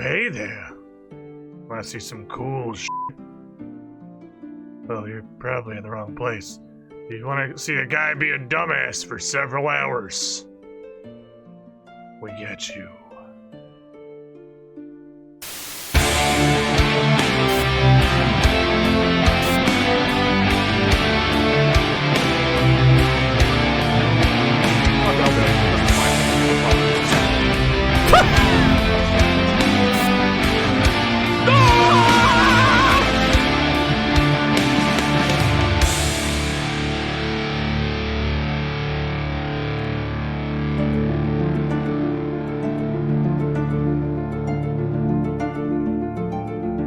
hey there. Want to see some cool shit? Well, you're probably in the wrong place. You want to see a guy be a dumbass for several hours. We get you.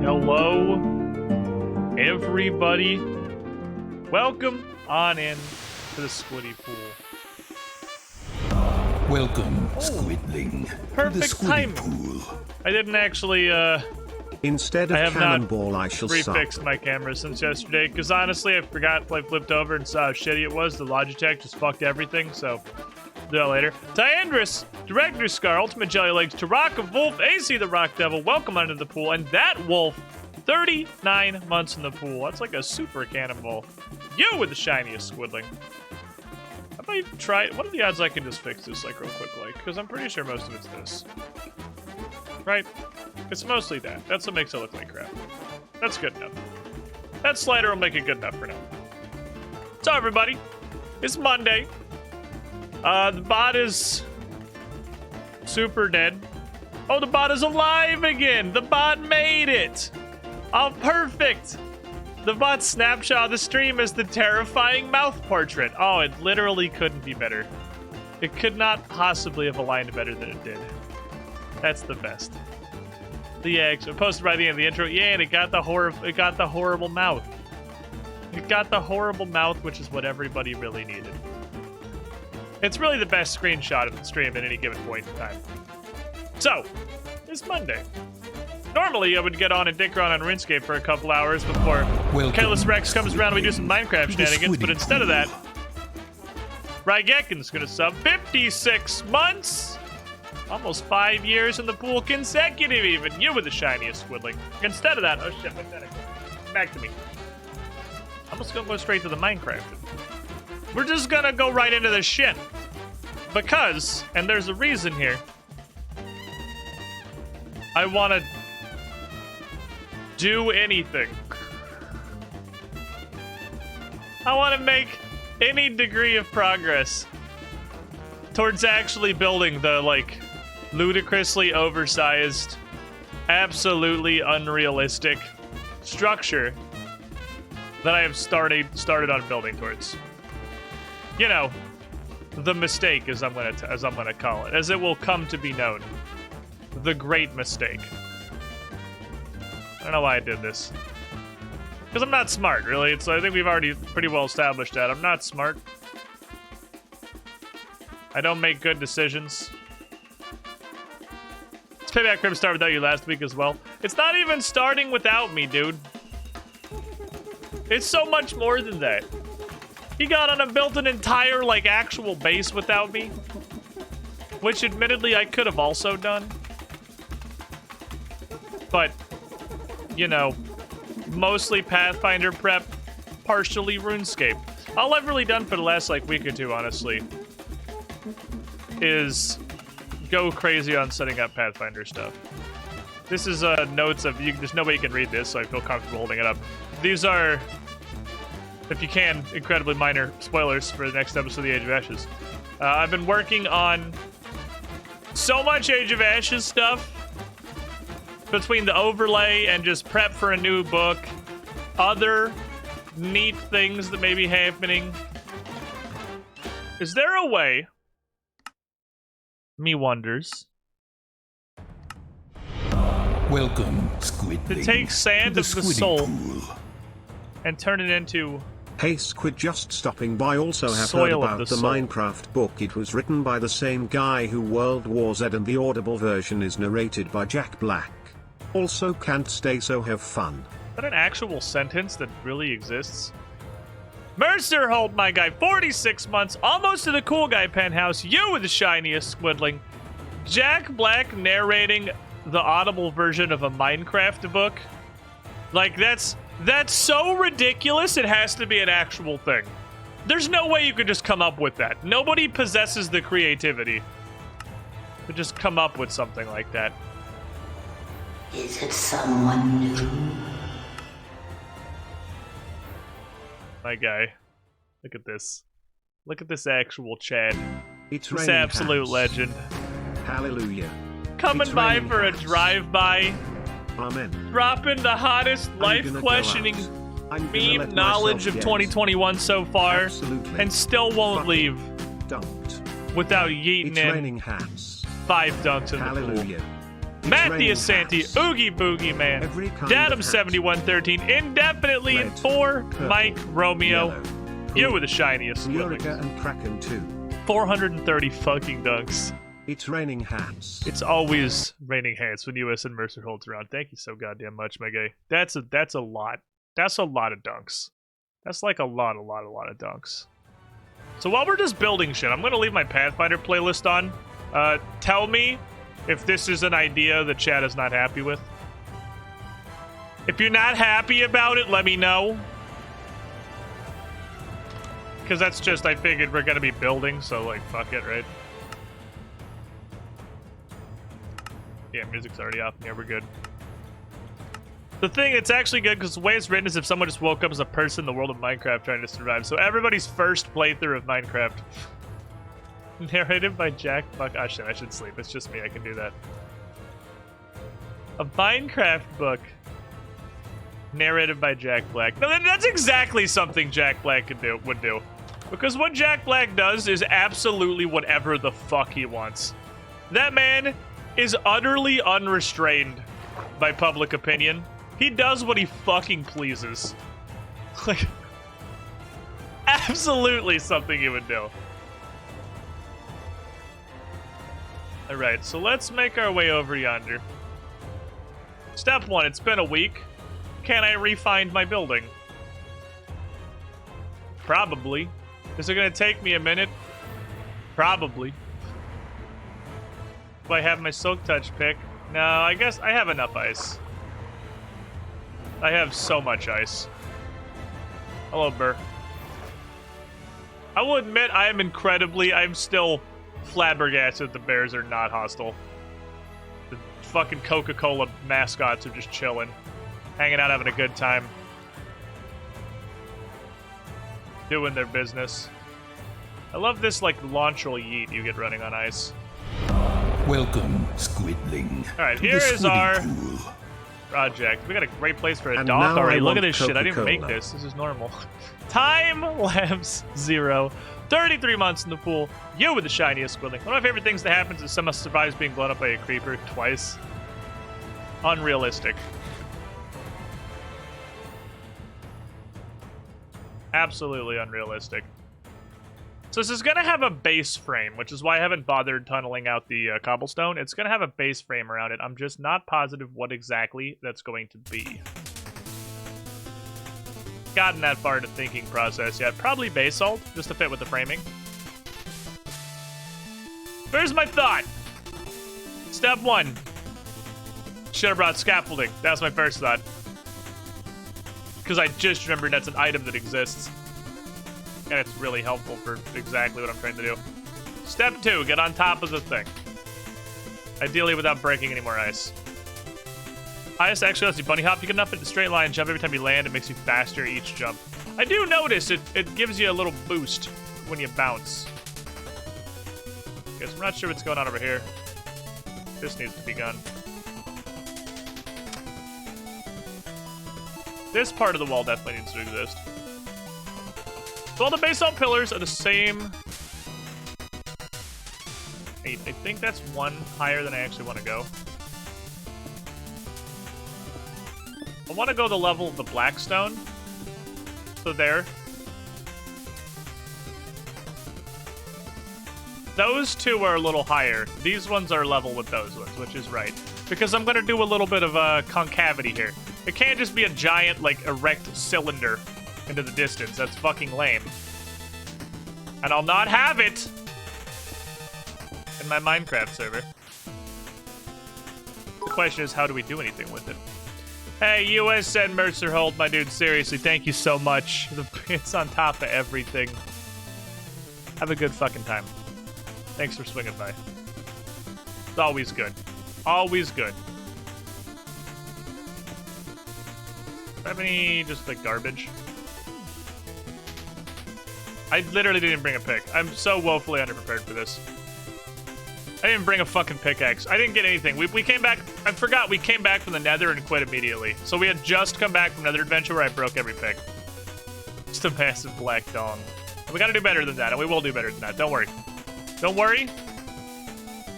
Hello, everybody. Welcome on in to the Squiddy Pool. Welcome, Squidling, to the Perfect Squiddy timing. Pool. I didn't actually, Instead of I have not cannonball, I shall suck. refixed my camera since yesterday, because honestly, I forgot, I flipped over and saw how shitty it was. The Logitech just fucked everything, so do that later. Tyandris, Director Scar, Ultimate Jelly Legs, Taraka Wolf, AC the Rock Devil, welcome onto the pool, and that Wolf, 39 months in the pool. That's like a super cannonball. You with the shiniest Squidling. How about you try it? What are the odds I can just fix this like real quick, like? Because I'm pretty sure most of it's this. Right? It's mostly that. That's what makes it look like crap. That's good enough. That slider will make it good enough for now. So everybody, it's Monday. The bot is super dead. Oh, the bot is alive again. The bot made it. Oh, perfect. The bot's snapshot of the stream is the terrifying mouth portrait. Oh, it literally couldn't be better. It could not possibly have aligned better than it did. That's the best. The eggs are posted by the end of the intro. Yeah, and it got the horrible mouth. It got the horrible mouth, which is what everybody really needed. It's really the best screenshot of the stream at any given point in time. So, it's Monday. Normally, I would get on and dick around on RuneScape for a couple hours before Welcome, Careless Rex comes around and we do some Minecraft to the shenanigans, Squiddy but instead of Pool. that, Rygekin's gonna sub 56 months! Almost 5 years in the pool consecutive even. You were the shiniest Squidling. Instead of that, oh shit, pathetic. Back to me. I'm just gonna go straight to the Minecraft. We're just gonna go right into the shit. Because, and there's a reason here, I wanna do anything. I wanna make any degree of progress towards actually building the, like, ludicrously oversized, absolutely unrealistic structure that I have started on building towards. You know, the mistake, as I'm gonna call it, as it will come to be known, the great mistake. I don't know why I did this, because I'm not smart, really. I think we've already pretty well established that I'm not smart. I don't make good decisions. This Payback Crib started without you last week as well. It's not even starting without me, dude. It's so much more than that. He got on and built an entire, like, actual base without me. Which, admittedly, I could have also done. But, you know, mostly Pathfinder prep, partially RuneScape. All I've really done for the last, like, week or two, honestly, is go crazy on setting up Pathfinder stuff. This is notes of, there's no way you can read this, so I feel comfortable holding it up. These are, if you can, incredibly minor spoilers for the next episode of the Age of Ashes. I've been working on so much Age of Ashes stuff, between the overlay and just prep for a new book, other neat things that may be happening. Is there a way, me wonders, Welcome, Squidling, to take sand to of the Squiddy soul Pool. and turn it into Hey Squid, just stopping by. Also have heard Soil of about the the soul. Minecraft book. It was written by the same guy who World War Z, and the audible version is narrated by Jack Black. Also, can't stay, so have fun. Is that an actual sentence that really exists? Mercer Holt, my guy, 46 months, almost to the cool guy penthouse. You were the shiniest Squidling. Jack Black narrating the Audible version of a Minecraft book. Like, that's so ridiculous, it has to be an actual thing. There's no way you could just come up with that. Nobody possesses the creativity to just come up with something like that. Is it someone new? My guy. Look at this. Look at this actual Chad. It's This raining absolute hats. legend. Hallelujah. Coming It's by raining for a hats. drive-by, Amen. dropping the hottest, I'm gonna go life-questioning out. I'm gonna meme let knowledge myself of get 2021 so far, Absolutely. and still won't Fucking leave Don't. without yeeting It's in raining hats. 5 dunks in the Hallelujah. pool. It's Matthias raining Santi, hats. Oogie Boogie Man, Every kind of hat. Datum7113, indefinitely in Red, 4, purple, Mike Romeo, Yellow, you were the shiniest Eureka Squidlings. and Kraken too. 430 fucking dunks. It's raining hats. It's always raining hats when US and Mercer holds around. Thank you so goddamn much, my guy. That's a lot. That's a lot of dunks. That's like a lot of dunks. So while we're just building shit, I'm gonna leave my Pathfinder playlist on. Tell me if this is an idea that Chad is not happy with. If you're not happy about it, let me know. Because that's just, I figured we're gonna be building, so like, fuck it, right? Yeah, music's already off. Yeah, we're good. The thing, it's actually good because the way it's written is if someone just woke up as a person in the world of Minecraft trying to survive. So everybody's first playthrough of Minecraft. Narrated by Jack Buck. Oh shit, I should sleep. It's just me, I can do that. A Minecraft book. Narrated by Jack Black. No, that's exactly something Jack Black would do. Because what Jack Black does is absolutely whatever the fuck he wants. That man is utterly unrestrained by public opinion. He does what he fucking pleases. Like, absolutely something he would do. Alright, so let's make our way over yonder. Step 1, it's been a week. Can I refine my building? Probably. Is it gonna take me a minute? Probably. Do I have my Silk Touch pick? No, I guess I have enough ice. I have so much ice. Hello, Burr. I will admit I'm still flabbergasted the bears are not hostile. The fucking Coca-Cola mascots are just chilling. Hanging out, having a good time. Doing their business. I love this, like, launchal yeet you get running on ice. Welcome, Squidling. Alright, to here the is our Squiddy Pool. project. We got a great place for a And dock now already. I Look at want this shit. I didn't even make Coca-Cola. this. This is normal. Time lapse 0. 33 months in the pool. You were the shiniest Squidling. One of my favorite things that happens is someone survives being blown up by a creeper twice. Unrealistic. Absolutely unrealistic. So this is going to have a base frame, which is why I haven't bothered tunneling out the cobblestone. It's going to have a base frame around it. I'm just not positive what exactly that's going to be. Gotten that far in the thinking process yet. Probably basalt, just to fit with the framing. Here's my thought. Step 1. Should have brought scaffolding. That's my first thought. Because I just remembered that's an item that exists. And it's really helpful for exactly what I'm trying to do. Step 2, get on top of the thing. Ideally without breaking any more ice. Ice actually lets you bunny hop. You get enough in a straight line jump every time you land. It makes you faster each jump. I do notice it gives you a little boost when you bounce. Guess I'm not sure what's going on over here. This needs to be gone. This part of the wall definitely needs to exist. So all the basalt pillars are the same. I think that's one higher than I actually want to go. I want to go the level of the blackstone. So there. Those two are a little higher. These ones are level with those ones, which is right. Because I'm going to do a little bit of a concavity here. It can't just be a giant, like, erect cylinder into the distance. That's fucking lame. And I'll not have it in my Minecraft server. The question is, how do we do anything with it? Hey, USN Mercer Hold, my dude, seriously, thank you so much. It's on top of everything. Have a good fucking time. Thanks for swinging by. It's always good. Always good. Do I have any just like garbage? I literally didn't bring a pick. I'm so woefully underprepared for this. I didn't bring a fucking pickaxe. I didn't get anything. We came back. I forgot we came back from the Nether and quit immediately. So we had just come back from Nether Adventure where I broke every pick. Just a massive black dong. And we gotta do better than that, and we will do better than that. Don't worry. Don't worry.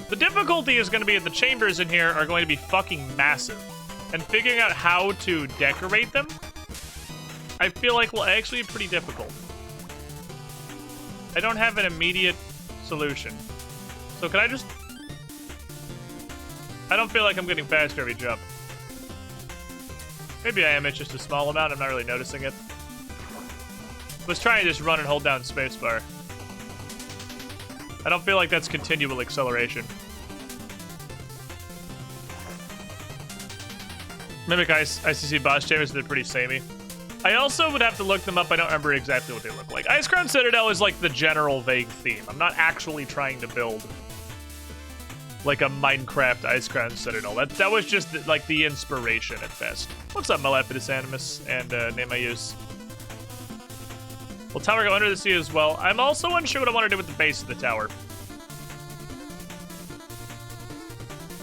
The difficulty is going to be that the chambers in here are going to be fucking massive. And figuring out how to decorate them, I feel like will actually be pretty difficult. I don't have an immediate solution. So can I just... I don't feel like I'm getting faster every jump. Maybe I am, it's just a small amount, I'm not really noticing it. Let's try and just run and hold down spacebar. I don't feel like that's continual acceleration. Mimic ICC boss chambers, they're pretty samey. I also would have to look them up, I don't remember exactly what they look like. Icecrown Citadel is like the general vague theme. I'm not actually trying to build like a Minecraft Icecrown Citadel. That was just like the inspiration at best. What's up, Maleficus Animus and name I use? Will tower go under the sea as well? I'm also unsure what I want to do with the base of the tower.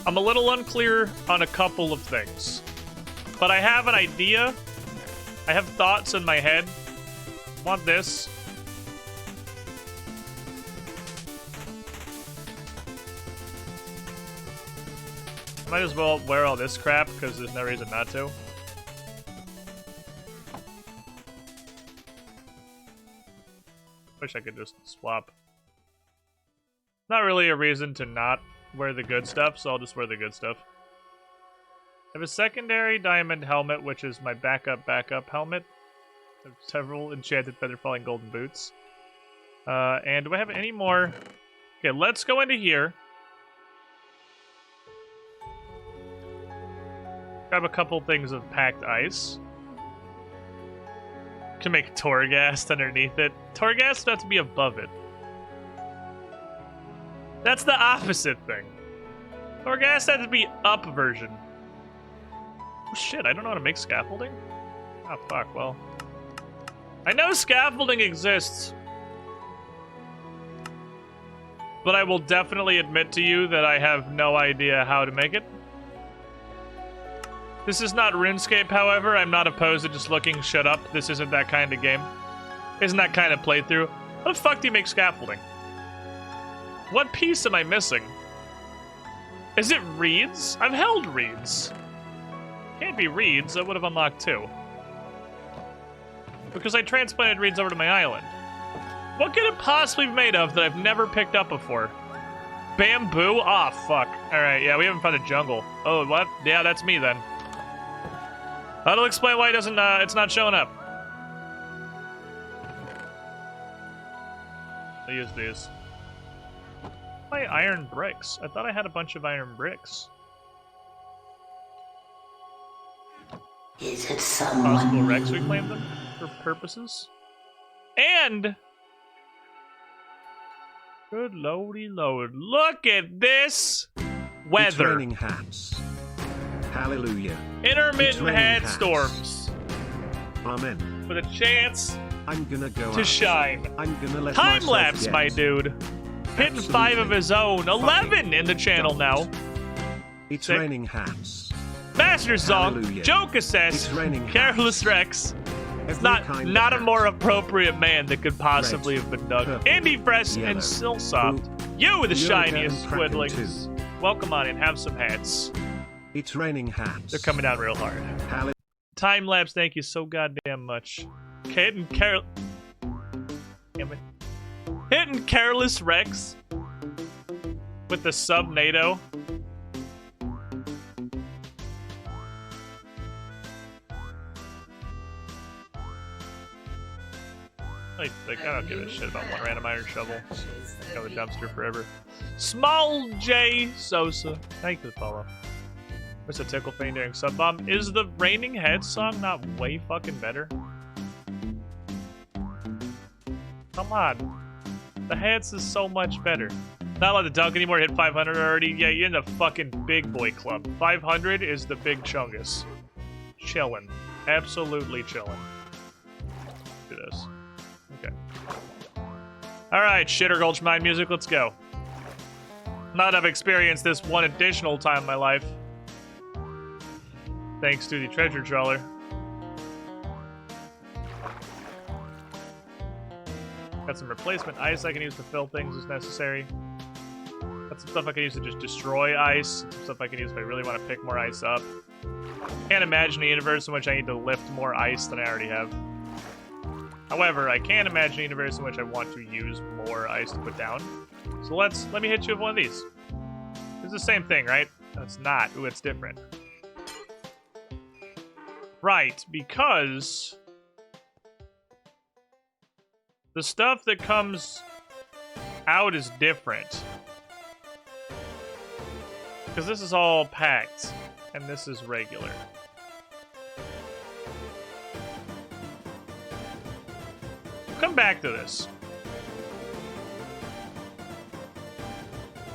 I'm a little unclear on a couple of things. But I have an idea. I have thoughts in my head. Want this. Might as well wear all this crap, because there's no reason not to. Wish I could just swap. Not really a reason to not wear the good stuff, so I'll just wear the good stuff. I have a secondary diamond helmet, which is my backup helmet. I have several enchanted feather falling golden boots. And do I have any more? Okay, let's go into here. Grab a couple things of packed ice. Can make Torghast underneath it. Torghast would have to be above it. That's the opposite thing. Torghast has to be up version. Oh shit, I don't know how to make scaffolding? Ah, fuck, well. I know scaffolding exists. But I will definitely admit to you that I have no idea how to make it. This is not RuneScape, however. I'm not opposed to just looking shut up. This isn't that kind of game. Isn't that kind of playthrough. How the fuck do you make scaffolding? What piece am I missing? Is it reeds? I've held reeds. Can't be reeds. I would have unlocked two. Because I transplanted reeds over to my island. What could it possibly be made of that I've never picked up before? Bamboo? Aw, fuck. Alright, yeah, we haven't found a jungle. Oh, what? Yeah, that's me then. That'll explain why it doesn't, it's not showing up. I use these. My iron bricks. I thought I had a bunch of iron bricks. Is it someone Possible new? Rex reclaim them for purposes. And good lordy lord, look at this weather. It's raining hats. Hallelujah. Intermittent raining head hats. storms Amen. with a chance I'm gonna go to out. shine. I'm gonna let Time myself lapse, get. my dude. Hitting 5 of his own. 11 in the channel now. It's Sick. raining hats. Master Zonk, Hallelujah. Joke Assess, It's raining Careless Rex. Every Not kind a of more hat. appropriate man that could possibly Red, have been dug. purple, Indie Fresh yellow, and Silsoft. blue, You the Yoda shiniest and Kraken squidlings. Welcome on in, have some hats. It's raining hats. They're coming down real hard. Hallelujah. Time lapse, thank you so goddamn much. Hitting Carol. Damn it. Hitting Careless Rex with the sub NATO. Like, I don't give a shit about one random iron shovel. Go the dumpster forever. Small J Sosa. Thank you for the follow. What's a tickle thing during sub bomb? Is the Raining Head song not way fucking better? Come on. The Heads is so much better. Not allowed to dunk anymore, hit 500 already. Yeah, you're in the fucking big boy club. 500 is the big chungus. Chillin'. Absolutely chillin'. Do this. Okay. Alright, Shitter Gulch Mine music, let's go. Now that I've experienced this one additional time in my life, thanks to the treasure trawler. Got some replacement ice I can use to fill things as necessary. Got some stuff I can use to just destroy ice. Some stuff I can use if I really want to pick more ice up. Can't imagine a universe in which I need to lift more ice than I already have. However, I can imagine a universe in which I want to use more ice to put down. So let me hit you with one of these. It's the same thing, right? No, it's not. Ooh, it's different. Right, because the stuff that comes out is different. Because this is all packed, and this is regular. Come back to this.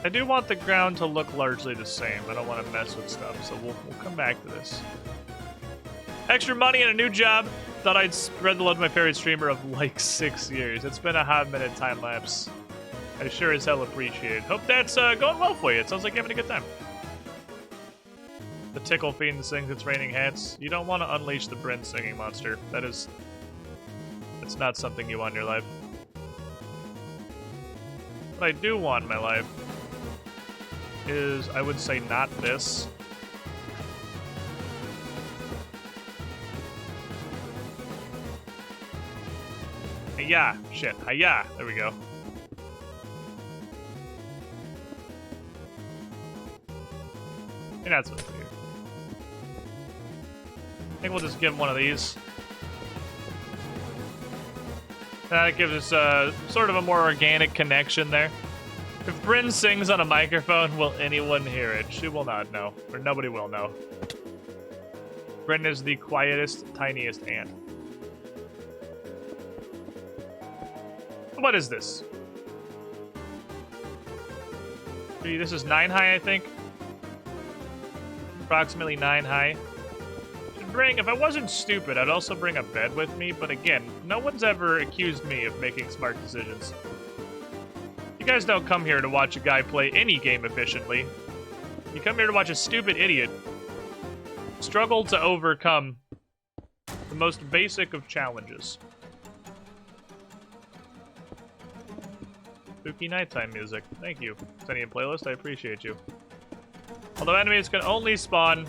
I do want the ground to look largely the same. I don't want to mess with stuff, so we'll come back to this. Extra money and a new job. Thought I'd spread the love to my favorite streamer of like 6 years. It's been a hot minute time lapse. I sure as hell appreciate it. Hope that's going well for you. It sounds like you're having a good time. The Tickle Fiend sings its Raining Hats. You don't want to unleash the Bryn singing monster. It's not something you want in your life. What I do want in my life is, I would say, not this. Hiya! Shit. Hiya! There we go. And that's what's here. I think we'll just give him one of these. That gives us sort of a more organic connection there. If Bryn sings on a microphone, will anyone hear it? She will not know. Or nobody will know. Bryn is the quietest, tiniest ant. What is this? Gee, this is 9 high, I think. Approximately 9 high. If I wasn't stupid, I'd also bring a bed with me, but again, no one's ever accused me of making smart decisions. You guys don't come here to watch a guy play any game efficiently. You come here to watch a stupid idiot struggle to overcome the most basic of challenges. Spooky nighttime music. Thank you. Sending a playlist, I appreciate you. Although enemies can only spawn,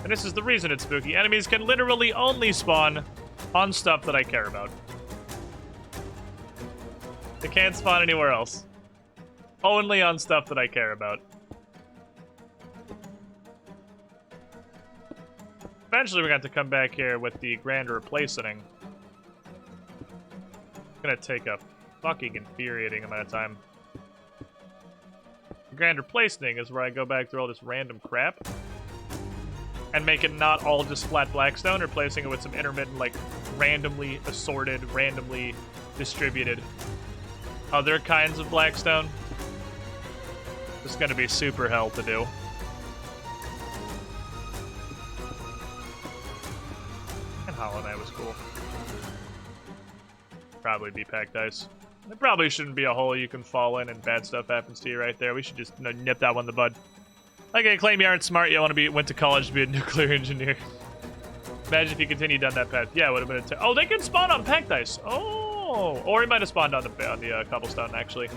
and this is the reason it's spooky, enemies can literally only spawn on stuff that I care about. They can't spawn anywhere else. Only on stuff that I care about. Eventually we're going to come back here with the Grand Replacing. It's gonna take a fucking infuriating amount of time. The Grand Replacing is where I go back through all this random crap and make it not all just flat blackstone, replacing it with some intermittent, like, randomly assorted, randomly distributed other kinds of blackstone. It's gonna be super hell to do. And Hollow Knight was cool. Probably be packed ice. There probably shouldn't be a hole you can fall in and bad stuff happens to you right there. We should just nip that one in the bud. Okay, claim you aren't smart, you went to college to be a nuclear engineer. Imagine if you continued down that path. Yeah, it would have been oh, they can spawn on packed ice. Oh, or he might have spawned on the cobblestone, actually.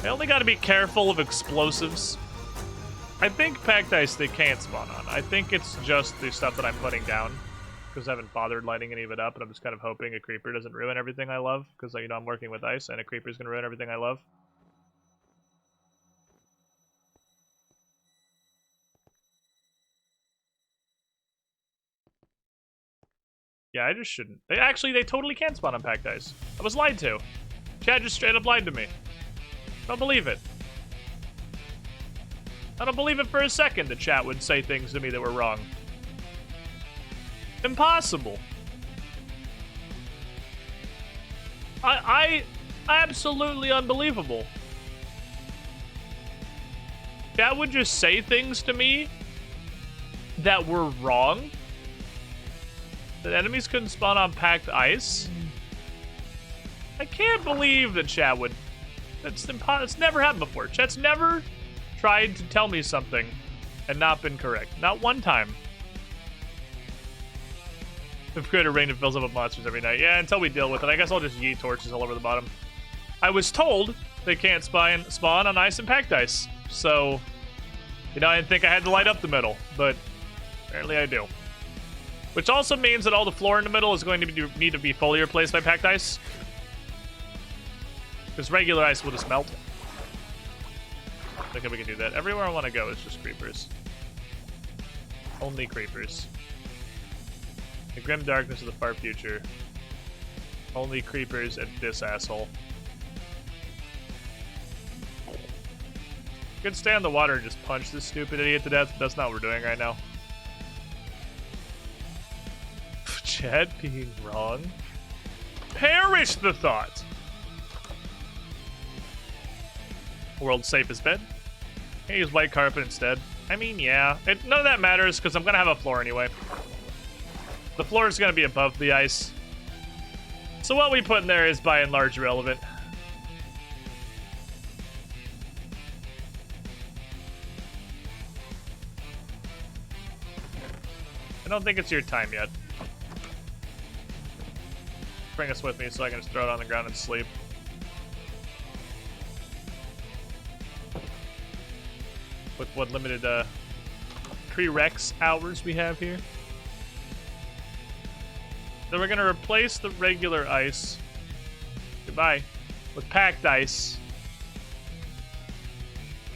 I only got to be careful of explosives. I think packed ice they can't spawn on. I think it's just the stuff that I'm putting down, because I haven't bothered lighting any of it up, and I'm just kind of hoping a creeper doesn't ruin everything I love, because, you know, I'm working with ice, and a creeper's going to ruin everything I love. Yeah, I just shouldn't. They totally can spawn on packed ice. I was lied to. Chad just straight up lied to me. Don't believe it. I don't believe it for a second the chat would say things to me that were wrong. Impossible. I absolutely unbelievable. Chat would just say things to me that were wrong. That enemies couldn't spawn on packed ice. I can't believe that chat would. That's impossible. It's never happened before. Chat's never tried to tell me something and not been correct. Not one time. We've created a rain that fills up with monsters every night. Yeah, until we deal with it. I guess I'll just yeet torches all over the bottom. I was told they can't spawn on ice and packed ice. So, you know, I didn't think I had to light up the middle, but apparently I do. Which also means that all the floor in the middle is going to need to be fully replaced by packed ice. Because regular ice will just melt. I think we can do that. Everywhere I want to go is just creepers. Only creepers. The grim darkness of the far future. Only creepers and this asshole. Could stay on the water and just punch this stupid idiot to death, but that's not what we're doing right now. Chat being wrong. Perish the thought! World's safest bed. Can I use white carpet instead? I mean, yeah. None of that matters, because I'm going to have a floor anyway. The floor is going to be above the ice. So what we put in there is by and large irrelevant. I don't think it's your time yet. Bring us with me so I can just throw it on the ground and sleep. With what limited prereqs hours we have here. Then we're gonna replace the regular ice. Goodbye. With packed ice.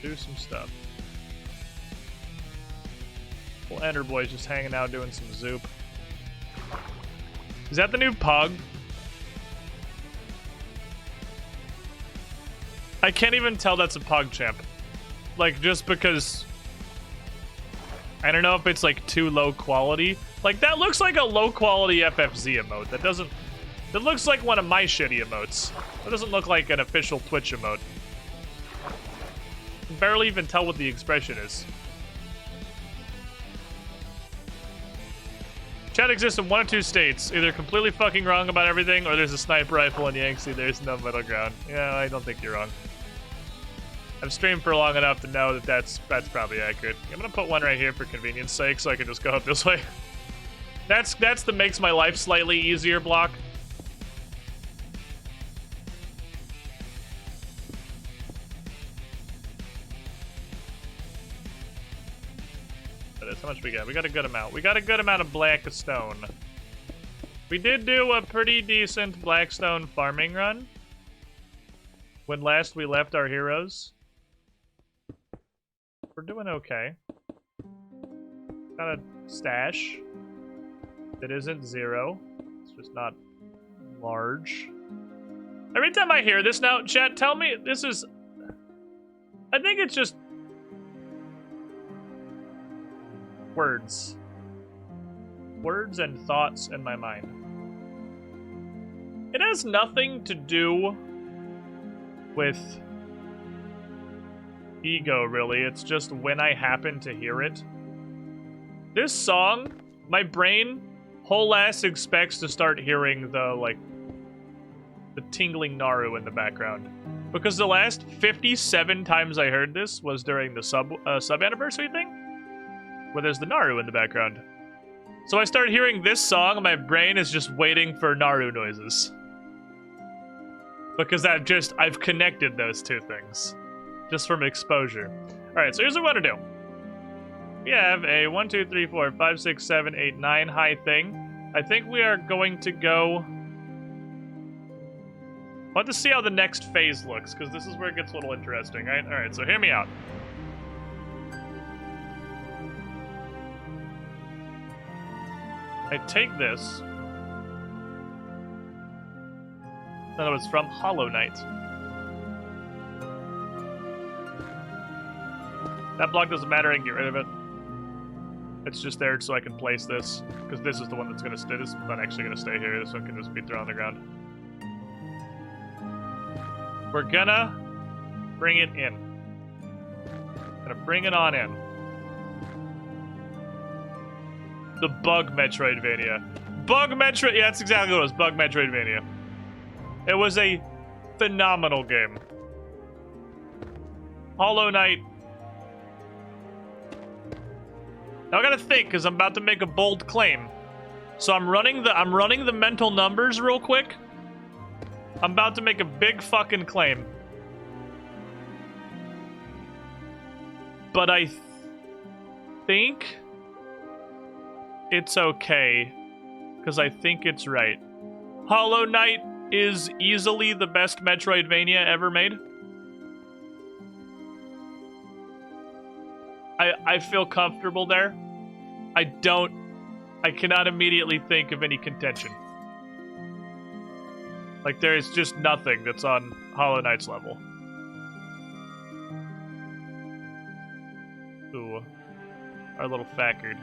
Do some stuff. Well, Ender Boy's just hanging out doing some zoop. Is that the new Pug? I can't even tell that's a Pug champ. Like, just because... I don't know if it's, like, too low quality. Like, that looks like a low-quality FFZ emote. That doesn't... That looks like one of my shitty emotes. That doesn't look like an official Twitch emote. I can barely even tell what the expression is. Chat exists in one of two states. Either completely fucking wrong about everything, or there's a sniper rifle in Yangtze. There's no middle ground. Yeah, I don't think you're wrong. I've streamed for long enough to know that that's probably accurate. I'm gonna put one right here for convenience sake, so I can just go up this way. That's the makes my life slightly easier block. That is how much we got. We got a good amount. We got a good amount of black stone. We did do a pretty decent blackstone farming run when last we left our heroes. We're doing okay. Got a stash that isn't 0. It's just not large. Every time I hear this now, chat, tell me this is... I think it's just... words. Words and thoughts in my mind. It has nothing to do with ego, really. It's just when I happen to hear it. This song, my brain whole ass expects to start hearing the, like, the tingling Naru in the background. Because the last 57 times I heard this was during the sub anniversary thing, where there's the Naru in the background. So I start hearing this song, and my brain is just waiting for Naru noises. Because I've connected those two things. Just from exposure. Alright, so here's what we're gonna do. We have a 1, 2, 3, 4, 5, 6, 7, 8, 9 high thing. I think we are going to go... I want to see how the next phase looks, because this is where it gets a little interesting, right? Alright, so hear me out. I take this. In other words, from Hollow Knight. That block doesn't matter, I can get rid of it. It's just there so I can place this, because this is the one that's gonna stay. This is not actually gonna stay here. This one can just be thrown on the ground. We're gonna bring it in. Gonna bring it on in. The Bug Metroidvania. Bug Metroid. Yeah, that's exactly what it was. Bug Metroidvania. It was a phenomenal game. Hollow Knight. Now I gotta think, because I'm about to make a bold claim. So I'm running the mental numbers real quick. I'm about to make a big fucking claim. But I think it's okay, because I think it's right. Hollow Knight is easily the best Metroidvania ever made. I feel comfortable there. I cannot immediately think of any contention. Like, there is just nothing that's on Hollow Knight's level. Ooh. Our little Fackard.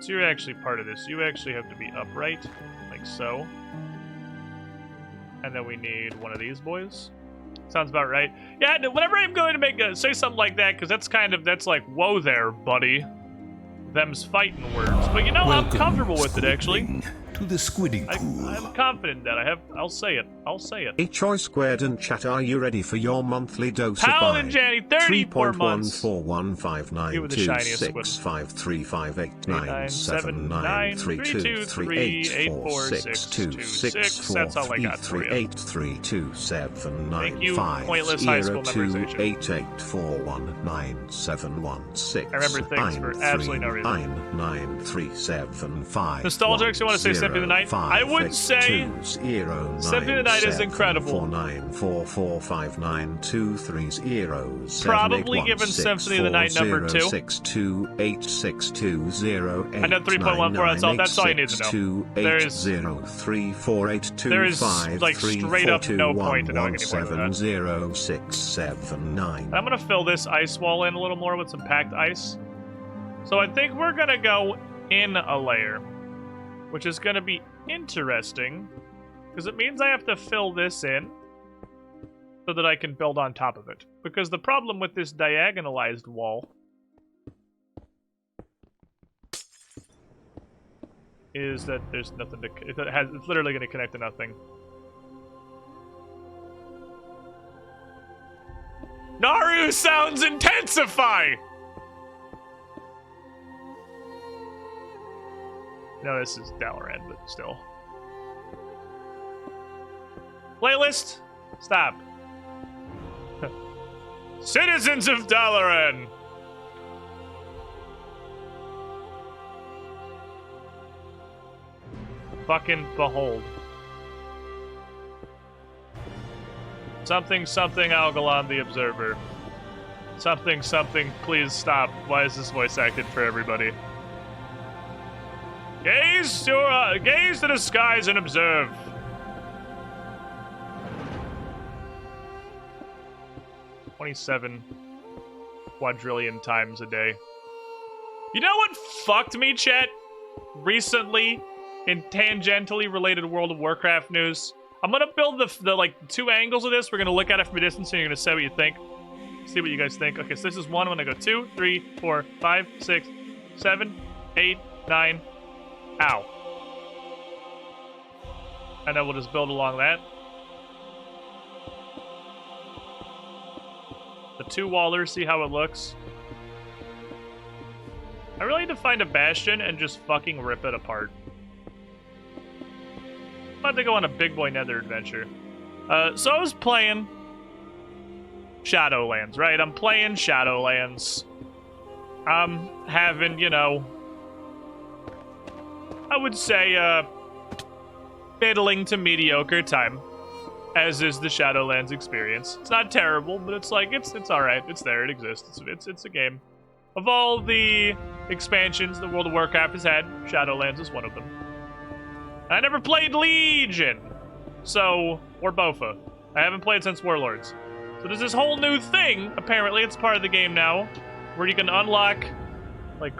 So you're actually part of this. You actually have to be upright, like so. And then we need one of these boys. Sounds about right. Yeah, whenever I'm going to say something like that, because that's like, whoa there, buddy. Them's fighting words. But you know, I'm comfortable with it, actually. Squidling, to the squidding pool. I'm confident that I'll say it. I'll say it. A Choice Squared and chat, are you ready for your monthly dose Paladin of Janny, 34 months. 3.14159265358967932384626. That's all I got for you. 383279. Thank you, pointless high school memorization. 28884197116. I remember things for absolutely no reason. 99375. Nostalgics, you want to say Symphony of the Night? I would say Symphony of the Night is incredible. Probably given Symphony of the Night number 2. I know 3.14, that's all you need to know. There is like straight up no point to knowing any more than that. I'm gonna fill this ice wall in a little more with some packed ice. So I think we're gonna go in a layer, which is gonna be interesting, because it means I have to fill this in so that I can build on top of it. Because the problem with this diagonalized wall is that there's nothing to... It's literally going to connect to nothing. Naru sounds intensify! No, this is Dalaran, but still. Playlist? Stop. Citizens of Dalaran! Fucking behold. Something, something, Algalon the Observer. Something, something, please stop. Why is this voice acted for everybody? Gaze to the skies and observe. $27 quadrillion times a day. You know what fucked me, chat? Recently, in tangentially related World of Warcraft news, I'm gonna build the like 2 angles of this. We're gonna look at it from a distance, and you're gonna say what you think. See what you guys think. Okay, so this is 1. I'm gonna go 2, 3, 4, 5, 6, 7, 8, 9. Ow. And then we'll just build along that. The 2 wallers, see how it looks. I really need to find a bastion and just fucking rip it apart. I'm about to go on a big boy nether adventure. So I was playing Shadowlands, right? I'm playing Shadowlands. I'm having, you know, I would say, middling to mediocre time, as is the Shadowlands experience. It's not terrible, but it's like, it's alright. It's there, it exists. It's a game. Of all the expansions that World of Warcraft has had, Shadowlands is one of them. I never played Legion, so, or Bofa. I haven't played since Warlords. So there's this whole new thing, apparently it's part of the game now, where you can unlock, like,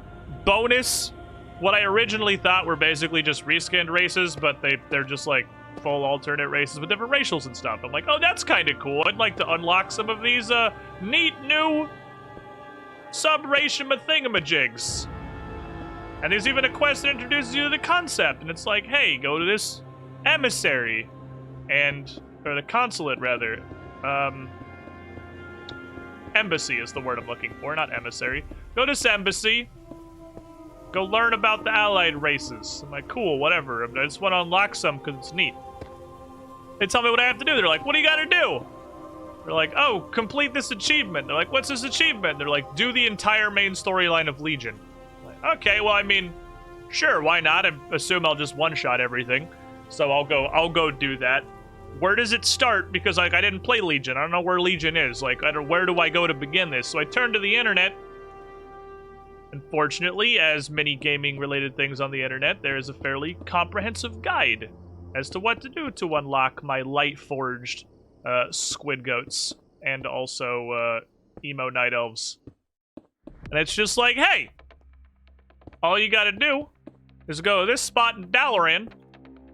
bonus, what I originally thought were basically just reskinned races, but they're just, like, full alternate races with different racials and stuff. I'm like, oh, that's kind of cool. I'd like to unlock some of these, neat new sub-ration thingamajigs. And there's even a quest that introduces you to the concept, and it's like, hey, go to this emissary, or the consulate, rather. Embassy is the word I'm looking for, not emissary. Go to this embassy, go learn about the allied races. I'm like, cool, whatever. I just want to unlock some because it's neat. They tell me what I have to do. They're like, what do you got to do? They're like, oh, complete this achievement. They're like, what's this achievement? They're like, do the entire main storyline of Legion. I'm like, okay, well, I mean, sure, why not? I assume I'll just one-shot everything. So I'll go do that. Where does it start? Because, like, I didn't play Legion. I don't know where Legion is. Like, where do I go to begin this? So I turn to the internet. Unfortunately, as many gaming-related things on the internet, there is a fairly comprehensive guide as to what to do to unlock my light-forged squid goats and also emo night elves. And it's just like, hey, all you gotta do is go to this spot in Dalaran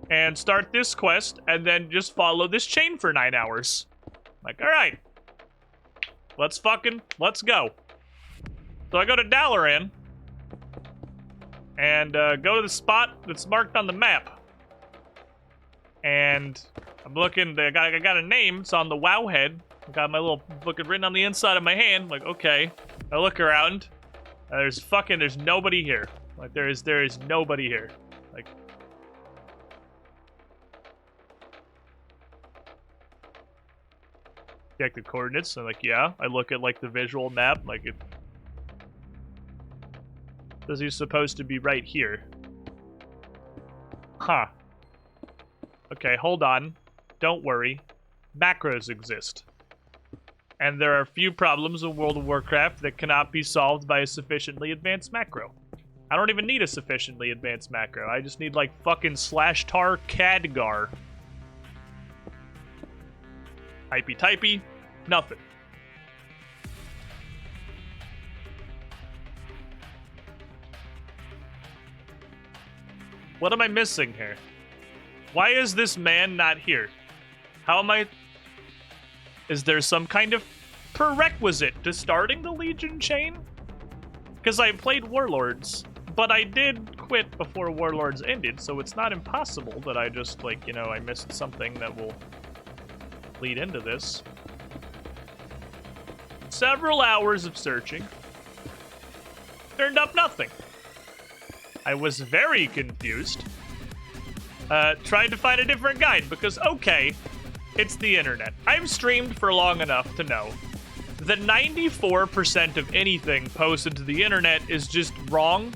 and start this quest, and then just follow this chain for 9 hours. Like, alright. Let's go. So I go to Dalaran, and go to the spot that's marked on the map. And I'm looking, I got a name, it's on the WoW head. I got my little fucking written on the inside of my hand, like, okay. I look around, there's nobody here. Like, there is nobody here. Like, check the coordinates, and like, yeah, I look at like the visual map, like it says he's supposed to be right here. Huh. Okay, hold on. Don't worry. Macros exist. And there are a few problems in World of Warcraft that cannot be solved by a sufficiently advanced macro. I don't even need a sufficiently advanced macro. I just need like fucking /tar Khadgar. Typey, nothing. What am I missing here? Why is this man not here? How am I... Is there some kind of prerequisite to starting the Legion chain? Because I played Warlords, but I did quit before Warlords ended, so it's not impossible that I just, like, you know, I missed something that will lead into this. Several hours of searching. Turned up nothing. I was very confused. Tried to find a different guide because, okay, it's the internet. I've streamed for long enough to know that 94% of anything posted to the internet is just wrong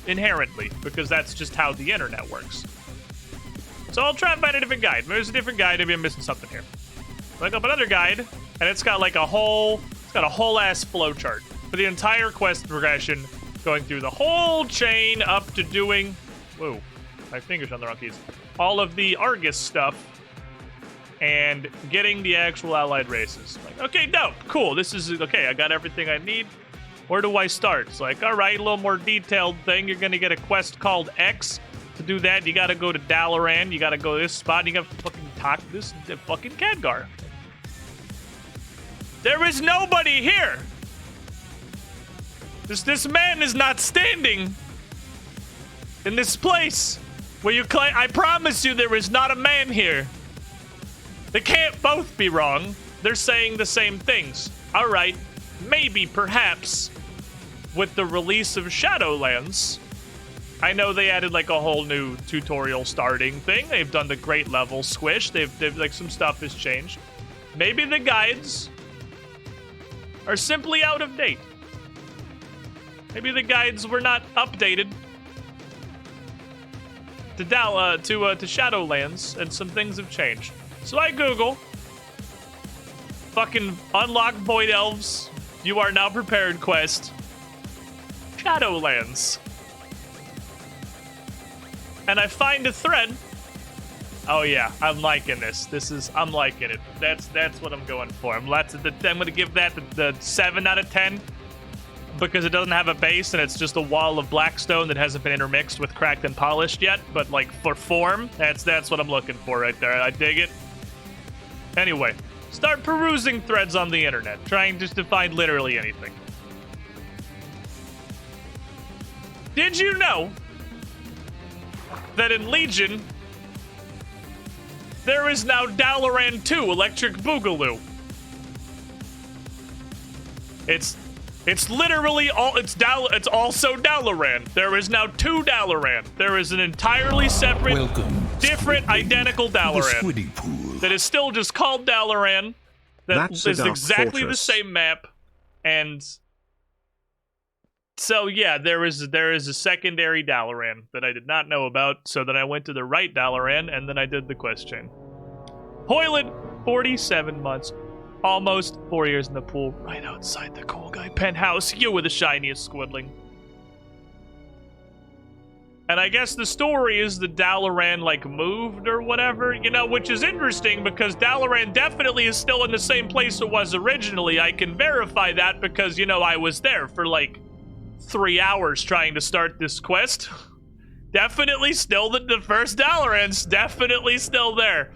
inherently, because that's just how the internet works. So I'll try and find a different guide. Maybe there's a different guide, maybe I'm missing something here. Look up another guide, and it's got like a whole ass flowchart for the entire quest progression, going through the whole chain up to doing, whoa, my fingers on the wrong keys, all of the Argus stuff, and getting the actual allied races. Like, okay, dope, cool, this is, okay, I got everything I need. Where do I start? It's like, alright, a little more detailed thing. You're gonna get a quest called X. To do that, you gotta go to Dalaran, you gotta go to this spot, and you gotta fucking talk to this fucking Khadgar. There is nobody here! This man is not standing in this place where you claim. I promise you there is not a man here. They can't both be wrong. They're saying the same things. Alright, maybe, perhaps, with the release of Shadowlands, I know they added like a whole new tutorial starting thing. They've done the great level squish. They've like some stuff has changed. Maybe the guides are simply out of date. Maybe the guides were not updated to Shadowlands, and some things have changed. So I Google fucking unlock Void Elves. You are now prepared quest. Shadowlands. And I find a thread Oh yeah, I'm liking this. I'm liking it. That's what I'm going for. I'm gonna give that the 7 out of 10 because it doesn't have a base and it's just a wall of blackstone that hasn't been intermixed with cracked and polished yet. But like for form, that's what I'm looking for right there. I dig it. Anyway, start perusing threads on the internet, trying just to find literally anything. Did you know that in Legion, there is now Dalaran 2 Electric Boogaloo? It's literally it's also Dalaran. There is now 2 Dalaran. There is an entirely separate, Welcome, different, identical the Dalaran Squiddy Pool. that is still just called Dalaran. That's a is Dark exactly the Fortress. same map, and so yeah, there is a secondary Dalaran that I did not know about. So then I went to the right Dalaran, and then I did the quest chain. Hoyland, 47 months, almost 4 years in the pool, right outside the cool guy penthouse. You were the shiniest squidling. And I guess the story is the Dalaran, like, moved or whatever, you know, which is interesting because Dalaran definitely is still in the same place it was originally. I can verify that because, you know, I was there for, like, 3 hours trying to start this quest. Definitely still the first Dalaran's definitely still there.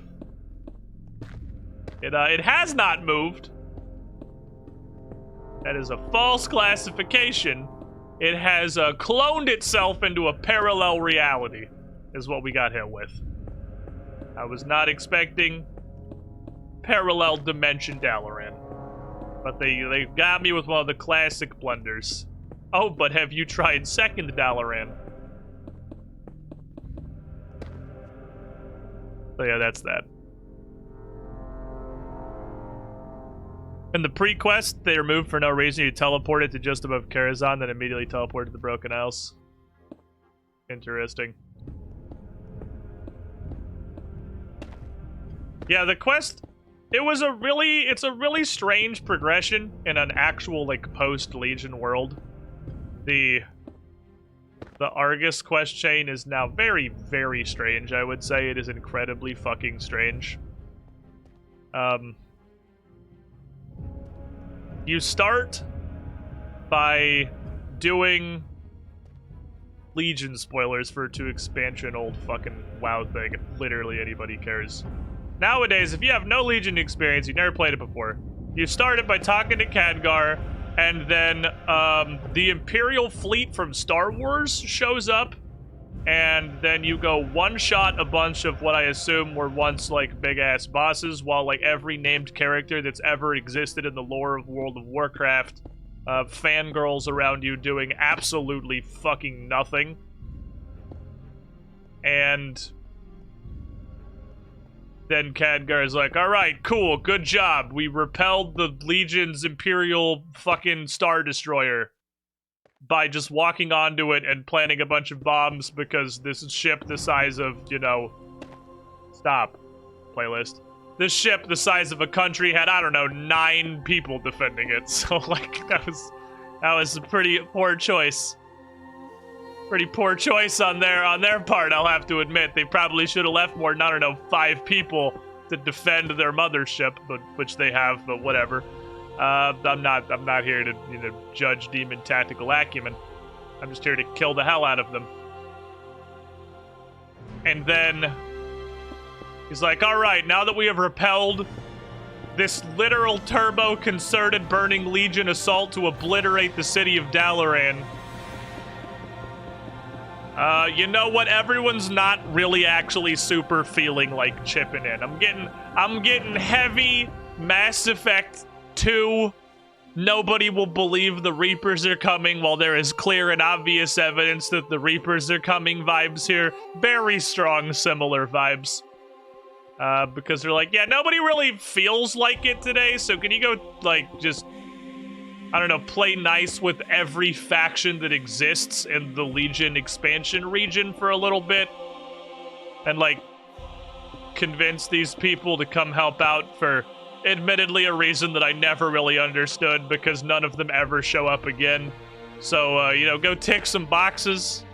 It has not moved. That is a false classification. It has cloned itself into a parallel reality, is what we got hit with. I was not expecting parallel dimension Dalaran, but they got me with one of the classic blunders. Oh, but have you tried second Dalaran? So yeah, that's that. In the pre-quest, they removed for no reason. You teleported to just above Karazhan, then immediately teleported to the Broken Isles. Interesting. Yeah, the quest, it's a really strange progression in an actual, like, post-Legion world. The Argus quest chain is now very, very strange, I would say. It is incredibly fucking strange. You start by doing Legion spoilers for 2 expansion old fucking WoW thing. Literally anybody cares. Nowadays, if you have no Legion experience, you've never played it before, you start it by talking to Khadgar, and then the Imperial fleet from Star Wars shows up, and then you go one-shot a bunch of what I assume were once, like, big-ass bosses, while, like, every named character that's ever existed in the lore of World of Warcraft fangirls around you doing absolutely fucking nothing. And then Khadgar is like, alright, cool, good job. We repelled the Legion's Imperial fucking Star Destroyer by just walking onto it and planting a bunch of bombs because this ship the size of, you know... Stop. Playlist. This ship the size of a country had, I don't know, 9 people defending it. So, like, that was a pretty poor choice. Pretty poor choice on their part, I'll have to admit. They probably should have left more than, I don't know, 5 people to defend their mothership, but which they have, but whatever. I'm not here to, you know, judge demon tactical acumen. I'm just here to kill the hell out of them. And then he's like, all right, now that we have repelled this literal turbo concerted burning Legion assault to obliterate the city of Dalaran, you know what? Everyone's not really actually super feeling like chipping in. I'm getting heavy Mass Effect 2, nobody will believe the Reapers are coming while there is clear and obvious evidence that the Reapers are coming vibes here. Very strong similar vibes. Because they're like, yeah, nobody really feels like it today, so can you go, like, just, I don't know, play nice with every faction that exists in the Legion expansion region for a little bit? And, like, convince these people to come help out for admittedly a reason that I never really understood because none of them ever show up again. So, you know, go tick some boxes.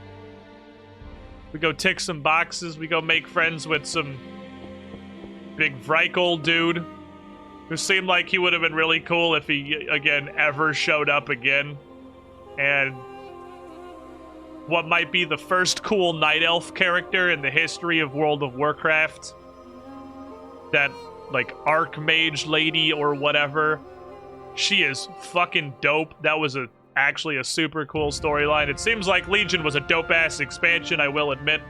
We go tick some boxes. We go make friends with some big Vrykle dude, who seemed like he would have been really cool if he, again, ever showed up again. And what might be the first cool Night Elf character in the history of World of Warcraft. That, like, Archmage lady or whatever. She is fucking dope. That was actually a super cool storyline. It seems like Legion was a dope-ass expansion, I will admit.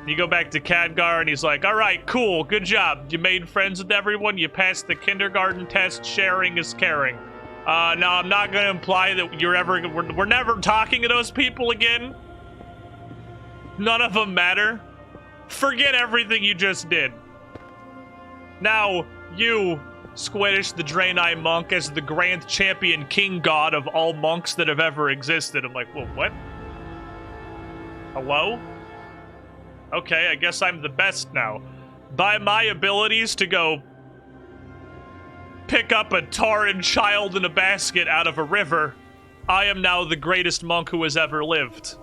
You go back to Khadgar and he's like, alright, cool, good job. You made friends with everyone, you passed the kindergarten test, sharing is caring. No, I'm not gonna imply that we're never talking to those people again. None of them matter. Forget everything you just did. Now, you, Squiddish the Draenei monk, as the grand champion king god of all monks that have ever existed. I'm like, well, what? Hello? Okay, I guess I'm the best now. By my abilities to go pick up a Tauren child in a basket out of a river, I am now the greatest monk who has ever lived.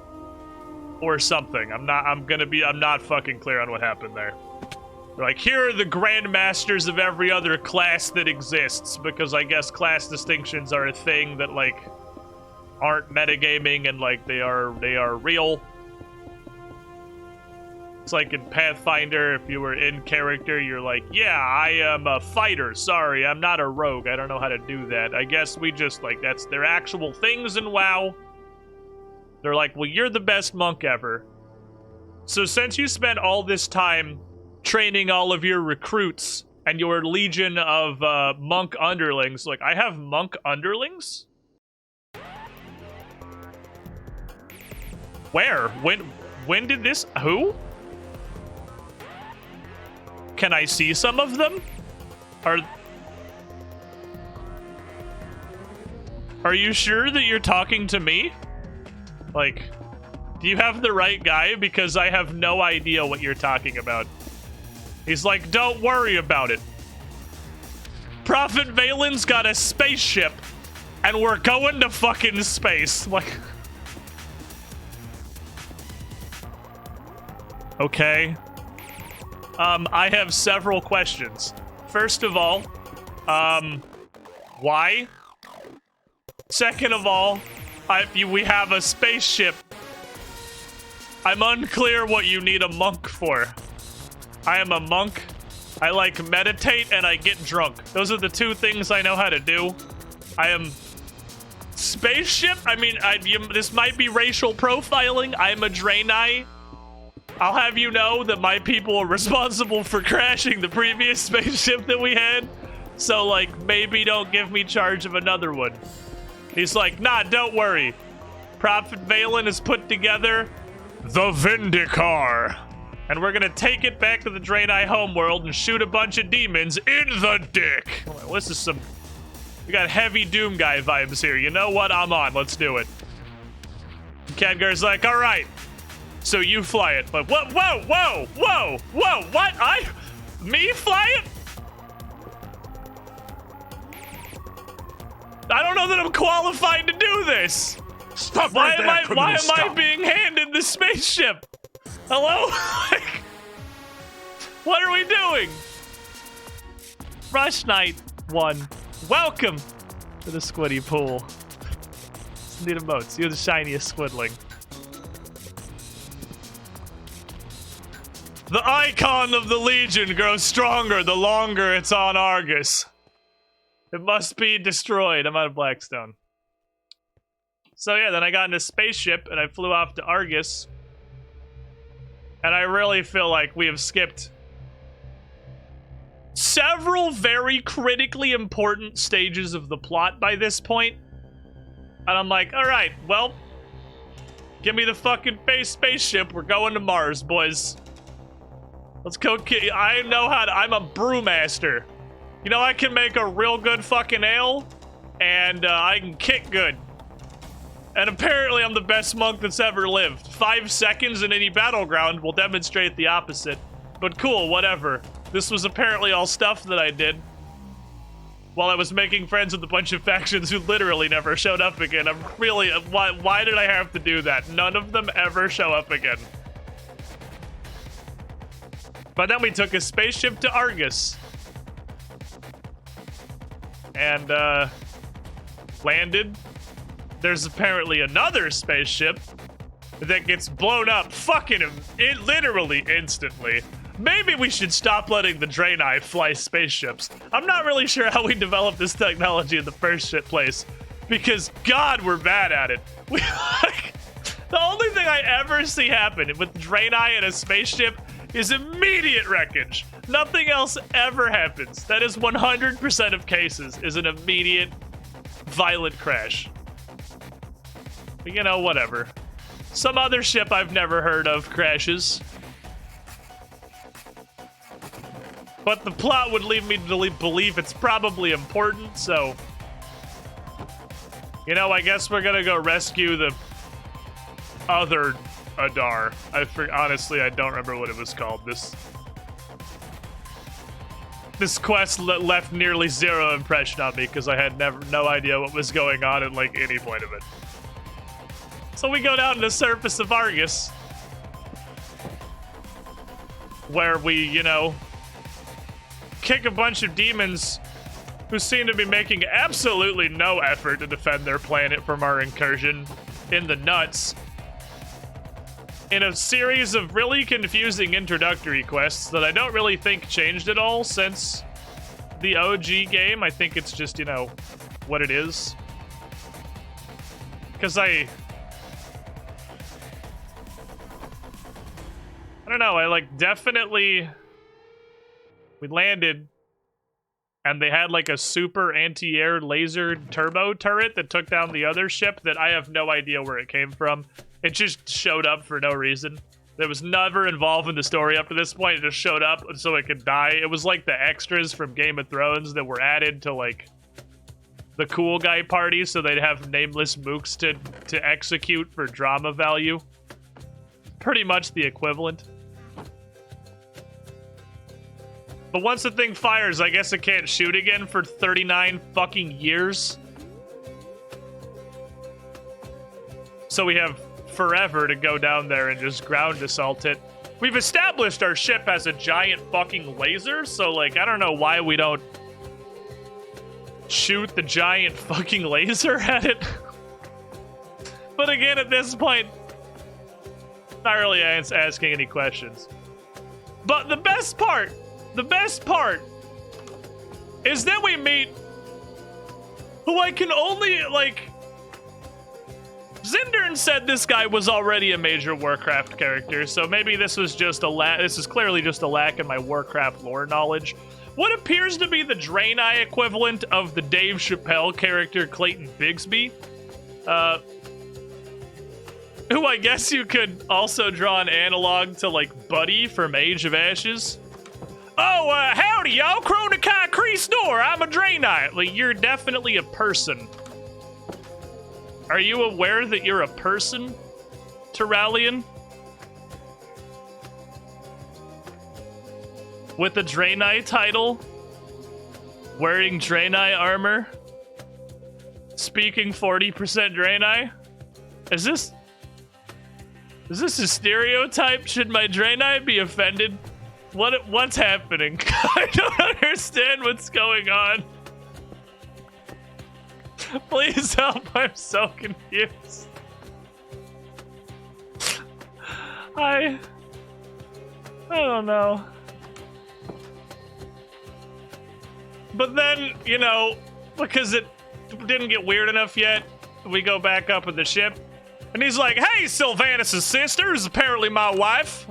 Or something. I'm not fucking clear on what happened there. They're like, here are the grandmasters of every other class that exists, because I guess class distinctions are a thing that, like, aren't metagaming and, like, they are real. It's like in Pathfinder, if you were in character, you're like, yeah, I am a fighter. Sorry, I'm not a rogue. I don't know how to do that. I guess we just, like, that's their actual things in WoW. They're like, well, you're the best monk ever. So since you spent all this time training all of your recruits and your legion of monk underlings, like, I have monk underlings? Where? When did this? Who? Can I see some of them? Are you sure that you're talking to me? Like, do you have the right guy? Because I have no idea what you're talking about. He's like, don't worry about it. Prophet Valen's got a spaceship, and we're going to fucking space. Like, okay. I have several questions. First of all, why? Second of all, we have a spaceship. I'm unclear what you need a monk for. I am a monk. I like meditate and I get drunk. Those are the two things I know how to do. I am spaceship. I mean, this might be racial profiling. I'm a Draenei. I'll have you know that my people are responsible for crashing the previous spaceship that we had. So, like, maybe don't give me charge of another one. He's like, nah, don't worry. Prophet Valen has put together the Vindicar. And we're gonna take it back to the Draenei homeworld and shoot a bunch of demons in the dick. Well, this is some... We got heavy Doom guy vibes here. You know what? I'm on. Let's do it. Khadgar's like, all right. So you fly it. But what? Whoa, whoa, whoa, whoa. What? Me fly it? I don't know that I'm qualified to do this. Stop Why right am there, I criminal, stop. being handed the spaceship? Hello? What are we doing? Rush Knight 1. Welcome to the Squiddy pool. Need emotes. You're the shiniest squidling. The icon of the Legion grows stronger the longer it's on Argus. It must be destroyed. I'm out of Blackstone. So yeah, then I got in a spaceship and I flew off to Argus. And I really feel like we have skipped several very critically important stages of the plot by this point. And I'm like, alright, well, give me the fucking spaceship. We're going to Mars, boys. Let's go. I know how to. I'm a brewmaster. You know, I can make a real good fucking ale, and I can kick good. And apparently, I'm the best monk that's ever lived. 5 seconds in any battleground will demonstrate the opposite. But cool, whatever. This was apparently all stuff that I did while I was making friends with a bunch of factions who literally never showed up again. I'm really. Why did I have to do that? None of them ever show up again. But then we took a spaceship to Argus. And, landed. There's apparently another spaceship that gets blown up literally instantly. Maybe we should stop letting the Draenei fly spaceships. I'm not really sure how we developed this technology in the first place, because God, we're bad at it. The only thing I ever see happen with Draenei and a spaceship is immediate wreckage. Nothing else ever happens. That is 100% of cases is an immediate violent crash. But, you know, whatever. Some other ship I've never heard of crashes. But the plot would lead me to believe it's probably important, so... You know, I guess we're gonna go rescue the other Adar. Honestly, I don't remember what it was called. This quest left nearly zero impression on me because I had no idea what was going on at like any point of it. So we go down to the surface of Argus, where we, you know, kick a bunch of demons who seem to be making absolutely no effort to defend their planet from our incursion in the nuts. In a series of really confusing introductory quests that I don't really think changed at all since the OG game. I think it's just, you know, what it is. Because I don't know, I like definitely... We landed, and they had like a super anti-air laser turbo turret that took down the other ship that I have no idea where it came from. It just showed up for no reason. It was never involved in the story up to this point. It just showed up so it could die. It was like the extras from Game of Thrones that were added to like the cool guy party so they'd have nameless mooks to execute for drama value. Pretty much the equivalent. But once the thing fires, I guess it can't shoot again for 39 fucking years. So we have forever to go down there and just ground assault it. We've established our ship has a giant fucking laser, so like, I don't know why we don't shoot the giant fucking laser at it. But again, at this point, not really asking any questions. But the best part is that we meet who I can only, like... Zindern said this guy was already a major Warcraft character, so maybe this was just this is clearly just a lack in my Warcraft lore knowledge. What appears to be the Draenei equivalent of the Dave Chappelle character Clayton Bigsby, who I guess you could also draw an analog to, like, Buddy from Age of Ashes. Oh, howdy, y'all. Chronokai Kreestor. I'm a Draenei. Like, you're definitely a person. Are you aware that you're a person, Turalian? With a Draenei title? Wearing Draenei armor? Speaking 40% Draenei? Is this a stereotype? Should my Draenei be offended? What's happening? I don't understand what's going on. Please help, I'm so confused. I don't know. But then, you know, because it didn't get weird enough yet, we go back up with the ship. And he's like, hey, Sylvanas' sister is apparently my wife.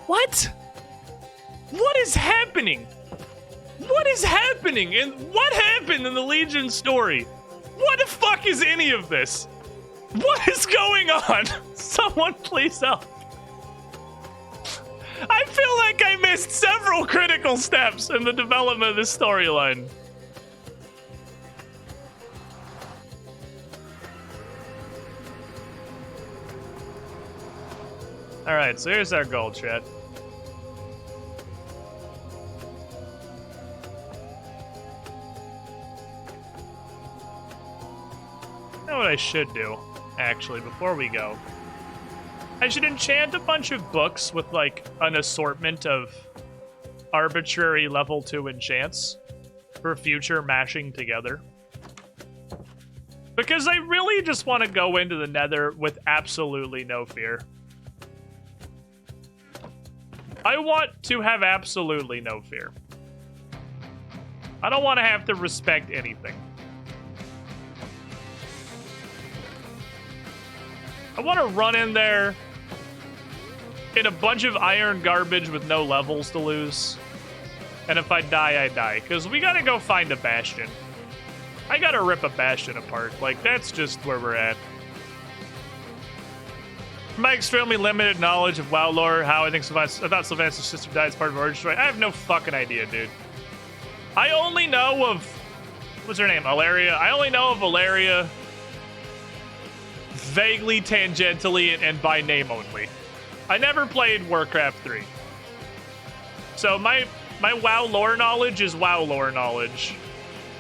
What? What is happening? What is happening? And what happened in the Legion story? What the fuck is any of this? What is going on? Someone please help. I feel like I missed several critical steps in the development of this storyline. Alright, so here's our goal, chat. You know what I should do? actually, before we go. I should enchant a bunch of books with, like, an assortment of arbitrary level 2 enchants for future mashing together. Because I really just want to go into the Nether with absolutely no fear. I want to have absolutely no fear. I don't want to have to respect anything. I want to run in there in a bunch of iron garbage with no levels to lose. And if I die, I die. Because we gotta go find a bastion. I gotta rip a bastion apart. Like, that's just where we're at. From my extremely limited knowledge of WoW lore, how I thought Sylvanster's sister died as part of Origin Story, I have no fucking idea, dude. I only know of... What's her name? Alaria? I only know of Alaria vaguely, tangentially, and by name only. I never played Warcraft 3. So my WoW lore knowledge is WoW lore knowledge.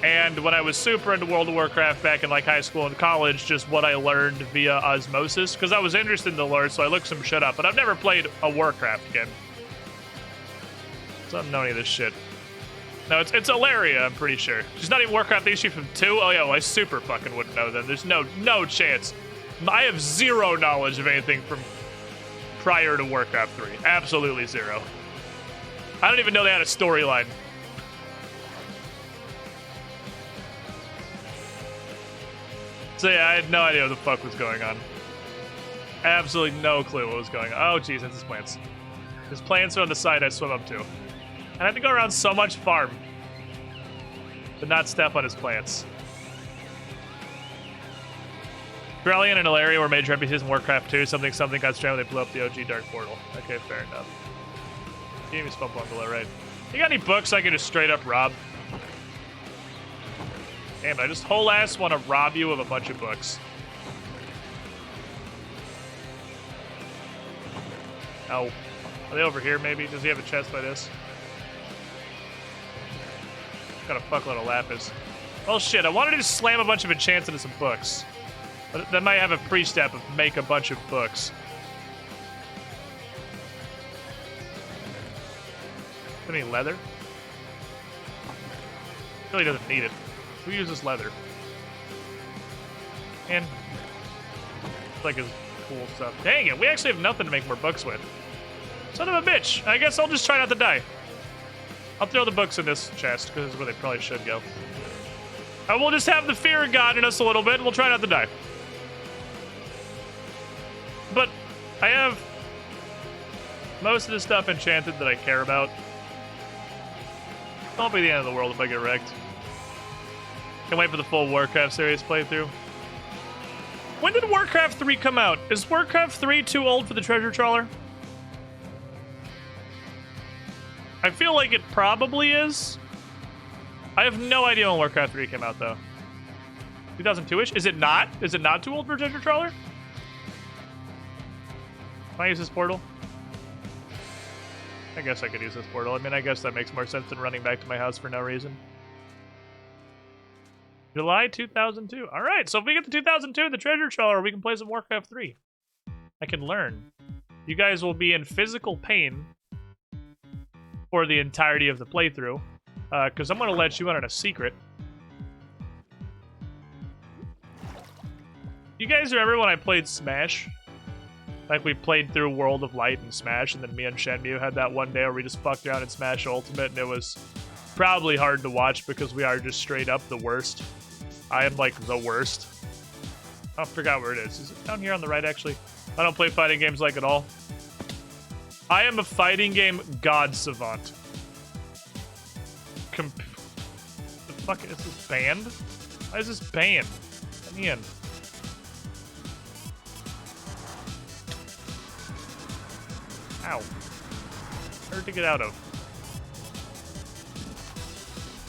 And when I was super into World of Warcraft back in like high school and college, just what I learned via osmosis, because I was interested in the lore, so I looked some shit up, but I've never played a Warcraft game. So I don't know any of this shit. No, it's Alaria, I'm pretty sure. She's not even Warcraft 3, she's from 2? Oh yeah, well I super fucking wouldn't know then. There's no chance. I have zero knowledge of anything from prior to Warcraft 3. Absolutely zero. I don't even know they had a storyline. So yeah, I had no idea what the fuck was going on. Absolutely no clue what was going on. Oh jeez, that's his plants. His plants are on the side I swim up to. And I have to go around so much farm to not step on his plants. Drellian and Alaria were major NPCs in Warcraft 2. Something got stranded when they blew up the OG Dark Portal. Okay, fair enough. Gave me Spell Bungalow, right? You got any books I can just straight up rob? Damn, I just whole ass want to rob you of a bunch of books. Oh. Are they over here, maybe? Does he have a chest by this? Got a fuckload of lapis. Well, shit, I wanted to just slam a bunch of enchants into some books. But that might have a pre-step of make a bunch of books. Any leather? Really doesn't need it. Who uses leather? And it's like his cool stuff. Dang it, we actually have nothing to make more books with. Son of a bitch. I guess I'll just try not to die. I'll throw the books in this chest, because this is where they probably should go. And we'll just have the fear of God in us a little bit, and we'll try not to die. But I have most of the stuff enchanted that I care about. It won't be the end of the world if I get wrecked. Can't wait for the full Warcraft series playthrough. When did Warcraft 3 come out? Is Warcraft 3 too old for the treasure trawler? I feel like it probably is. I have no idea when Warcraft 3 came out, though. 2002-ish? Is it not? Is it not too old for a treasure trawler? Can I use this portal? I guess I could use this portal. I mean, I guess that makes more sense than running back to my house for no reason. July 2002. All right, so if we get to 2002, the treasure trawler, we can play some Warcraft 3. I can learn. You guys will be in physical pain for the entirety of the playthrough, because I'm going to let you in on a secret. You guys remember when I played Smash? Like, we played through World of Light and Smash, and then me and Shenmue had that one day where we just fucked around in Smash Ultimate, and it was probably hard to watch because we are just straight up the worst. I am, like, the worst. I forgot where it is. Is it down here on the right, actually? I don't play fighting games like at all. I am a fighting game god savant. The fuck is this banned? Why is this banned? Let me in. Ow. Hard to get out of.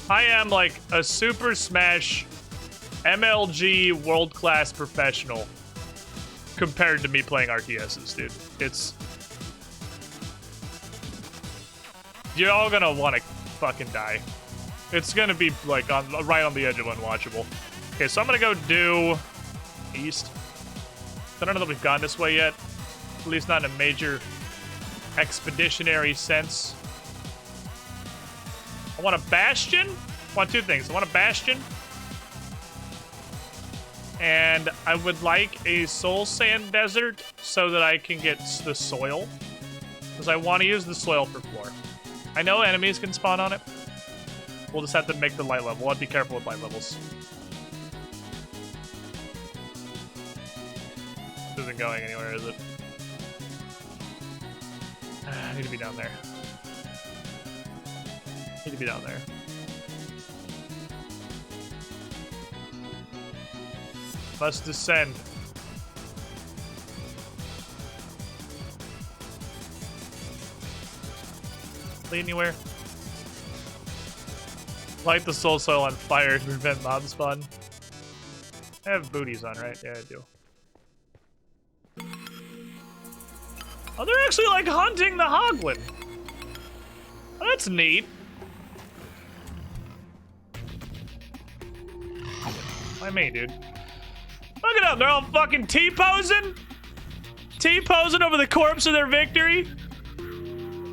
I am like a Super Smash MLG world-class professional compared to me playing RTSs, dude. It's... You're all gonna want to fucking die. It's gonna be like right on the edge of unwatchable. Okay, so I'm gonna go do east. I don't know that we've gone this way yet. At least not in a major expeditionary sense. I want a bastion. I want two things. I want a bastion. And I would like a soul sand desert so that I can get the soil. Because I want to use the soil for floor. I know enemies can spawn on it. We'll just have to make the light level. We'll have to be careful with light levels. This isn't going anywhere, is it? I need to be down there. Need to be down there. Must descend. Lead anywhere? Light the soul soil on fire to prevent mob spawn. I have booties on, right? Yeah, I do. Oh, they're actually like hunting the Hoglin. Oh, that's neat. Why me, dude? Look at them, they're all fucking T-posing? T-posing over the corpse of their victory?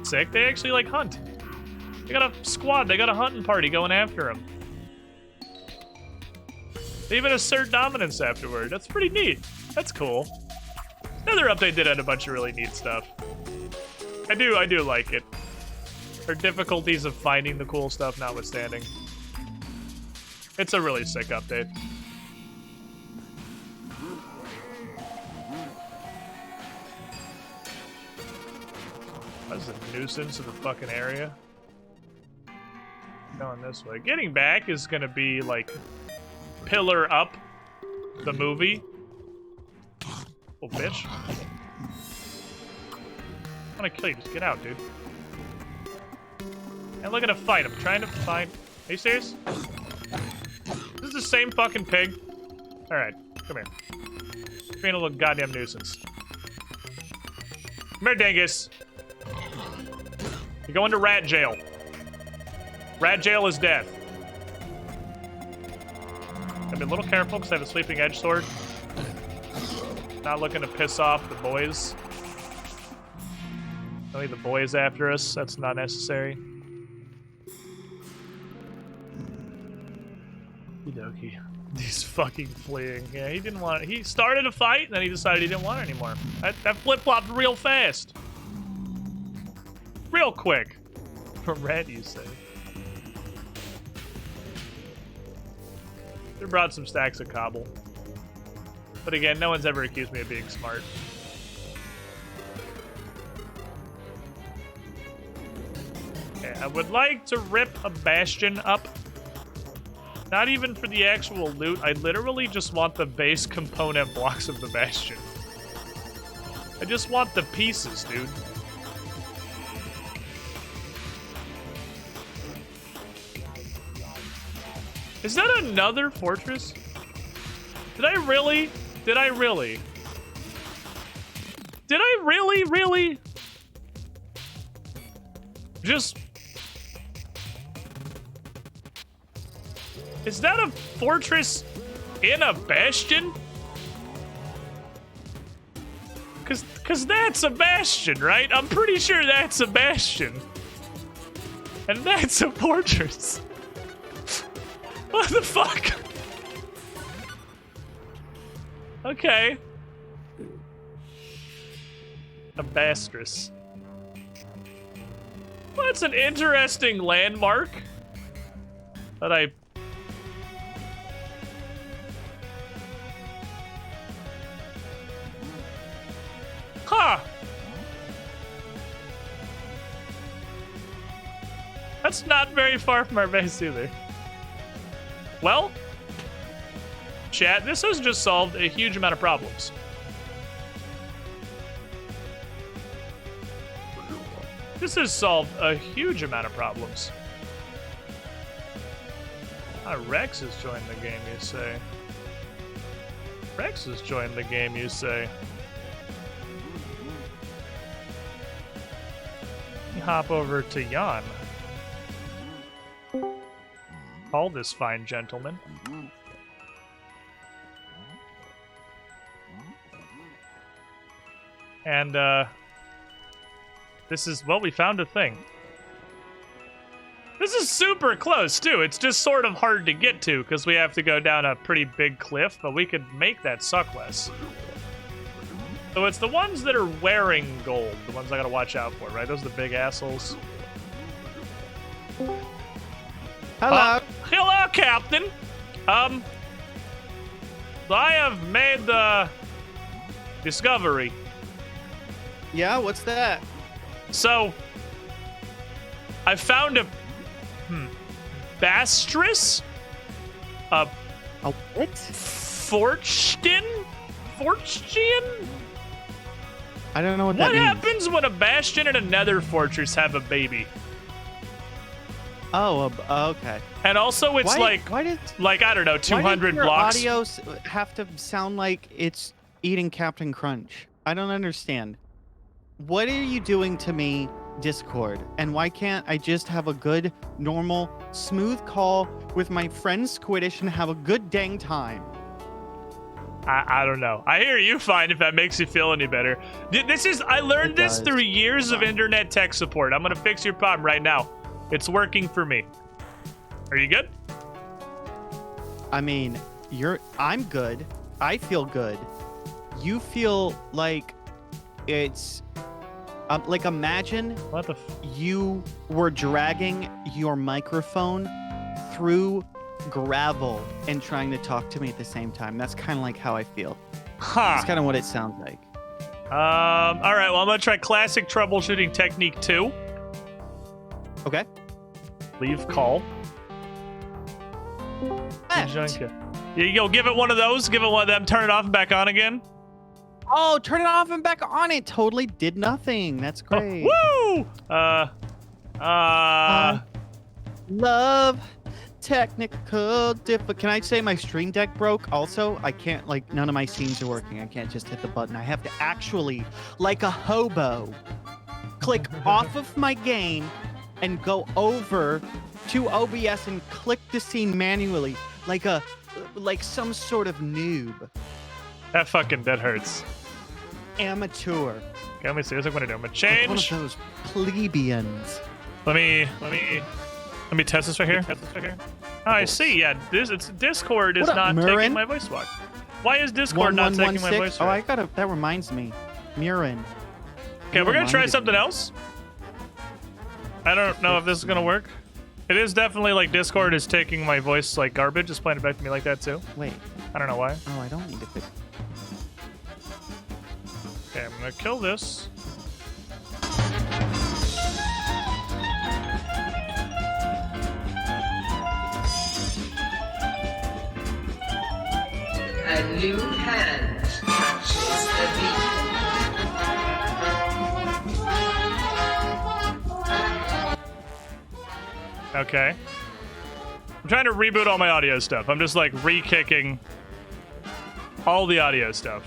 Sick, they actually like hunt. They got a squad, they got a hunting party going after them. They even assert dominance afterward. That's pretty neat. That's cool. Another update did add a bunch of really neat stuff. I do like it. Our difficulties of finding the cool stuff notwithstanding. It's a really sick update. That's a nuisance of the fucking area. Going this way. Getting back is gonna be like Pillar Up, the movie. Oh, bitch. I'm gonna kill you. Just get out, dude. And look at a fight. I'm trying to find... Are you serious? This is the same fucking pig. Alright, come here. Being a little goddamn nuisance. Come here, Dingus. You're going to rat jail. Rat jail is death. I've been a little careful because I have a sleeping edge sword. Not looking to piss off the boys. Don't need the boys after us. That's not necessary. Okey-dokey. He's fucking fleeing. Yeah, he didn't want it. He started a fight, and then he decided he didn't want it anymore. That flip-flopped real fast. Real quick. From red, you say. They brought some stacks of cobble. But again, no one's ever accused me of being smart. Okay, I would like to rip a bastion up. Not even for the actual loot. I literally just want the base component blocks of the bastion. I just want the pieces, dude. Is that another fortress? Did I really? Did I really? Did I really? Just... Is that a fortress in a bastion? Cause that's a bastion, right? I'm pretty sure that's a bastion. And that's a fortress. What the fuck? Okay. A bastress. Well, that's an interesting landmark that I... Huh. That's not very far from our base either. Well, chat, this has just solved a huge amount of problems. This has solved a huge amount of problems. Rex has joined the game, you say? Rex has joined the game, you say? Let me hop over to Jan. Call this fine gentleman. And this is, well, we found a thing. This is super close, too. It's just sort of hard to get to because we have to go down a pretty big cliff, but we could make that suck less. So it's the ones that are wearing gold, the ones I gotta watch out for, right? Those are the big assholes. Hello. Hello, Captain. I have made the discovery. Yeah, what's that? So, I found a Bastris? A what? Fortune? I don't know what that What means. happens when a Bastion and a Nether Fortress have a baby? Oh, okay. And also, it's why did I don't know, 200 why did your blocks. audio have to sound like it's eating Captain Crunch? I don't understand. What are you doing to me, Discord? And why can't I just have a good, normal, smooth call with my friend Squiddish and have a good dang time? I don't know. I hear you fine if that makes you feel any better. I learned It this does. through years of internet tech support. I'm gonna fix your problem right now. It's working for me. Are you good? I mean, I'm good. I feel good. You feel like it's like imagine What the you were dragging your microphone through gravel and trying to talk to me at the same time. That's kind of like how I feel. Huh. That's kind of what it sounds like. All right, well, I'm gonna try classic troubleshooting technique 2. Okay. Leave call. Left. You go, give it one of those, give it one of them, turn it off and back on again. Oh, turn it off and back on. It totally did nothing. That's great. Woo! Love technical Can I say my stream deck broke also? I can't, like, none of my scenes are working. I can't just hit the button. I have to actually, like a hobo, click off of my game and go over to OBS and click the scene manually like some sort of noob. That hurts. Amateur. Okay, let me see. Here's what I'm gonna do. I'm gonna Like one of change. those plebeians. Let me test this right here. Oh, I see. Yeah, Discord is What up, not Murin? taking my voice walk. Why is Discord not taking my 1116? voice Oh, walk? that reminds me. Murin. Okay, You we're gonna try reminded something me. else. I don't know if this is gonna work. It is definitely like Discord is taking my voice like garbage. It's playing it back to me like that too. Wait. I don't know why. Oh, I don't need to fix. Okay, I'm gonna kill this. A new hand touches the Okay. I'm trying to reboot all my audio stuff. I'm just like re-kicking all the audio stuff.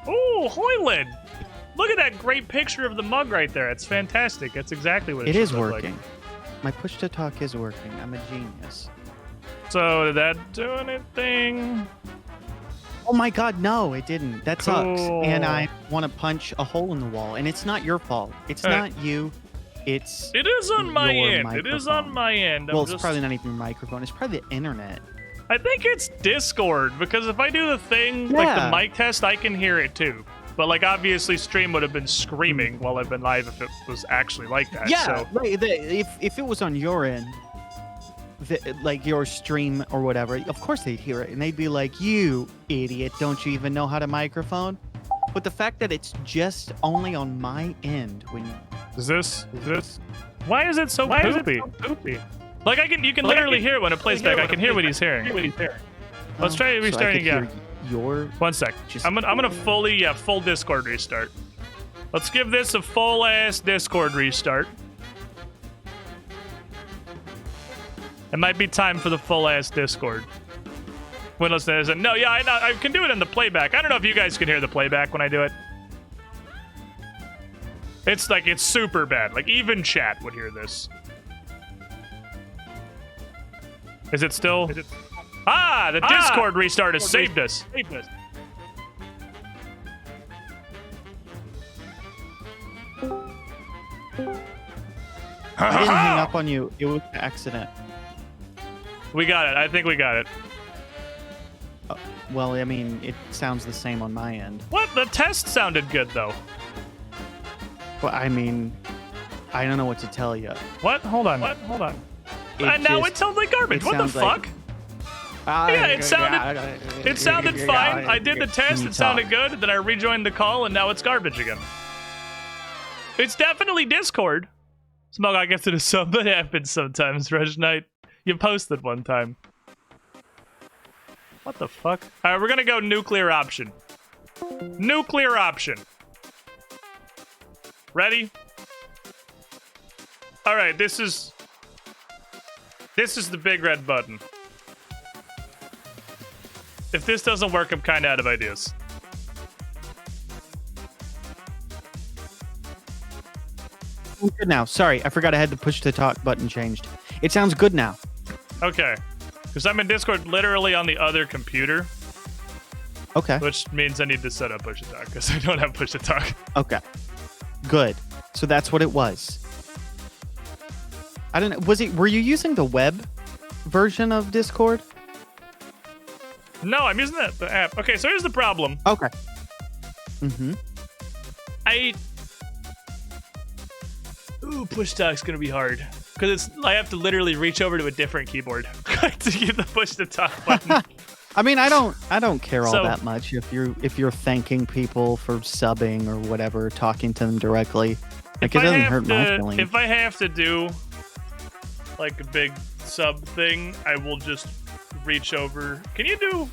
Oh, Hoyland! Look at that great picture of the mug right there. It's fantastic. That's exactly what it It should is look working. My push to talk is working. I'm a genius. Like. So did that do anything? Oh my god, no, it didn't. That sucks. Cool. And I want to punch a hole in the wall. And it's not your fault. It's Alright. not you. It's It is on my your end. It is on microphone. my end. well, I'm it's just... probably not even your microphone. It's probably the internet. I think it's Discord because if I do the thing like the Yeah. mic test, I can hear it too. But like obviously, stream would have been screaming while I've been live if it was actually like that. Yeah, So like, if it was on your end, like your stream or whatever, of course they'd hear it and they'd be like, "You idiot! Don't you even know how to microphone?" But the fact that it's just only on my end when is this? Why is it so poopy? Like you can literally hear it when it plays back. I can hear what he's hearing. Let's try so I restarting could hear again. Your 1 sec. Just- I'm gonna full Discord restart. Let's give this a full ass Discord restart. It might be time for the full ass Discord. When listeners no, yeah, I can do it in the playback. I don't know if you guys can hear the playback when I do it. It's like it's super bad. Like even chat would hear this. Is it still? Ah, the Discord restart has saved us. I didn't hang up on you. It was an accident. We got it. I think we got it. Well, I mean, it sounds the same on my end. What? The test sounded good, though. But I mean, I don't know what to tell you. What? Hold on. And now it sounds like garbage. What the fuck? Yeah, it sounded fine. I did the test. It sounded good. Then I rejoined the call, and now it's garbage again. It's definitely Discord. Smug, I guess it is something that happens sometimes, Reg Knight. You posted one time. What the fuck? All right, we're gonna go nuclear option. Nuclear option. Ready? All right, this is the big red button. If this doesn't work, I'm kind of out of ideas. Good now. Sorry, I forgot I had the push to talk button changed. It sounds good now. Okay. Because I'm in Discord literally on the other computer, Okay. which means I need to set up push to talk because I don't have push to talk. Okay. Good. So that's what it was. I don't know. Were you using the web version of Discord? No, I'm using the app. Okay, so here's the problem. Okay. Mm-hmm. Push talk's gonna be hard because I have to literally reach over to a different keyboard to get the push to talk button. I mean, I don't care all So- that much if you're thanking people for subbing or whatever, talking to them directly. Like it doesn't hurt my feelings. If I have to do like a big sub thing, I will just reach over. Can you do?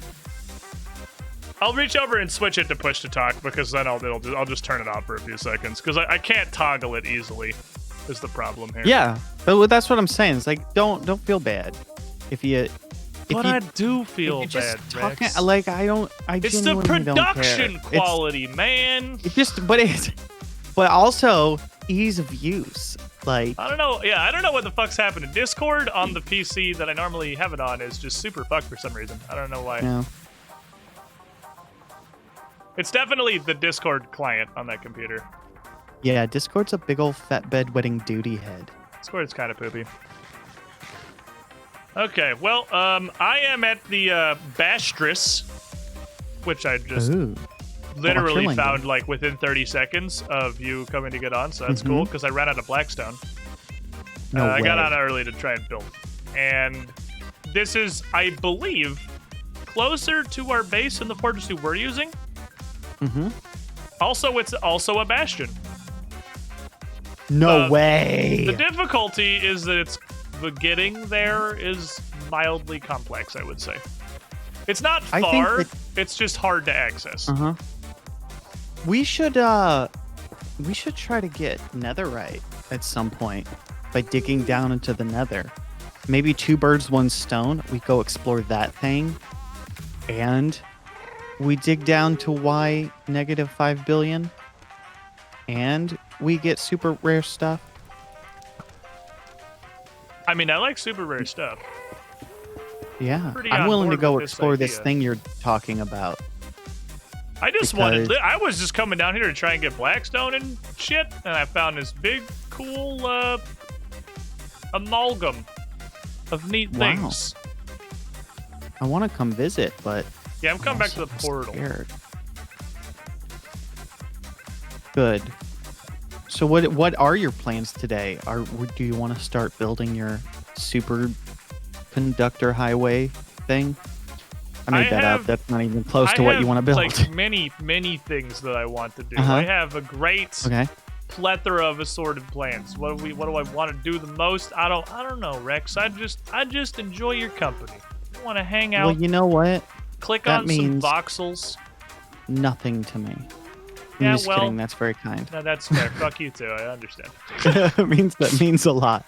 I'll reach over and switch it to push to talk because then I'll just turn it off for a few seconds because I can't toggle it easily. Is the problem here? Yeah, but that's what I'm saying. It's like don't feel bad if you. But I do feel if you bad, just talking, Rex. like I It's the genuinely don't production care. quality, man. But also ease of use. Like I don't know. Yeah, I don't know what the fuck's happened. Discord on the PC that I normally have it on is just super fucked for some reason. I don't know why. yeah. It's definitely the Discord client on that computer. Yeah, Discord's a big old fat bedwetting duty head. Discord's kind of poopy. Okay, well, I am at the Bastris, which I just Ooh. literally Watch your found like within 30 seconds of you coming to get on, so that's cool because I ran out of Blackstone. No I got way. on early to try and build. And this is, I believe, closer to our base in the fortress we were using. Mm-hmm. Also, it's also a bastion. No way. The difficulty is that the getting there is mildly complex, I would say. It's not I think far, that- it's just hard to access. Uh-huh. We should try to get netherite at some point by digging down into the nether. Maybe 2 birds, 1 stone. We go explore that thing. And we dig down to Y negative 5 billion. And we get super rare stuff. I mean, I like super rare stuff. Yeah. Pretty I'm on willing to board go with this explore this idea. thing you're talking about. I just Because- I was just coming down here to try and get Blackstone and shit, and I found this big, cool amalgam of neat Wow. things. I want to come visit, but Yeah, I'm coming back to the also portal. scared. Good. So what are your plans today? Do you want to start building your superconductor highway thing? I made that up. That's not even close to what you want to build. Like many things that I want to do. Uh-huh. I have a great Okay. plethora of assorted plans. What do I want to do the most? I don't know, Rex. I just enjoy your company. I want to hang out, Well, you know what? click that on means- some voxels. Nothing to me. I'm Yeah, just well- kidding. That's very kind. No, that's fair. Fuck you too. I understand. That means a lot.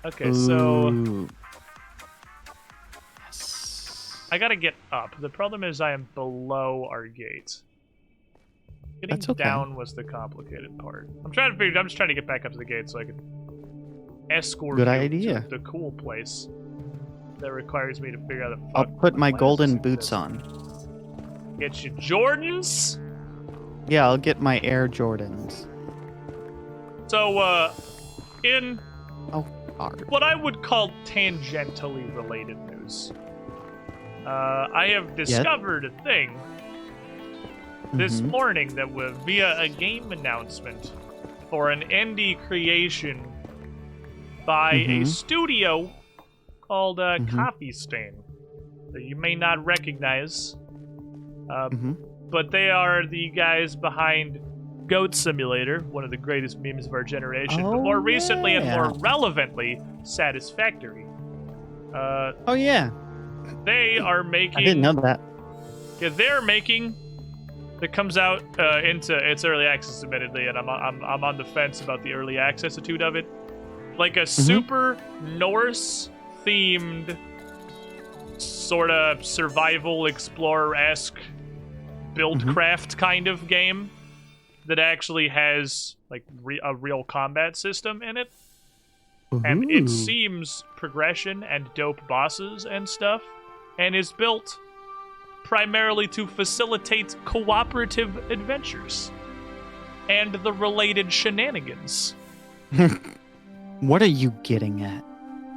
Okay, so Ooh. Yes. I gotta get up. The problem is I am below our gate. Getting That's okay. down was the complicated part. I'm just trying to get back up to the gate so I can escort Good you idea. to the cool place. that requires me to figure out the I'll fuck. put my why does golden this boots exist? on. Get you Jordans. Yeah, I'll get my Air Jordans. So, in Hard. what I would call tangentially related news, I have discovered a thing this Mhm. morning that was via a game announcement for an indie creation by a Mhm. studio called Mhm. Coffee Stain that you may not recognize, Mhm. but they are the guys behind Goat Simulator, one of the greatest memes of our generation, but Oh, more recently and more yeah. relevantly, Satisfactory. Oh yeah, They are making. I didn't know that. Yeah, they're making. That comes out into its early access, admittedly, and I'm on the fence about the early access attitude of it. Like a super Norse themed, sort of survival explorer-esque buildcraft kind of game that actually has like a real combat system in it, and Ooh. it seems progression and dope bosses and stuff, and is built primarily to facilitate cooperative adventures and the related shenanigans. What are you getting at?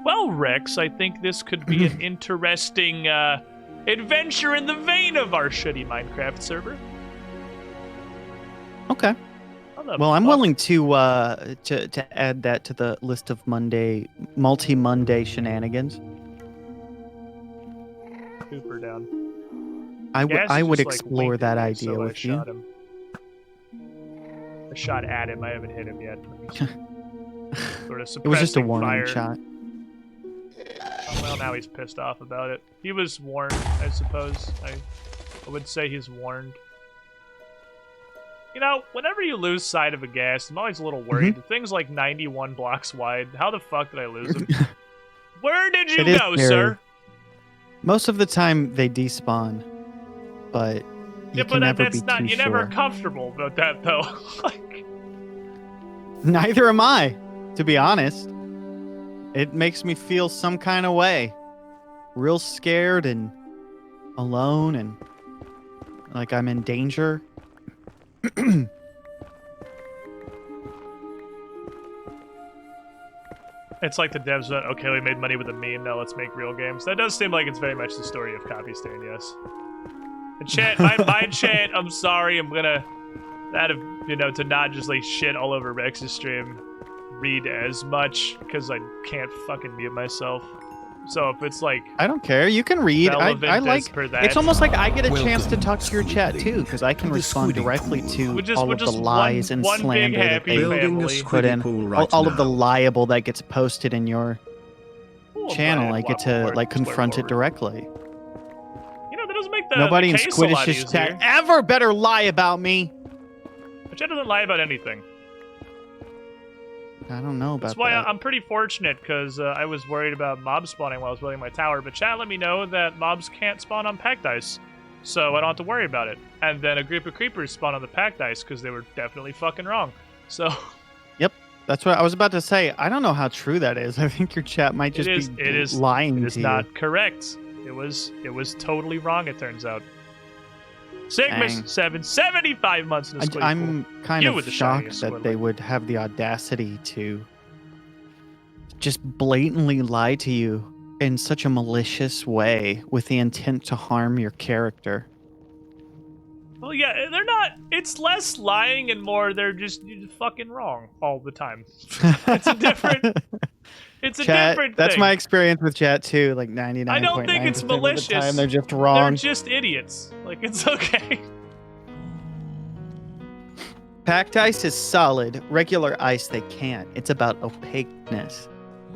Well, Rex, I think this could be an interesting adventure in the vein of our shitty Minecraft server. Okay. How the Well, I'm fuck- willing to add that to the list of multi-Monday shenanigans. Cooper down. I Gas would is just, like, explore winked that at me, idea so I with you. shot him. I shot at him. I haven't hit him yet. Sort of It was just a suppressing warning fire. shot. Oh, well, now he's pissed off about it. He was warned, I suppose. I would say he's warned. You know, whenever you lose sight of a gas, I'm always a little worried. Mm-hmm. Things like 91 blocks wide. How the fuck did I lose him? Where did you It is go, scary. sir? Most of the time they despawn, but you Yeah, can but never that's be not. too You're sure. never comfortable about that, though. Like, Neither am I, to be honest. It makes me feel some kind of way. Real scared and alone and like I'm in danger. it's like the devs went, okay, we made money with a meme, now let's make real games. That does seem like it's very much the story of Coffee Stain, yes. And chat, my chat, I'm sorry, I'm gonna, out of, to not just like shit all over Rex's stream, read as much, because I can't fucking mute myself. So if it's like I don't care. You can read. relevant I as like. per that, It's almost like I get a Welcome chance to talk to your chat too, because I can to the respond Squiddy directly to We're just- all we're of the just lies one- and one big slander that happy they family. Building a put in. squiddy pool right all of the now. liable that gets posted in your oh, I'm channel. glad I get to Wobble like Word confront it forward. directly. That doesn't make the Nobody in case a lot Squiddish's chat easier. ever better lie about me. But chat doesn't lie about anything. I don't know about That's why that. I'm pretty fortunate, because I was worried about mobs spawning while I was building my tower, but chat let me know that mobs can't spawn on packed ice, so I don't have to worry about it. And then a group of creepers spawn on the packed ice, because they were definitely fucking wrong. So That's what I was about to say. I don't know how true that is. I think your chat might just it is lying it is to not correct. It was totally wrong, it turns out. Sigma's Dang. 75 months in the you. Squiddy I'm kind You with of the shocked shiniest that Squidward. they would have the audacity to just blatantly lie to you in such a malicious way with the intent to harm your character. Well, yeah, they're not. It's less lying and more they're just fucking wrong all the time. It's a different. It's a Chat, different that's thing. my experience with chat too. Like 99.9% I don't think it's of the malicious. time, they're just They're wrong. just idiots. Like, it's okay. Packed ice is solid. Regular ice they can't. It's about opaqueness.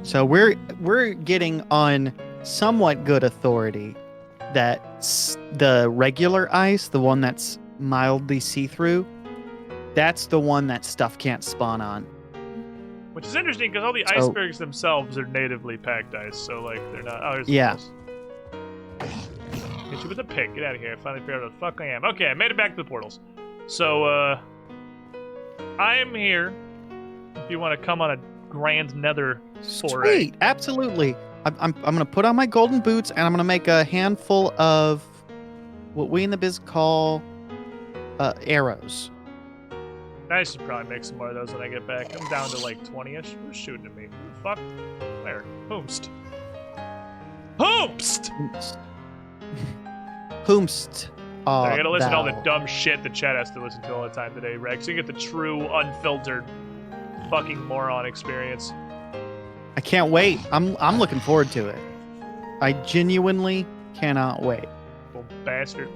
So we're getting on somewhat good authority that the regular ice, the one that's mildly see-through, that's the one that stuff can't spawn on. Which is interesting because all the So- icebergs themselves are natively packed ice, so like they're not. Oh, there's the Yeah. portals. Hit you with a pick. Get out of here. I finally figured out where the fuck I am. Okay, I made it back to the portals. So I am here. If you want to come on a grand nether foray. Sweet, absolutely. I'm gonna put on my golden boots and I'm gonna make a handful of what we in the biz call arrows. I should probably make some more of those when I get back. I'm down to like 20-ish. Who's shooting at me? Who the fuck? There. Hoomst. Hoomst! Hoomst. I gotta listen to all the dumb shit that Chad has to listen to all the time today, Rex. You get the true, unfiltered, fucking moron experience. I can't wait. I'm looking forward to it. I genuinely cannot wait. Little bastard.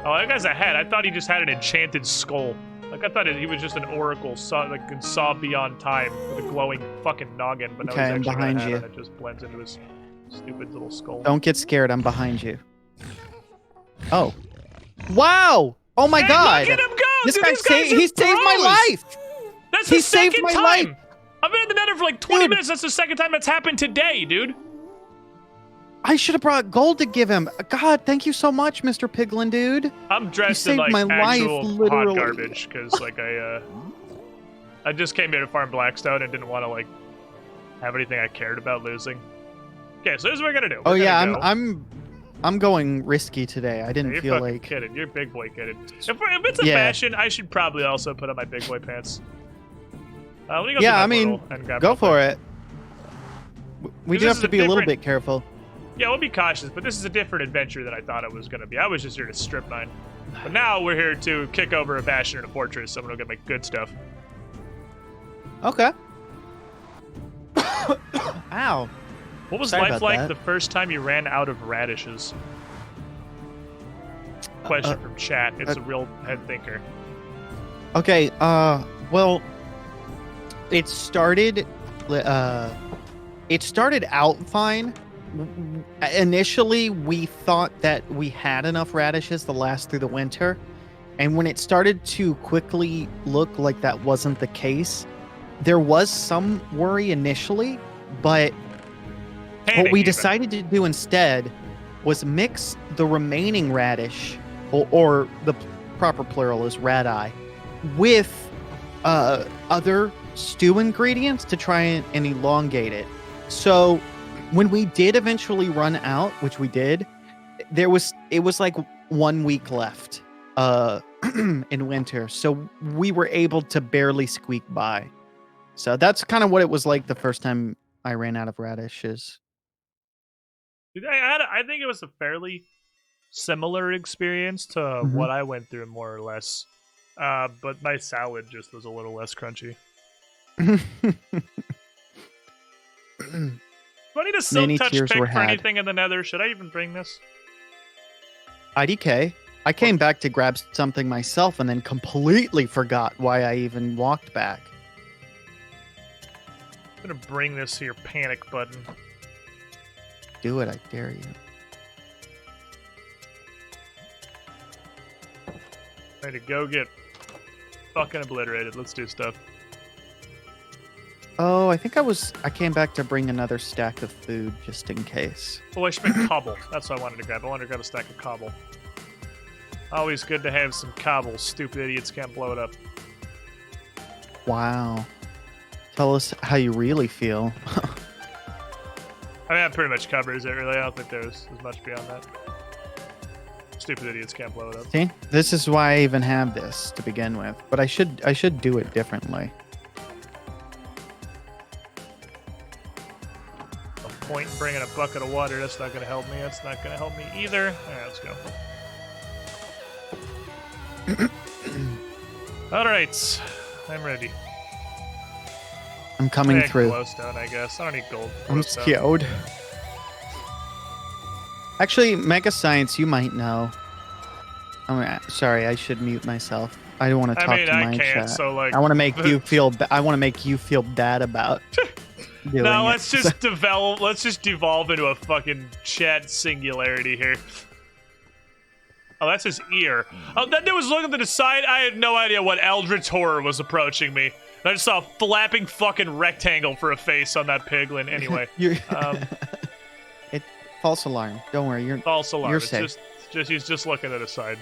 Oh, that guy's ahead. I thought he just had an enchanted skull. Like, I thought he was just an oracle, saw beyond time with a glowing fucking noggin, but no, Okay, he's I'm actually behind got a you. hat and it just blends into his stupid little skull. Don't get scared. I'm behind you. Oh. Wow! Oh my Hey, God! look at him go! This Dude, guy these guys are he saved my pros! life! That's He the saved second my time! life! I've been in the nether for like 20 Dude. minutes. That's the second time that's happened today, dude. I should have brought gold to give him. God, thank you so much, Mr. Piglin, dude. I'm dressed in saved like my life, actual hot literally. garbage because like I just came here to farm Blackstone and didn't want to like have anything I cared about losing. Okay, so this is what we're gonna do. Oh We're yeah, gonna go. I'm going risky today. I didn't You're feel fucking like kidding. You're big boy kidding. If it's a Yeah. fashion, I should probably also put on my big boy pants. Let me go Yeah, through I that mean, portal and grab go real for quick. it. We do This have is to a be a little different- bit careful. Yeah, we'll be cautious, but this is a different adventure than I thought it was gonna be. I was just here to strip mine. But now we're here to kick over a bastion and a fortress, so I'm gonna get my good stuff. Okay. Ow. What was Sorry life about like that. the first time you ran out of radishes? Question from chat. It's a real head thinker. Okay, well, it started out fine. Initially, we thought that we had enough radishes to last through the winter, and when it started to quickly look like that wasn't the case, there was some worry initially, but Panic what we even. decided to do instead was mix the remaining radish, or the proper plural is radi, with other stew ingredients to try and elongate it. So when we did eventually run out, which we did, it was like 1 week left in winter. So we were able to barely squeak by. So that's kind of what it was like the first time I ran out of radishes. Dude, I think it was a fairly similar experience to what I went through, more or less. But my salad just was a little less crunchy. Do I need a silk Many touch tears pick were for had. anything in the nether? Should I even bring this? IDK. I came back to grab something myself and then completely forgot why I even walked back. I'm gonna bring this to your panic button. Do it, I dare you. Ready to go get fucking obliterated. Let's do stuff. Oh, I think I came back to bring another stack of food just in case. Oh, I should bring cobble. That's what I wanted to grab. I wanted to grab a stack of cobble. Always good to have some cobble. Stupid idiots can't blow it up. Wow. Tell us how you really feel. I mean, that pretty much covers it, really. I don't think there's as much beyond that. Stupid idiots can't blow it up. See? This is why I even have this to begin with. But I should do it differently. No point in bringing a bucket of water. That's not going to help me. That's not going to help me either. All right, let's go. All right. I'm ready. I'm coming Yeah, through. glowstone, I guess. I don't need gold. I'm Glowstone. scared. Actually, Mega Science, you might know. Sorry, I should mute myself. I don't want to talk I mean, to I my can't, chat. so like. I want to make you feel. I want to make you feel bad about. Doing No, it. let's just develop. Let's just devolve into a fucking chat singularity here. Oh, that's his ear. Oh, that dude was looking to the side. I had no idea what eldritch horror was approaching me. I just saw a flapping fucking rectangle for a face on that piglin. Anyway, You're um, false alarm. Don't worry. You're false alarm. You're It's safe. just he's just looking to the side.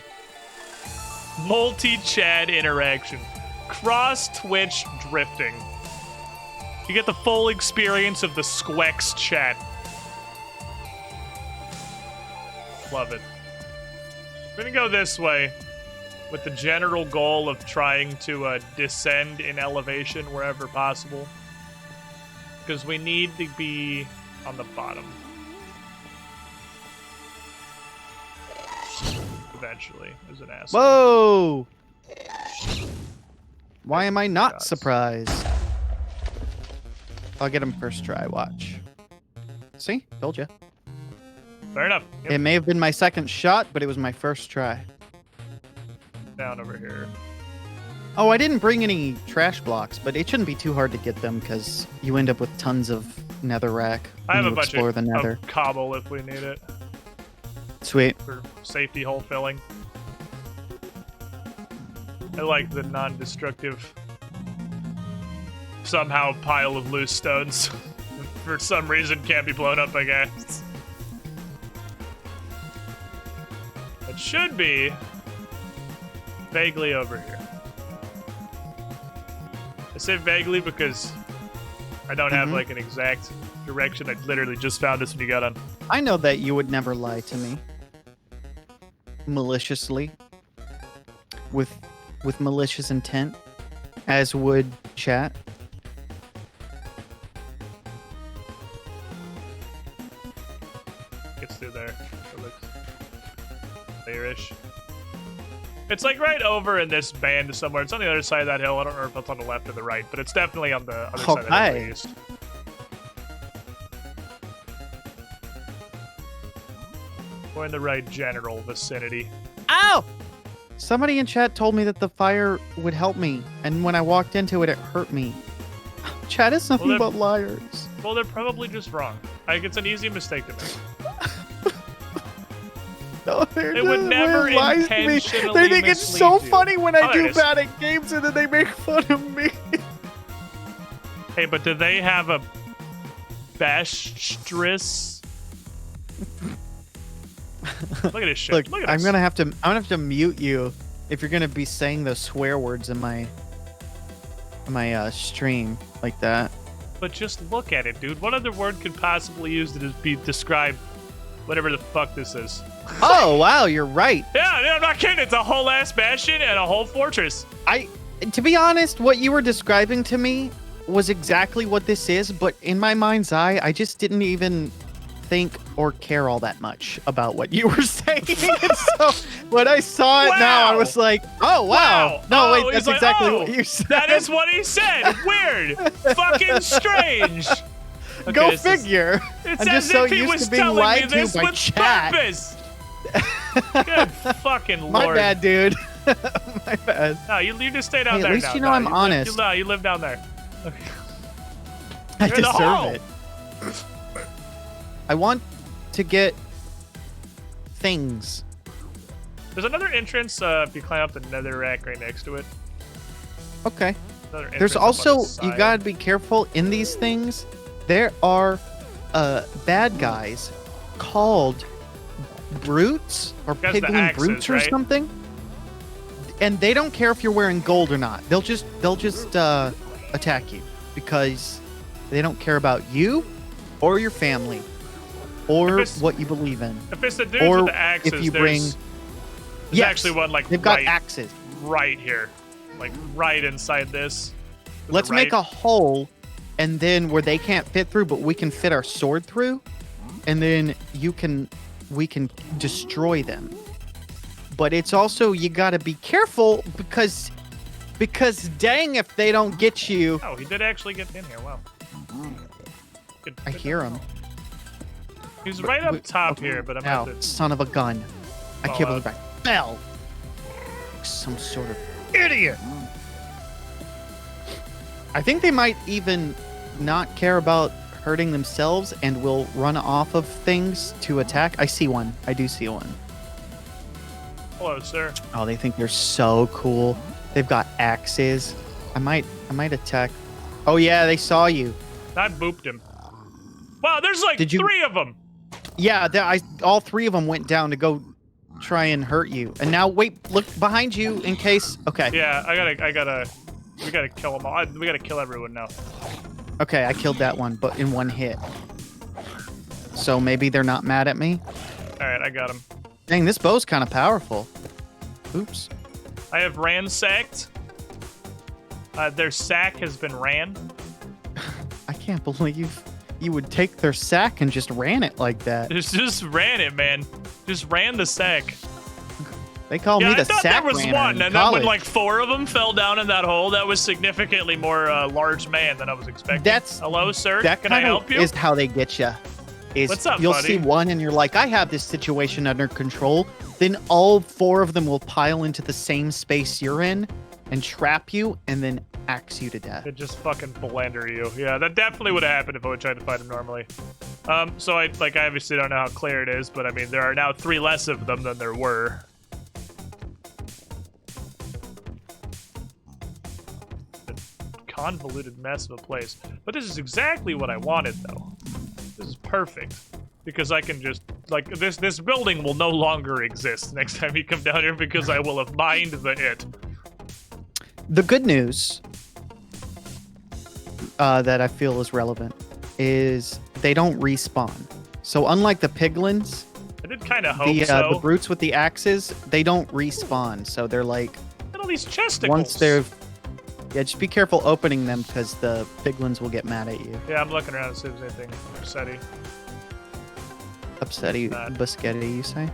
Multi-chat interaction. Cross-Twitch drifting. You get the full experience of the Squex chat. Love it. We're gonna go this way with the general goal of trying to descend in elevation wherever possible. Because we need to be on the bottom. Eventually, as an asshole. Whoa! Why am I not Shots. surprised? I'll get him first try, watch. See? Told you. Fair enough. Yep. It may have been my second shot, but it was my first try. Down over here. Oh, I didn't bring any trash blocks, but it shouldn't be too hard to get them because you end up with tons of netherrack I when have a you bunch explore the nether. of cobble if we need it Sweet. for safety hole filling. I like the non-destructive somehow pile of loose stones. For some reason can't be blown up, I guess. It should be vaguely over here. I say vaguely because I don't have like an exact direction. I literally just found this when you got on. I know that you would never lie to me. Maliciously. With malicious intent. As would chat. Gets through there. It looks clearish. It's like right over in this band somewhere. It's on the other side of that hill. I don't know if it's on the left or the right, but it's definitely on the other side of the hill Okay. east. We're in the right general vicinity. Ow! Somebody in chat told me that the fire would help me, and when I walked into it, it hurt me. Chat is nothing Well, but liars. Well, they're probably just wrong. Like, it's an easy mistake to make. No, they're They would just- never they lies to me. intentionally They think it's so mislead you. funny when Oh, I there it do is. bad at games and then they make fun of me. Hey, but do they have a Bestris? Look at this shit. Look, Look at I'm this. gonna have to mute you if you're gonna be saying those swear words in my stream like that. But just look at it, dude. What other word could possibly use to be describe whatever the fuck this is? Oh wow, you're right. Yeah, I'm not kidding. It's a whole ass bastion and a whole fortress. To be honest, what you were describing to me was exactly what this is, but in my mind's eye, I just didn't even think or care all that much about what you were saying. And so when I saw it now, I Wow. was like, oh wow. No, Oh, wait, he's that's like, exactly oh, what you said. That is what he said. Weird. Fucking strange. Okay, Go this is- figure. It's I'm as just so if he used was to being telling me lied to this by with chat. purpose. Good fucking lord. My bad, dude. My bad. No, you just stay down Hey, at there least now. you know No, I'm live- honest. you live down there. Okay. I You're in the hole. deserve it. I want to get things. There's another entrance if you climb up the nether rack right next to it. Okay. Another entrance There's up on also, the you side. gotta be careful in these things. There are bad guys called brutes or Guys with piglin axes, brutes or right? something. And they don't care if you're wearing gold or not. They'll just attack you because they don't care about you or your family or If it's- what you believe in. If it's the dudes Or with the axes, if you there's, bring, there's yes, actually one like they've got right, axes. right here, like right inside this. To the Let's make right. a hole, and then where they can't fit through, but we can fit our sword through, and then we can destroy them. But it's also, you gotta be careful because dang if they don't get you. Oh, he did actually get in here. Wow. Good, I good hear to know. him. He's right up top here, but I'm Ow, at the. son of a gun. I Fall can't out. believe I fell. Like some sort of idiot. I think they might even not care about hurting themselves and will run off of things to attack. I see one. I do see one. Hello, sir. Oh, they think they're so cool. They've got axes. I might attack. Oh yeah, they saw you. I booped him. Wow, there's like Did you- 3 of them. Yeah, all 3 of them went down to go try and hurt you. And now wait, look behind you in case. Okay. Yeah, we gotta kill them all. We gotta kill everyone now. Okay, I killed that one, but in one hit. So maybe they're not mad at me. All right, I got him. Dang, this bow's kind of powerful. Oops. I have ransacked. Their sack has been ran. I can't believe you would take their sack and just ran it like that. Just ran it, man. Just ran the sack. They call me I the thought sack there was ranner one, in and then when college. like 4 of them fell down in that hole, that was significantly more large man than I was expecting. That's Hello, sir. that Can I kind of help you? is how they get you. What's up, you'll buddy? see one and you're like, I have this situation under control. Then all 4 of them will pile into the same space you're in and trap you and then axe you to death. Could just fucking philander you. Yeah, that definitely would have happened if I would try to fight him normally. So I obviously don't know how clear it is, but I mean there are now 3 less of them than there were. Convoluted mess of a place. But this is exactly what I wanted, though. This is perfect. Because I can just, like, this building will no longer exist next time you come down here because I will have mined the it. The good news that I feel is relevant is they don't respawn. So unlike the piglins, I did kind of hope the brutes with the axes, they don't respawn. So they're like, Look at all these chesticles. once they're... Yeah, just be careful opening them because the piglins will get mad at you. Yeah, I'm looking around to see if there's anything upsetting. Upsetty Bad. biscotti, you say?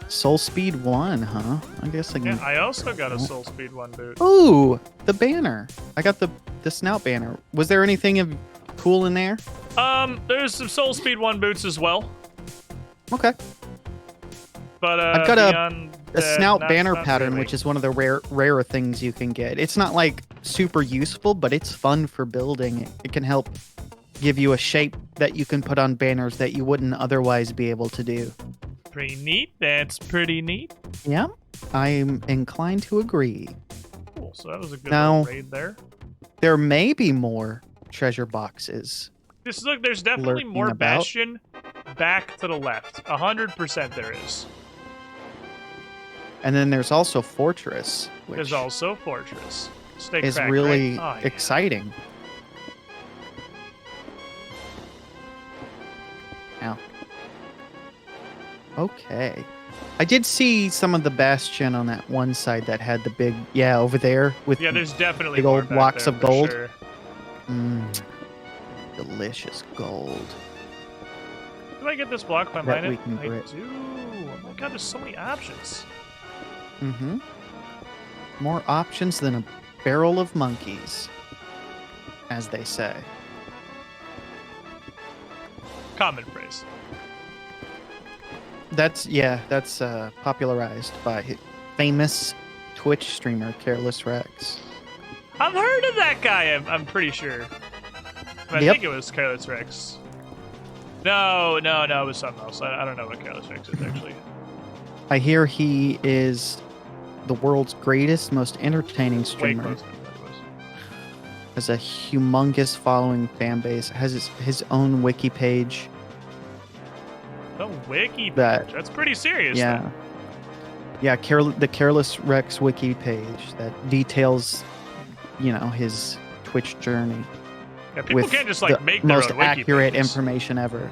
Soul Speed 1, huh? I guess I can... Yeah, I also got a Soul Speed 1 boot. Ooh, the banner. I got the snout banner. Was there anything cool in there? There's some Soul Speed 1 boots as well. Okay. But I've got a beyond snout not- banner not pattern, really. which is one of the rarer things you can get. It's not like super useful, but it's fun for building. It can help give you a shape that you can put on banners that you wouldn't otherwise be able to do. Pretty neat. That's pretty neat. Yeah, I'm inclined to agree. Cool. So that was a good Now- little raid there. There may be more treasure boxes. Look, there's definitely lurking more about. Bastion back to the left. 100% there is. And then there's also Fortress, which There's also Fortress. Stay is cracked, really right? Oh, yeah. exciting. Ow. Okay. I did see some of the Bastion on that one side that had the big, over there with Yeah, there's definitely big more old back blocks there of for gold. sure. Delicious gold. Do I get this block by That mining we it? can I grit. do. Oh my god, there's so many options. Mm-hmm. More options than a barrel of monkeys, as they say. Common phrase. That's popularized by famous Twitch streamer Careless Rex. I've heard of that guy, I'm pretty sure. I Yep. think it was Careless Rex. No, it was something else. I don't know what Careless Rex is, actually. I hear he is the world's greatest, most entertaining Way streamer. closer than that was. Has a humongous following fan base. Has his own wiki page. The wiki page. That- That's pretty serious. Yeah. then. Yeah, the Careless Rex wiki page that details, his Twitch journey. Yeah, people with can't just the make their most own wiki accurate pages. information ever.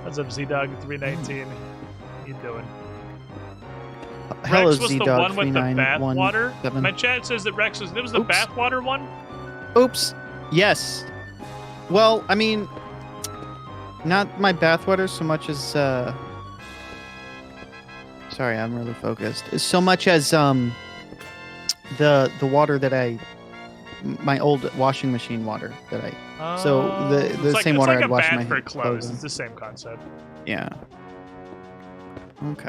What's up, ZDog319? How you doing? Hello, Rex was the one with the bathwater. Z-Dog3917. My chat says that Rex was the Oops. bathwater one. Oops. Yes. Well, I mean, not my bathwater so much as sorry, I'm really focused. So much as the water that my old washing machine water that I So, the It's same it's water like I'd a wash bath my for clothes. clothes in. It's the same concept. yeah. Okay.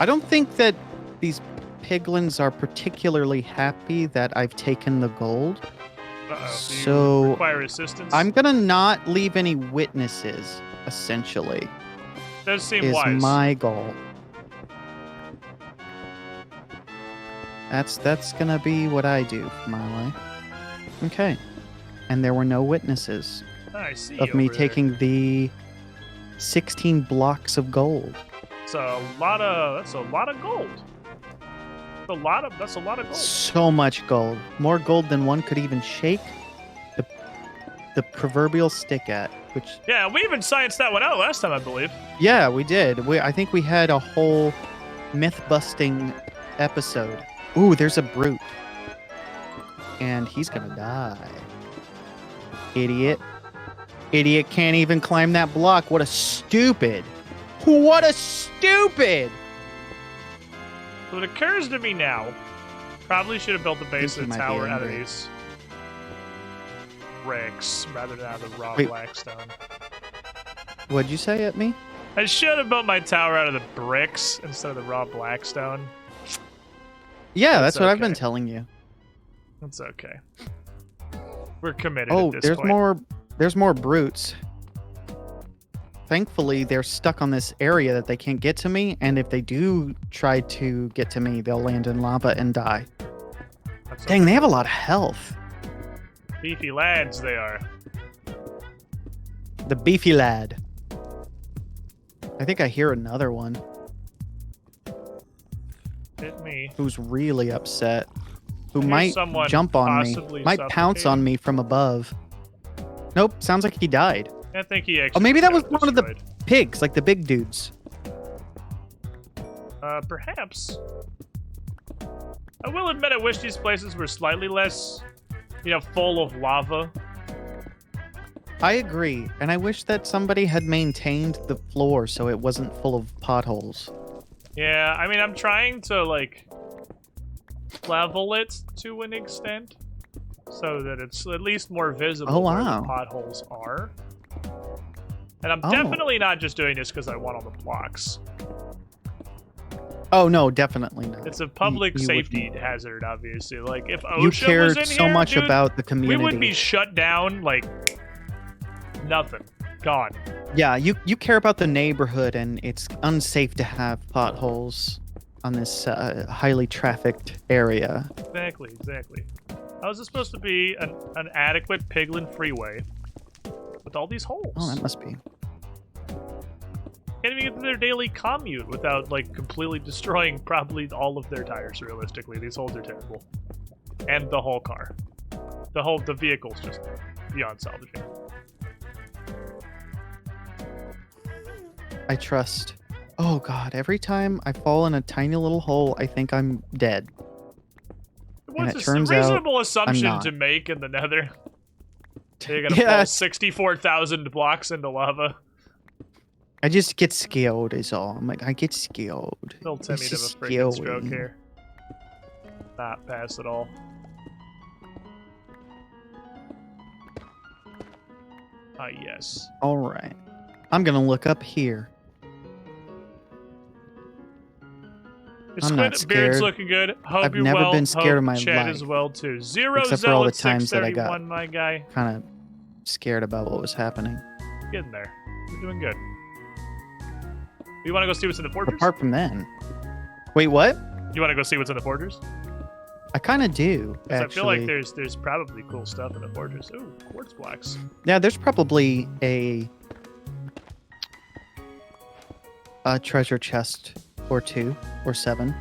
I don't think that these piglins are particularly happy that I've taken the gold. Uh-oh. Do you So, require assistance? I'm gonna not leave any witnesses, essentially, Does seem is wise. my goal. That's gonna be what I do for my life. Okay. And there were no witnesses I see. of me over there. taking the 16 blocks of gold. That's a lot of gold. That's a lot of gold. So much gold. More gold than one could even shake. the proverbial stick at, which Yeah, we even scienced that one out last time, I believe. yeah, we did. I think we had a whole myth-busting episode. Ooh, there's a brute. And he's gonna die. Idiot. Idiot can't even climb that block. What a stupid. What a stupid. So it occurs to me now, probably should have built the base He of the might be tower out of angry. these bricks rather than out of the raw Wait. blackstone. What'd you say at me? I should have built my tower out of the bricks instead of the raw blackstone. Yeah, That's that's what I've been okay. telling you. That's okay. We're committed Oh, at this there's point. there's more brutes. Thankfully, they're stuck on this area that they can't get to me, and if they do try to get to me, they'll land in lava and die. That's Dang, they have a lot of health. beefy lads they are. The beefy lad. I think I hear another one Hit me. who's really upset. Who Here's might someone jump on me. possibly Might pounce on suffocating. me from above. Nope, sounds like he died. I think he actually. Oh, maybe that was got one of the destroyed. pigs, like the big dudes. Perhaps. I will admit, I wish these places were slightly less, full of lava. I agree, and I wish that somebody had maintained the floor so it wasn't full of potholes. Yeah, I mean, I'm trying to, level it to an extent so that it's at least more visible Oh, where wow. the potholes are. And I'm Oh. definitely not just doing this because I want all the blocks. Oh no, definitely not. It's a public you safety wouldn't. hazard, obviously. Like, if You OSHA cared was in so here, much dude, about the we community. would be shut down, nothing. Gone. Yeah, you care about the neighborhood, and it's unsafe to have potholes on this highly trafficked area. Exactly. How is this supposed to be an adequate piglin freeway with all these holes? Oh, that must be. Can't even get to their daily commute without completely destroying probably all of their tires. Realistically, these holes are terrible, and the whole car, the vehicle's just beyond salvaging. I trust. Oh god, every time I fall in a tiny little hole, I think I'm dead. What's it a turns out reasonable assumption not. to make in the Nether? You're gonna Yeah. fall 64,000 blocks into lava. I just get scared is all. I'm like, I get scared. Little Timmy It's to a just freaking scary. stroke here. Not pass at all. Ah, yes. Alright. I'm gonna look up here. Your I'm not squid beard's scared. looking good. Hope I've you're never well. been scared Hope in my Chad life. is well too. Zero Except for all Zealot the times that I got- 631, my guy. Kind of scared about what was happening. Getting there. You're doing good. You want to go see what's in the fortress? Apart from then. Wait, what? You want to go see what's in the fortress? I kind of do, 'Cause actually. I feel like there's probably cool stuff in the fortress. Ooh, quartz blocks. Yeah, there's probably a treasure chest or 2 or 7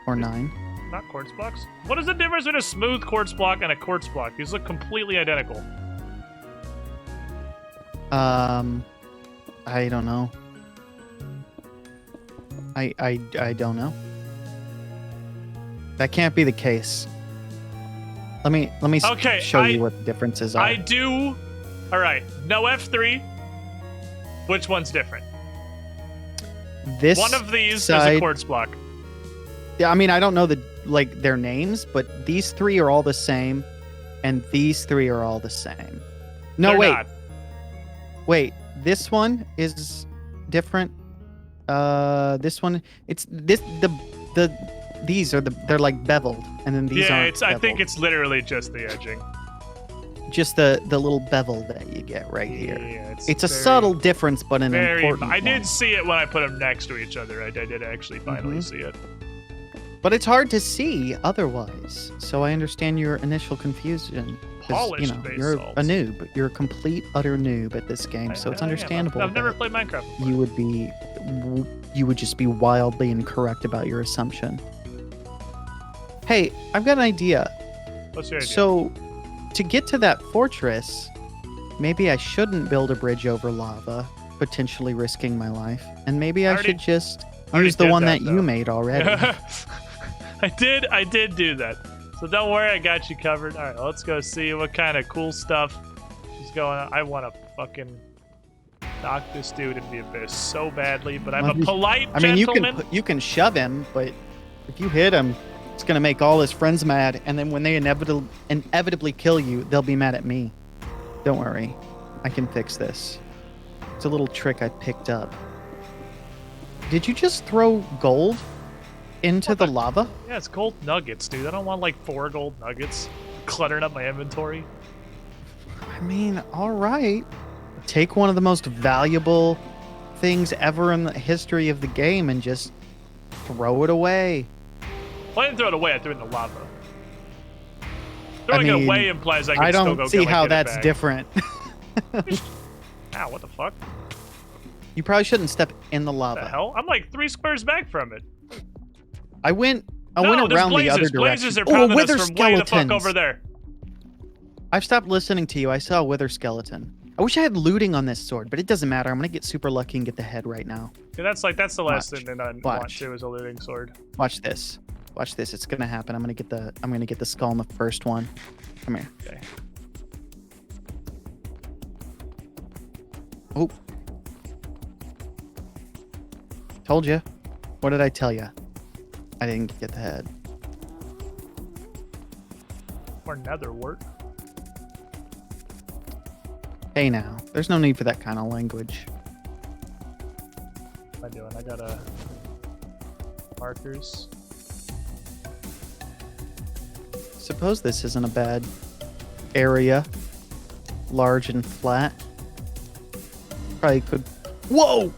or 9. Not quartz blocks. What is the difference between a smooth quartz block and a quartz block? These look completely identical. I don't know. I don't know. That can't be the case. Let me Okay, show you what the differences are. I do. All right. No F3. Which one's different? This One of these is a side- quartz block. Yeah, I mean, I don't know their names, but these 3 are all the same, and these 3 are all the same. No, They're wait, not. wait. This one is different. This one, it's these are they're like beveled, and then these Yeah, aren't. I think beveled. it's literally just the edging. just the little bevel that you get right here. Yeah, It's a very- subtle difference, but an Very. important I did one. see it when I put them next to each other. I did actually finally Mhm. see it. But it's hard to see otherwise. So I understand your initial confusion. 'cause, Polished base you're salts. a noob. You're a complete utter noob at this game, so it's I am. understandable. I've never that played Minecraft before. you would just be wildly incorrect about your assumption. Hey, I've got an idea. What's your idea? So, to get to that fortress, maybe I shouldn't build a bridge over lava, potentially risking my life. And maybe I already- should just already use the did one that, that though. you made already. I did do that. So don't worry, I got you covered. All right, let's go see what kind of cool stuff is going on. I want to fucking knock this dude in the abyss so badly, but I'm a polite I mean, gentleman. you can shove him, but if you hit him, it's gonna make all his friends mad, and then when they inevitably kill you, they'll be mad at me. Don't worry, I can fix this. It's a little trick I picked up. Did you just throw gold into the lava? Yeah, it's gold nuggets, dude. I don't want like 4 gold nuggets cluttering up my inventory. I mean, all right. Take one of the most valuable things ever in the history of the game and just throw it away. Well, I didn't throw it away. I threw it in the lava. Throwing it mean, away implies I can I still don't go see get, like, how get it that's back. different. Ow, what the fuck? You probably shouldn't step in the lava. The hell? I'm like 3 squares back from it. I went No, around there's the other blazes. direction. Blazes are Oh, pounding wither us from way the fuck skeletons. over there. I've stopped listening to you. I saw a wither skeleton. I wish I had looting on this sword, but it doesn't matter. I'm gonna get super lucky and get the head right now. Yeah, that's the last Watch. thing that I want Watch. to is a looting sword. Watch this. Watch this. It's gonna happen. I'm gonna get the skull in the first one. Come here. Okay. Oh. Told you. What did I tell you? I didn't get the head. Or nether wart. Hey now. There's no need for that kind of language. What am I doing? I got markers. Suppose this isn't a bad area. Large and flat. Probably could. Whoa!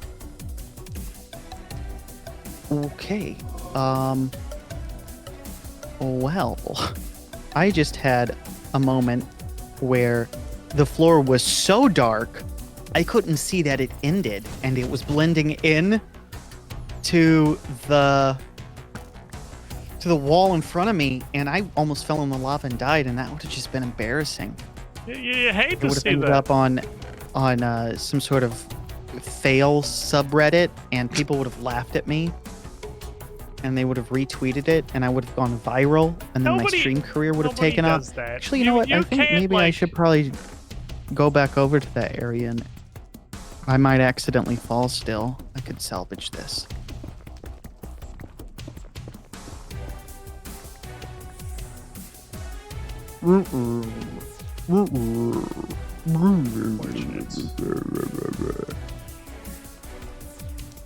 Okay. Well, I just had a moment where the floor was so dark I couldn't see that it ended, and it was blending in to the wall in front of me, and I almost fell in the lava and died, and that would have just been embarrassing. You hate It to would have see ended that. up on some sort of fail subreddit, and people would have laughed at me, and they would have retweeted it, and I would have gone viral, and then my Nobody- stream career would have nobody taken off. does that. Actually, you know what? I think can't, maybe I like- should probably go back over to that area, and I might accidentally fall still. I could salvage this.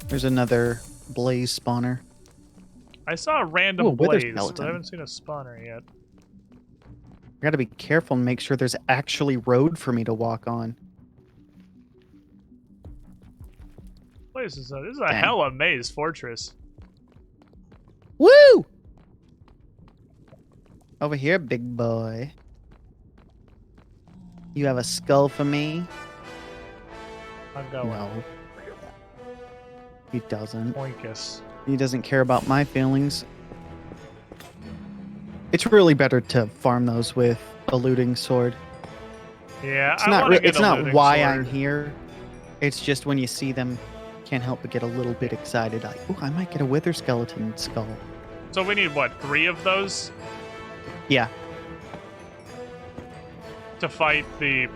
There's another blaze spawner. I saw a random Ooh, wither blaze, but skeleton. I haven't seen a spawner yet. I gotta be careful and make sure there's actually road for me to walk on. This is a Dang. hella maze fortress. Woo! Over here, big boy. You have a skull for me? I'm going. No. He doesn't. Oinkus. He doesn't care about my feelings. It's really better to farm those with a looting sword. Yeah, It's I not. want to get It's a not looting why sword. I'm here. It's just when you see them, can't help but get a little bit excited. Like, oh, I might get a wither skeleton skull. So we need what, 3 of those Yeah. to fight the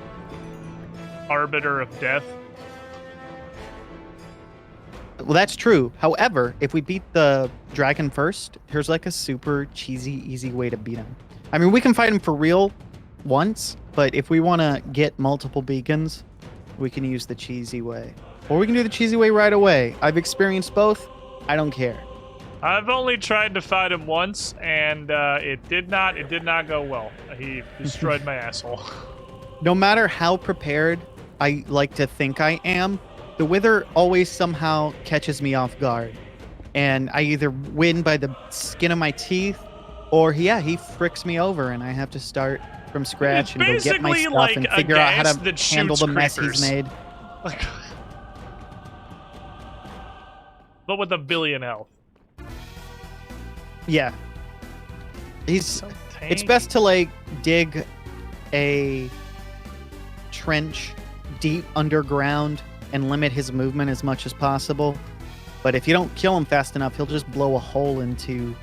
Arbiter of Death? Well, that's true. However, if we beat the dragon first, here's like a super cheesy, easy way to beat him. I mean, we can fight him for real once, but if we want to get multiple beacons, we can use the cheesy way. Or we can do the cheesy way right away. I've experienced both. I don't care. I've only tried to fight him once, and it did not go well. He destroyed my asshole. No matter how prepared I like to think I am, the wither always somehow catches me off guard. And I either win by the skin of my teeth, or he fricks me over, and I have to start from scratch and go get my basically stuff like and a figure out how gas to that handle shoots the mess creepers. he's made. Like, but with 1 billion health. Yeah. He's So it's best to like dig a trench deep underground and limit his movement as much as possible. But if you don't kill him fast enough, he'll just blow a hole into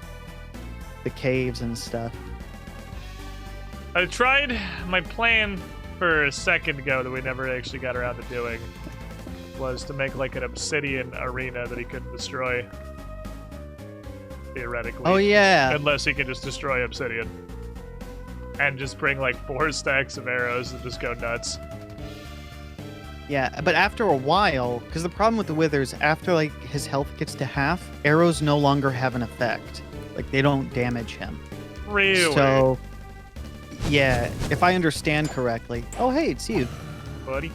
the caves and stuff. I tried my plan for a second ago that we never actually got around to doing, was to make like an obsidian arena that he couldn't destroy. Theoretically. Oh yeah. Unless he can just destroy obsidian. And just bring like 4 stacks of arrows and just go nuts. Yeah, but after a while, because the problem with the withers, after like his health gets to half, arrows no longer have an effect. Like they don't damage him. Really? So, yeah, if I understand correctly. Oh, hey, it's you. Buddy.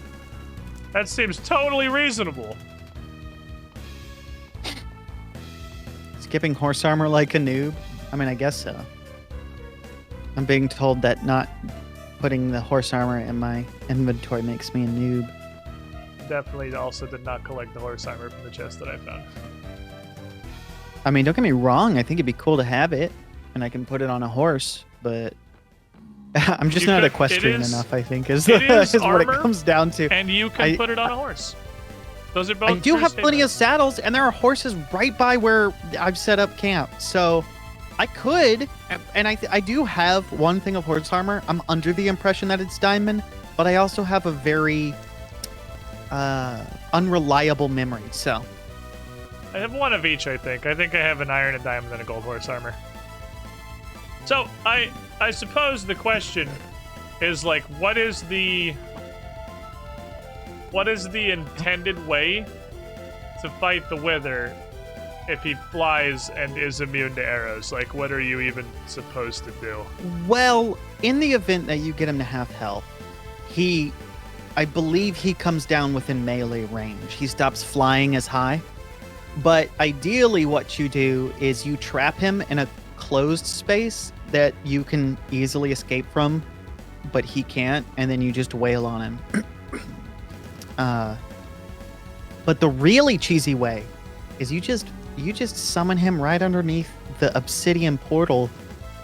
That seems totally reasonable. Skipping horse armor like a noob? I mean, I guess so. I'm being told that not putting the horse armor in my inventory makes me a noob. Definitely also did not collect the horse armor from the chest that I found. I mean, don't get me wrong. I think it'd be cool to have it, and I can put it on a horse, but I'm just You not could- equestrian it is- enough, I think, is it is is what it armor, comes down to. And you can I- put it on a horse. Those are both I do true have plenty of statements. saddles, and there are horses right by where I've set up camp. So I could, and I do have one thing of horse armor. I'm under the impression that it's diamond, but I also have a very unreliable memory. So I have one of each, I think. I think I have an iron, a diamond, and a gold horse armor. So, I suppose the question is, like, what is the intended way to fight the Wither if he flies and is immune to arrows? Like, what are you even supposed to do? well, in the event that you get him to half health, I believe he comes down within melee range. He stops flying as high. But ideally, what you do is you trap him in a closed space that you can easily escape from, but he can't, and then you just wail on him. But the really cheesy way is you just summon him right underneath the obsidian portal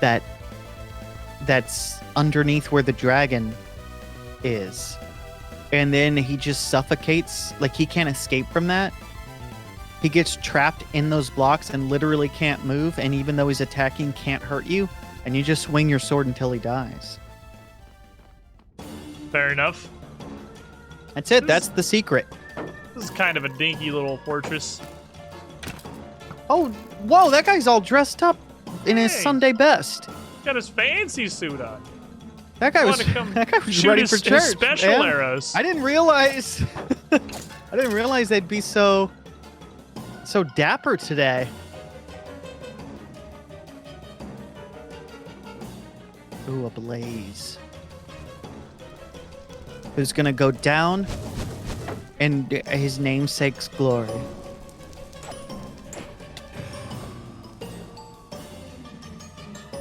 that's underneath where the dragon is. And then he just suffocates, like he can't escape from that. He gets trapped in those blocks and literally can't move, and even though he's attacking, can't hurt you, and you just swing your sword until he dies. Fair enough. That's it. That's the secret. This is kind of a dinky little fortress. Oh, whoa, that guy's all dressed up in his Hey. Sunday best. Got his fancy suit on. That guy was Wanna come that guy was shoot ready his, for his church. special man. arrows. I didn't realize I didn't realize they'd be so dapper today. Ooh, a blaze. Who's gonna go down in his namesake's glory?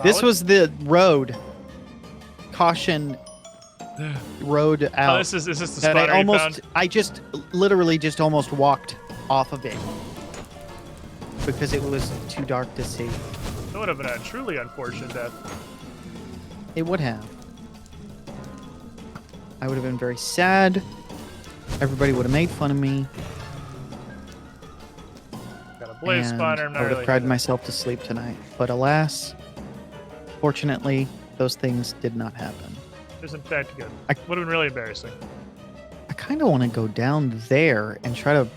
This was the road. Caution. Road out. Oh, this is the that spot I you found? I just literally just almost walked off of it because it was too dark to see. That would have been a truly unfortunate death. It would have. I would have been very sad. Everybody would have made fun of me. Got a blaze and spawner. I'm not I would really have cried myself to sleep tonight. But alas, fortunately, those things did not happen. It was in fact good. I- Would have been really embarrassing. I kind of want to go down there and try to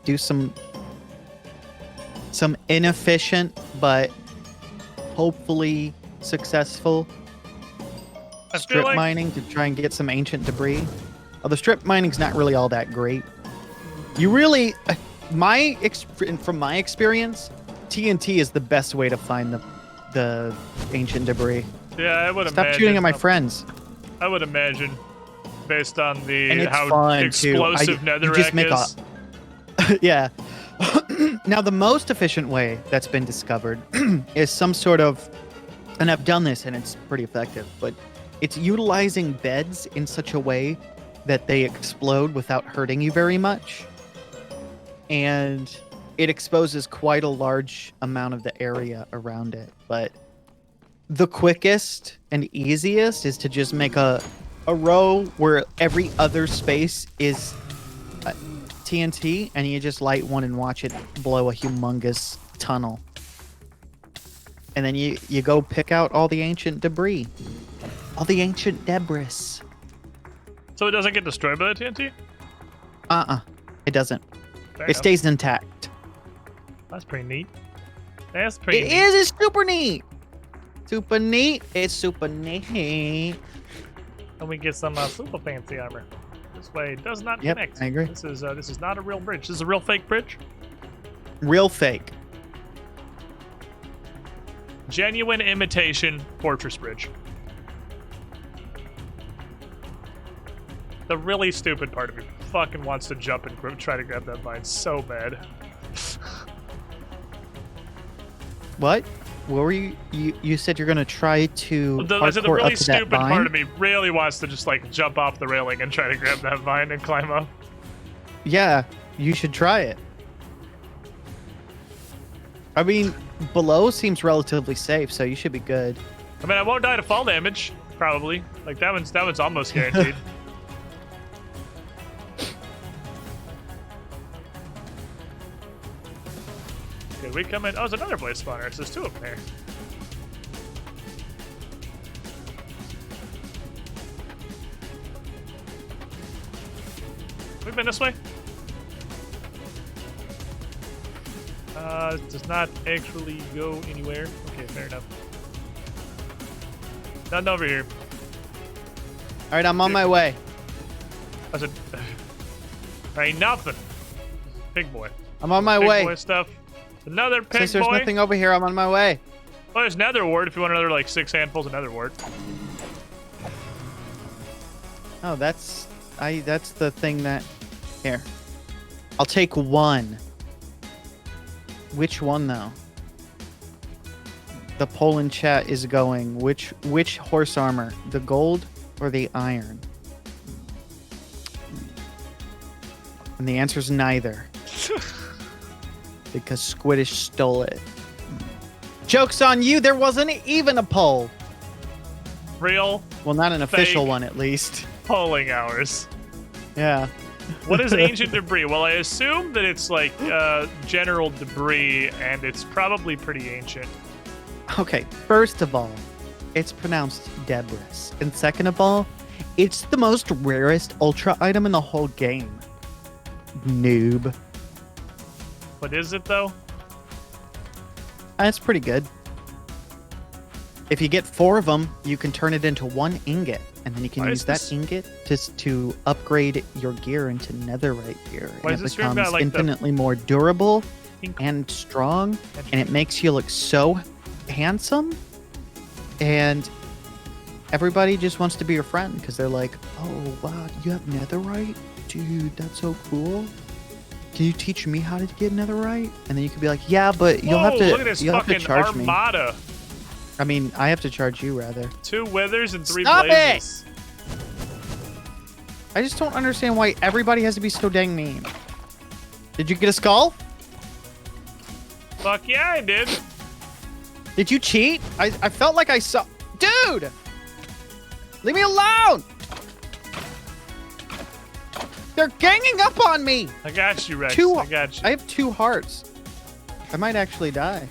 do some inefficient but hopefully successful I feel strip like mining to try and get some ancient debris. Although strip mining's not really all that great. You really, from my experience, TNT is the best way to find the ancient debris. yeah, I would Stop imagine. shooting at my friends. I would imagine, based on And the it's how fun explosive too. You netherrack just make is. yeah. Now the most efficient way that's been discovered is some sort of, and I've done this and it's pretty effective, but it's utilizing beds in such a way that they explode without hurting you very much. And it exposes quite a large amount of the area around it. But the quickest and easiest is to just make a a row where every other space is TNT, and you just light one and watch it blow a humongous tunnel. And then you go pick out all the ancient debris. All the ancient debris. So it doesn't get destroyed by the TNT? It doesn't. Fair It enough. stays intact. That's pretty neat. That's pretty It neat. is. It's super neat. Super neat. It's super neat. And we get some super fancy armor. This way does not Yep, connect. I agree. This is not a real bridge. This is a real fake bridge. Real fake. Genuine imitation fortress bridge. The really stupid part of me fucking wants to jump and try to grab that vine so bad. What? What were you said you're gonna try to I said the parkour really up to that stupid part vine? of me really wants to just like jump off the railing and try to grab that vine and climb up. Yeah, you should try it. I mean, below seems relatively safe, so you should be good. I mean, I won't die to fall damage, probably. Like that one's almost guaranteed. Okay, we come in. Oh, there's another blaze spawner. So there's two of them here. We've been this way. Does not actually go anywhere. Okay, fair enough. Nothing over here. All right, I'm on my way. I said, there ain't nothing. Big boy. I'm on my Big way. boy stuff. Another pig Since there's boy. nothing over here, I'm on my way. Oh, there's nether wart if you want another like 6 handfuls of nether wart. Oh, that's the thing that here. I'll take one. Which one though? The poll in chat is going which horse armor, the gold or the iron? And the answer's neither. Because Squiddish stole it. Joke's on you, there wasn't even a poll. Real Well, not an official Fake. one at least. polling hours. Yeah. What is ancient debris? Well, I assume that it's like general debris, and it's probably pretty ancient. Okay, first of all, it's pronounced Debris. And second of all, it's the most rarest ultra item in the whole game. Noob. What is it though? That's pretty good. If you get 4 of them, you can turn it into 1 ingot. And then you can Why use is that this- ingot to upgrade your gear into netherite gear. Why And is it this stream becomes got, like, the infinitely more durable pink- and strong. And it makes you look so handsome. And everybody just wants to be your friend because they're like, oh, wow, you have netherite? Dude, that's so cool. Can you teach me how to get netherite? And then you could be like, yeah, but you'll have Whoa, to look at this you'll have to fucking charge me. armada. I mean, I have to charge you rather. 2 withers and 3 Stop it! blazes. I just don't understand why everybody has to be so dang mean. Did you get a skull? Fuck yeah, I did. Did you cheat? I felt like I saw. Dude! Leave me alone! They're ganging up on me! I got you, Rex. 2. I got you. I have 2 hearts. I might actually die.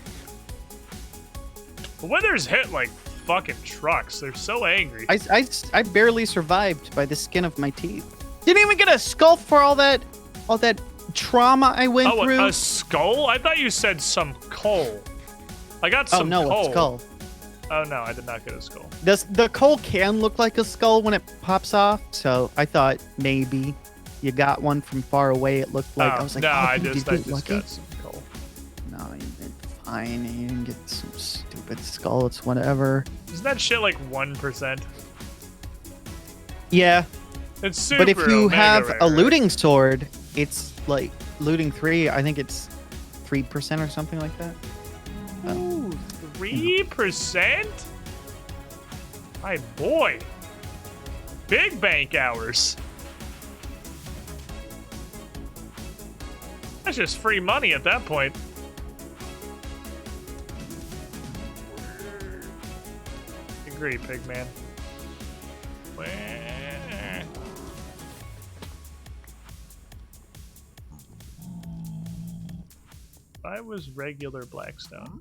The withers hit like fucking trucks. They're so angry. I barely survived by the skin of my teeth. Didn't even get a skull for all that trauma I went Oh, through. a skull? I thought you said some coal. I got Oh some no, coal. a skull. Oh no, I did not get a skull. The coal can look like a skull when it pops off, so I thought maybe you got one from far away. It looked like I was like, no, oh, I dude, just did you get lucky? got some coal. No, you did fine. You didn't get some stupid skull. It's whatever. Isn't that shit like 1%? Yeah, It's super but if you Omega have rare, a right? looting sword, it's like looting 3. I think it's 3% or something like that. Ooh, 3%? My boy. Big bank hours. That's just free money at that point. Agree, Pigman. Well, I was regular Blackstone.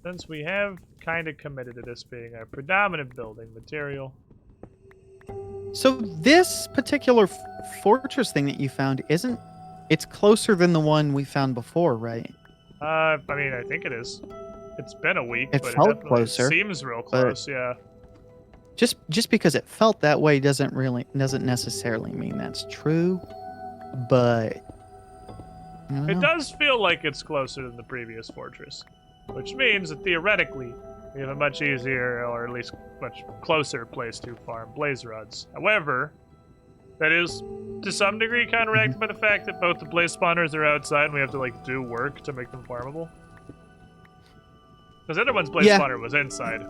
Since we have kind of committed to this being our predominant building material. So this particular fortress thing that you found isn't... It's closer than the one we found before, right? I mean, I think it is. It's been a week, It but felt it definitely closer, seems real close, yeah. Just because it felt that way doesn't necessarily mean that's true, but I don't It know. does feel like it's closer than the previous fortress, which means that theoretically we have a much easier, or at least much closer place to farm blaze rods. However, that is to some degree counteracted by the fact that both the blaze spawners are outside and we have to like do work to make them farmable. Because the other one's blaze Yeah. spawner was inside.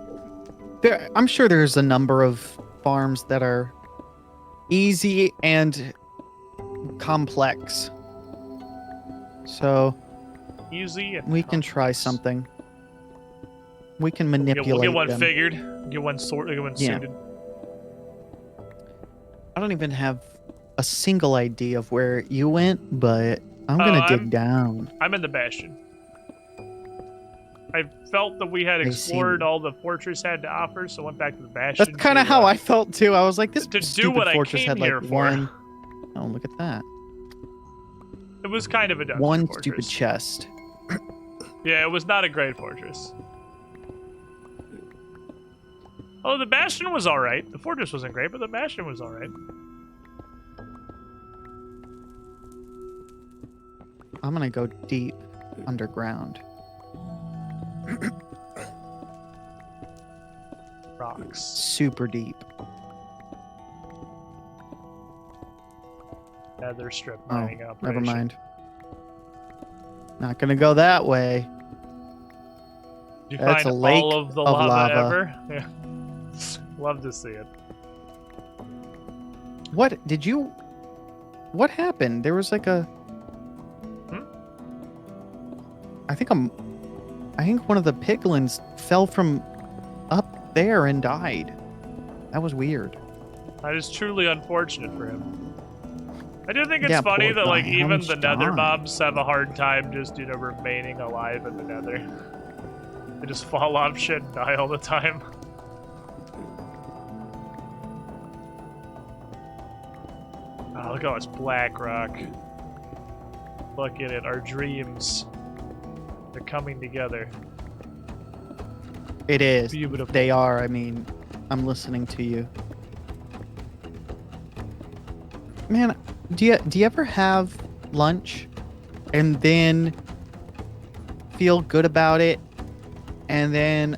I'm sure there's a number of farms that are easy and complex. So Easy and we can try complex. something. We can We'll manipulate get one them. figured. Get one sorted. Get one Yeah. suited. I don't even have a single idea of where you went, but I'm gonna dig down. I'm in the Bastion. I felt that we had I explored see. all the fortress had to offer, so I went back to the Bastion. That's kind of how I felt too. I was like, this to do stupid what I fortress came had here like for. one. Oh, look at that! It was kind of a dungeon One fortress. stupid chest. Yeah, it was not a great fortress. Oh, the Bastion was alright. The fortress wasn't great, but the Bastion was alright. I'm gonna go deep underground. Rocks. Super deep. Nether strip Oh, mining never operation. mind. Not gonna go that way. Did you That's find a lake all of the of lava, lava. ever? Yeah. Love to see it. What did you? What happened? There was like a. Hmm? I think one of the piglins fell from up there and died. That was weird. That is truly unfortunate for him. I do think it's Yeah, funny poor that like guy. How even much the nether died? mobs have a hard time just, you know, remaining alive in the nether. They just fall off shit and die all the time. Oh, look at all this black rock. Look at it, our dreams. They're coming together. It is. Beautiful. They are. I mean, I'm listening to you. Man, do you ever have lunch and then feel good about it and then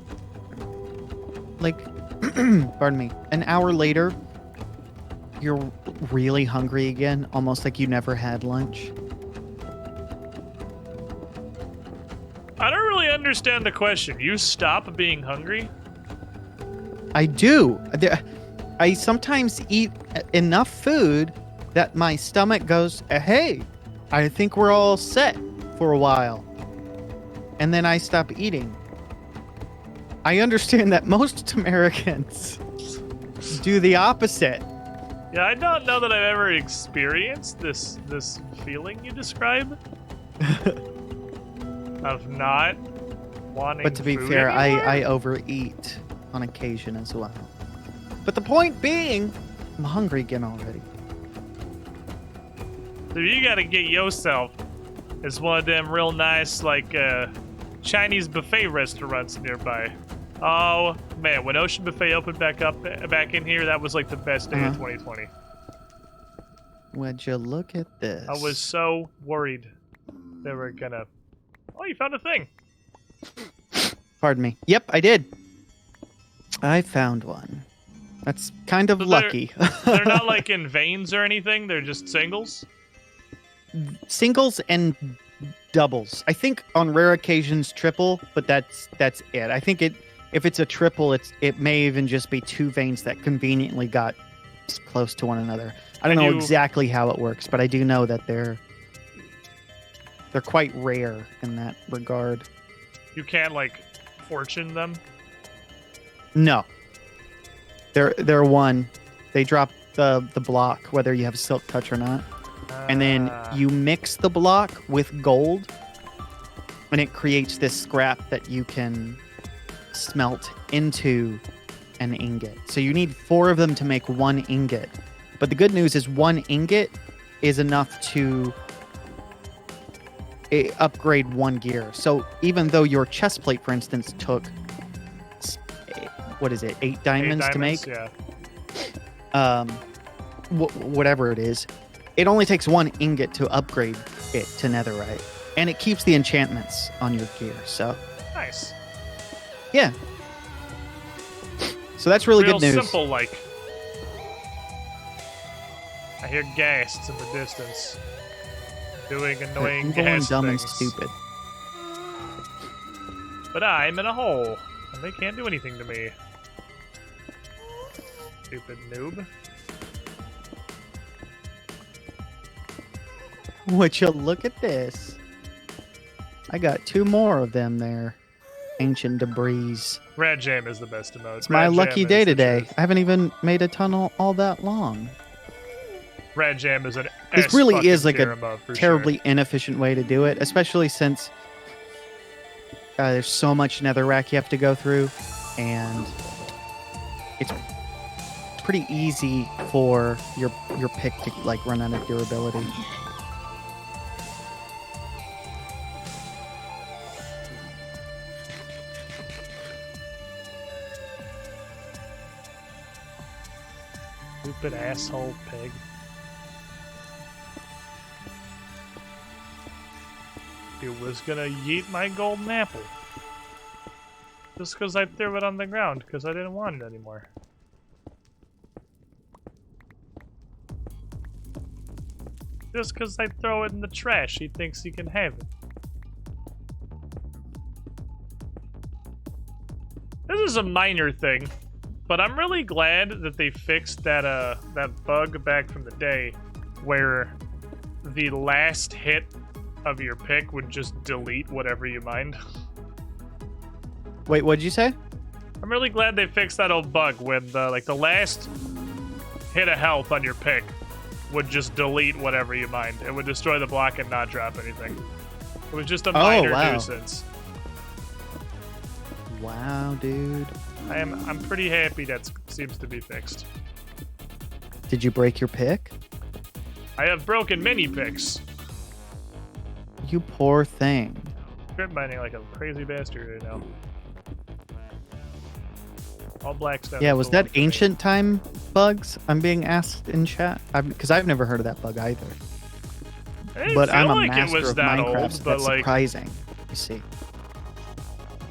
like pardon me, an hour later you're really hungry again, almost like you never had lunch? I don't really understand the question. You stop being hungry? I do. I sometimes eat enough food that my stomach goes, hey, I think we're all set for a while. And then I stop eating. I understand that most Americans do the opposite. Yeah, I don't know that I've ever experienced this feeling you describe. Of not wanting But to be food fair, anymore? I overeat on occasion as well. But the point being, I'm hungry again already. So you gotta get yourself as one of them real nice, like, Chinese buffet restaurants nearby. Oh, man, when Ocean Buffet opened back in here, that was like the best day of 2020. Would you look at this? I was so worried they were gonna... Oh, you found a thing. Pardon me. Yep, I did. I found one. That's kind of So they're- lucky. They're not like in veins or anything, they're just singles. Singles and doubles. I think on rare occasions triple, but that's it. I think if it's a triple, it may even just be two veins that conveniently got close to one another. I don't And know you- exactly how it works, but I do know that they're quite rare in that regard. You can't, like, fortune them. No. They're one. They drop the block whether you have silk touch or not. and then you mix the block with gold, and it creates this scrap that you can smelt into an ingot. So you need 4 of them to make 1 ingot. But the good news is 1 ingot is enough to upgrade 1 gear. So even though your chest plate, for instance, took, what is it, 8 diamonds to make? Yeah. Whatever it is, it only takes 1 ingot to upgrade it to netherite. And it keeps the enchantments on your gear. So, Nice. yeah. So that's really Real good news. simple, like. I hear ghasts in the distance. Doing annoying Evil and ghast dumb and things. stupid. But I'm in a hole, and they can't do anything to me. Stupid noob. Would you look at this? I got 2 more of them there. Ancient debris. Rad Jam is the best emote. It's my Rad lucky Jam day is the today. truth. I haven't even made a tunnel all that long. Rad Jam is an This S really fucking is like tier a emote for terribly sure. inefficient way to do it, especially since there's so much netherrack you have to go through, and it's pretty easy for your pick to like run out of durability. Stupid asshole pig. He was gonna yeet my golden apple. Just because I threw it on the ground, because I didn't want it anymore. Just because I throw it in the trash, he thinks he can have it. This is a minor thing, but I'm really glad that they fixed that that bug back from the day where the last hit of your pick would just delete whatever you mined. Wait, what'd you say? I'm really glad they fixed that old bug when the last hit of health on your pick would just delete whatever you mined. It would destroy the block and not drop anything. It was just a minor wow. nuisance. Wow, dude. I'm pretty happy that seems to be fixed. Did you break your pick? I have broken many picks. You poor thing. Strip mining like a crazy bastard right now. All blackstone. Yeah, is was the one that for me. ancient time bugs? I'm being asked in chat because I've never heard of that bug either. I didn't But feel I'm a like master it was of that Minecraft, old, so but that's like surprising. You see.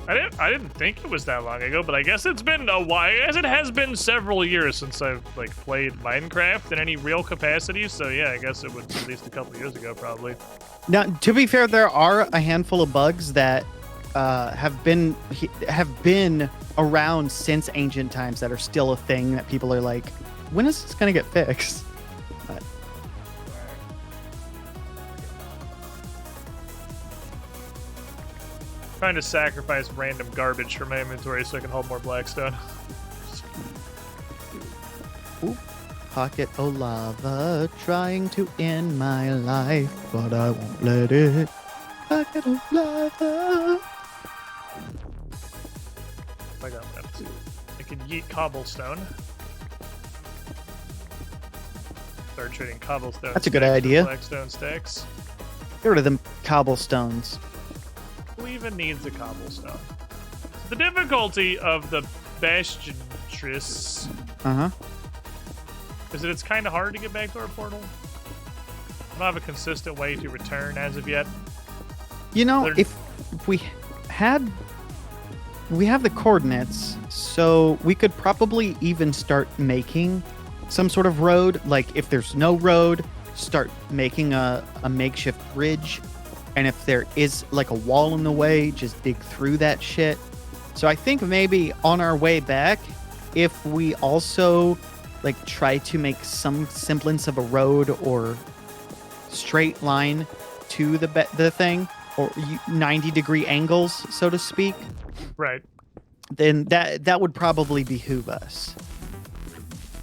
I didn't think it was that long ago, but I guess it's been a while. I guess it has been several years since I've like played Minecraft in any real capacity. So yeah, I guess it was at least a couple years ago, probably. Now, to be fair, there are a handful of bugs that have been around since ancient times that are still a thing that people are like, when is this gonna get fixed? But Trying to sacrifice random garbage for my inventory so I can hold more blackstone. pocket of lava trying to end my life, but I won't let it. Pocket of lava. I got that. I can yeet cobblestone. Start trading cobblestone. That's a good stacks for idea. Blackstone stacks. Get rid of them cobblestones. Who even needs a cobblestone? The difficulty of the Bastiontress Uh-huh. is that it's kind of hard to get back to our portal. I don't have a consistent way to return as of yet. You know, There's- if we have the coordinates, so we could probably even start making some sort of road. Like if there's no road, start making a makeshift bridge. And if there is like a wall in the way, just dig through that shit. So I think maybe on our way back, if we also like try to make some semblance of a road or straight line to the thing, or 90-degree angles, so to speak, Right. then that would probably behoove us.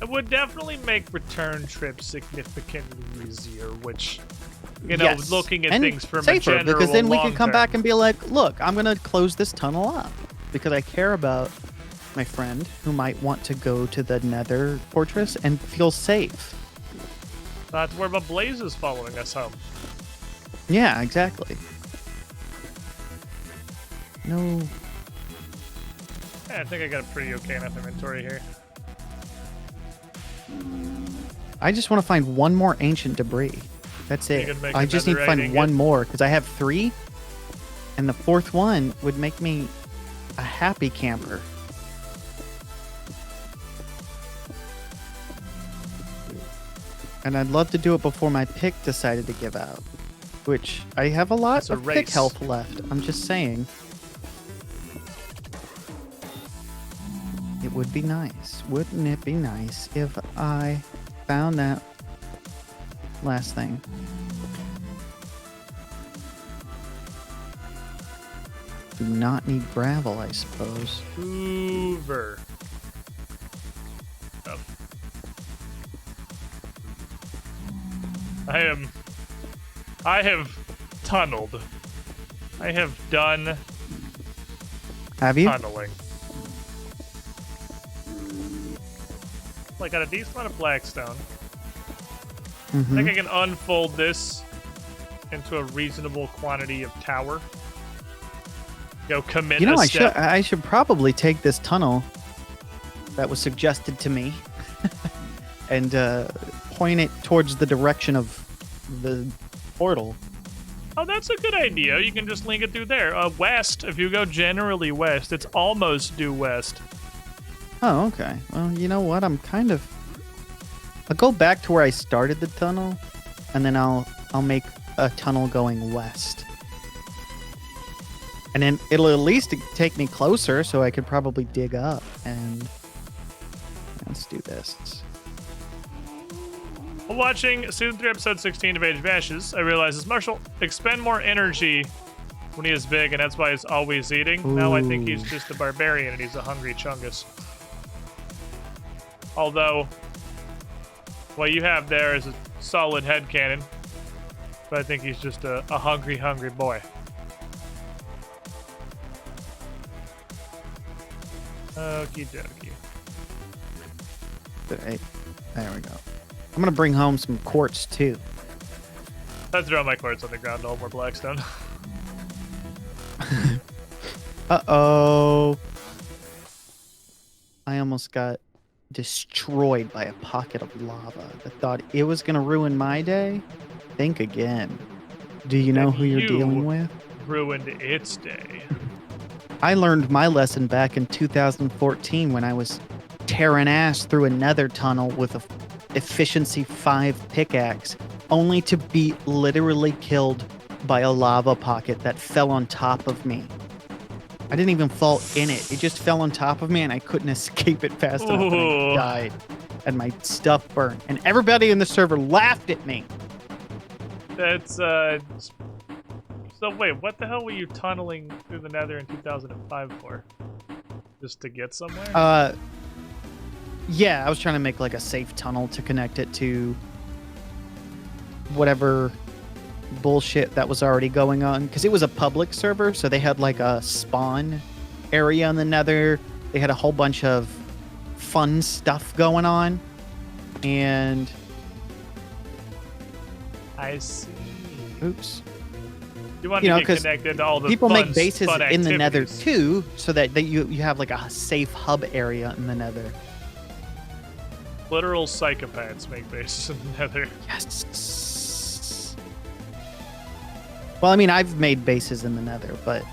It would definitely make return trips significantly easier, which, Yes. looking at And things from a safer, general because then we can long come term. back and be like, look, I'm gonna close this tunnel up because I care about my friend who might want to go to the Nether fortress and feel safe. Not to worry about blazes following us home. Yeah, exactly. No. Yeah, I think I got a pretty okay enough inventory here. I just want to find one more ancient debris. That's You it. can make I just need to another find ingot. one more because I have 3, and the 4th one would make me a happy camper. And I'd love to do it before my pick decided to give out, which I have a lot It's a of pick race. health left. I'm just saying. It would be nice. Wouldn't it be nice if I found that last thing? Do not need gravel, I suppose. Hoover. Oh. I have tunneled. I have done Have you? tunneling. I got a decent amount of blackstone. I Mhm. think I can unfold this into a reasonable quantity of tower. Commit You know, a I step. should probably take this tunnel that was suggested to me and point it towards the direction of the portal. Oh, that's a good idea. You can just link it through there. West, if you go generally west, it's almost due west. Oh, okay. Well, you know what? I'll go back to where I started the tunnel, and then I'll make a tunnel going west. And then it'll at least take me closer, so I could probably dig up. And let's do this. While watching Season 3, Episode 16 of Age of Ashes, I realized Marshall expend more energy when he is big, and that's why he's always eating. Now I think he's Ooh. just a barbarian, and he's a hungry chungus. Although, what you have there is a solid headcanon, but I think he's just a hungry, hungry boy. Okie dokie. Hey, there we go. I'm gonna bring home some quartz too. I throw my quartz on the ground to hold more blackstone. Uh-oh. I almost got destroyed by a pocket of lava. I thought it was gonna ruin my day. Think again. Do you know And who you're you- dealing with? Ruined its day. I learned my lesson back in 2014 when I was tearing ass through another tunnel with a efficiency 5 pickaxe, only to be literally killed by a lava pocket that fell on top of me. I didn't even fall in it. It just fell on top of me and I couldn't escape it fast enough and Ooh. I died. And my stuff burned. And everybody in the server laughed at me. That's So wait, what the hell were you tunneling through the Nether in 2005 for? Just to get somewhere? Yeah, I was trying to make like a safe tunnel to connect it to whatever bullshit that was already going on, because it was a public server, so they had like a spawn area in the Nether. They had a whole bunch of fun stuff going on, and I see. oops, You want You know, to get 'cause connected to all the people fun, make bases fun in the Nether activities. too, so that you have like a safe hub area in the Nether. Literal psychopaths make bases in the Nether. Yes. Well, I mean, I've made bases in the Nether, but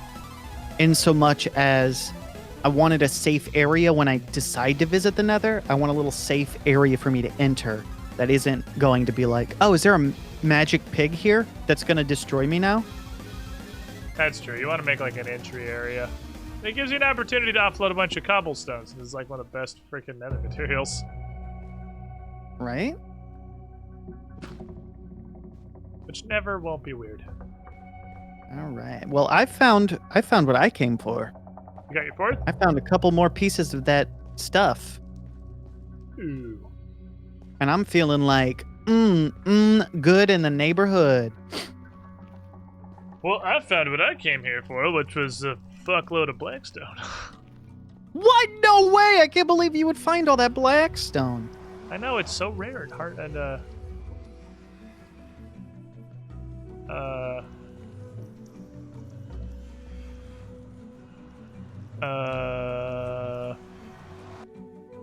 in so much as I wanted a safe area when I decide to visit the Nether, I want a little safe area for me to enter that isn't going to be like, oh, is there a magic pig here that's going to destroy me now? That's true. You want to make like an entry area. It gives you an opportunity to offload a bunch of cobblestones. This is like one of the best freaking Nether materials. Right? Which never won't be weird. All right. Well, I found what I came for. You got your fourth? I found a couple more pieces of that stuff. Ooh. And I'm feeling like, good in the neighborhood. Well, I found what I came here for, which was a fuckload of Blackstone. What? No way! I can't believe you would find all that Blackstone. I know, it's so rare and hard, and,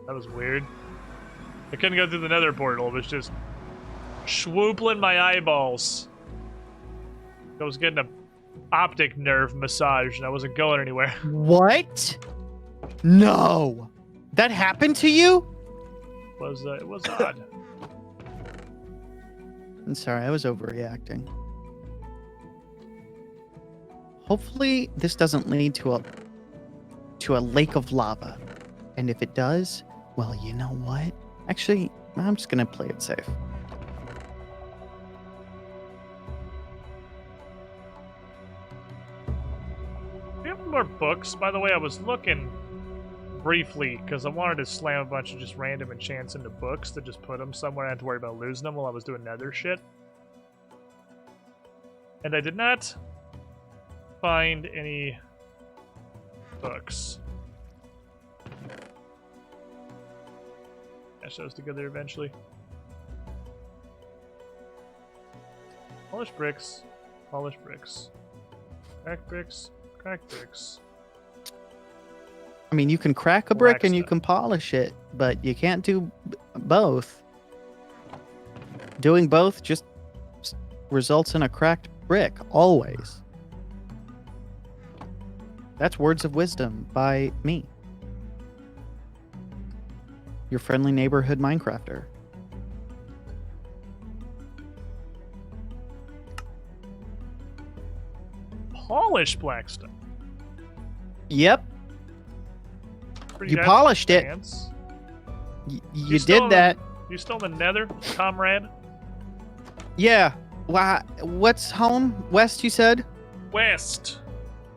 that was weird. I couldn't go through the nether portal. It was just swoopling my eyeballs. I was getting a optic nerve massage and I wasn't going anywhere. What? No. That happened to you? It was odd. I'm sorry, I was overreacting. Hopefully this doesn't lead to a lake of lava. And if it does, well, you know what? Actually, I'm just gonna play it safe. Do you have more books? By the way, I was looking briefly because I wanted to slam a bunch of just random enchants into books to just put them somewhere. I had to worry about losing them while I was doing nether shit. And I did not find any books. Dash those together eventually. Polished bricks. Polished bricks. Cracked bricks. Cracked bricks. I mean, you can crack a brick Black and you stuff. can polish it, but you can't do both. Doing both just results in a cracked brick, always. That's words of wisdom by me, your friendly neighborhood Minecrafter. Polished blackstone. Yep, Pretty you polished it. fancy. You still did that. You still in the nether, comrade? Yeah. Why? What's home? West, you said? West.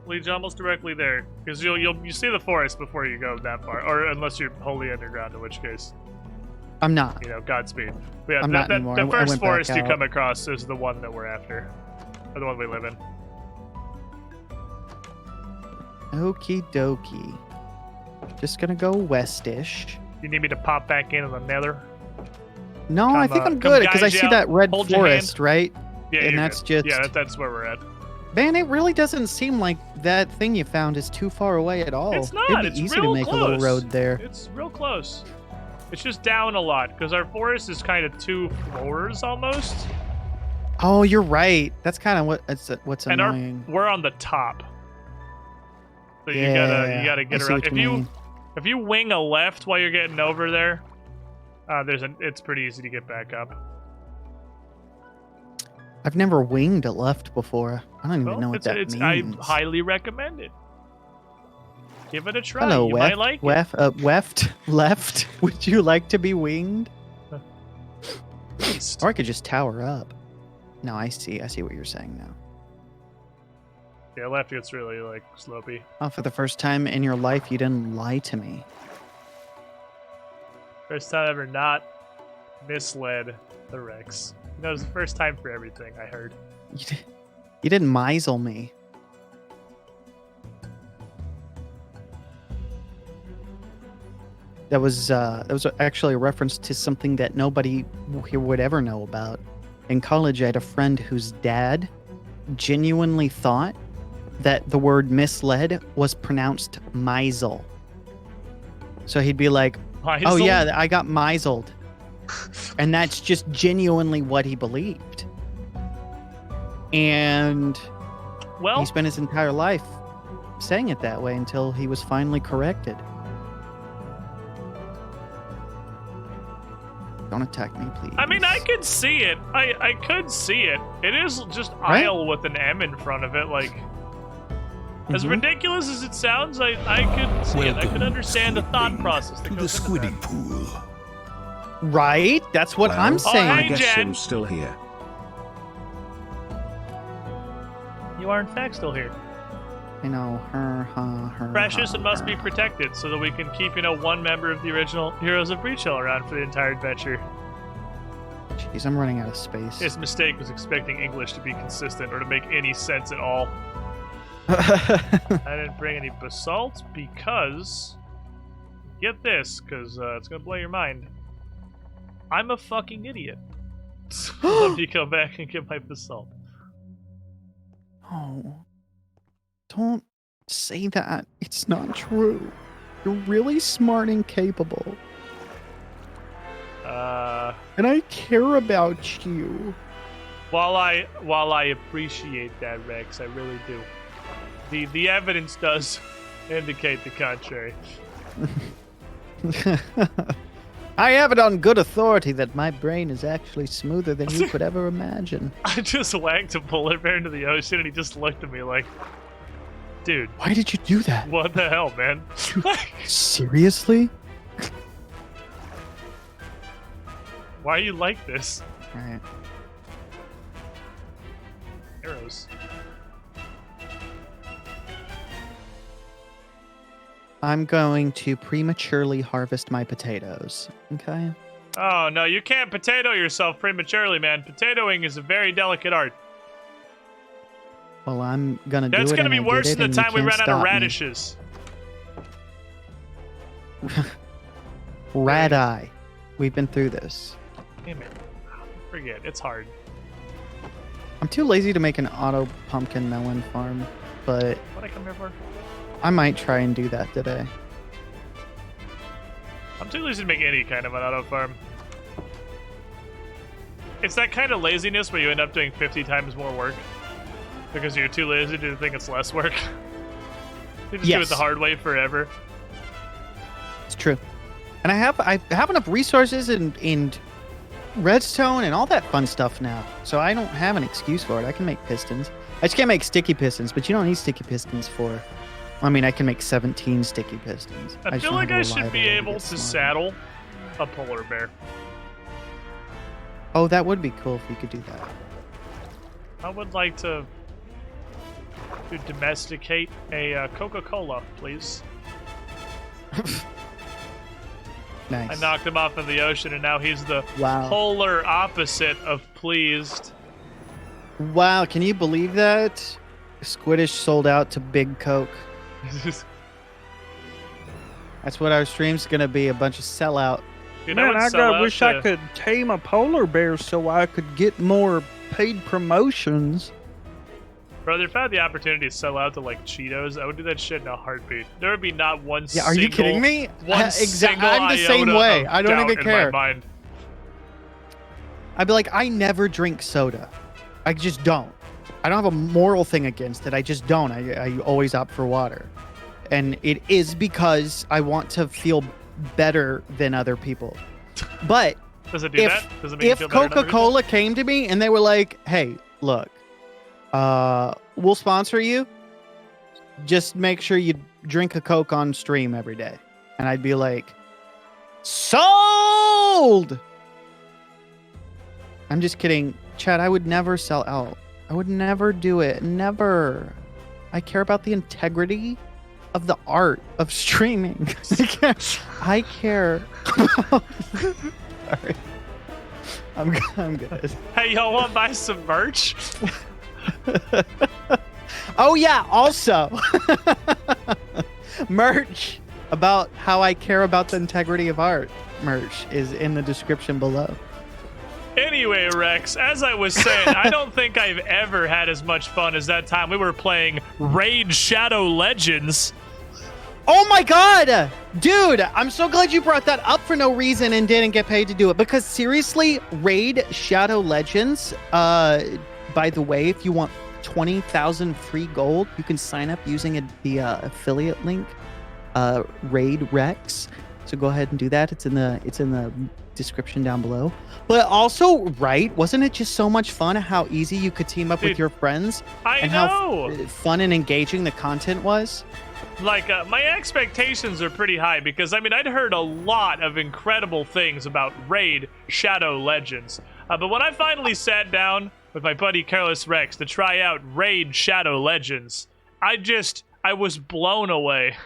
Leads almost directly there. Because you see the forest before you go that far. Or unless you're wholly underground, in which case, I'm not. you know, Godspeed. But yeah, I'm not anymore. the I first went back forest you out. come across is the one that we're after. Or the one we live in. Okie dokie. Just gonna go westish. You need me to pop back into the nether? No, I Come, think I'm come good because I guide you see out. that red Hold your forest, right? Yeah, And you're that's good. just- Yeah, that's where we're at. Man, it really doesn't seem like that thing you found is too far away at all. It's not. It'd be It's easy to real make close. a little road there. It's real close. It's just down a lot because our forest is kind of 2 floors almost, Oh, you're right. That's kind of what's and annoying. we're on the top. So you Yeah, gotta I get see around. what you mean. If you wing a left while you're getting over there, it's pretty easy to get back up. I've never winged a left before. I don't even know what that means. I highly recommend it. Give it a try. Hello, you Weft. might like it. Weft, left. Would you like to be winged? East. Or I could just tower up. No, I see. I see what you're saying now. Yeah, left gets really like slopey. Oh, for the first time in your life, you didn't lie to me. First time ever not misled the Rex. You know, it was the first time for everything, I heard. You didn't misel me. That was actually a reference to something that nobody here would ever know about. In college, I had a friend whose dad genuinely thought that the word misled was pronounced misel. So he'd be like, "Oh yeah, I got miseled," and that's just genuinely what he believed. And Well, he spent his entire life saying it that way until he was finally corrected. Don't attack me, please. I mean, I could see it. I could see it. It is just Right? aisle with an M in front of it. Like, as Mhm. ridiculous as it sounds, I could see it. I could understand the thought process that to the goes into squiddy that. pool. Right? That's what Well, I'm Oh, saying. I Hey, guess Jen. Sim's still here. You are in fact still here. I know. Her. Precious and must be protected so that we can keep, one member of the original Heroes of Breach Hill around for the entire adventure. Jeez, I'm running out of space. His mistake was expecting English to be consistent or to make any sense at all. I didn't bring any basalt because... Get this, because it's going to blow your mind. I'm a fucking idiot. So let me go back and get my basalt. Oh, don't say that. It's not true. You're really smart and capable. And I care about you. While I appreciate that, Rex, I really do. The evidence does indicate the contrary. I have it on good authority that my brain is actually smoother than you could ever imagine. I just whacked a polar bear into the ocean, and he just looked at me like, dude, Why did you do that? what the hell, man? Seriously? Why are you like this? Alright. Arrows. I'm going to prematurely harvest my potatoes. Okay? Oh, no, you can't potato yourself prematurely, man. Potatoing is a very delicate art. Well, I'm gonna do it. That's gonna and be I worse did than it, the and time you we can't ran out of stop me. radishes. Red eye. We've been through this. Damn it. Forget, it's hard. I'm too lazy to make an auto pumpkin melon farm, but What'd I come here for? I might try and do that today. I'm too lazy to make any kind of an auto farm. It's that kind of laziness where you end up doing 50 times more work because you're too lazy to think it's less work. You just do it Yes. the hard way forever. It's true. And I have enough resources and redstone and all that fun stuff now. So I don't have an excuse for it. I can make pistons. I just can't make sticky pistons, but you don't need sticky pistons for... I mean, I can make 17 sticky pistons. I just feel don't like have I a should reliable be way able get to smart. saddle a polar bear. Oh, that would be cool if you could do that. I would like to domesticate a Coca-Cola, please. Nice. I knocked him off in the ocean, and now he's the Wow. polar opposite of pleased. Wow, can you believe that? Squiddish sold out to Big Coke. That's what our stream's gonna be, a bunch of sellout. Dude, Man, would I sell out wish I to- could tame a polar bear so I could get more paid promotions. Brother, if I had the opportunity to sell out to like Cheetos, I would do that shit in a heartbeat. There would be not one Yeah, are you kidding me? One Exactly. single I'm the same iota way. of I don't doubt even in care. my mind. I'd be like, I never drink soda. I just don't. I don't have a moral thing against it. I just don't. I always opt for water. And it is because I want to feel better than other people. But Does it do if, that? Does it make you if feel better than other people? Coca-Cola came to me and they were like, hey, look, we'll sponsor you. Just make sure you drink a Coke on stream every day. And I'd be like, sold! I'm just kidding. Chad, I would never sell out. I would never do it. Never. I care about the integrity of the art of streaming. I care. Sorry. I'm good. Hey, y'all want to buy some merch? Oh yeah, also merch about how I care about the integrity of art. Merch is in the description below. Anyway, Rex, as I was saying, I don't think I've ever had as much fun as that time we were playing Raid Shadow Legends. Oh my god! Dude, I'm so glad you brought that up for no reason and didn't get paid to do it. Because seriously, Raid Shadow Legends, by the way, if you want 20,000 free gold, you can sign up using the affiliate link, Raid Rex. So go ahead and do that. It's in the description down below. But also, right, wasn't it just so much fun how easy you could team up Dude, with your friends? I and know. how fun and engaging the content was? Like, my expectations are pretty high because, I mean, I'd heard a lot of incredible things about Raid Shadow Legends. But when I finally sat down with my buddy Careless Rex to try out Raid Shadow Legends, I was blown away.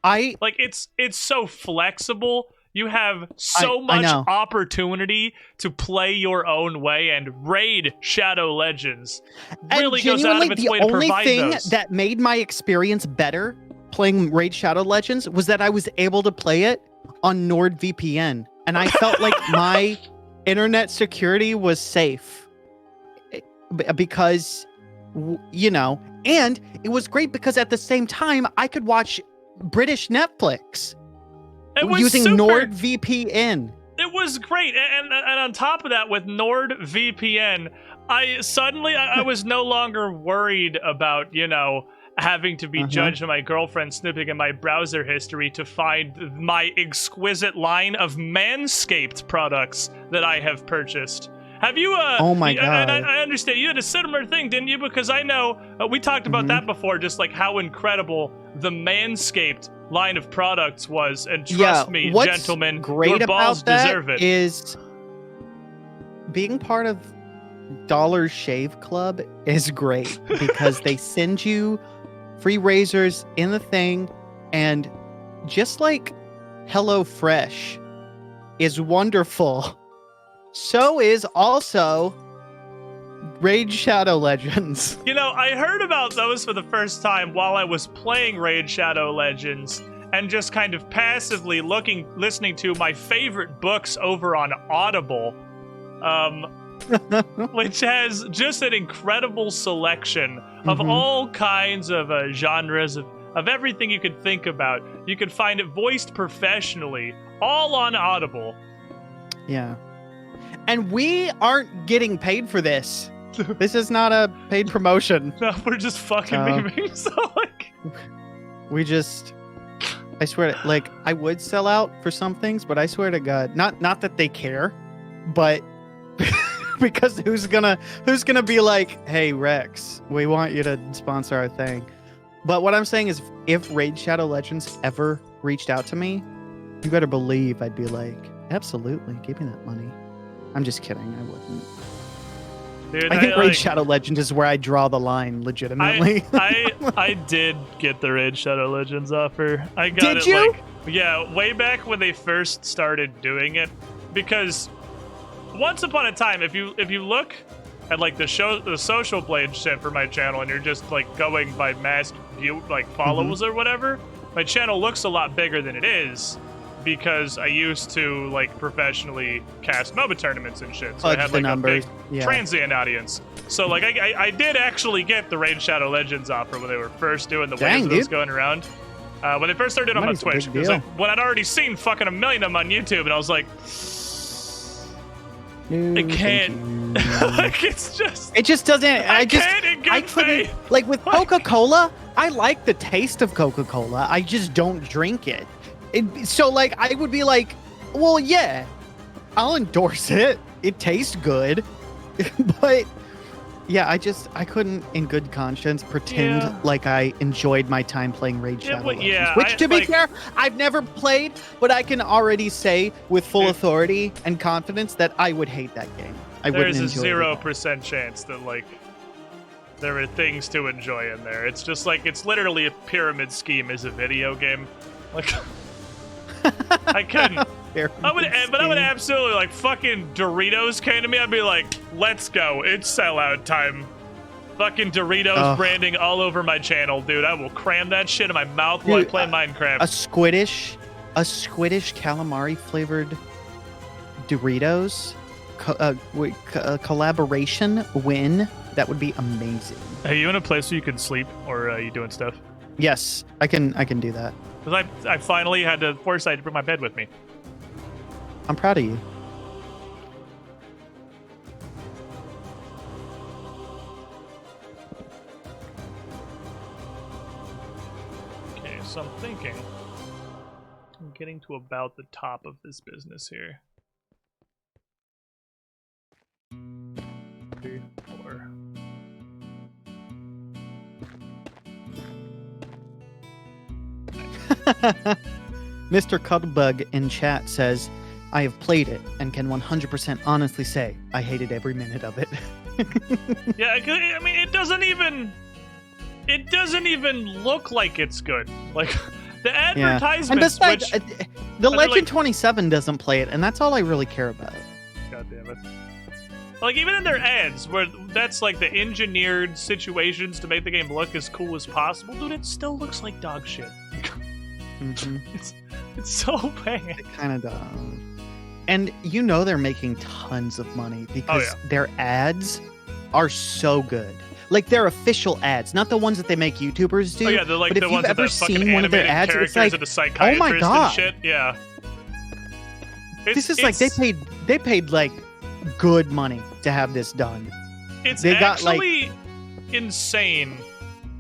Like, it's so flexible. You have so I much know. opportunity to play your own way, and Raid Shadow Legends And really goes out of genuinely, its the way to only provide thing those. that made my experience better playing Raid Shadow Legends was that I was able to play it on NordVPN, and I felt like my internet security was safe because, you know, and it was great because at the same time I could watch British Netflix It was using super. NordVPN. It was great, and on top of that, with NordVPN, I was no longer worried about, you know, having to be judged by my girlfriend snooping in my browser history to find my exquisite line of Manscaped products that I have purchased. Have you? Oh my God. I understand you had a similar thing, didn't you? Because I know we talked about that before, just like how incredible the Manscaped line of products was, and trust me, what's gentlemen, great your balls about that deserve it. is being part of Dollar Shave Club is great because they send you free razors in the thing, and just like HelloFresh is wonderful, so is also Raid Shadow Legends. You know, I heard about those for the first time while I was playing Raid Shadow Legends, and just kind of passively listening to my favorite books over on Audible, which has just an incredible selection of all kinds of genres of everything you could think about. You could find it voiced professionally, all on Audible. Yeah. And we aren't getting paid for this. This is not a paid promotion. No, we're just fucking memeing, so like... I swear to, like, I would sell out for some things, but I swear to God, not that they care, but because who's gonna be like, hey Rex, we want you to sponsor our thing. But what I'm saying is, if Raid Shadow Legends ever reached out to me, you better believe I'd be like, absolutely, give me that money. I'm just kidding, I wouldn't. Dude, I think Raid Shadow Legends is where I draw the line, legitimately. I did get the Raid Shadow Legends offer. I got Did it you? like, yeah, way back when they first started doing it, because once upon a time, if you look at like the social blade shit for my channel, and you're just like going by mass view like follows or whatever, my channel looks a lot bigger than it is, because I used to like professionally cast MOBA tournaments and shit. So I had like a big transient audience. So like I did actually get the Raid Shadow Legends offer when they were first doing the waves that was going around. When they first started them on Twitch, because when I'd already seen fucking a million of them on YouTube, and I was like, I can't. Like, it's just. It just doesn't. I can't in good faith. Like with Coca-Cola, I like the taste of Coca-Cola. I just don't drink it. So like I would be like, well, yeah, I'll endorse it. It tastes good, but yeah, I couldn't in good conscience pretend like I enjoyed my time playing Raid Shadow Legends. Which, to be fair, I've never played, but I can already say with full authority and confidence that I would hate that game. I wouldn't enjoy it. There's a 0% chance that like there are things to enjoy in there. It's just like it's literally a pyramid scheme as a video game. Like I couldn't. I would absolutely, like, fucking Doritos came to me, I'd be like, let's go, it's sellout time. Fucking Doritos branding all over my channel, dude. I will cram that shit in my mouth while I play Minecraft. A Squiddish calamari flavored Doritos collaboration win. That would be amazing. Are you in a place where you can sleep, or are you doing stuff? Yes, I can do that. Because I finally had the foresight to bring my bed with me. I'm proud of you. Okay, so I'm thinking I'm getting to about the top of this business here. 3, 4. Mr. Cuddlebug in chat says, I have played it and can 100% honestly say I hated every minute of it. Yeah, I mean, it doesn't even look like it's good. Like, The Yeah. advertisements, And besides, which the they're Legend like- 27 doesn't play it, and that's all I really care about. God damn it. Like, even in their ads, where that's like the engineered situations to make the game look as cool as possible, dude, it still looks like dog shit. Mm-hmm. It's so bad. It kind of does. And you know they're making tons of money because yeah. their ads are so good. Like their official ads, not the ones that they make YouTubers do. Oh yeah, they're like but if the you've ones with ever the fucking seen one of their animated ads, it's characters like, and the psychiatrist God. and shit. Yeah. this is like they paid like good money to have this done. It's they got, like- actually insane.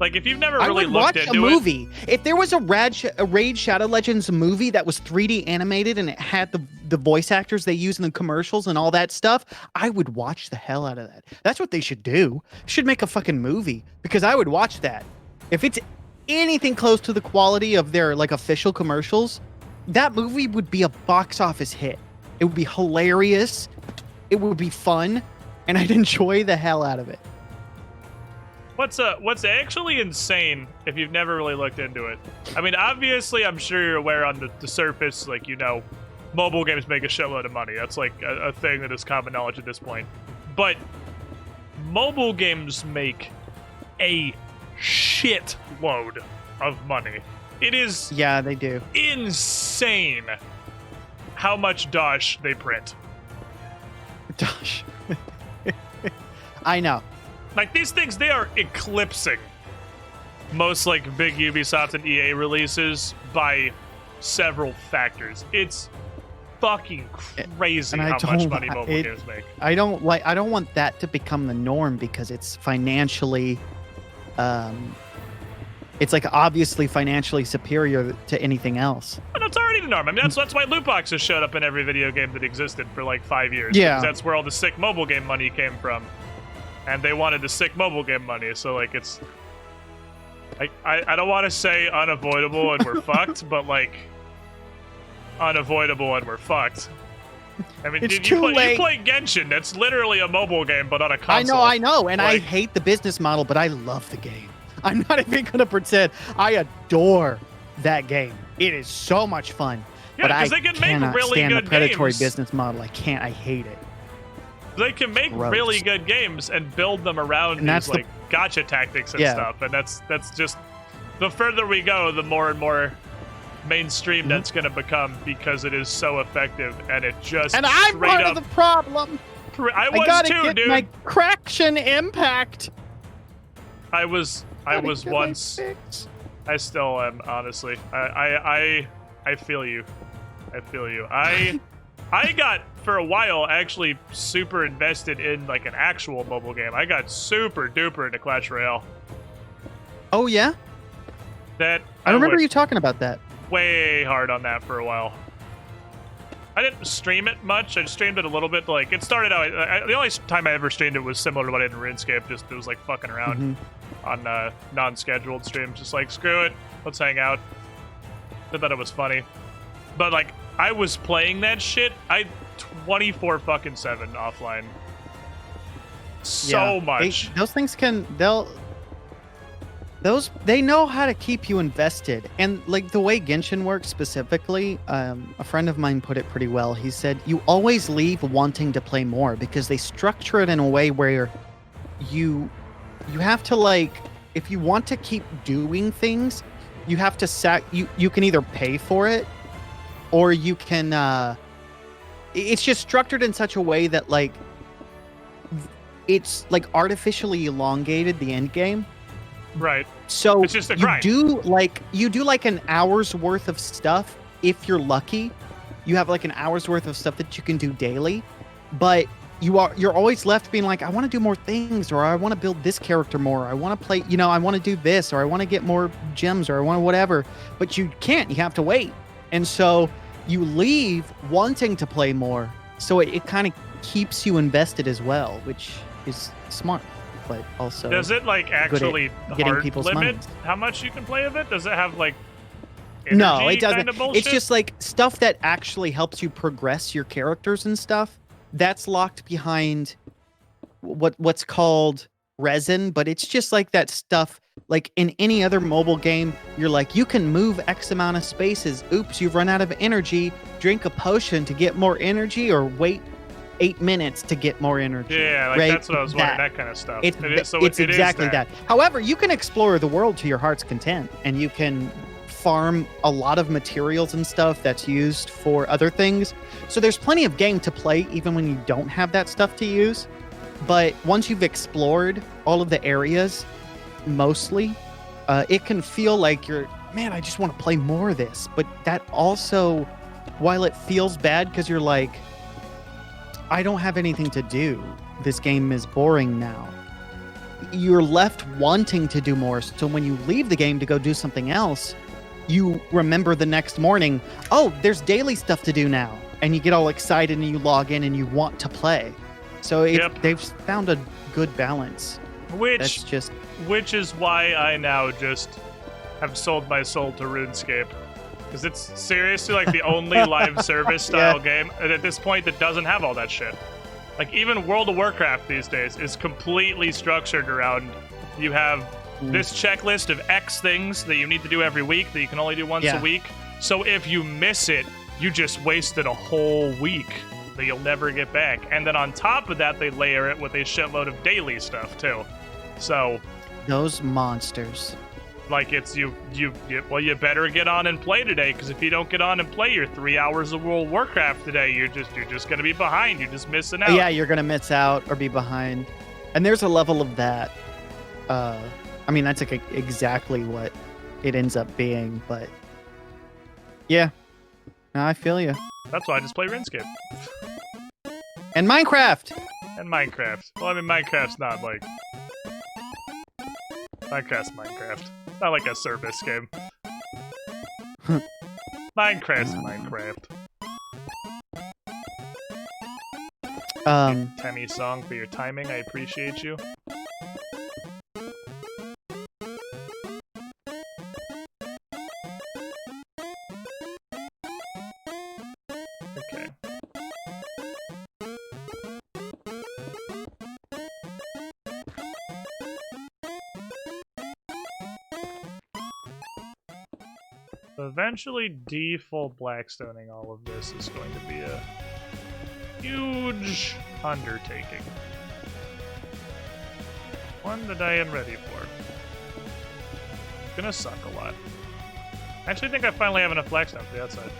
Like, if you've never I really would looked watch a into it, movie. If there was a Raid Shadow Legends movie that was 3D animated and it had the voice actors they use in the commercials and all that stuff, I would watch the hell out of that. That's what they should do. Should make a fucking movie because I would watch that. If it's anything close to the quality of their like official commercials, that movie would be a box office hit. It would be hilarious. It would be fun, and I'd enjoy the hell out of it. what's actually insane if you've never really looked into it. I mean, obviously, I'm sure you're aware on the surface, like, you know, mobile games make a shitload of money. That's like a thing that is common knowledge at this point. But mobile games make a shitload of money. It is Yeah, they do. insane how much dosh they print. Gosh. I know. Like, these things, they are eclipsing most, like, big Ubisoft and EA releases by several factors. It's fucking crazy And I how much don't- money mobile it- games make. I don't want that to become the norm because it's financially it's like obviously financially superior to anything else. And that's already the norm. I mean, that's why loot boxes showed up in every video game that existed for like 5 years. Yeah. Because that's where all the sick mobile game money came from. And they wanted the sick mobile game money, so like it's I don't want to say unavoidable and we're fucked, but like unavoidable and we're fucked. I mean, It's dude, too you late. play Genshin. That's literally a mobile game, but on a console. I know, and I Like- hate the business model, but I love the game. I'm not even gonna pretend. I adore that game. It is so much fun. Yeah, but I 'cause they can make cannot really stand the good predatory games. business model. I can't. I hate it. They can make Gross. really good games and build them around And these that's the- like gotcha tactics and Yeah. stuff, and that's just the further we go, the more and more mainstream Mm-hmm. that's going to become because it is so effective and it just And I'm straight part up. of the problem. I I was gotta too, get dude. my Craction Impact. I was Gotta once. get my fix. I still am, honestly. I feel you. I feel you. I got, for a while, actually super invested in like an actual mobile game. I got super duper into Clash Royale. Oh yeah, That I remember went you talking about that. way hard on that for a while. I didn't stream it much. I streamed it a little bit. Like, it started out. The only time I ever streamed it was similar to what I did in RuneScape. Just it was like fucking around on non-scheduled streams. Just like, screw it, let's hang out. I thought it was funny, but like I was playing that shit. 24/7 offline. So Yeah. much. Those things they know how to keep you invested. And like the way Genshin works specifically, a friend of mine put it pretty well. He said you always leave wanting to play more because they structure it in a way where you have to, like, if you want to keep doing things, you have to you can either pay for it or you can it's just structured in such a way that like it's like artificially elongated the end game. Right. So It's just a you grind. do like an hour's worth of stuff if you're lucky. You have like an hour's worth of stuff that you can do daily, but you're always left being like, I want to do more things, or I want to build this character more, or I want to play, I want to do this, or I want to get more gems, or I want to whatever. But you can't. You have to wait, and so you leave wanting to play more. So it kind of keeps you invested as well, which is smart, but also Does it like actually getting hard people's limit minds. how much you can play of it? Does it have like No, energy it doesn't. kind of It's bullshit? just like stuff that actually helps you progress your characters and stuff. That's locked behind what's called resin, but it's just like that stuff. Like in any other mobile game, you're like, you can move X amount of spaces. Oops, you've run out of energy. Drink a potion to get more energy, or wait 8 minutes to get more energy. Yeah, like right? that's what I was wondering. That kind of stuff. It's, It is- so it's it is exactly that. However, you can explore the world to your heart's content, and you can farm a lot of materials and stuff that's used for other things. So there's plenty of game to play even when you don't have that stuff to use. But once you've explored all of the areas, mostly, it can feel like man, I just want to play more of this. But that also, while it feels bad because you're like, I don't have anything to do, this game is boring now, you're left wanting to do more. So when you leave the game to go do something else, you remember the next morning, oh, there's daily stuff to do now. And you get all excited and you log in and you want to play. So they've found a good balance. Which is why I now just have sold my soul to RuneScape. Because it's seriously like the only live service style game at this point that doesn't have all that shit. Like even World of Warcraft these days is completely structured around you have this checklist of X things that you need to do every week that you can only do once a week. So if you miss it, you just wasted a whole week that you'll never get back. And then on top of that, they layer it with a shitload of daily stuff too. So those monsters. Like it's you better get on and play today, because if you don't get on and play your 3 hours of World of Warcraft today, you're just gonna be behind. You're just missing out. Yeah, you're gonna miss out or be behind. And there's a level of that. I mean, that's like exactly what it ends up being, but yeah, no, I feel you. That's why I just play RuneScape. And Minecraft. And Minecraft. Well, I mean, Minecraft's not like Minecraft. Not like a service game. Minecraft's Minecraft. Tammy song for your timing. I appreciate you. Okay. Eventually default blackstoning all of this is going to be a huge undertaking. One that I am ready for. It's gonna suck a lot. I actually think I finally have enough blackstone for the outside.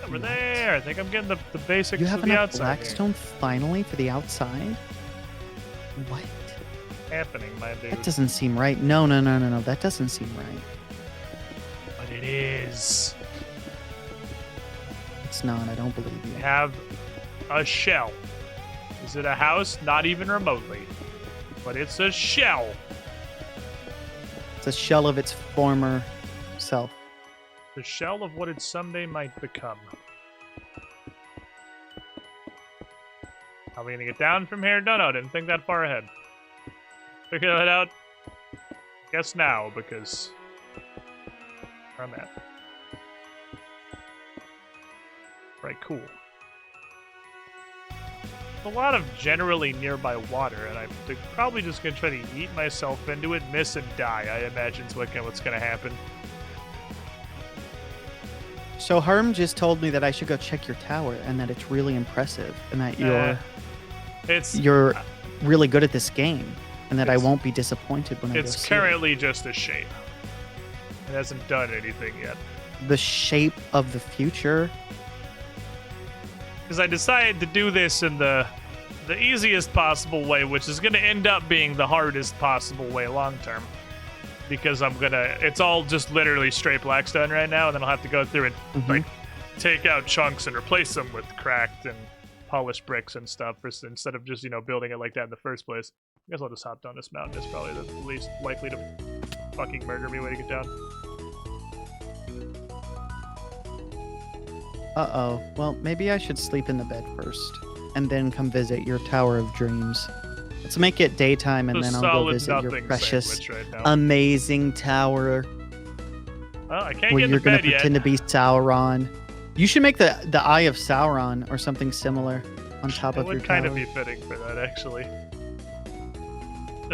Over there! I think I'm getting the basics You have of the enough outside. blackstone finally for the outside? What? Happening, my dude. That doesn't seem right. No. That doesn't seem right. But it is. It's not. I don't believe We you. have a shell. Is it a house? Not even remotely. But it's a shell. It's a shell of its former self. The shell of what it someday might become. How are we gonna get down from here? No, didn't think that far ahead. Figure that out. Guess now, because where I'm at. Right, cool. A lot of generally nearby water, and I'm probably just gonna try to yeet myself into it, miss and die. I imagine is what's gonna happen. So Herm just told me that I should go check your tower and that it's really impressive and that you're really good at this game and that I won't be disappointed when I go see It's currently just a shape. It hasn't done anything yet. the shape of the future. Because I decided to do this in the easiest possible way, which is going to end up being the hardest possible way long term. Because it's all just literally straight blackstone right now, and then I'll have to go through and like take out chunks and replace them with cracked and polished bricks and stuff, instead of just building it like that in the first place. I guess I'll just hop down this mountain. It's probably the least likely to fucking murder me way to get down. Uh-oh. Well, maybe I should sleep in the bed first and then come visit your Tower of Dreams. Let's make it daytime and then I'll go visit your precious, right now. amazing tower Oh, I can't where get you're to going bed to yet. pretend to be Sauron. You should make the Eye of Sauron or something similar on top It of your would kind tower. of be fitting for that, actually.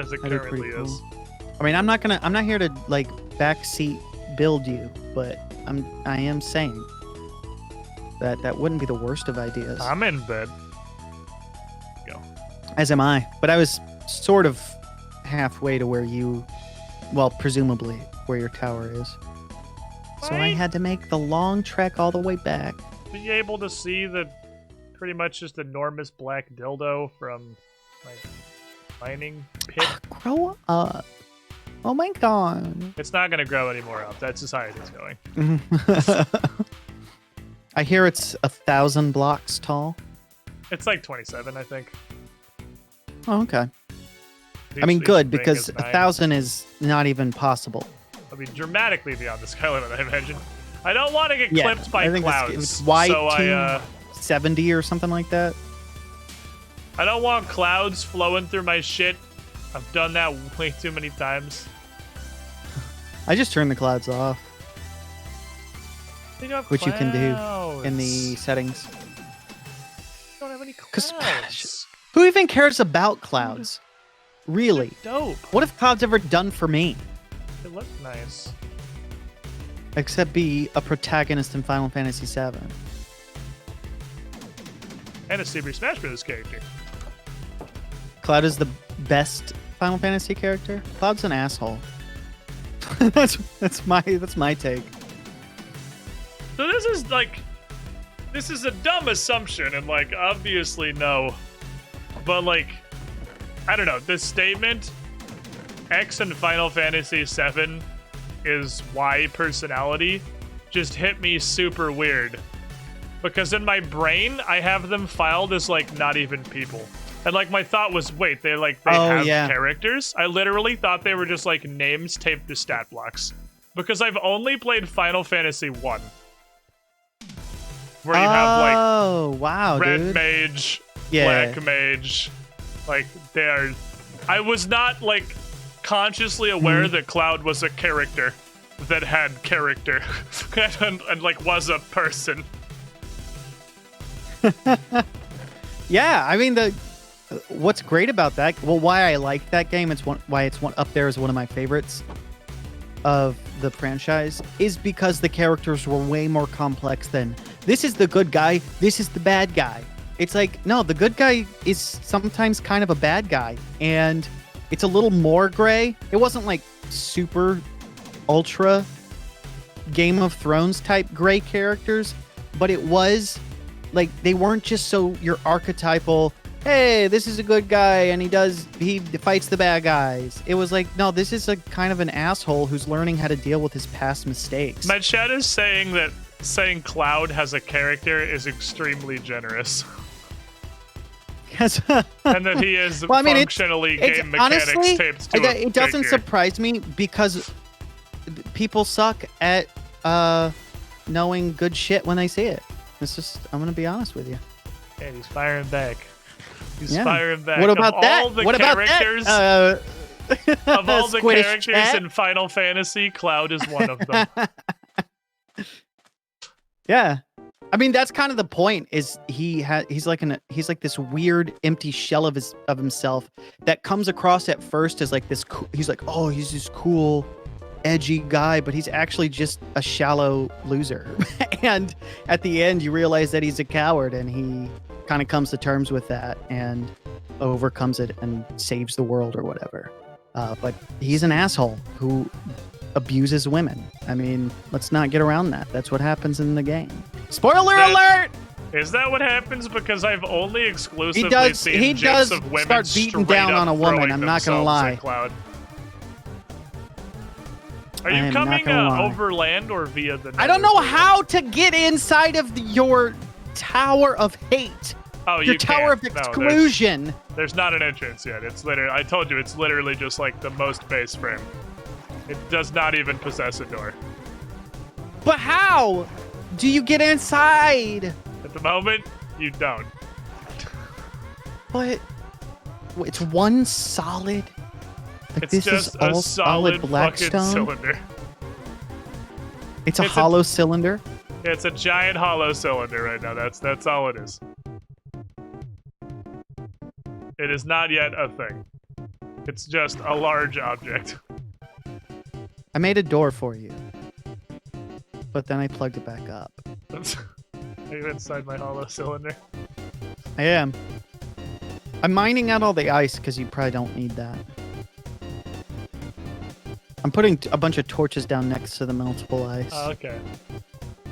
as it That'd be currently pretty is. I mean, I'm not here to like backseat build you, but I am saying that wouldn't be the worst of ideas. I'm in bed. Go. As am I, but I was sort of halfway to where you, well, presumably where your tower is. So I Right. had to make the long trek all the way back. Be able to see the pretty much just enormous black dildo from like mining pit. Grow up. Oh my god. It's not gonna grow anymore up. That's just how it is going. I hear it's 1,000 blocks tall. It's like 27, I think. Oh, okay. Each- I mean, each good, ring because is 9. 1,000 is not even possible. I mean, dramatically beyond the sky limit, I imagine. I don't want to get Yeah, clipped by I think clouds. it's so I 70 or something like that. I don't want clouds flowing through my shit. I've done that way too many times. I just turned the clouds off, They don't have which you can do in the clouds. settings. Don't have any 'Cause- clouds. Who even cares about clouds? Really? Dope. What have clouds ever done for me? They look nice. Except be a protagonist in Final Fantasy VII. And a Super Smash Bros. Character. Cloud is the best Final Fantasy character. Cloud's an asshole. that's my take. So this is a dumb assumption, and like obviously no, but like I don't know. This statement, X in Final Fantasy VII is Y personality, just hit me super weird, because in my brain I have them filed as like not even people, and like my thought was, wait, they have yeah. characters? I literally thought they were just like names taped to stat blocks, because I've only played Final Fantasy 1. Where you have like Oh, wow, red dude. mage, Yeah. black mage, like they are. I was not like consciously aware that Cloud was a character that had character and like was a person. Yeah, I mean what's great about that? Well, why I like that game? Why it's up there as one of my favorites of the franchise is because the characters were way more complex than this is the good guy, this is the bad guy. It's like, no, the good guy is sometimes kind of a bad guy, and it's a little more gray. It wasn't like super ultra Game of Thrones type gray characters, but it was like they weren't just so your archetypal, hey, this is a good guy and he fights the bad guys. It was like, no, this is a kind of an asshole who's learning how to deal with his past mistakes. My chat is saying that saying Cloud has a character is extremely generous, Yes. and that he is Well, I mean, functionally game mechanics honestly, taped to a it doesn't figure. surprise me because people suck at knowing good shit when they see it. It's just, I'm gonna be honest with you. And he's firing back. He's Yeah. firing back. What about of that? all the What about characters, that? of all the Squiddish characters chat? in Final Fantasy, Cloud is one of them. Yeah. I mean, that's kind of the point. Is he's like this weird empty shell of himself that comes across at first as like this. He's like, oh, he's this cool, edgy guy, but he's actually just a shallow loser. And at the end, you realize that he's a coward, and he kind of comes to terms with that and overcomes it and saves the world or whatever. But he's an asshole who abuses women. I mean, let's not get around that. That's what happens in the game. Spoiler alert! Is that what happens? Because I've only exclusively seen he gifs does of women start beating straight down up on a woman, throwing I'm not gonna themselves lie. at Cloud. Are I you am not coming gonna lie. over land or via the I don't Nether know Portal? how to get inside of your Tower of Hate. Oh, Your you Tower can't. of No, Exclusion. there's not an entrance yet. It's literally, I told you, it's literally just like the most base frame. It does not even possess a door. But how do you get inside? At the moment, you don't. But it's one solid. Like It's this just is a all solid fucking Blackstone. cylinder. It's a It's a- hollow cylinder. It's a giant hollow cylinder right now. That's all it is. It is not yet a thing. It's just a large object. I made a door for you, but then I plugged it back up. Are you inside my hollow cylinder? I am. I'm mining out all the ice because you probably don't need that. I'm putting a bunch of torches down next to the meltable ice. Oh, okay.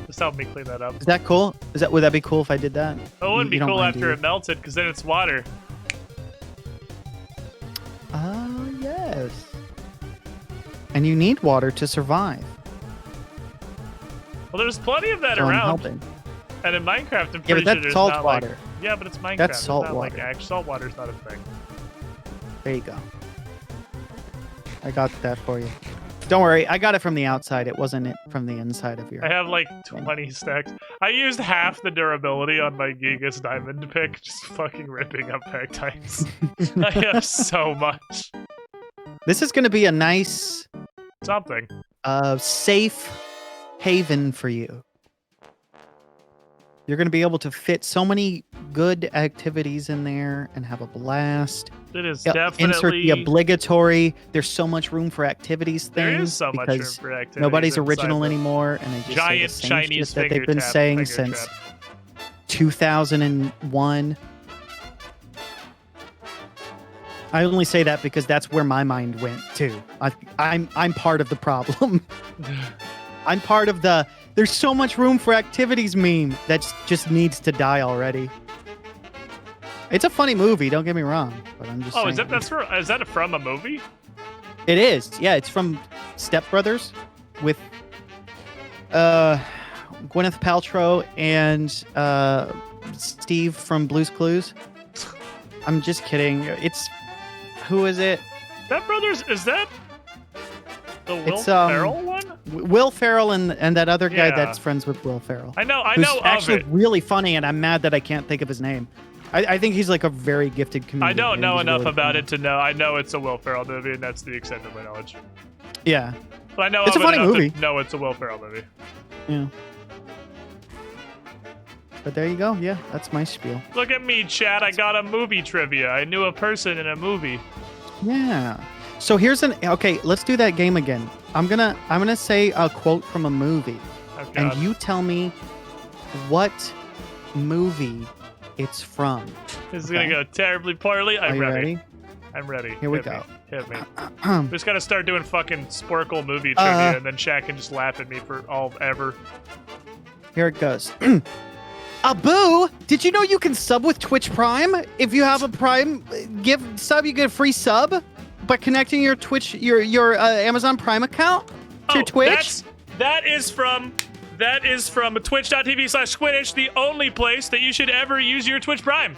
Just help me clean that up. Is that cool? Would that be cool if I did that? Oh, it wouldn't be You don't cool mind, do after you? it melted, because then it's water. Oh, yes. And you need water to survive. Well, there's plenty of that So I'm around. helping. And in Minecraft, I'm Yeah, pretty but that's sure salt there's not water. like... Yeah, but it's Minecraft. That's It's salt not water. Like, salt water's not a thing. There you go. I got that for you. Don't worry, I got it from the outside. It wasn't it from the inside of your... I have like 20 stacks. I used half the durability on my Gigas diamond pick, just fucking ripping up pegtites. I have so much. This is going to be a nice, Something. safe haven for you. You're going to be able to fit so many good activities in there and have a blast. It is Insert the definitely... obligatory. There's so much room for activities things. There is so much room because for activities. nobody's inside original the anymore, and they just say the Giant same Chinese shit that finger they've been tap, saying finger since trap. 2001. I only say that because that's where my mind went too. I'm part of the problem. I'm part of the "there's so much room for activities" meme that just needs to die already. It's a funny movie, don't get me wrong, but I'm just Oh, saying. is that from a movie? It is. Yeah, it's from Step Brothers with Gwyneth Paltrow and Steve from Blue's Clues. I'm just kidding. Who is it? Step Brothers, is that the Will It's, Ferrell one? Will Ferrell and that other guy Yeah. that's friends with Will Ferrell. I know who's of actually it. really funny, and I'm mad that I can't think of his name. I think he's like a very gifted comedian. I don't and know he's enough really about funny. it to know. I know it's a Will Ferrell movie, and that's the extent of my knowledge. Yeah, But I know It's of a funny it enough movie. to know it's a Will Ferrell movie. yeah. But there you go. Yeah, that's my spiel. Look at me, Chad. I got a movie trivia. I knew a person in a movie. Yeah. So here's okay. Let's do that game again. I'm gonna say a quote from a movie, Oh, and God. you tell me what movie it's from. This is okay. gonna go terribly poorly. Are I'm you ready. ready? I'm ready. Here we Hit me. go. Hit me. We just gotta start doing fucking Sporkle movie trivia, and then Shaq can just laugh at me for all ever. Here it goes. Abu, did you know you can sub with Twitch Prime? If you have a Prime you get a free sub by connecting your Twitch, your Amazon Prime account to your Twitch. That is from twitch.tv/Squiddish, the only place that you should ever use your Twitch Prime.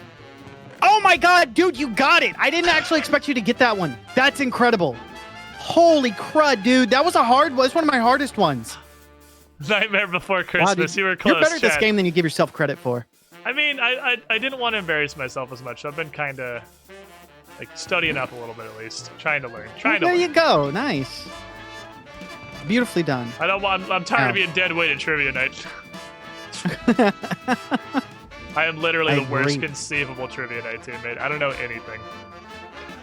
Oh my god, dude, you got it. I didn't actually expect you to get that one. That's incredible. Holy crud, dude. That was one of my hardest ones. Nightmare Before Wow, Christmas. dude, You were close. you're better at this Chad. game than you give yourself credit for. I mean, I didn't want to embarrass myself as much. So I've been kind of like studying up a little bit at least, trying to learn. There you go. Nice. Beautifully done. I'm tired Ow. of being dead weight at trivia night. I am literally I the worst agree. conceivable trivia night teammate. I don't know anything.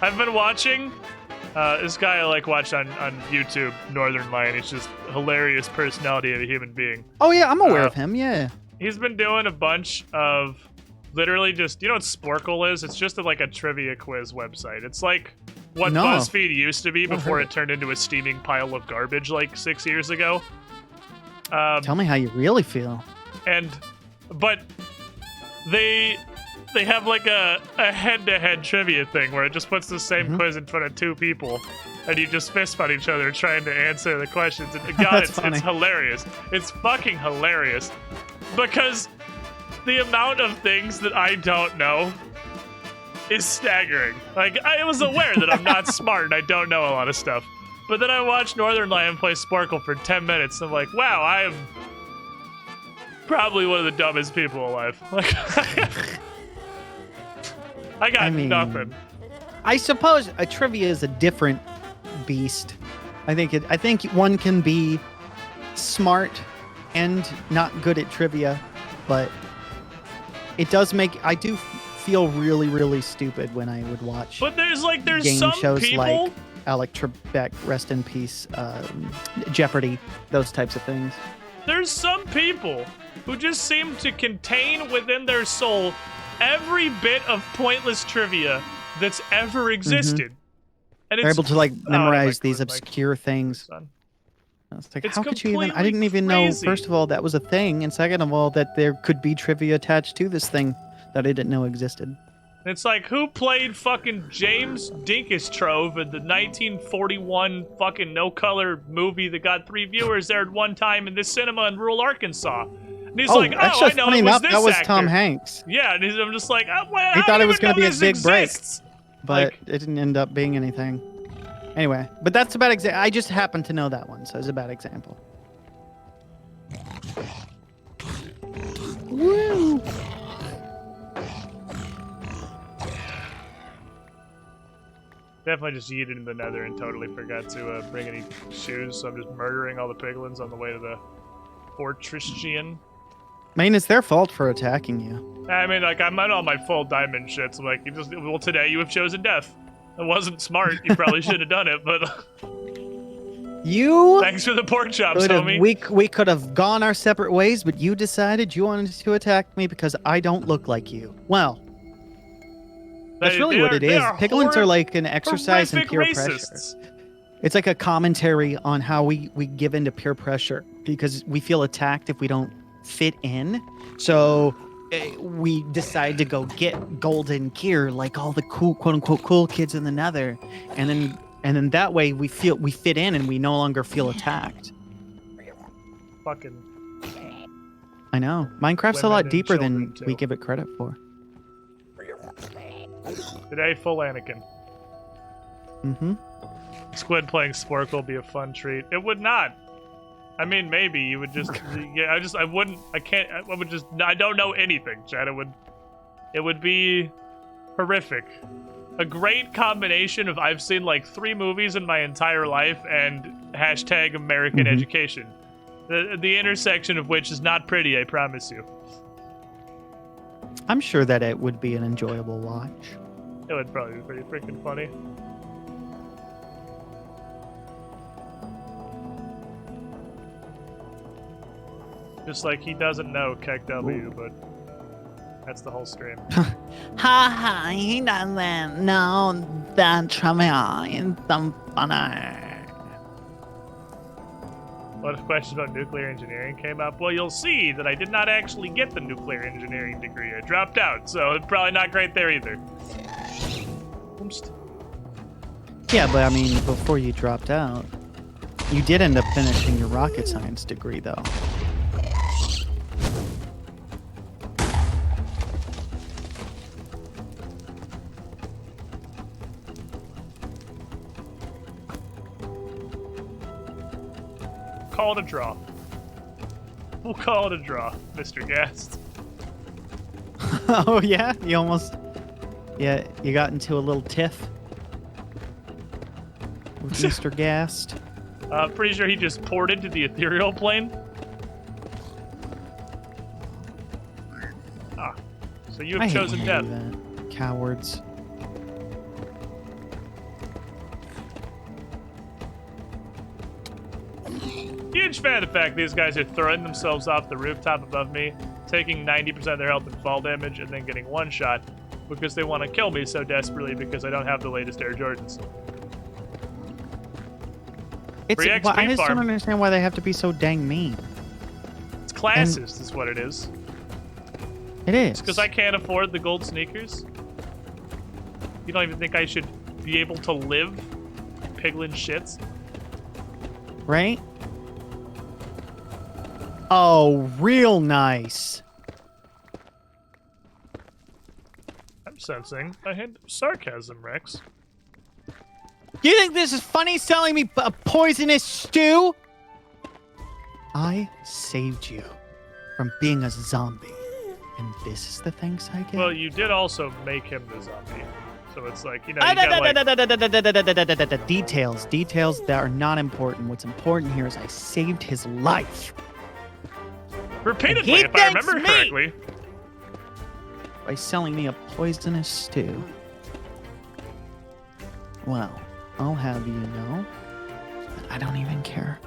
I've been watching this guy I like watch on YouTube, Northern Lion. He's just a hilarious personality of a human being. Oh yeah, I'm aware of him. Yeah. He's been doing a bunch of literally just, you know what Sporkle is? It's just like a trivia quiz website. It's like what No. BuzzFeed used to be Never before heard it turned into a steaming pile of garbage like 6 years ago. Tell me how you really feel. But they have like a head-to-head trivia thing where it just puts the same Mhm. quiz in front of two people and you just fist fight each other trying to answer the questions. And God, That's it's funny. hilarious. It's fucking hilarious. Because the amount of things that I don't know is staggering. Like, I was aware that I'm not smart and I don't know a lot of stuff. But then I watched Northern Lion play Sporkle for 10 minutes and I'm like, wow, I am probably one of the dumbest people alive. Like, I got I mean, nothing. I suppose a trivia is a different beast. I think one can be smart and not good at trivia, but it does make. I do feel really, really stupid when I would watch But there's game some shows people. like Alec Trebek, rest in peace, Jeopardy, those types of things. There's some people who just seem to contain within their soul every bit of pointless trivia that's ever existed. And They're able to like Oh, I memorize like these Mike. obscure things. Son. It's like, It's how could you even? I completely didn't even crazy. know. First of all, that was a thing, and second of all, that there could be trivia attached to this thing that I didn't know existed. It's like, who played fucking James Dinkistrove in the 1941 fucking no-color movie that got 3 viewers there at one time in this cinema in rural Arkansas? And he's like, oh, actually, I know funny it was enough, this that was actor. Tom Hanks, Yeah, and I'm just like, oh, well, He I thought don't it was even gonna be know a this big break. exists. but Like- it didn't end up being anything. Anyway, but that's a bad example. I just happened to know that one, so it's a bad example. Woo! Definitely just yeeted in the nether and totally forgot to bring any shoes, so I'm just murdering all the piglins on the way to the Fortressian. I mean, it's their fault for attacking you. I mean, like, I'm on my full diamond shit, so like, well, today you have chosen death. It wasn't smart. You probably should have done it, but You thanks for the pork chops, could have, homie. we could have gone our separate ways, but you decided you wanted to attack me because I don't look like you. Well, that's really what it is. Piglins are like an exercise in peer pressure. It's like a commentary on how we give into peer pressure because we feel attacked if we don't fit in. So we decide to go get golden gear like all the cool, quote unquote, cool kids in the Nether, and then that way we fit in and we no longer feel attacked. Fucking. I know. Minecraft's a Women lot and deeper than children, we too. give it credit for. Today, full Anakin. Mm-hmm. Squid playing Spork will be a fun treat. It would not. I mean, maybe you would just. Yeah, I wouldn't. I can't. I would just. I don't know anything, Chad. It would be horrific. A great combination of I've seen like 3 movies in my entire life and hashtag American education. The intersection of which is not pretty, I promise you. I'm sure that it would be an enjoyable watch. It would probably be pretty freaking funny. Just like he doesn't know Keck W, but that's the whole stream. Ha, he doesn't know that trivia is some funny. What if questions about nuclear engineering came up? Well, you'll see that I did not actually get the nuclear engineering degree. I dropped out, so it's probably not great there either. Oops. Yeah, but I mean, before you dropped out, you did end up finishing your rocket science degree, though. Call it a draw. We'll call it a draw, Mr. Guest. Oh yeah, you almost, yeah, you got into a little tiff with Mr. Gast. Pretty sure he just poured into the ethereal plane. Ah, so you I have hate chosen when death. they do that. Cowards. Huge fan of the fact these guys are throwing themselves off the rooftop above me, taking 90% of their health and fall damage, and then getting one shot because they want to kill me so desperately because I don't have the latest Air Jordans. It's, Free well, I XP just don't farm. understand why they have to be so dang mean. It's classist, is what it is. It is. Because I can't afford the gold sneakers. You don't even think I should be able to live piglin shits? Right? Oh, real nice. I'm sensing a hint of sarcasm, Rex. You think this is funny selling me a poisonous stew? I saved you from being a zombie. And this is the thanks I get? Well, you did also make him the zombie. So it's like, you know, you got like... Details that are not important. What's important here is I saved his life. Repeatedly, He if I thanks remember me. correctly. by selling me a poisonous stew. Well, I'll have you know that I don't even care.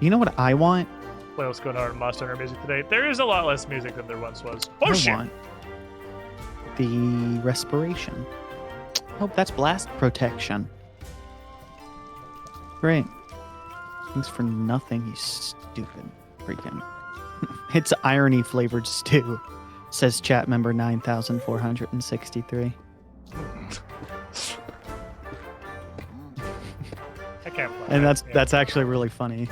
You know what I want? What else going on in Monster Hunter music today? There is a lot less music than there once was. Oh I shit! want the respiration. Oh, that's blast protection. Great. Thanks for nothing, you stupid freaking. It's irony flavored stew, says chat member 9463. I can't play. And that. that's actually really funny.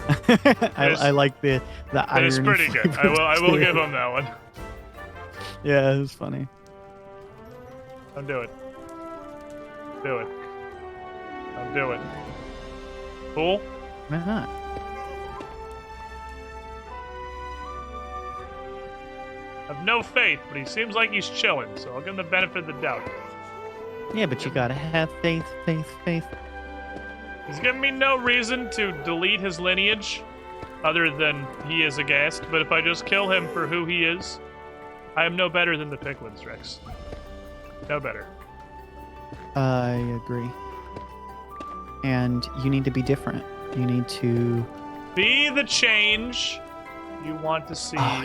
I like the irony. It's pretty good. I will give him that one. Yeah, it was funny. Don't do it. Do it. Don't do it. Fool. Why not? I have no faith, but he seems like he's chilling, so I'll give him the benefit of the doubt. Yeah, but you gotta have faith. He's giving me no reason to delete his lineage, other than he is a guest, but if I just kill him for who he is, I am no better than the Picklins, Rex. No better. I agree. And you need to be different. You need to... Be the change you want to see I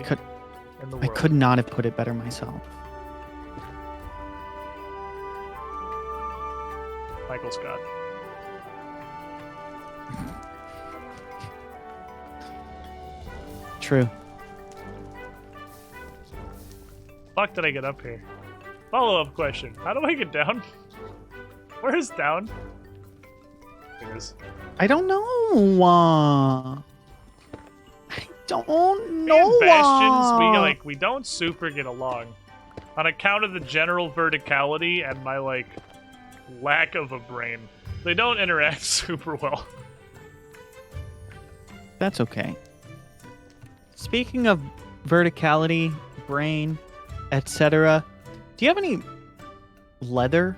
in the world. I could not have put it better myself. Michael Scott. True. Fuck did I get up here? Follow-up question. How do I get down? Where is down? It is. I don't know. I don't Me and know. Bastions, we don't super get along. On account of the general verticality and my, lack of a brain. They don't interact super well. That's okay. Speaking of verticality, brain, etc., do you have any leather?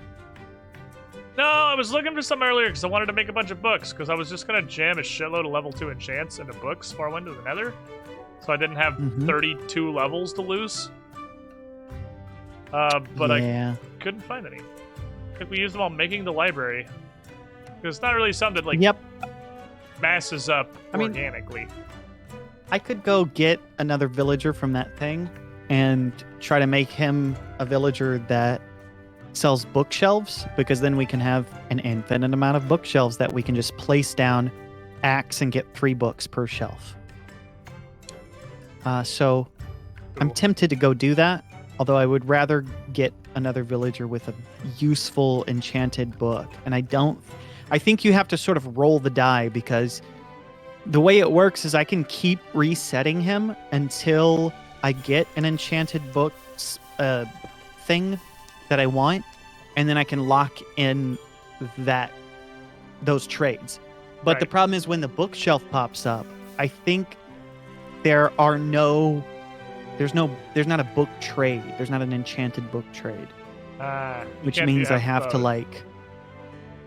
No, I was looking for some earlier because I wanted to make a bunch of books because I was just going to jam a shitload of level 2 enchants into books before I went to the nether. So I didn't have 32 levels to lose. But yeah. I couldn't find any. I think we used them all making the library. Because it's not really something that, Yep. masses up I mean- organically. I could go get another villager from that thing and try to make him a villager that sells bookshelves, because then we can have an infinite amount of bookshelves that we can just place down, axe, and get 3 books per shelf. So I'm Cool. tempted to go do that, although I would rather get another villager with a useful enchanted book. And I think you have to sort of roll the die, because the way it works is I can keep resetting him until I get an enchanted book thing that I want, and then I can lock in those trades. But the Right. problem is when the bookshelf pops up, I think there's not a book trade. There's not an enchanted book trade, You which can't means do I have to both.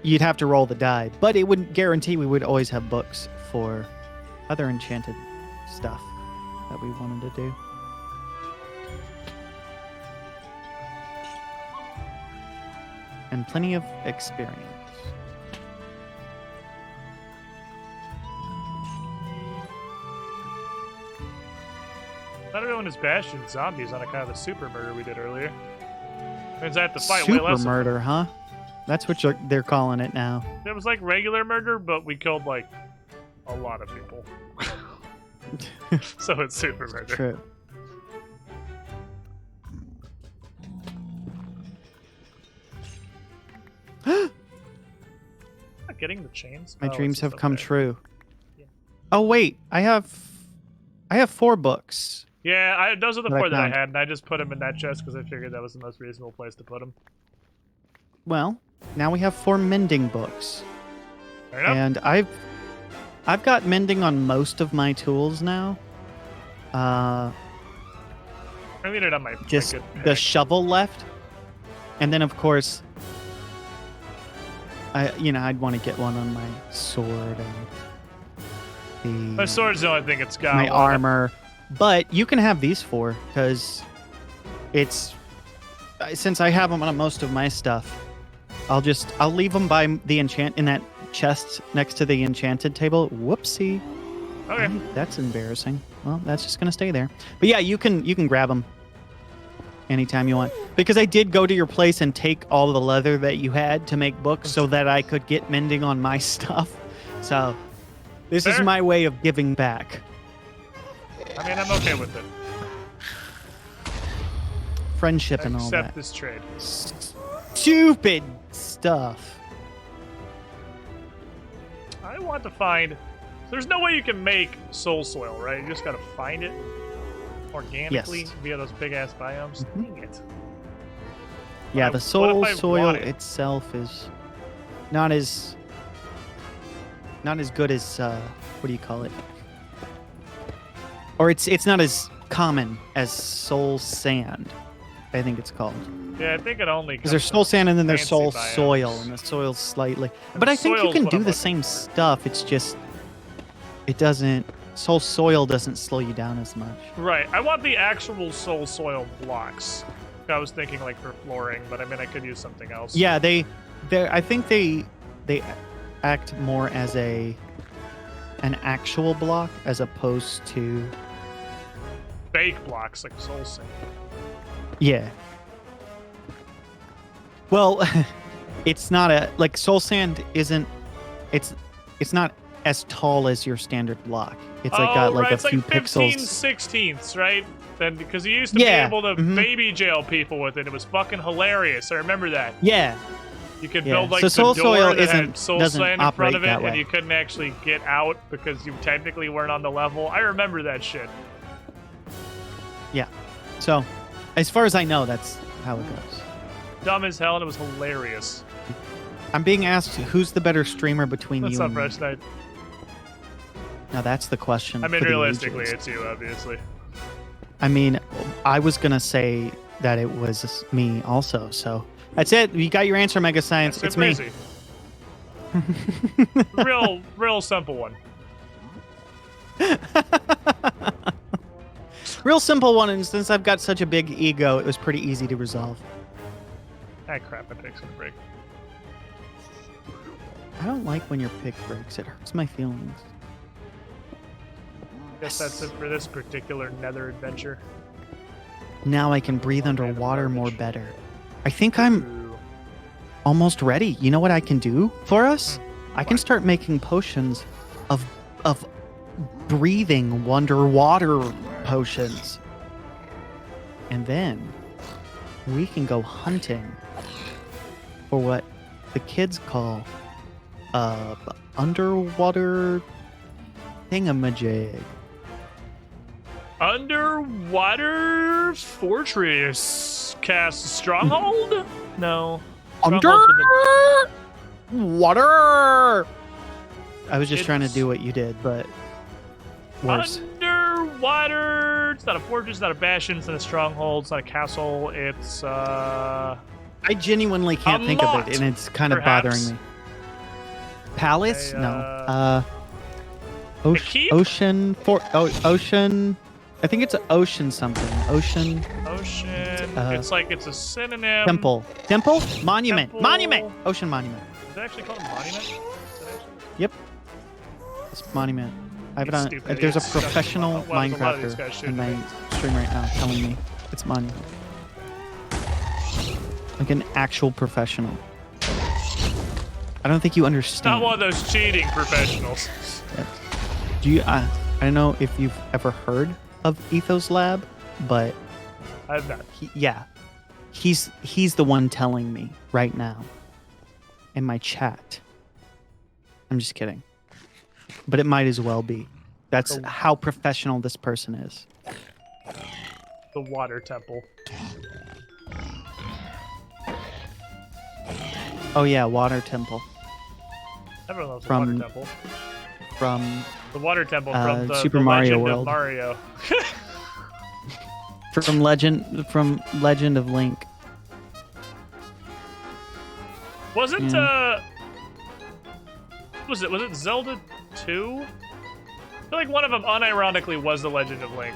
you'd have to roll the die, but it wouldn't guarantee we would always have books for other enchanted stuff that we wanted to do. And plenty of experience. Not everyone is Bastion zombies on account of the super murder we did earlier. Means I have to fight way Super less. murder, huh? That's what they're calling it now. It was like regular murder, but we killed a lot of people. So it's super murder. True. Not getting the chains. My Oh, dreams it's have just come up there. true. Yeah. Oh wait, I have 4 books. Yeah, those are the That I 4 that I found. had, and I just put them in that chest because I figured that was the most reasonable place to put them. Well, now we have 4 mending books. Fair enough. And I've got mending on most of my tools now. I need it on my Just frickin' the pick. shovel left. And then of course I'd want to get one on my sword and My sword's the only thing it's got. my armor. But you can have these 4 because it's since I have them on most of my stuff. I'll leave them by the enchant in that chest next to the enchanted table. Whoopsie. Okay. That's embarrassing. Well, that's just gonna stay there. But yeah, you can grab them anytime you want. Because I did go to your place and take all the leather that you had to make books so that I could get mending on my stuff. So this is Fair. my way of giving back. I mean, I'm okay with it. Friendship I and all accept that. this trade. Stupid stuff. I want to find... There's no way you can make soul soil, right? You just gotta find it organically Yes. via those big-ass biomes. Dang it. Yeah, What the if soul I soil want it? itself is not as good as what do you call it? Or it's not as common as soul sand. I think it's called. Yeah, I think it only Because there's comes soul sand and then there's fancy soul biomes. soil, and the soil's slightly. And But the I think you soil's can what do I'm the looking same for. stuff. It's just it doesn't. Soul soil doesn't slow you down as much. Right. I want the actual soul soil blocks. I was thinking like for flooring, but I mean I could use something else. Yeah, I think they act more as an actual block as opposed to Fake blocks like soul sand. yeah. Well, it's not like soul sand isn't. It's not as tall as your standard block. It's like got like right. a It's few like 15 pixels. 16ths, right? Then because you used to Yeah, be able to mhm. baby jail people with it. It was fucking hilarious. I remember that. Yeah, You could Yeah. build like So the soul door soil that had isn't- soul doesn't sand in front operate of it, that and way. you couldn't actually get out because you technically weren't on the level. I remember that shit. yeah. So, as far as I know, that's how it goes. Dumb as hell, and it was hilarious. I'm being asked who's the better streamer between That's you not and me. Fresh Night. Now that's the question. I mean, for the realistically, ages. it's you, obviously. I mean, I was gonna say that it was me also. So that's it. You got your answer, Mega Science. Super It's me. easy. real simple one. Real simple one, and since I've got such a big ego, it was pretty easy to resolve. Ah, crap, my pick's gonna break. I don't like when your pick breaks. It hurts my feelings. Guess that's it for this particular nether adventure. Now I can breathe Random underwater more garbage. better. I think I'm Ooh. almost ready. You know what I can do for us? I can What? start making potions of breathing underwater potions. And then we can go hunting for what the kids call underwater thingamajig. Underwater fortress cast stronghold? No. Water. I was just trying to It's- do what you did, but worse. Underwater. It's not a fortress, it's not a bastion, it's not a stronghold, it's not a castle. It's I genuinely can't A think of lot, it, and it's kind of perhaps. bothering me. Palace? A, No. a keep? Ocean. I think it's ocean something. Ocean ocean. Uh, It's like it's a synonym. temple. Temple? Monument. Temple. Monument. Ocean monument. Is it actually called a monument? Is it actually- Yep. It's monument. I have it You on. stupid There's a idiots. professional Well, there's a lot of these guys Minecrafter shooting in my me. stream right now telling me it's monument. Like an actual professional. I don't think you understand. Not one of those cheating professionals. Do you? I don't know if you've ever heard of Ethos Lab, but I've not. he's the one telling me right now in my chat. I'm just kidding, but it might as well be. That's how professional this person is. The water temple. Oh yeah, Water Temple Everyone loves From- the water temple. from The water temple uh, from the Super the Mario Legend World. of Mario. Legend of Link. Wasn't Yeah. was it Zelda 2? feel like one of them unironically was The Legend of Link.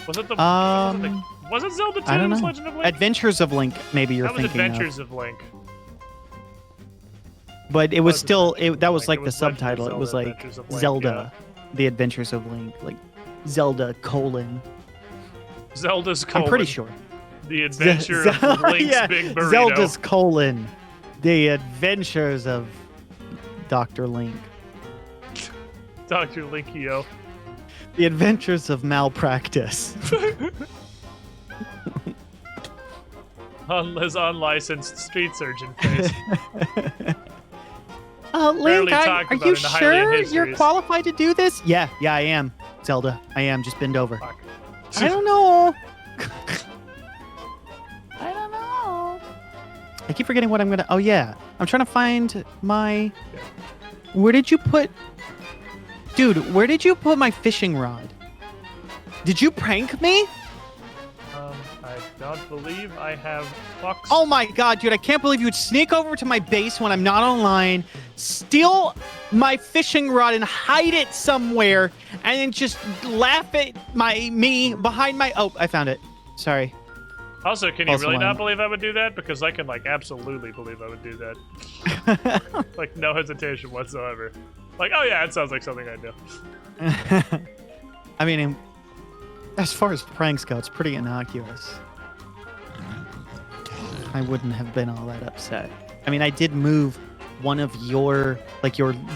Was it the? Was it Zelda 2's I don't know. Legend of Link? Adventures of Link, maybe you're That was thinking Adventures of. of Link. But it was was still, Adventures that of was Link. like It the was Legend of subtitle. It was Zelda, like Adventures of Link, Zelda, The Adventures of Link, like Zelda : Zelda's I'm pretty : sure. The Adventure of Link's Yeah, Big Burrito. Zelda's : The Adventures of Dr. Link. Dr. Linkio. The Adventures of Malpractice. Unlicensed street surgeon face. Link, Barely talked are about you in the Hylian sure you're histories. qualified to do this? Yeah, I am. Zelda, I am. Just bend over. Fuck. I don't know. I don't know. I keep forgetting what I'm gonna. Oh yeah, I'm trying to find my. Where did you put? Dude, where did you put my fishing rod? Did you prank me? I don't believe I have fucks. Oh my god, dude, I can't believe you would sneak over to my base when I'm not online, steal my fishing rod and hide it somewhere, and then just laugh at me behind my. Oh, I found it. Sorry. Also, can you Also really mine. not believe I would do that? Because I can, like, absolutely believe I would do that. Like, no hesitation whatsoever. Like, oh yeah, it sounds like something I'd do. I mean, as far as pranks go, it's pretty innocuous. I wouldn't have been all that upset. I mean, I did move one of your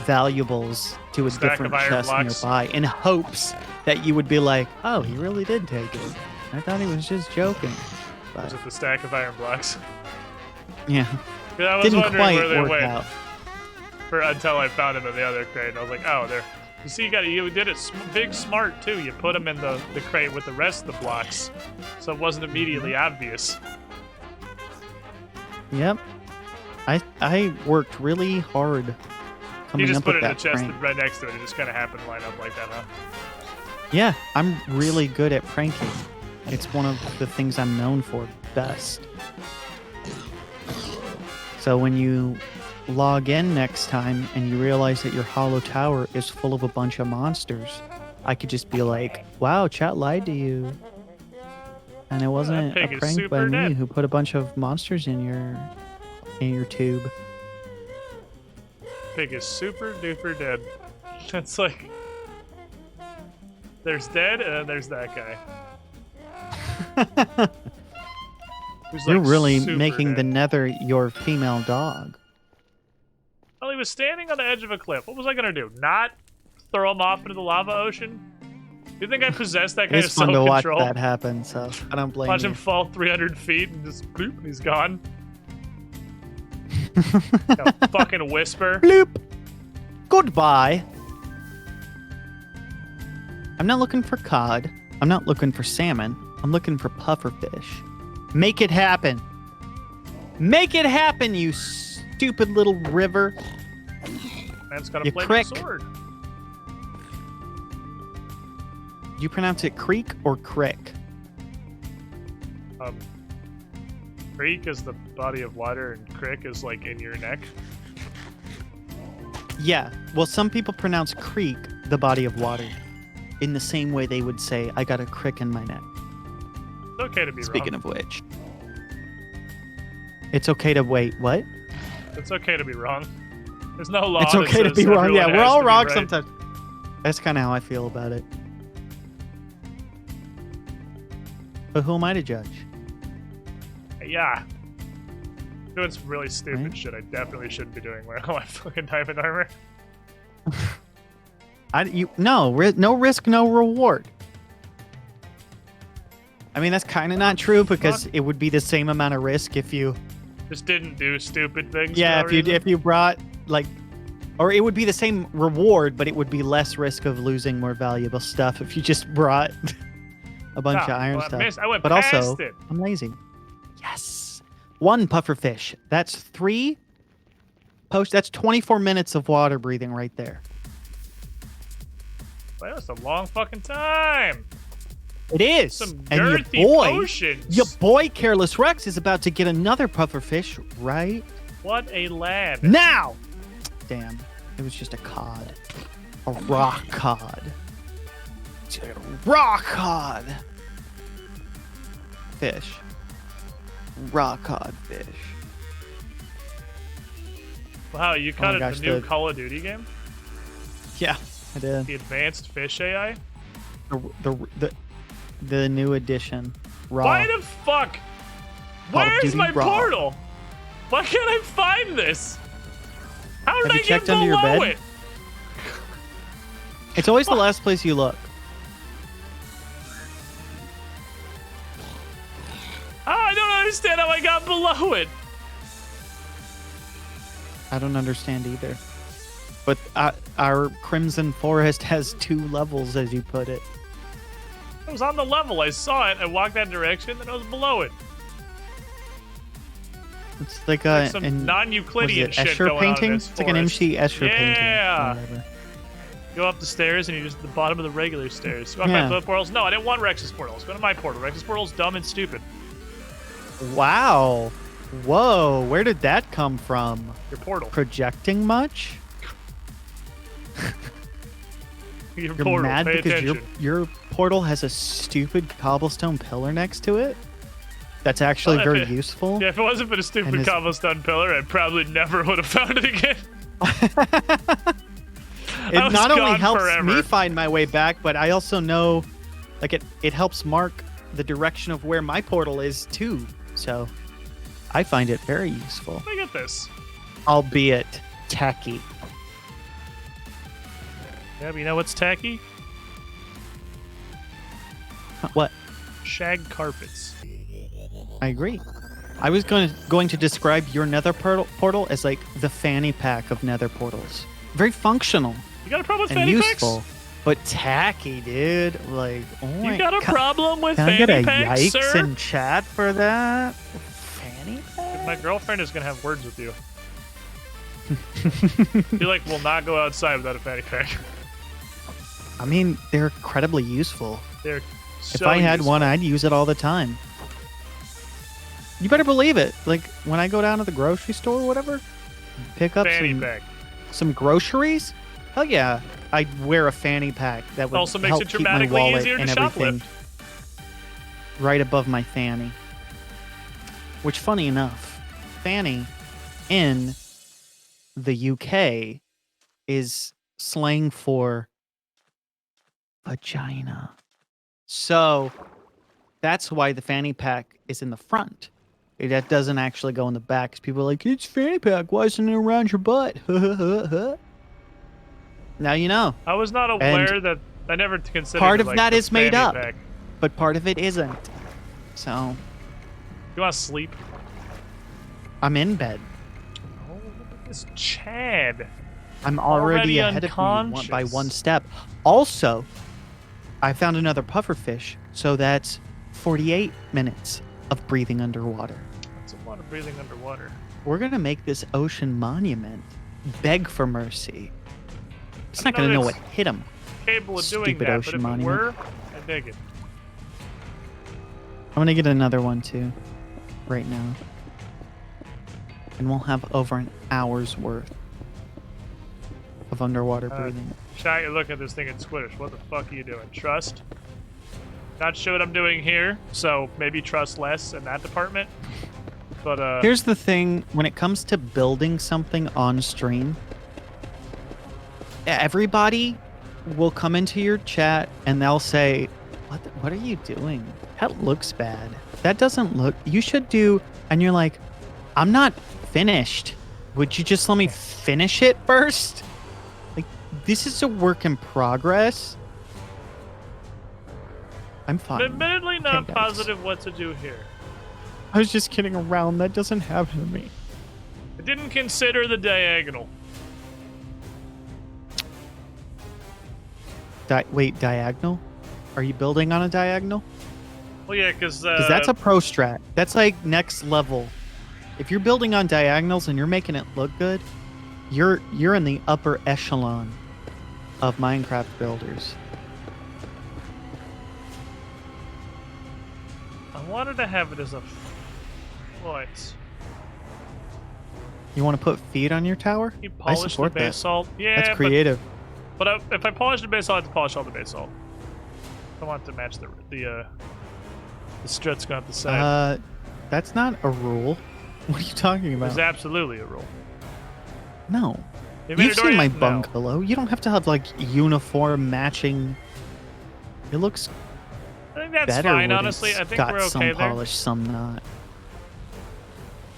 valuables to a Stack different of iron chest blocks. nearby in hopes that you would be like, oh, he really did take it. I thought he was just joking. Was But, it the stack of iron blocks? yeah, 'Cause I was didn't wondering where quite they work went out. until I found him in the other crate. I was like, oh, there. You see, you did it big smart too. You put him in the crate with the rest of the blocks, so it wasn't immediately obvious. Yep. I worked really hard You coming just up put with it in the that chest prank. right next to it. It just kind of happened to line up like that, huh? Yeah, I'm really good at pranking. It's one of the things I'm known for best. So when you log in next time and you realize that your hollow tower is full of a bunch of monsters, I could just be like, wow, chat lied to you. And it wasn't pig a is prank by super me dead. who put a bunch of monsters in your tube. Pig is super duper dead. It's like there's dead and then there's that guy. Who's You're like really super making the dead. nether your female dog. Well, he was standing on the edge of a cliff. What was I gonna do? Not throw him off into the lava ocean? Do you think I possess that kind It's of fun to watch self-control? that happen, so I don't blame Watch you. him fall 300 feet and just bloop, and he's gone. A fucking whisper. Bloop. Goodbye. I'm not looking for cod. I'm not looking for salmon. I'm looking for pufferfish. Make it happen. Make it happen, you stupid little river. Man's got You a flaming crick. sword. Do you pronounce it creek or crick? Creek is the body of water, and crick is like in your neck. Yeah. Well, some people pronounce creek the body of water in the same way they would say, I got a crick in my neck. It's okay to be Speaking wrong. of which. It's okay to wait. What? It's okay to be wrong. There's no law. It's that okay to says be wrong. everyone Yeah, we're has all to be wrong right. sometimes. That's kind of how I feel about it. But who am I to judge? Yeah. Doing some really stupid Right. shit I definitely shouldn't be doing wearing all my fucking diamond armor. No risk, no reward. I mean, that's kind of not true because it would be the same amount of risk if you, Just didn't do stupid things. yeah, for no reason. if you brought like, or it would be the same reward, but it would be less risk of losing more valuable stuff if you just brought a bunch of iron well, I stuff. missed- I went But past also, it. I'm lazy. Yes, one pufferfish. That's 3 post. That's 24 minutes of water breathing right there. Well, that's a long fucking time. It is. Some And girthy potions. your boy Careless Rex is about to get another pufferfish right What a lad. now. Damn. It was just a cod. A rock cod. It's like a rock cod. Fish. Rock cod fish. Wow, you my caught it gosh, the new the- Call of Duty game? Yeah, I did. The advanced fish AI? The new edition. Raw. Why the fuck? Call of Where's Duty my Raw. portal? Why can't I find this? How did Have I you get checked under your below bed? it? It's always the last place you look. Oh, I don't understand how I got below it. I don't understand either. But our Crimson Forest has 2 levels, as you put it. I was on the level. I saw it. I walked that direction, and I was below it. It's like Like a some an, was non-Euclidean it shit Escher going painting? on in this It's like an forest. MC Escher painting. Yeah. or whatever. Go up the stairs, and you're just at the bottom of the regular stairs. You want Yeah. my flip portals? No, I didn't want Rex's portal. Let's go to my portal. Rex's portal's dumb and stupid. Wow. Whoa, where did that come from? Your portal. Projecting much? Your You're portal. mad Pay because attention. your portal has a stupid cobblestone pillar next to it? That's actually Well, very if it- useful. Yeah, if it wasn't for the stupid And his- cobblestone pillar, I probably never would have found it again. I It was not only gone helps forever. me find my way back, but I also know, like, it helps mark the direction of where my portal is too. So I find it very useful, Let me get this. albeit tacky. Yeah, but you know what's tacky? What? Shag carpets. I agree. I was going to describe your Nether portal as like the fanny pack of Nether portals. Very functional You got a problem with and fanny useful, packs? but tacky, dude. Like, oh my You got a God. problem with Can I get fanny a packs, yikes sir? in chat for that? Fanny pack? My girlfriend is gonna have words with you. You like will not go outside without a fanny pack. I mean, they're incredibly useful. They're so If I had useful. one, I'd use it all the time. You better believe it. Like when I go down to the grocery store or whatever, pick up fanny pack. some groceries. Hell yeah, I'd wear a fanny pack that would Also makes help it keep my dramatically wallet easier to and everything shoplift. right above my fanny. Which, funny enough, fanny in the UK is slang for vagina. So that's why the fanny pack is in the front. That doesn't actually go in the back. 'Cause people are like, it's fanny pack. Why isn't it around your butt? Now you know. I was not aware that I never considered Part it, of like, that the is made fanny up. pack. But part of it isn't. So You want to sleep? I'm in bed. Oh, look at this Chad. I'm already ahead of you by unconscious. one step. Also, I found another pufferfish, so that's 48 minutes of breathing underwater. That's a lot of breathing underwater. We're gonna make this ocean monument beg for mercy. It's I not don't gonna know know if what hit him. Capable of doing Stupid that, but ocean if monument. it were, I dig it. I'm gonna get another one too, right now, and we'll have over an hour's worth of underwater breathing. Shot, you look at this thing and squish. What the fuck are you doing? Trust? Not sure what I'm doing here, so maybe trust less in that department. But Here's the thing: when it comes to building something on stream, everybody will come into your chat and they'll say, what are you doing? That looks bad. That doesn't look. You should do. And you're like, I'm not finished. Would you just let me finish it first? Like, this is a work in progress. I'm fine. admittedly not Okay, guys. positive what to do here. I was just kidding around. That doesn't happen to me. I didn't consider the diagonal. Wait, diagonal? Are you building on a diagonal? Well, yeah, because Because that's a pro strat. That's like next level. If you're building on diagonals and you're making it look good, you're in the upper echelon of Minecraft builders. I wanted to have it as a foot. You want to put feet on your tower? You I polish the support that. basalt. Yeah, That's creative. But if I polish the basalt, I have to polish all the basalt. I want to match the struts going up the side. That's not a rule. What are you talking about? There's absolutely a rule. No. They made You've it already- seen my no. bungalow. You don't have to have like uniform matching. It looks I think that's better fine, when honestly. it's I think got we're okay some there. polish, some not.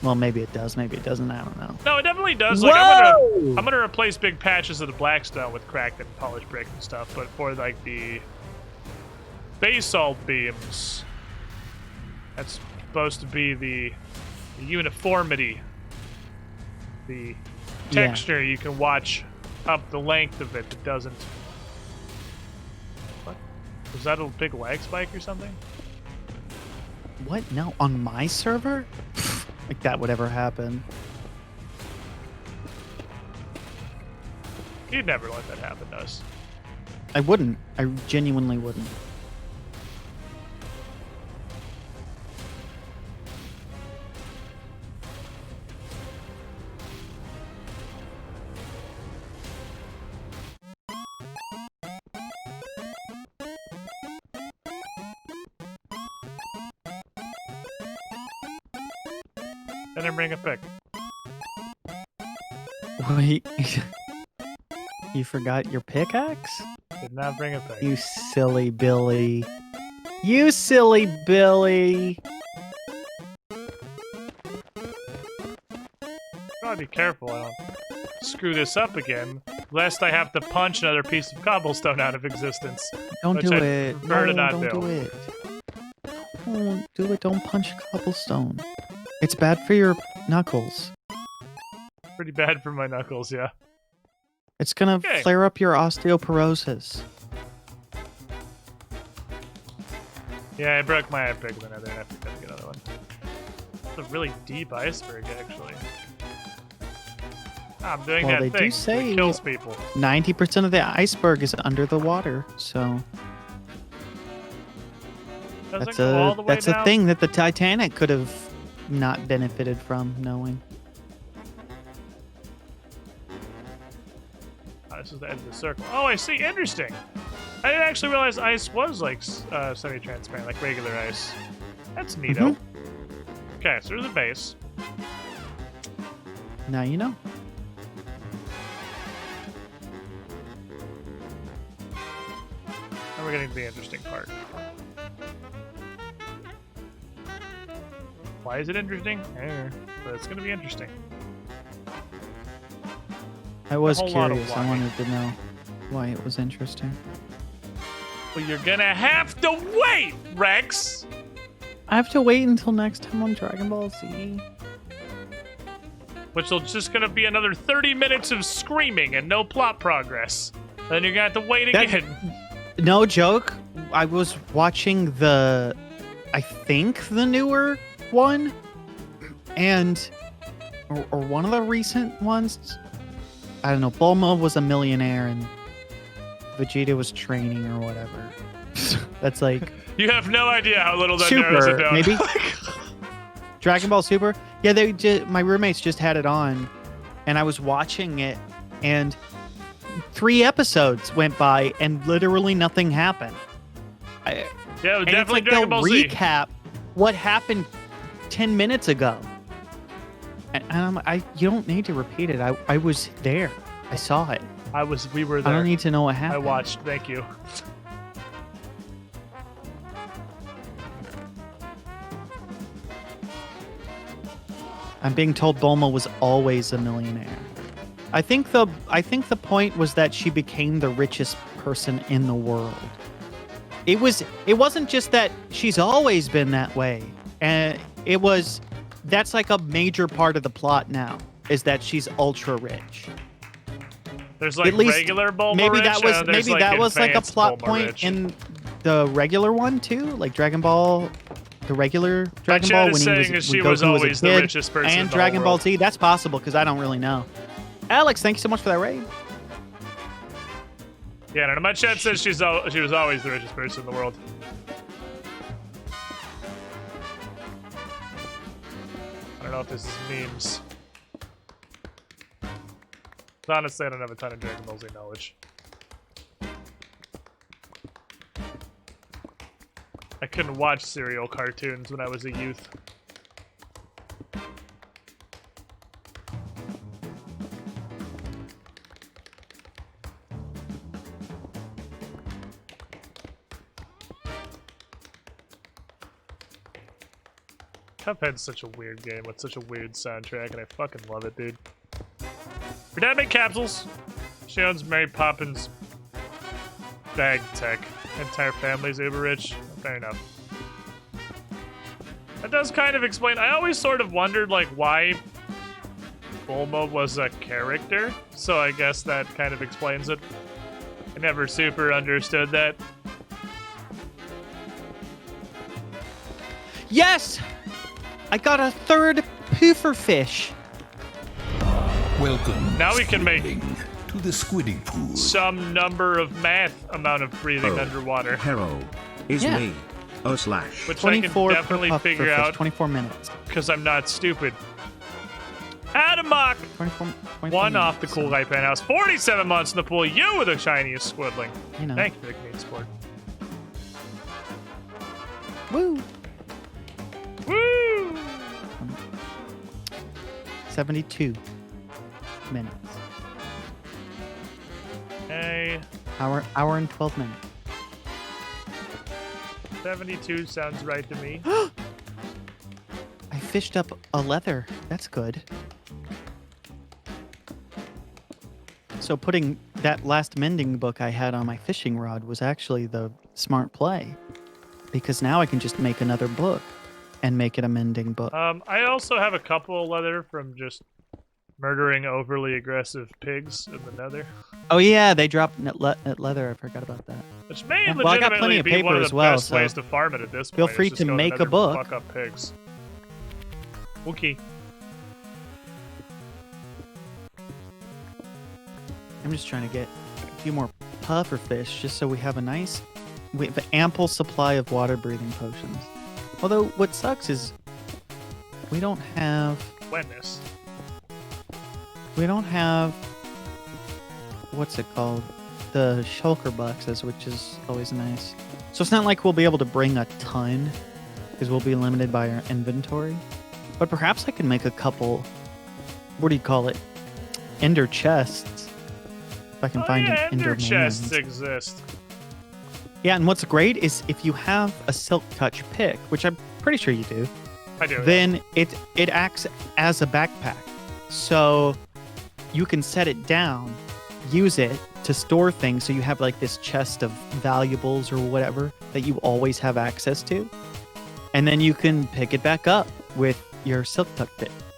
Well, maybe it does. Maybe it doesn't. I don't know. No, it definitely does. Like, I'm gonna replace big patches of the blackstone with cracked and polished brick and stuff. But for like the basalt beams, that's supposed to be the uniformity, the Yeah. texture. You can watch up the length of it. It doesn't. What? Was that a big lag spike or something? What? No, on my server? Like that would ever happen. You'd never let that happen to us. I wouldn't. I genuinely wouldn't. I didn't bring a pick. Wait. You forgot your pickaxe? Did not bring a pick. You silly Billy. You silly Billy. Gotta be careful I don't screw this up again, lest I have to punch another piece of cobblestone out of existence. Don't Which do I'd it. prefer to No, not don't do. do it. Don't do it. Don't punch cobblestone. It's bad for your knuckles. Pretty bad for my knuckles, yeah. It's gonna Okay. flare up your osteoporosis. Yeah, I broke my pick with another, and I have to get another one. It's a really deep iceberg, actually. I'm doing Well, that they thing do say that kills people. 90% of the iceberg is under the water, so Doesn't that's go all a the way that's down. a thing that the Titanic could have not benefited from knowing. Oh, this is the end of the circle. Oh, I see. Interesting. I didn't actually realize ice was like semi-transparent, like regular ice. That's neato. Okay, so there's a base. Now you know. Now we're getting to the interesting part. Why is it interesting? But it's gonna be interesting. I was whole lot of curious. I why. wanted to know why it was interesting. Well, you're gonna have to wait, Rex! I have to wait until next time on Dragon Ball Z. Which will just gonna be another 30 minutes of screaming and no plot progress. Then you're gonna have to wait That- again. No joke. I was watching I think the newer one, and or one of the recent ones. I don't know. Bulma was a millionaire and Vegeta was training or whatever. That's like You have no idea how little that narrows it Super, down. maybe. Dragon Ball Super. Yeah, my roommates just had it on, and I was watching it, and 3 episodes went by, and literally nothing happened. Yeah, it was And it's definitely like Dragon they'll Ball Z. recap what happened 10 minutes ago. And you don't need to repeat it. I was there. I saw it. We were I there. don't need to know what I happened. watched. Thank you. I'm being told Bulma was always a millionaire. I think the point was that she became the richest person in the world. It wasn't just that she's always been that way. And that's like a major part of the plot now, is that she's ultra rich. There's like At least regular Bulma maybe rich, that was and there's, maybe that was like a advanced plot Bulma point rich. in the regular one too, like Dragon Ball, the regular Dragon chat Ball is when saying he was is she when was Goku was a always the kid, richest person in and the Dragon whole Ball world. Z. That's possible because I don't really know. Alex, thank you so much for that raid. Yeah, no, my chat says she was always the richest person in the world. I don't know if this is memes. Honestly, I don't have a ton of Dragon Ball Z knowledge. I couldn't watch serial cartoons when I was a youth. Cuphead's such a weird game with such a weird soundtrack, and I fucking love it, dude. Her dad made capsules. She owns Mary Poppins bag tech. Entire family's uber rich. Fair enough. That does kind of explain. I always sort of wondered, like, why Bulma was a character. So I guess that kind of explains it. I never super understood that. Yes! I got a third poofer fish. Welcome. Now we can make to the Squiddy Pool. some number of math amount of breathing underwater. Hero is Yeah. me. / Which I can 24 per definitely puff figure per fish, out 24 minutes. because I'm not stupid. Adamok! 24 One off the minutes, Cool so, Light Penthouse. 47 months in the pool. You were the shiniest squidling. You know. Thank you for the Canadian sport. Woo! Woo! 72 minutes. Hey, Hour and 12 minutes. 72 sounds right to me. I fished up a leather. That's good. So putting that last mending book I had on my fishing rod was actually the smart play. Because now I can just make another book and make it a mending book. I also have a couple of leather from just murdering overly aggressive pigs in the nether. Oh yeah, they dropped leather. I forgot about that. Which may Yeah, well, I got legitimately plenty of be one paper of as the well, best so ways to farm it at this point. feel is free just to go make a nether and book. Fuck up pigs. Okay. I'm just trying to get a few more puffer fish just so we have an ample supply of water breathing potions. Although what sucks is we don't have Wetness. what's it called? The shulker boxes, which is always nice. So it's not like we'll be able to bring a ton because we'll be limited by our inventory. But perhaps I can make a couple, what do you call it? Ender chests. If I can find yeah, an ender chests mans. exist. Yeah, and what's great is if you have a Silk Touch pick, which I'm pretty sure you do, I do. then it acts as a backpack. So you can set it down, use it to store things so you have like this chest of valuables or whatever that you always have access to. And then you can pick it back up with your Silk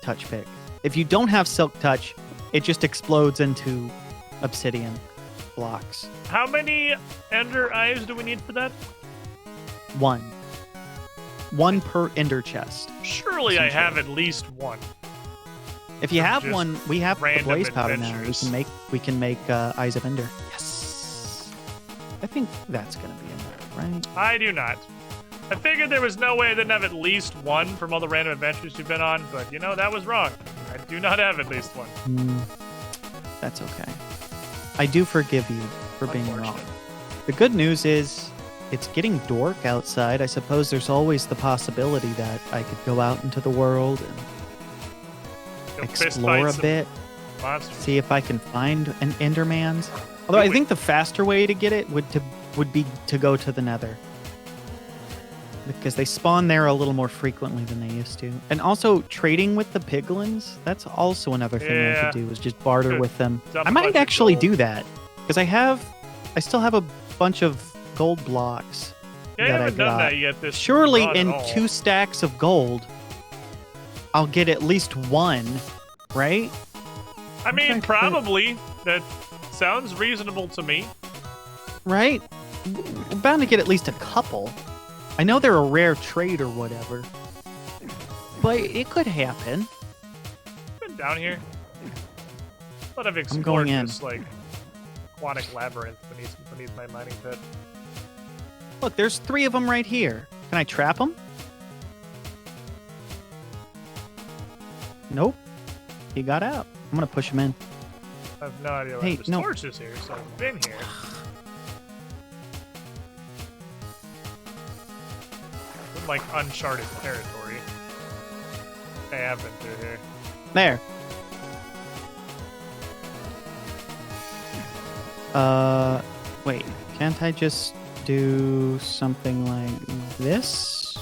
Touch pick. If you don't have Silk Touch, it just explodes into obsidian blocks. How many ender eyes do we need for that? One per ender chest. Surely I have at least one. If you From have just one, we have the random blaze powder now. adventures. We can make Eyes of Ender. Yes. I think that's gonna be enough, right? I do not. I figured there was no way I didn't have at least one from all the random adventures you've been on, but you know, that was wrong. I do not have at least one. That's okay. I do forgive you for being wrong. Unfortunate. The good news is it's getting dark outside. I suppose there's always the possibility that I could go out into the world and Go fist explore fight a some bit, monsters. see if I can find an Enderman's. Although I think the faster way to get it would be to go to the Nether, because they spawn there a little more frequently than they used to. And also trading with the piglins, that's also another thing I Yeah. could do, is just barter Could with them. dump I a might bunch of actually gold. do that because I still have a bunch of gold blocks Yeah, I that I haven't done got. that yet this Surely run at in all. 2 stacks of gold, I'll get at least one, right? I mean, trying to probably. That sounds reasonable to me. Right? We're bound to get at least a couple. I know they're a rare trade or whatever, but it could happen. Been down here. But I've going explored in. this like aquatic labyrinth beneath my mining pit. Look, there's 3 of them right here. Can I trap them? Nope. He got out. I'm gonna push him in. I have no idea why Hey, there's no. torches here, so I've been here. It's like uncharted territory. I have been through here. There. Wait. Can't I just do something like this?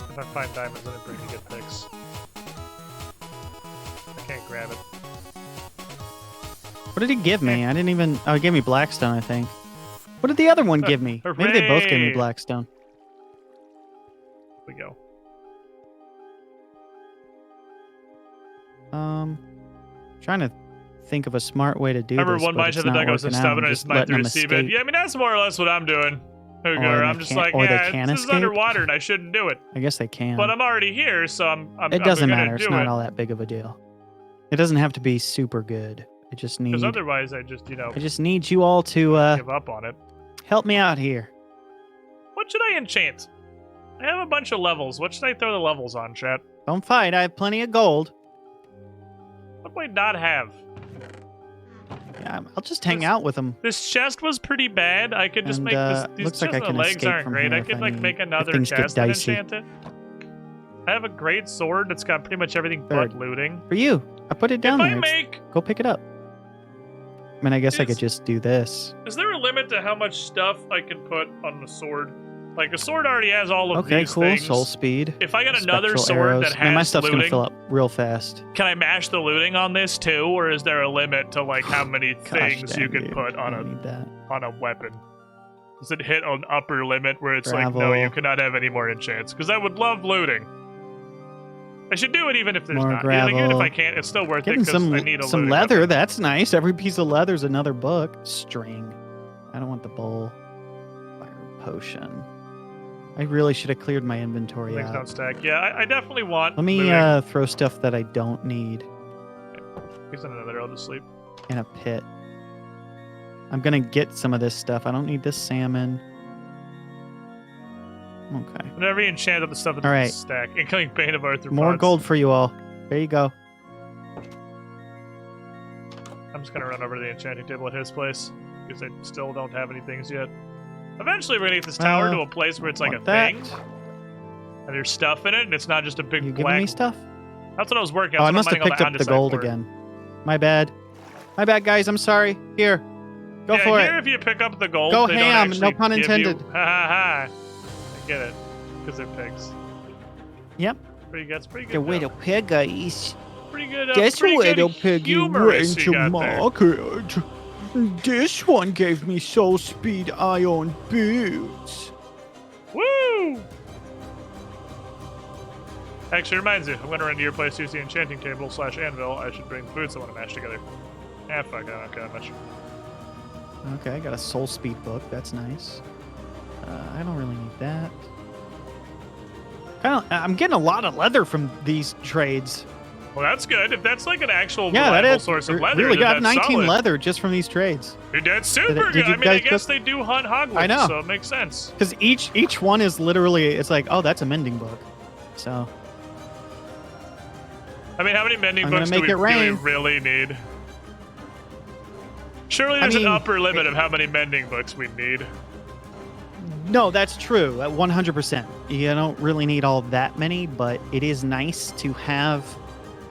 If I find diamonds, then it brings me good picks. I can't grab it. What did he give me? I didn't even... Oh, he gave me Blackstone, I think. What did the other one give me? Maybe they both gave me Hooray! Blackstone. Here we go. Trying to think of a smart way to do Remember this, one but mine it's to the not deck, I was working just out. stubborn, I'm I just just might letting to them receive it. escape. Yeah, I mean, that's more or less what I'm doing. Or I'm they just can't- like, or they yeah, can this is escape? underwater and I shouldn't do it. I guess they can. But I'm already here, so I'm It doesn't gonna matter. It's do not it. all that big of a deal. It doesn't have to be super good. I just need... Because otherwise, I just, I just need you all to give up on it. help me out here. What should I enchant? I have a bunch of levels. What should I throw the levels on, chat? Don't fight. I have plenty of gold. What do I not have? Yeah, I'll just hang This- out with them. This chest was pretty bad. I could just And, make this. These looks like chests I and can the legs escape aren't from great. here I if could I like need- make if another things get chest and dicey. enchant it. I have a great sword that's got pretty much everything Third. but looting. For you. I put it down If I there. make, Go pick it up. I mean, I guess I Is- could just do this. is there a limit to how much stuff I can put on the sword? Like a sword already has all of Okay, these cool. things. Soul speed. If I got another spectral sword arrows. that Man, my has stuff's looting, gonna fill up real fast. can I mash the looting on this too, or is there a limit to like how many Gosh things dang, you can dude. put on I don't need that. a weapon? Does it hit an upper limit where it's like, no, Gravel. you cannot have any more enchants? Because I would love looting. I should do it even if there's More not. Yeah, like, even if gravel. I can't, it's still worth it Getting because some I need a some looting leather. weapon. That's nice. Every piece of leather's another book. String. I don't want the bowl. Fire potion. I really should have cleared my inventory Things out. don't stack. Yeah, I definitely want. Let me looting. throw stuff that I don't need He's in another. I'll just sleep. in a pit. I'm gonna get some of this stuff. I don't need this salmon. Okay. Whenever you enchant up the stuff that All right. doesn't stack, including Bane of Arthur. More gold for you all. There you go. I'm just gonna run over to the enchanting table at his place because I still don't have any things yet. Eventually, we're gonna get this tower to a place where it's like a Want that? thing, and there's stuff in it, and it's not just a big You giving black. me stuff? That's what I was working Oh, on. I must have picked up the gold again. My bad. My bad, guys. I'm sorry. Here. Go for here, it. if you pick up the gold, Go they ham, don't no actually pun give intended. You, ha ha ha! I get it, because they're pigs. Yep. Pretty good. It's pretty good. The way though. to pig is. Pretty good. That's pretty the way good to pig humorous you to got there. market. This one gave me soul speed iron boots. Woo! Actually, reminds you, I'm gonna run to your place, use the enchanting table / anvil. I should bring the boots I want to mash together. Ah, fuck, I don't care that much. Okay, I got a soul speed book. That's nice. I don't really need that. I'm getting a lot of leather from these trades. Well, that's good. If that's like an actual Yeah, that reliable is. source of r- leather, really then got that's 19 solid. leather just from these trades. Dude, that's super Did good. you I mean, I guys guess cook- they do hunt Hogwarts, I know. so it makes sense. Because each one is literally, it's like, oh, that's a mending book. So I mean, how many mending I'm gonna books make do we it rain. really need? Surely I there's mean, an upper limit of how many mending books we need. no, that's true. 100%. You don't really need all that many, but it is nice to have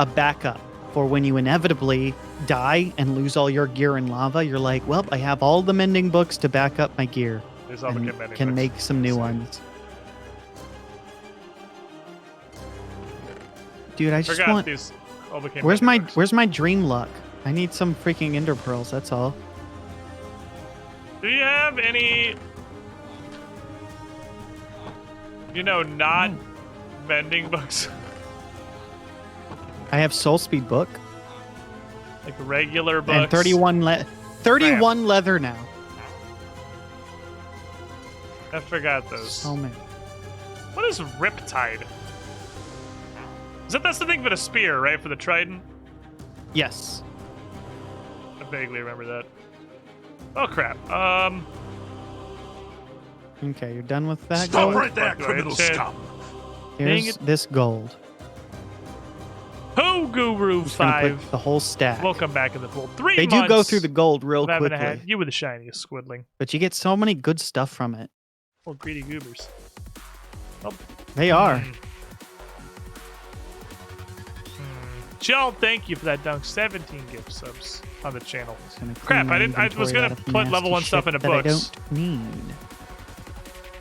a backup for when you inevitably die and lose all your gear in lava. You're like, well, I have all the mending books to back up my gear There's all the and mending can books. make some new Sick. ones. Dude, I just Forgot want. these all became Where's mending my books. Where's my dream luck? I need some freaking ender pearls. That's all. Do you have any, not mending books? I have soul speed book Like regular books? and 31 leather now. I forgot those. So many. What is Riptide? That's the thing for the spear, right? For the trident? Yes. I vaguely remember that. Oh, crap. Okay, you're done with that Stop gold. right there, Fuck, do I criminal enchant? scum. Dang Here's this gold. go, Guru Just gonna 5. put the whole stack. We'll come back in the pool. 3 They months. do go through the gold real of having quickly, had you were the shiniest squidling. but you get so many good stuff from it. Little greedy goobers. They are. Jill, thank you for that dunk. 17 gift subs on the channel. Just gonna Crap, clean I my didn't. I was inventory gonna out of put level nasty 1 stuff shit into that I books. don't need.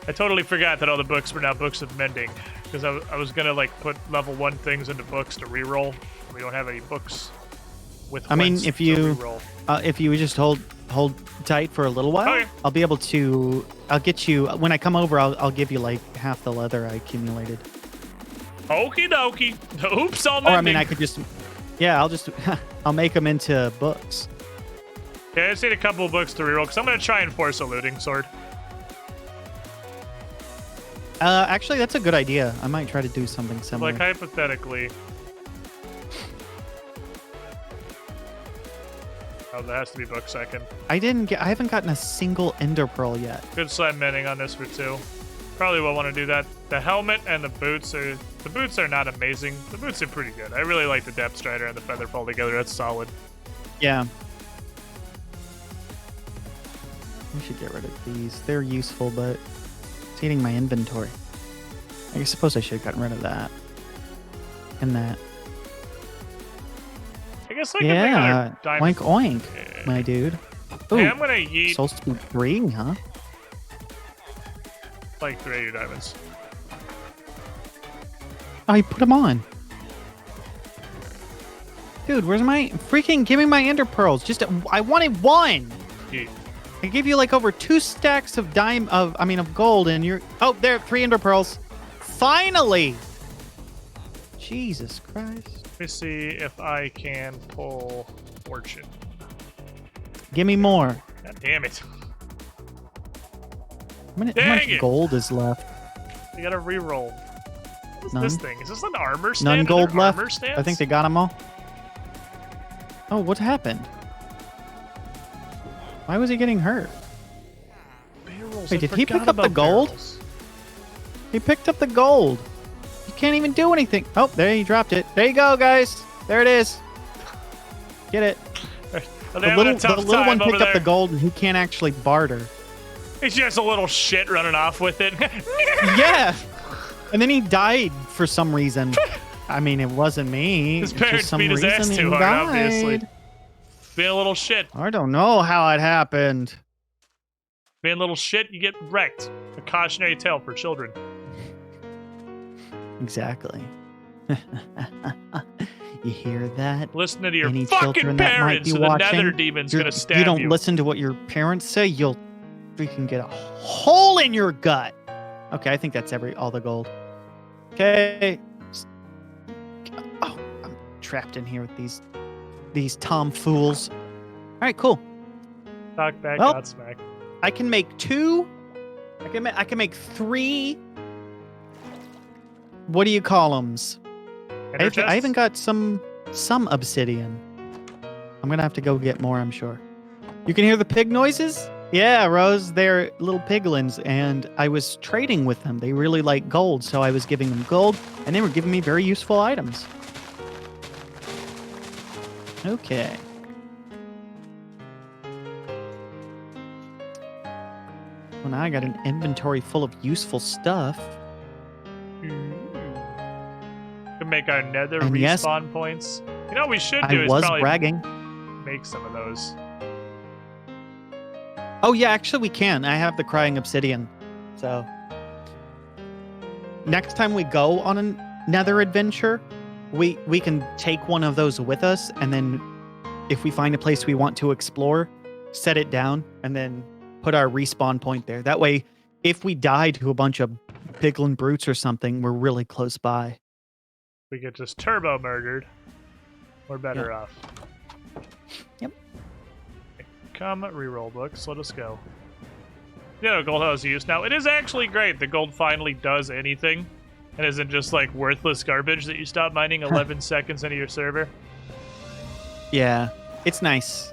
I totally forgot that all the books were now books of mending, because I was gonna like put level 1 things into books to reroll. We don't have any books with. I mean, ones if to you reroll. just hold tight for a little while, Okay. I'll be able to. I'll get you when I come over. I'll give you like half the leather I accumulated. Okie dokie. Oops, all Or I mending. mean, I could just. Yeah, I'll just. I'll make them into books. Yeah, I just need a couple of books to reroll, because I'm gonna try and force a looting sword. Actually, that's a good idea. I might try to do something similar. Like hypothetically. Oh, that has to be book second. I haven't gotten a single ender pearl yet. Good slime mending on this for 2. Probably will want to do that. The helmet and the boots are not amazing. The boots are pretty good. I really like the depth strider and the feather fall together. That's solid. Yeah. We should get rid of these. They're useful, but it's eating my inventory. I suppose I should have gotten rid of that. And that. I guess I can make Yeah. another diamond. Oink oink, my dude. Ooh, Hey, I'm gonna yeet Soul Speed 3, huh? like 3 of your diamonds. Oh, you put them on. Dude, where's my freaking? Give me my ender pearls. I wanted 1. Yeet. I gave you like over 2 stacks of of gold, and you're. Oh, there, 3 ender pearls. Finally. Jesus Christ. Let me see if I can pull fortune. Give me more. God damn it. How Dang much it. gold is left? You gotta reroll. What's None. this thing? Is this an armor stand? None Are gold there left. armor stands? I think they got them all. Oh, what happened? Why was he getting hurt? Barrels. Wait, I did he pick forgot up the about gold? barrels. He picked up the gold. You can't even do anything. Oh, there he dropped it. There you go, guys. There it is. Get it. Are The they having a little tough one time over picked up there? the gold, and he can't actually barter. He's just a little shit running off with it. Yeah. And then he died for some reason. I mean, it wasn't me. His It's just parents some beat his ass reason too he hard, obviously. died. Being a little shit. I don't know how it happened. Being a little shit, you get wrecked. A cautionary tale for children. Exactly. You hear that? Listen to your Any fucking children that might parents, be or the watching, nether demon's gonna stab you don't listen to what your parents say, you'll freaking get a hole in your gut. Okay, I think that's all the gold. Okay. Oh, I'm trapped in here with these tomfools. All right, cool. Talk back, Well, Godsmack. I can make 2. I can make 3. What do you call them? I even got some obsidian. I'm gonna have to go get more, I'm sure. You can hear the pig noises? Yeah, Rose, they're little piglins, and I was trading with them. They really like gold, so I was giving them gold, and they were giving me very useful items. Okay. Well, now I got an inventory full of useful stuff. Can make our nether And yes, respawn points. You know what we should do I is was probably bragging. make some of those. Oh yeah, actually we can. I have the crying obsidian. So next time we go on a nether adventure, we can take one of those with us, and then if we find a place we want to explore, set it down and then put our respawn point there. That way, if we die to a bunch of piglin brutes or something, we're really close by. We get just turbo murdered. We're better off. Yep. Come reroll books. Let us go. Yeah, gold has use now. It is actually great that gold finally does anything, and isn't just like worthless garbage that you stop mining 11 seconds into your server. Yeah, it's nice.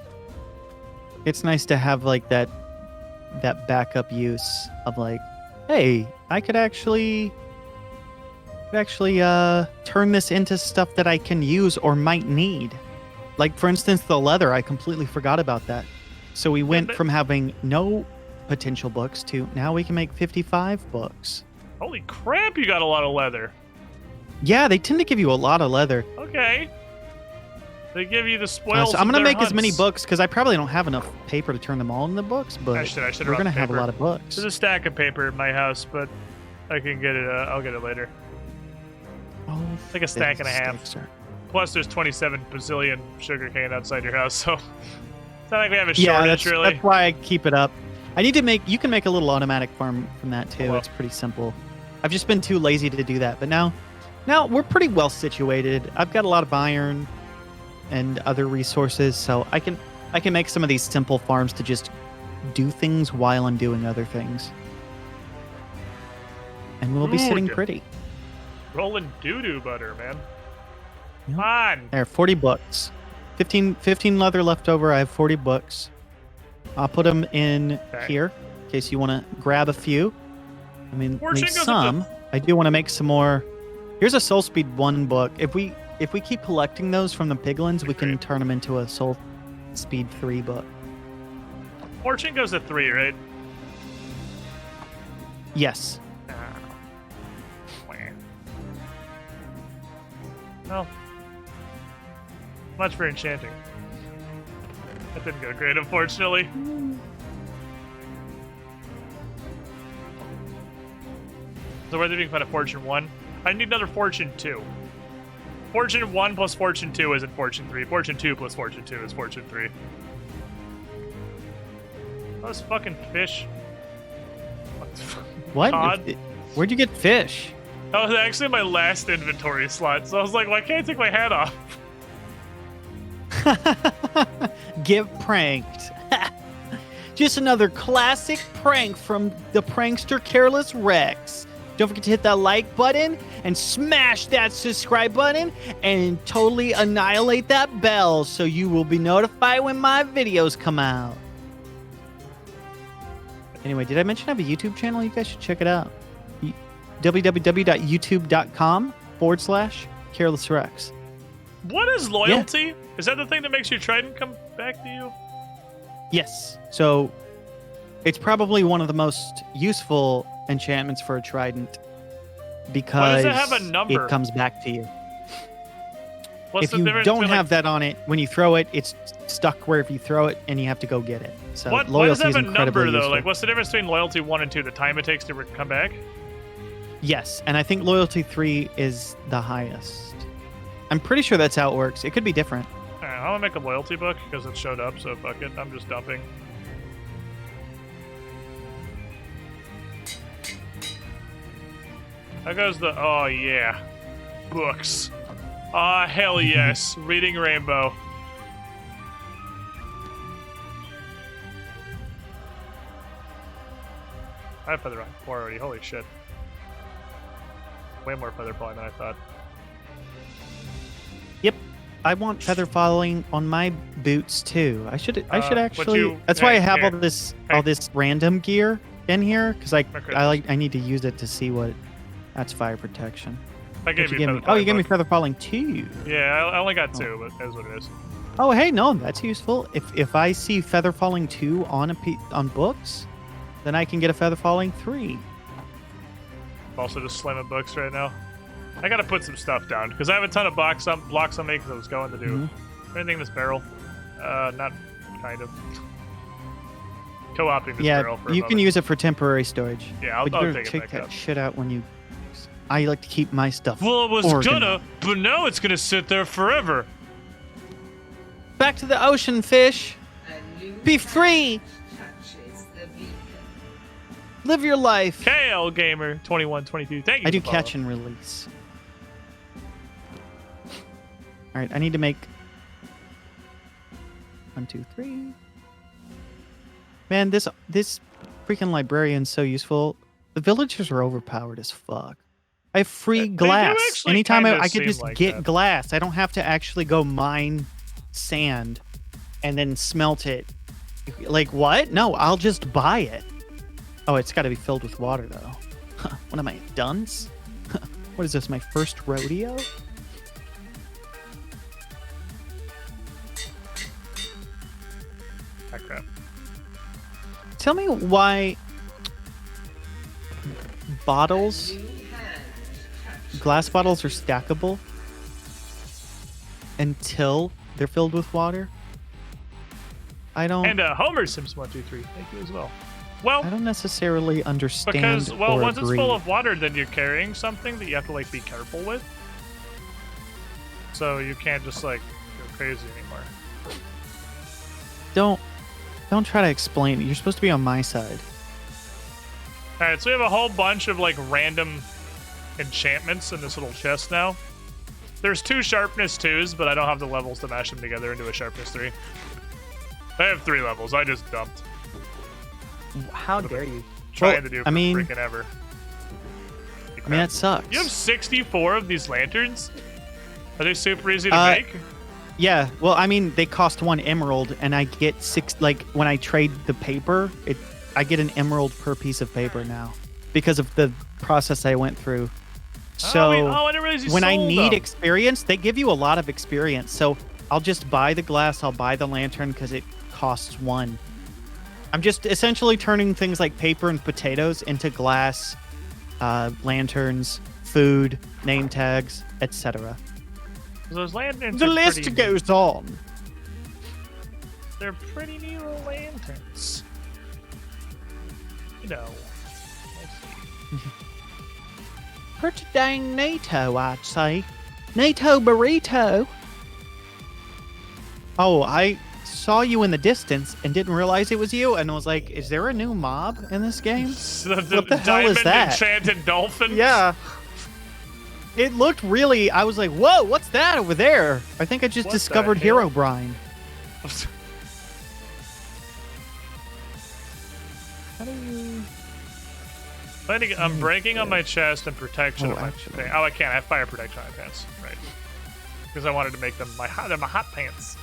It's nice to have like that backup use of like, hey, I could actually actually turn this into stuff that I can use or might need. Like, for instance, the leather. I completely forgot about that. So we went from having no potential books to now we can make 55 books. Holy crap, you got a lot of leather. Yeah, they tend to give you a lot of leather. Okay. They give you the spoils. So I'm of going to their make as many hunts. books because I probably don't have have paper to turn them all into books, but I should we're going to have have a paper. lot of books. There's a stack of paper in my house, but I can get it. I'll get it later. Oh, It's like a stack and a half. sticks are- Plus, there's 27 bazillion sugarcane outside your house, so it's not like we have a Yeah, shortage, really. that's why I keep it up. I need to make. You can make a little automatic farm from that too. Well. It's pretty simple. I've just been too lazy to do that, but now we're pretty well situated. I've got a lot of iron and other resources, so I can make some of these simple farms to just do things while I'm doing other things, and we'll be sitting Good. pretty. Rolling doo-doo butter, man. Yep. Come on. There, 40 books. 15 leather left over. I have 40 books. I'll put them in Okay. here in case you want to grab a few. I mean, Fortune leave goes some. I do want to make some more. Here's a Soul Speed 1 book. If we keep collecting those from the piglins, we can Great. turn them into a Soul Speed 3 book. Fortune goes to 3, right? Yes. Ah. Well, much for enchanting. That didn't go great, unfortunately. So whether you can find a Fortune 1, I need another Fortune 2. Fortune 1 plus Fortune 2 isn't Fortune 3. Fortune 2 plus Fortune 2 is Fortune 3. Those fucking fish. What? Cod? Where'd you get fish? That was actually my last inventory slot, so I was like, well, I can't take my hat off. Get pranked. Just another classic prank from the prankster Careless Rex. Don't forget to hit that like button and smash that subscribe button and totally annihilate that bell so you will be notified when my videos come out. Anyway, did I mention I have a YouTube channel? You guys should check it out. www.youtube.com/carelessrex. What is loyalty? Is that the thing that makes your trident come back to you? Yes. So it's probably one of the most useful enchantments for a trident because it have a number? it comes back to you. What's If the you difference don't between, have that on it, when you throw it, it's stuck wherever you throw it, and you have to go get it. So Why does loyalty it is have a incredibly number, though? useful. Like, what's the difference between loyalty 1 and 2? The time it takes to come back? Yes, and I think loyalty 3 is the highest. I'm pretty sure that's how it works. It could be different. Alright, I'm gonna make a loyalty book because it showed up, so fuck it. I'm just dumping. How goes the... Oh, yeah. Books. Ah, hell yes. Reading Rainbow. I have feather four already. Holy shit. Way more feather falling than I thought. Yep. I want feather falling on my boots too. I should but actually. you- That's why I hey, have here. all Hey. this random gear in here because Okay. I need to use it to see what. That's fire protection. I gave What you give feather me? Oh, you gave me book. feather falling too. Yeah, I only got 2, but that's what it is. Oh, hey, no, that's useful. If I see feather falling 2 on on books, then I can get a feather falling 3. Also just slamming books right now. I gotta put some stuff down because I have a ton of blocks on me because I was going to do anything in this barrel. Not kind of. Co-opting this barrel for a you can moment. use it for temporary storage. Yeah, I'll But you take better it take back that up. shit out when you. I like to keep my stuff. Well, it was organized. gonna, but now it's gonna sit there forever. Back to the ocean, fish. A new Be free. touches the beacon. Live your life. KL Gamer 2122. Thank you. I do for following. catch and release. All right, I need to make 1, 2, 3. Man, this freaking librarian's so useful. The villagers are overpowered as fuck. I have free They do glass. actually Anytime kinda I could seem just like get that. glass. I don't have to actually go mine sand and then smelt it. Like what? No, I'll just buy it. Oh, it's got to be filled with water though. What am I, dunce? What is this, my first rodeo? Ah, crap. Tell me why bottles, glass bottles are stackable until they're filled with water. I don't. And Homer Sims 123, thank you as well. Well, I don't necessarily understand. because or once agree. it's full of water, then you're carrying something that you have to like be careful with. So you can't just like go crazy anymore. Don't try to explain it. You're supposed to be on my side. All right, so we have a whole bunch of like random enchantments in this little chest now. There's 2 sharpness 2s, but I don't have the levels to mash them together into a sharpness 3. I have 3 levels. I just dumped. How dare you? Trying to do I mean, freaking ever. I mean that sucks. You have 64 of these lanterns? Are they super easy to Uh, make? Yeah, well, I mean, they cost 1 emerald, and I get 6. Like when I trade the paper, I get an emerald per piece of paper now because of the process I went through. So I didn't realize you when I sold need them. experience, they give you a lot of experience. So I'll just buy the glass, I'll buy the lantern because it costs 1. I'm just essentially turning things like paper and potatoes into glass, lanterns, food, name tags, etc. Those lanterns The are list pretty goes on. They're pretty neat little lanterns. You know. Pretty dang NATO, I'd say. NATO burrito. Oh, I saw you in the distance and didn't realize it was you, and was like, "Is there a new mob in this game?" So What the hell is diamond that? enchanted dolphin? Yeah. It looked really. I was like, "Whoa, what's that over there?" I think I just What the discovered hell? Herobrine. How do you? I'm breaking on my chest and protection Oh, of my actually. thing. Oh, I can't. I have fire protection on my pants. Right. Because I wanted to make them they're my hot pants.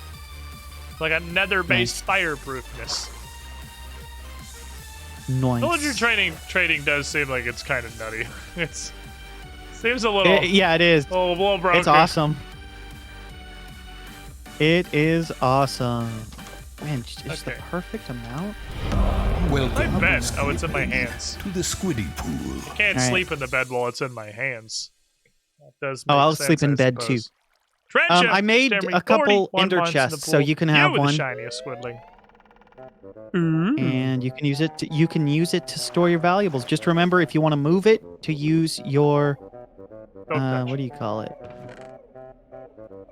Like a nether-based fireproofness. Nice. Villager trading does seem like it's kind of nutty. It's seems a little Yeah, it is. a little broken. It's awesome. It is awesome. Man, it's the Okay. perfect amount. Welcome, My bed. Oh, it's in my hands. to the Squiddy Pool. Can't All right. sleep in the bed while it's in my hands. That does make Oh, I'll sense, sleep in I bed, too. suppose. Friendship, I made Jeremy, a couple 41 ender months in the chests, so pool. you can have you one. the shiniest squidling. And you can use it. You can use it to store your valuables. Just remember, if you want to move it, to use your Silk touch. what do you call it?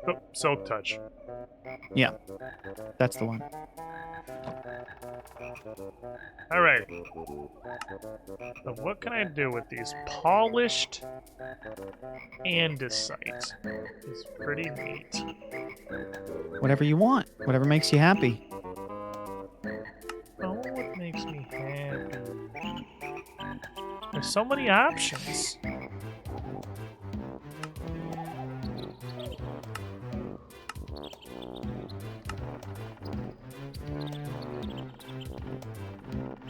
Oh, silk touch. Yeah, that's the one. All right. So what can I do with these? Polished andesite. It's pretty neat. Whatever you want. Whatever makes you happy. Oh, what makes me happy? There's so many options.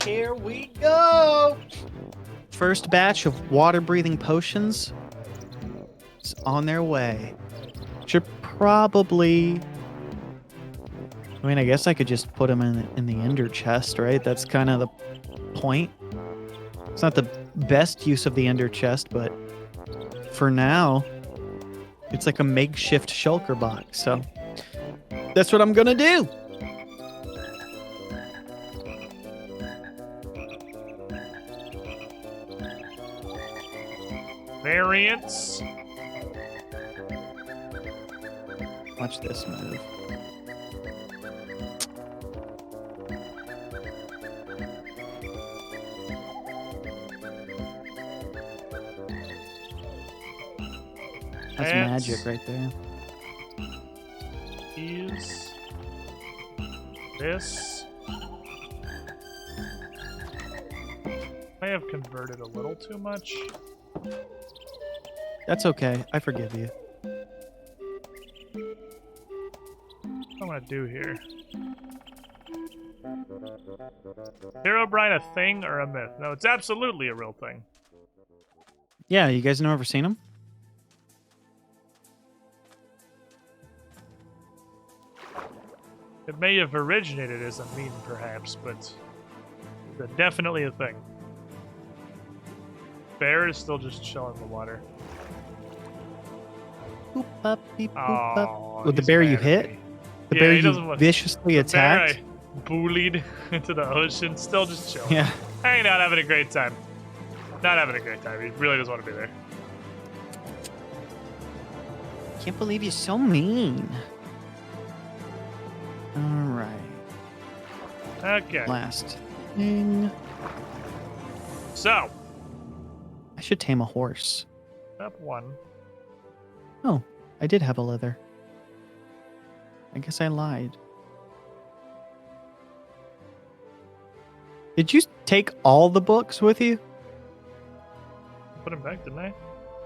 Here we go. First batch of water-breathing potions is on their way. Should probably. I mean, I guess I could just put them in the ender chest, right? That's kind of the point. It's not the best use of the ender chest, but for now, it's like a makeshift shulker box. So that's what I'm gonna do. Variants. Watch this move. That's That's- magic right there. Use this. I have converted a little too much. That's okay. I forgive you. What am I gonna do here? Herobrine a thing or a myth? No, it's absolutely a real thing. Yeah, you guys never seen him? It may have originated as a meme, perhaps, but it's definitely a thing. Bear is still just chilling in the water. Boop, up, beep, boop, up. Oh, With the he's bear you mad at hit? me. The Yeah, bear he you doesn't want- viciously The attacked? bear I bullied into the ocean, still just chilling. Yeah. Hanging out, having a great time. Not having a great time. He really doesn't want to be there. Can't believe you're so mean. Alright. Okay. Last thing. So, I should tame a horse. step 1. Oh, I did have a leather. I guess I lied. Did you take all the books with you? Put him back, didn't I?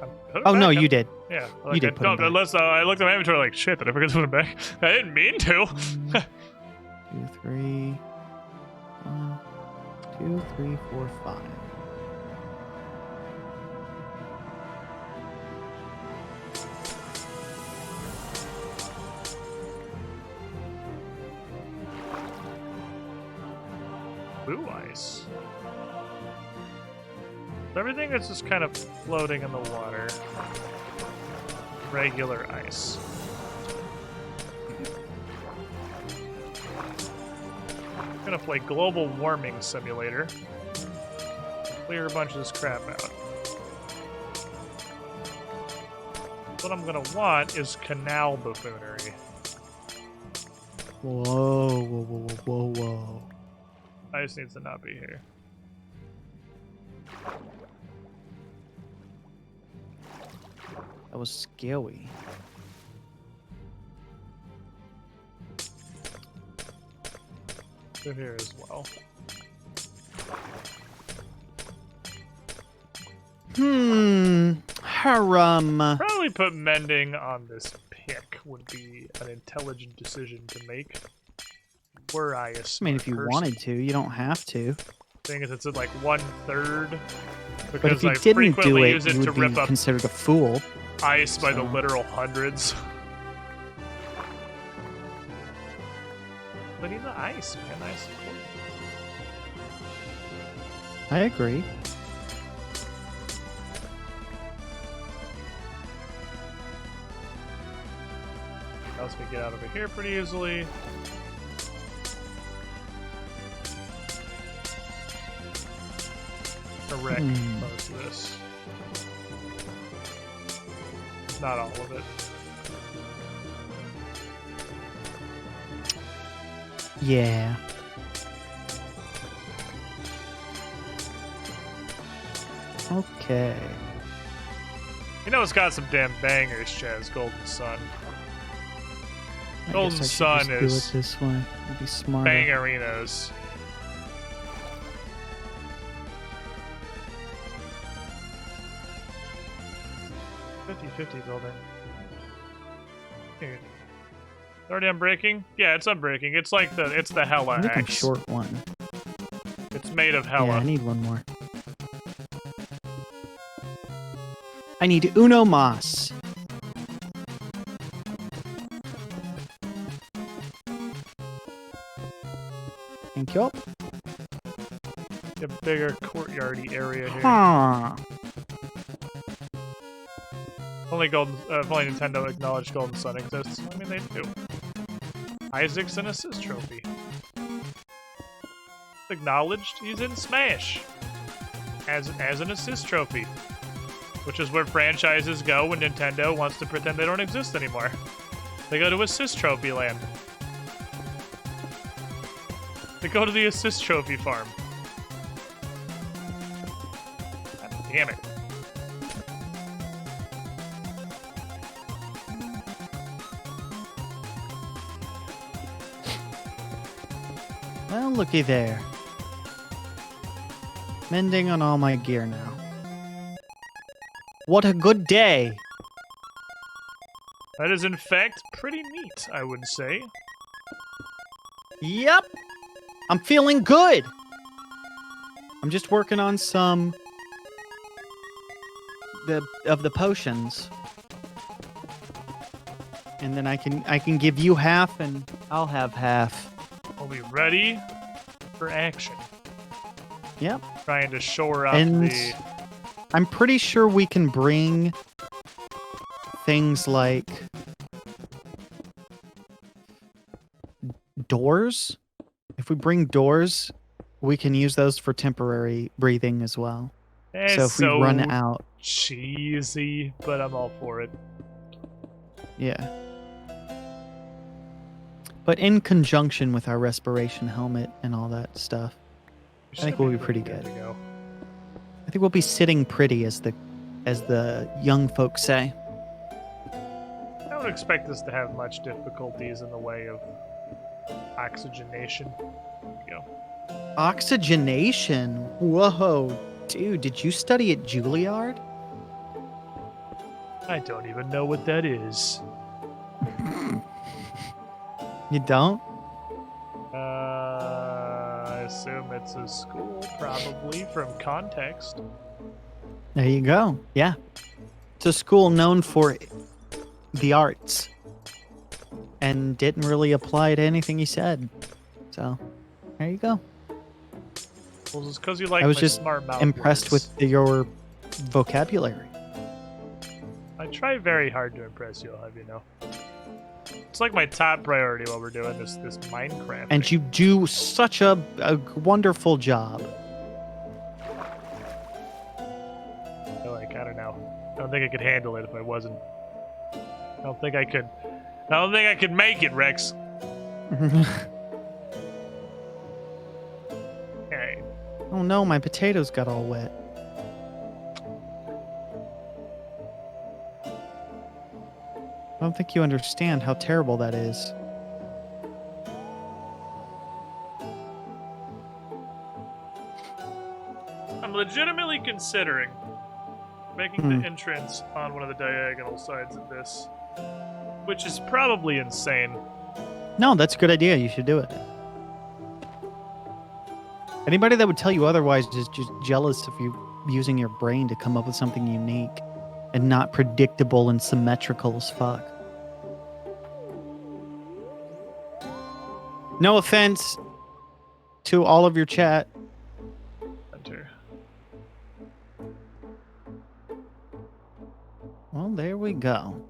I put him Oh, no, back. you did. Yeah. You did put him back. Unless I looked at my inventory like, shit, did I forget to put him back? I didn't mean to. 2, 3. 1, 2, 3, 4, 5. Blue ice. Everything is just kind of floating in the water. Regular ice. I'm gonna play Global Warming Simulator. Clear a bunch of this crap out. What I'm gonna want is canal buffoonery. Whoa, whoa, whoa, whoa, whoa, whoa. Ice needs to not be here. That was scary. They're here as well. Harum. Probably put mending on this pick would be an intelligent decision to make. Were I a I smart mean, if you person. wanted to, you don't have to. Thing is, it's at like 1/3 But if because you I didn't do frequently it, use it you to would be rip up considered a fool. ice by the so- literal hundreds. But need the ice, man. Ice is important. I agree. Else we get out over here pretty easily. Wreck most of this. Not all of it. Yeah. Okay. You know it's got some damn bangers, Chaz. Golden Sun. I Golden guess I should Sun just is do it this way. It'd be smarter. Bangerinos. $50-50 building. Dude. Already unbreaking? Yeah, it's unbreaking. It's like it's the Hella I think I'm X. short one. It's made of Yeah, Hella. I need one more. I need Uno Mas. Thank you. A bigger courtyardy area here. Huh. Only Nintendo acknowledged Golden Sun exists. I mean, they do. Isaac's an assist trophy. Acknowledged he's in Smash as an assist trophy, which is where franchises go when Nintendo wants to pretend they don't exist anymore. They go to assist trophy land. They go to the assist trophy farm. God damn it. Well, looky there. Mending on all my gear now. What a good day! That is in fact pretty neat, I would say. Yep! I'm feeling good! I'm just working on some of the potions. And then I can give you half and I'll have half. We'll be ready for action. Yep. Trying to shore up And the. I'm pretty sure we can bring things like doors. If we bring doors, we can use those for temporary breathing as well. So if we run out, cheesy, but I'm all for it. yeah. But in conjunction with our respiration helmet and all that stuff, I think we'll be pretty good. to go. I think we'll be sitting pretty, as the young folks say. I don't expect this to have much difficulties in the way of oxygenation. There we go. Oxygenation? Whoa. Dude, did you study at Juilliard? I don't even know what that is. You don't? I assume it's a school, probably, from context. There you go. Yeah. It's a school known for the arts and didn't really apply to anything you said. So, there you go. Well, it's because you like I was my just smart mouth impressed words. with your vocabulary. I try very hard to impress you, I'll have you know. It's like my top priority while we're doing this Minecraft. And thing. you do such a wonderful job. I feel like, I don't know. I don't think I could handle it if I wasn't. I don't think I could make it, Rex. Alright. Oh no, my potatoes got all wet. I don't think you understand how terrible that is. I'm legitimately considering making the entrance on one of the diagonal sides of this, which is probably insane. No, that's a good idea. You should do it. Anybody that would tell you otherwise is just jealous of you using your brain to come up with something unique and not predictable and symmetrical as fuck. No offense to all of your chat. Enter. Well, there we go.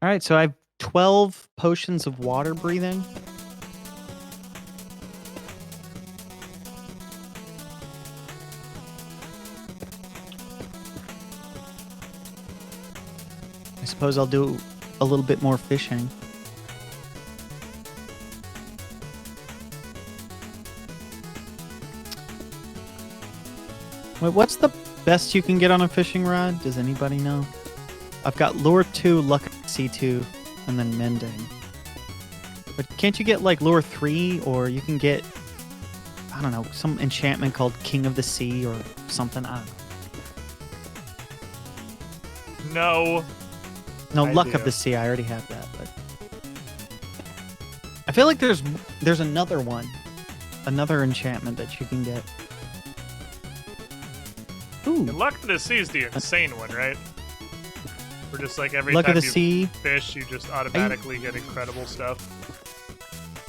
All right, so I have 12 potions of water breathing. I suppose I'll do a little bit more fishing. Wait, what's the best you can get on a fishing rod? Does anybody know? I've got Lure 2, Luck C2, and then Mending. But can't you get like Lure 3, or you can get, I don't know, some enchantment called King of the Sea or something? I don't know. No. No, I Luck do. of the Sea. I already have that, but I feel like there's another one, another enchantment that you can get. Ooh, And Luck of the Sea is the insane one, right? Where just like every Luck time of the you Sea. fish, you just automatically get incredible stuff.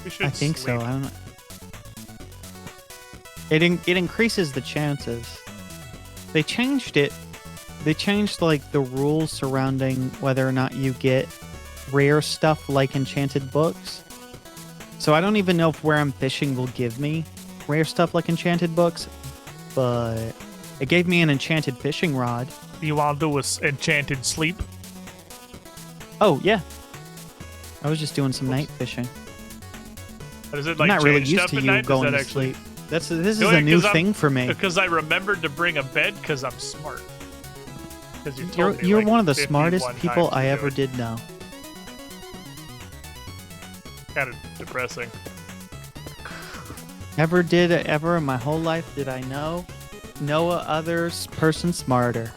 We should I think so. sleep. I don't know. It increases the chances. They changed it. They changed like the rules surrounding whether or not you get rare stuff like enchanted books. So I don't even know if where I'm fishing will give me rare stuff like enchanted books, but it gave me an enchanted fishing rod. You want to do a enchanted sleep? Oh yeah, I was just doing some night fishing. Or does it I'm like not really change used stuff to at you night? going Does that to actually? sleep. This is Doing a it new 'cause I'm- thing for me. Because I remembered to bring a bed because I'm smart. Because you told me, You're like, one of the 51 smartest times people to I do ever it. did know. Kind of depressing. Ever in my whole life did I know a other person smarter.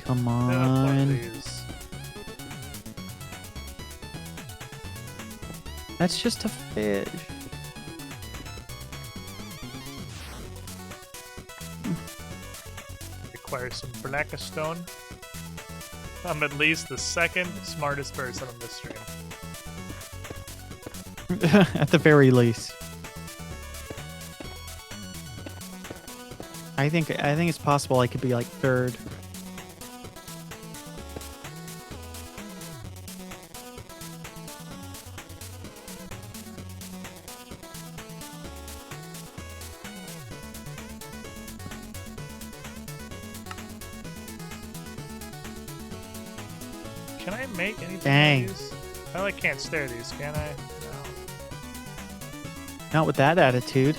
Come Yeah, one of on. these. That's just a fish. Requires some Blackstone. I'm at least the second smartest person on this stream. At the very least. I think it's possible I could be like third. Can I make anything Dang. of these? I like can't stare these, can I? No. Not with that attitude.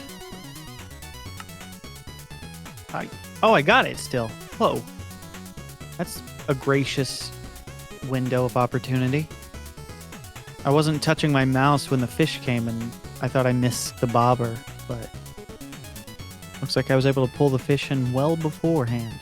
Oh, I got it still. Whoa. That's a gracious window of opportunity. I wasn't touching my mouse when the fish came and I thought I missed the bobber, but looks like I was able to pull the fish in well beforehand.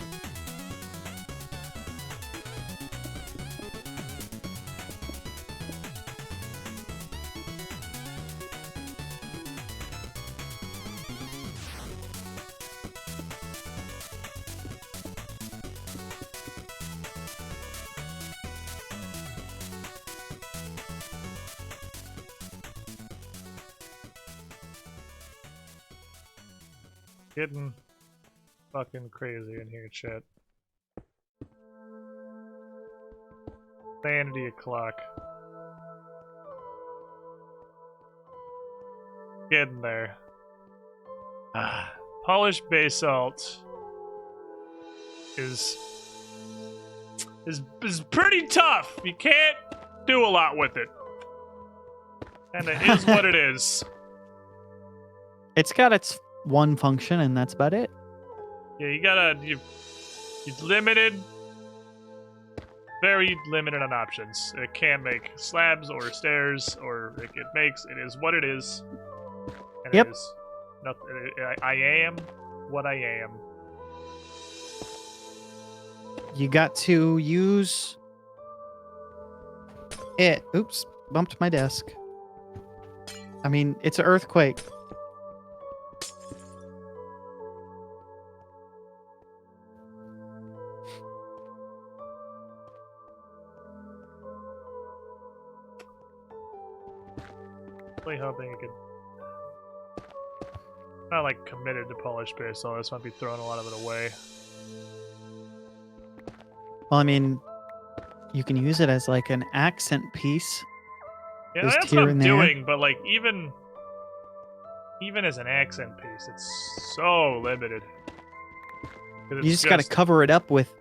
Getting fucking crazy in here, chat. Vanity o'clock. Getting there. Polished basalt is pretty tough. You can't do a lot with it. And it is what it is. It's got its one function and that's about it. Yeah, you're limited, very limited on options. It can't make slabs or stairs, or it makes, it is what it is. And Yep. It is nothing, I am what I am. You got to use it. Oops, bumped my desk. I mean, it's an earthquake. Really hoping it could. Not like committed to polished basalt. This might be throwing a lot of it away. Well, I mean, you can use it as like an accent piece. Yeah, Just that's here what I'm and there. doing. But like even as an accent piece, it's so limited. 'Cause You it's just got to cover it up with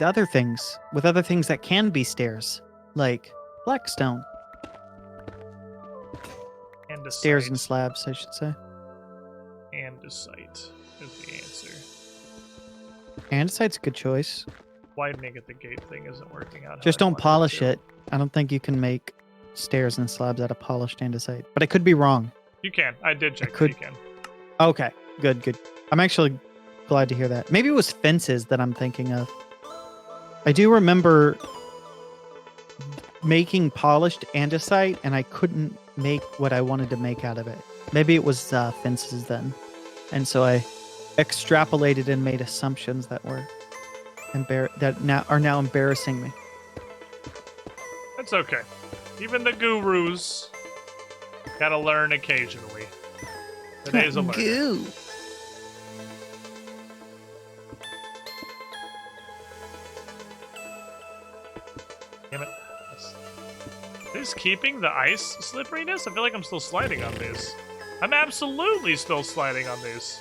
other things, that can be stairs, like Blackstone. Stairs and slabs, I should say. Andesite is the answer. Andesite's a good choice. Widening at the gate thing isn't working out. how Just I don't want polish to. it. I don't think you can make stairs and slabs out of polished andesite, but I could be wrong. You can. I did check. could- You can. Okay, good. I'm actually glad to hear that. Maybe it was fences that I'm thinking of. I do remember making polished andesite, and I couldn't make what I wanted to make out of it. Maybe it was fences then, and so I extrapolated and made assumptions that were now embarrassing me. That's okay. Even the gurus gotta learn occasionally. Today's a learner. Goo. Damn it. Is keeping the ice slipperiness? I feel like I'm still sliding on these. I'm absolutely still sliding on these.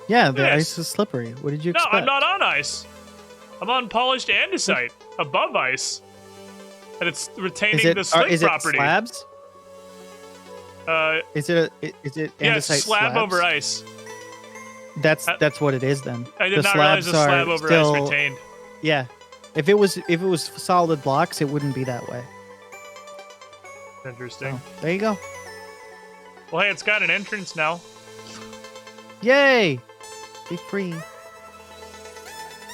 Yeah, the Yes. ice is slippery. What did you No, expect? I'm not on ice. I'm on polished andesite above ice. And it's retaining Is it, the slip is it property. slabs? Is it andesite Yeah, slab slabs? over ice. That's what it is then. I did The not realize slabs the are slab over still, ice retained. Yeah. If it was solid blocks, it wouldn't be that way. Interesting. So, there you go. Well, hey, it's got an entrance now. Yay! Be free.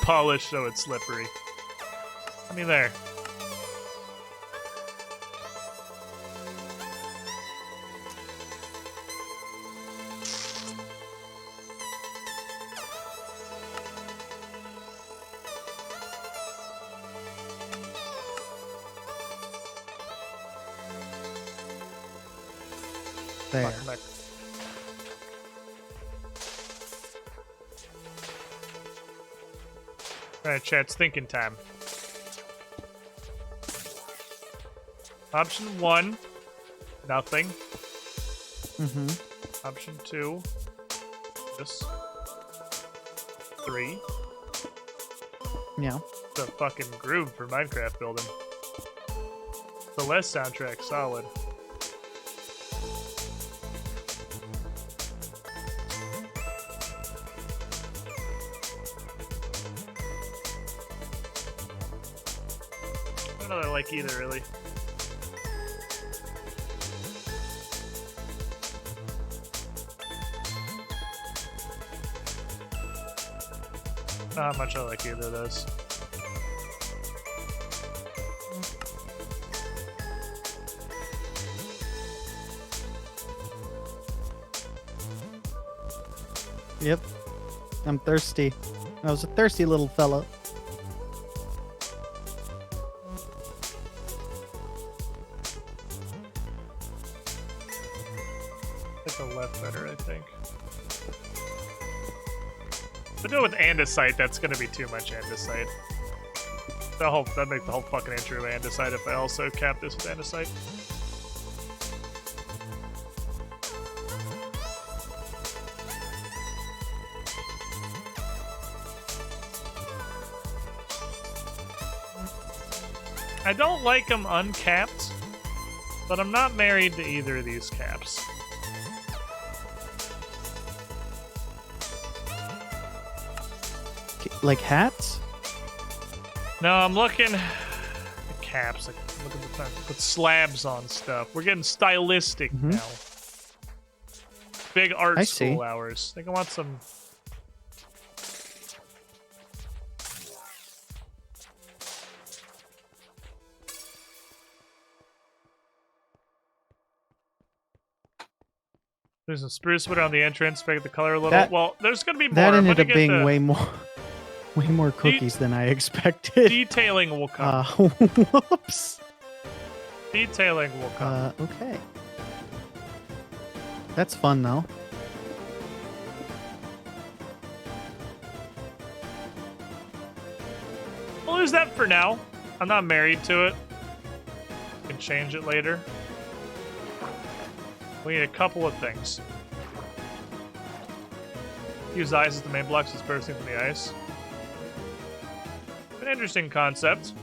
Polished so it's slippery. I mean, there. There. Fuck, Mac. Alright, chat, it's thinking time. Option 1, nothing. Mm-hmm. Option 2, this. 3, Yeah. the fucking groove for Minecraft building. The less soundtrack, solid. I don't know that I like either, really. Not much I like either of those. Yep. I'm thirsty. I was a thirsty little fella. Hit the left better, I think. But do it with andesite, that's gonna be too much andesite. That'd make the whole fucking intro andesite if I also cap this with andesite. I don't like them uncapped, but I'm not married to either of these caps. Like hats? No, I'm looking at caps. Like, look at the time. Put slabs on stuff. We're getting stylistic now. Big art I school see. hours. I think I want some. There's a spruce wood on the entrance. Make the color a little. That- well, there's gonna be more. That I'm ended gonna up get being the way more cookies than I expected. detailing will come. Whoops. Detailing will come. Okay. That's fun though. We'll lose that for now. I'm not married to it. Can change it later. We need a couple of things. Use ice as the main blocks is bursting from the ice. An interesting concept.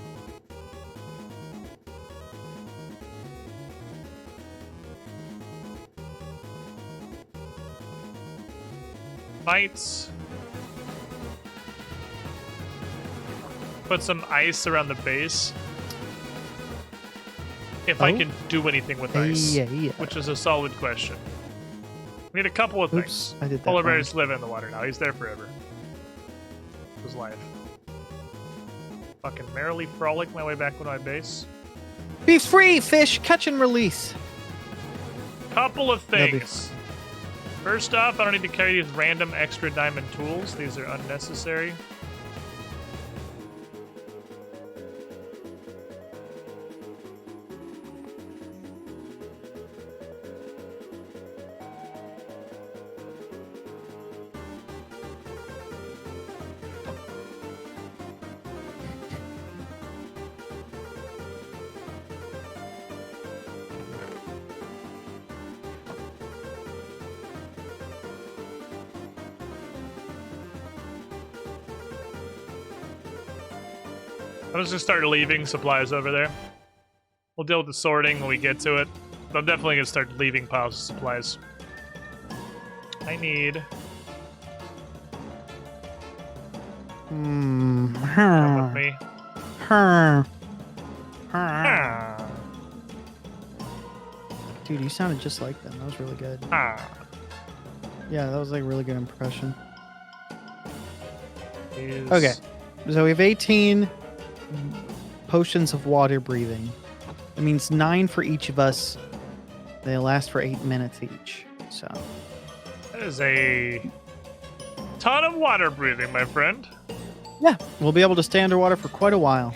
Might put some ice around the base. If I Oh? can do anything with ice, Yeah. which is a solid question. We need a couple of Oops, things. I did that Polar wrong. bears live in the water now. He's there forever. His life. Fucking merrily frolic my way back to my base. Be free, fish! Catch and release. Couple of That'll be things. First off, I don't need to carry these random extra diamond tools. These are unnecessary. I'm just gonna start leaving supplies over there. We'll deal with the sorting when we get to it. But I'm definitely gonna start leaving piles of supplies. I need. Come with me. Dude, you sounded just like them. That was really good. Ah. Yeah, that was like a really good impression. These- Okay. So we have 18 potions of water breathing. That means 9 for each of us. They last for 8 minutes each. So That is a ton of water breathing, my friend. yeah, we'll be able to stay underwater for quite a while.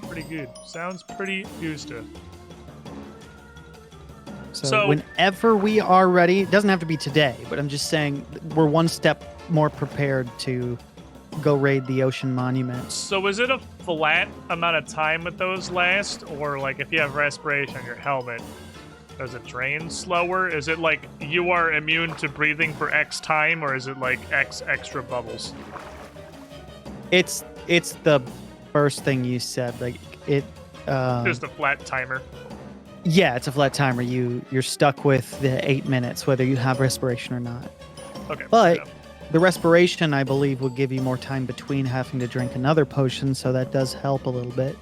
Pretty good. Sounds pretty used to. So- whenever we are ready, it doesn't have to be today, but I'm just saying we're one step more prepared to go raid the ocean monuments. So is it a flat amount of time with those last, or like if you have respiration on your helmet, does it drain slower? Is it like you are immune to breathing for X time, or is it like X extra bubbles? It's the first thing you said. Like it. Just a flat timer. Yeah, it's a flat timer. You're stuck with the 8 minutes, whether you have respiration or not. Okay. But yeah. the respiration, I believe, will give you more time between having to drink another potion, so that does help a little bit.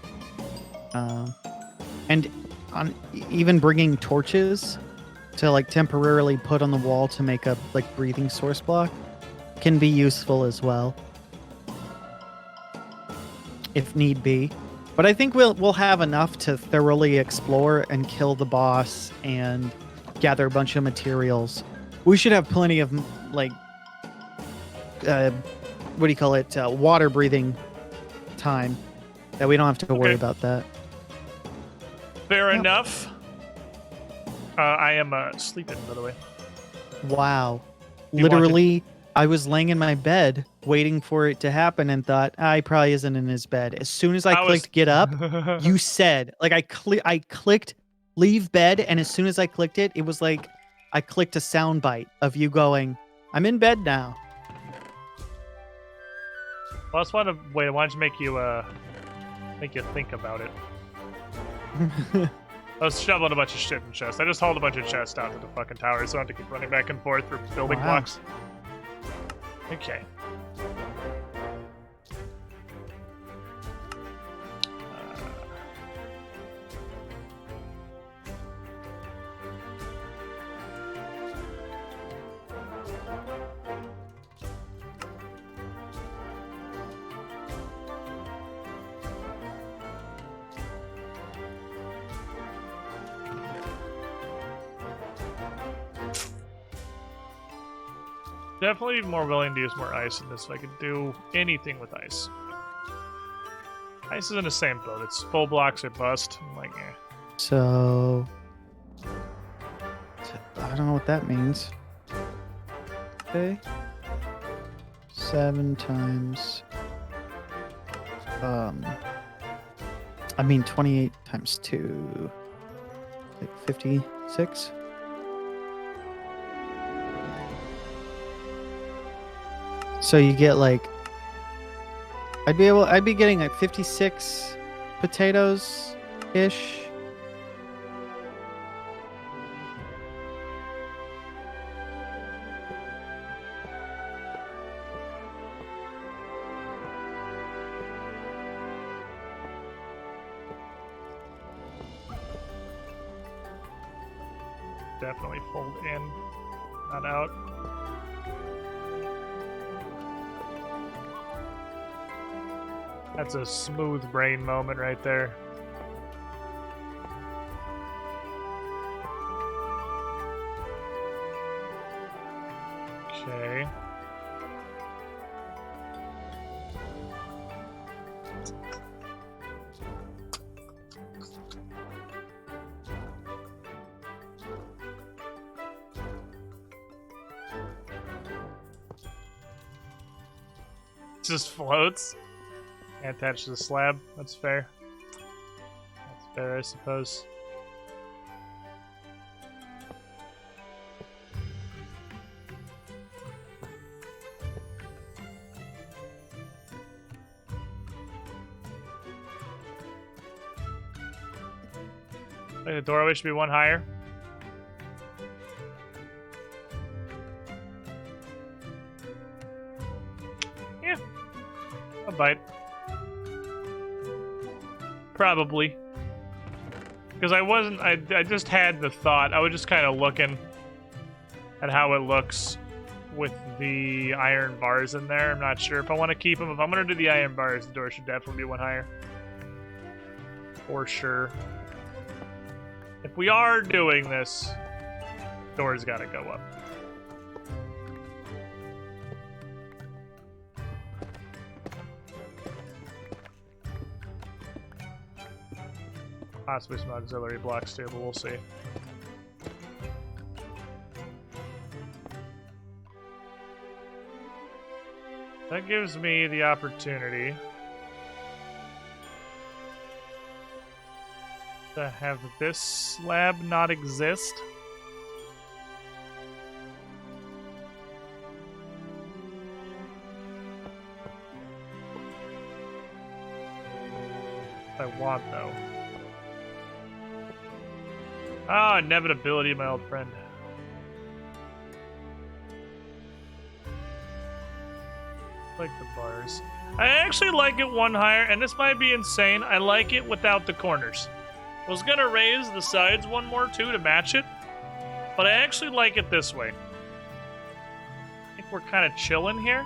And on even bringing torches to like temporarily put on the wall to make a like breathing source block can be useful as well, if need be. But I think we'll have enough to thoroughly explore and kill the boss and gather a bunch of materials. We should have plenty of like what do you call it? Water breathing time that we don't have to worry Okay. about that. Fair Yep. enough. I am sleeping, by the way. Wow. You Literally, I was laying in my bed waiting for it to happen and thought, he probably isn't in his bed. As soon as I clicked get up, you said, like I clicked leave bed, and as soon as I clicked it, it was like I clicked a sound bite of you going, I'm in bed now. Well, I just want to wait. I wanted to make you think about it. I was shoveling a bunch of shit in chests. I just hauled a bunch of chests out to the fucking tower, so I don't have to keep running back and forth for building Wow. blocks. Okay. Definitely more willing to use more ice in this if I could do anything with ice. Ice is in the same boat. It's full blocks or bust. I'm like, eh. So I don't know what that means. Okay. 7 times. I mean 28 times 2. Like 56. So you get like I'd be getting like 56 potatoes ish. Definitely fold in, not out. That's a smooth brain moment right there. Okay. Just floats. Attached to the slab. That's fair. That's fair, I suppose. I think the doorway should be one higher. Yeah. A bite. Probably. Because I just had the thought. I was just kind of looking at how it looks with the iron bars in there. I'm not sure if I want to keep them. If I'm going to do the iron bars, the door should definitely be one higher. For sure. If we are doing this, door's got to go up. Possibly some auxiliary blocks too, but we'll see. That gives me the opportunity to have this slab not exist. If I want, though. Ah, inevitability, my old friend. Like the bars. I actually like it one higher, and this might be insane. I like it without the corners. I was gonna raise the sides one more too to match it, but I actually like it this way. I think we're kind of chilling here.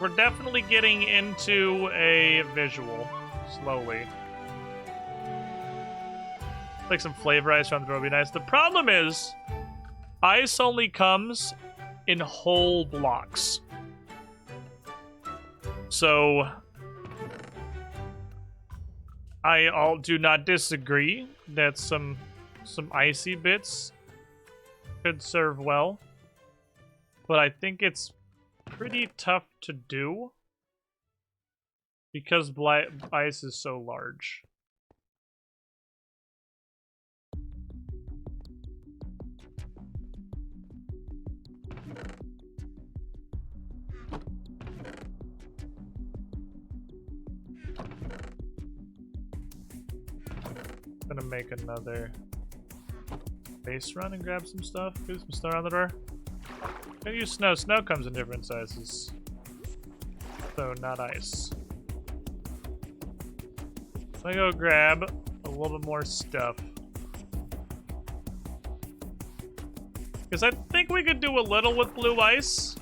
We're definitely getting into a visual slowly. Like some flavor ice on the road would be nice. The problem is, ice only comes in whole blocks. So I do not disagree that some icy bits could serve well, but I think it's pretty tough to do because ice is so large. Gonna make another base run and grab some stuff. Get some snow on the door. Gonna use snow. Snow comes in different sizes, so not ice. So I go grab a little bit more stuff because I think we could do a little with blue ice.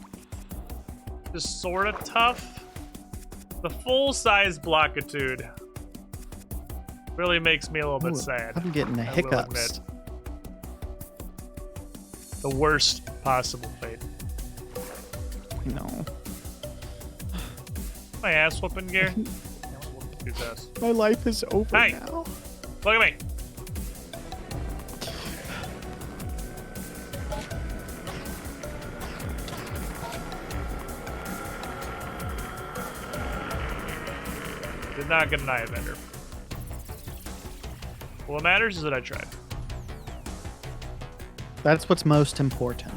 Just sort of tough. The full size blockitude really makes me a little bit sad. I'm getting the I will hiccups. admit. The worst possible fate. You know, My ass whooping gear. Dude's ass. my life is over Hey. now. Look at me. Did not get an eye vendor. What matters is that I tried. That's what's most important.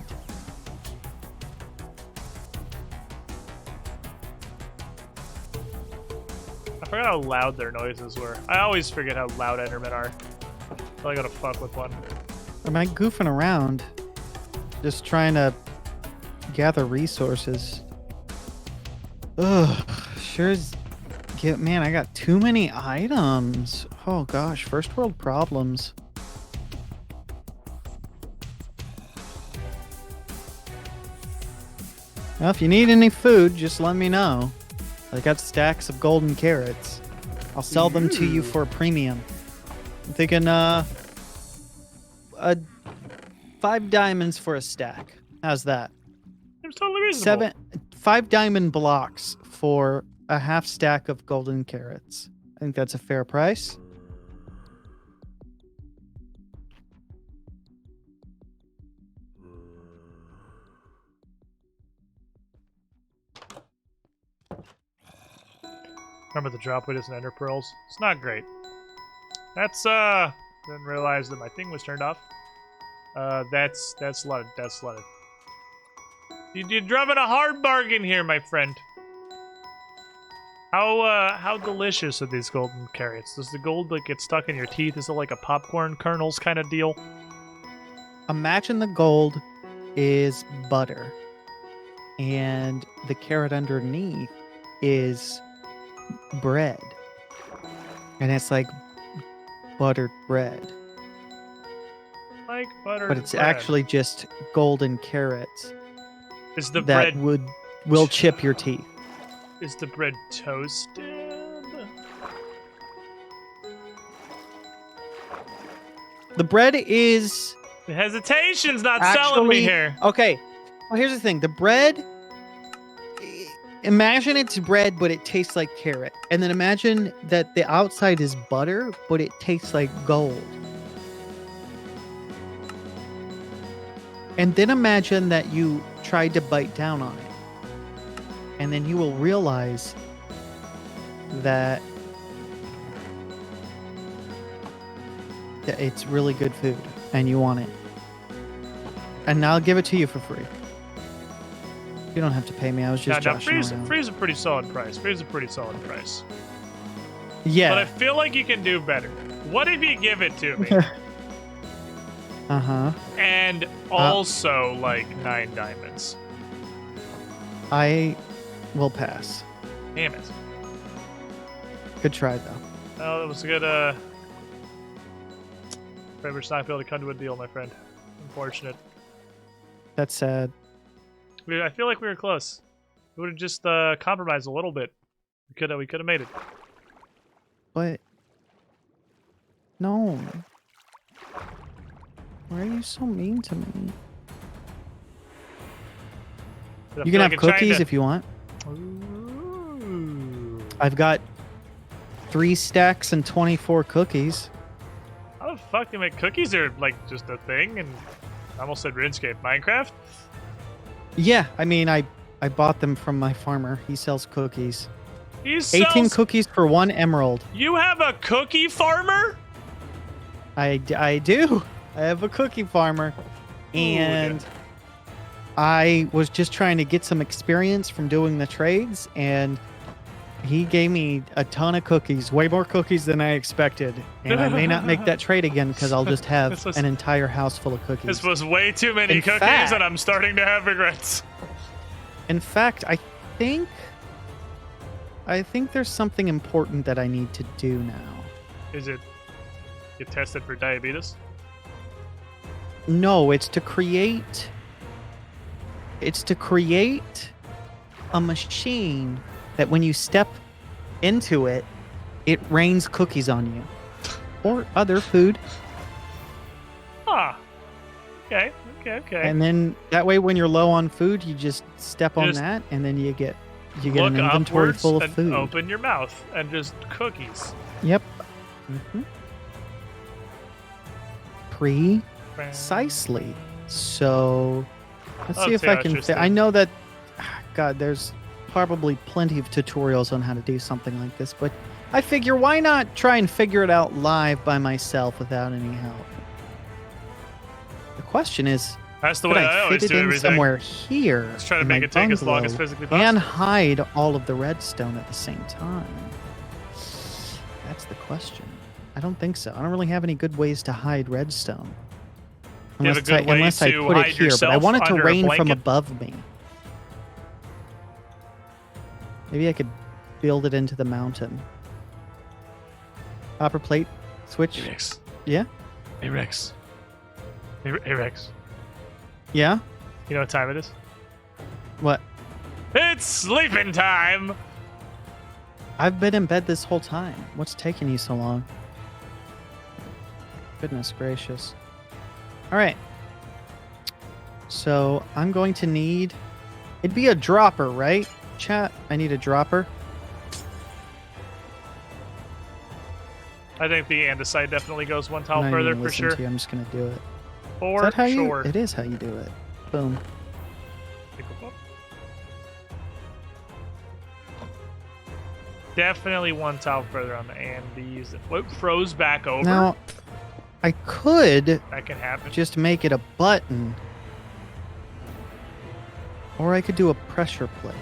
I forgot how loud their noises were. I always forget how loud Endermen are. So I gotta fuck with one. Am I goofing around? Just trying to gather resources. Ugh, sure is. Man, I got too many items. Oh gosh, first world problems. Well, if you need any food, just let me know. I got stacks of golden carrots. I'll sell them to you for a premium. I'm thinking, 5 diamonds for a stack. How's that? Seems totally reasonable. 5 diamond blocks for a half stack of golden carrots. I think that's a fair price. Remember the drop weight isn't ender pearls? It's not great. That's didn't realize that my thing was turned off. That's flooded. That's flooded. You're driving a hard bargain here, my friend. How delicious are these golden carrots? Does the gold like get stuck in your teeth? Is it like a popcorn kernels kind of deal? Imagine the gold is butter, and the carrot underneath is bread, and it's like buttered bread, Like butter. but it's actually just golden carrots is the that bread will chip your teeth. is the bread toasted? The bread is The hesitation's not selling me actually here. okay. Well, here's the thing: the bread. Imagine it's bread, but it tastes like carrot, and then imagine that the outside is butter, but it tastes like gold. And then imagine that you tried to bite down on it, and then you will realize that it's really good food and you want it. And I'll give it to you for free. You don't have to pay me. I was just joshing around. Free's a pretty solid price. Free's a pretty solid price. Yeah. But I feel like you can do better. What if you give it to me? Uh-huh. And also, like, 9 diamonds. I will pass. Damn it. Good try, though. Oh, that was a good, We're not going to be able to come to a deal, my friend. Unfortunate. That's sad. I feel like we were close. We would have just compromised a little bit. We could have made it. But... No. Why are you so mean to me? But I You feel can like have I'm trying cookies to- if you want. Ooh. I've got 3 stacks and 24 cookies. How the fuck do you make cookies? Are like just a thing? And I almost said RuneScape. Minecraft? Yeah, I mean, I bought them from my farmer. He sells cookies. He 18 sells... cookies for 1 emerald. You have a cookie farmer? I do. I have a cookie farmer. And I was just trying to get some experience from doing the trades, and he gave me a ton of cookies, way more cookies than I expected. And I may not make that trade again because I'll just have an entire house full of cookies. This was way too many In cookies, fact- and I'm starting to have regrets. In fact, I think there's something important that I need to do now. Is it get tested for diabetes? No, it's to create a machine that when you step into it, it rains cookies on you. Or other food. Ah. Okay. And then that way when you're low on food, you just step on Just that and then you get Look an inventory upwards full of and food. open your mouth and just cookies. Yep. Precisely. So let's see if I can I know that God, there's probably plenty of tutorials on how to do something like this, but I figure why not try and figure it out live by myself without any help? The question is, That's the could way I I always fit it do in everything. somewhere here? Let's try to in make my it take as long as bungalow physically possible. and hide all of the redstone at the same time? That's the question. I don't think so. I don't really have any good ways to hide redstone. You have a good way Unless I to put it hide here, but I yourself want it to under a rain from blanket? above me. Maybe I could build it into the mountain. Copper plate switch. Hey, Rex. Yeah? Hey, Rex. Hey, Rex. Yeah? You know what time it is? What? It's sleeping time! I've been in bed this whole time. What's taking you so long? Goodness gracious. All right. So I'm going to need... It'd be a dropper, right? Chat, I need a dropper. I think the andesite definitely goes one I'm tile not further even for listening sure. to you. I'm just going to do it. For Is that how sure. you... It is how you do it. Boom. Definitely one tile further on the Andes. What froze back over? Now, I could That can happen. just make it a button. Or I could do a pressure plate.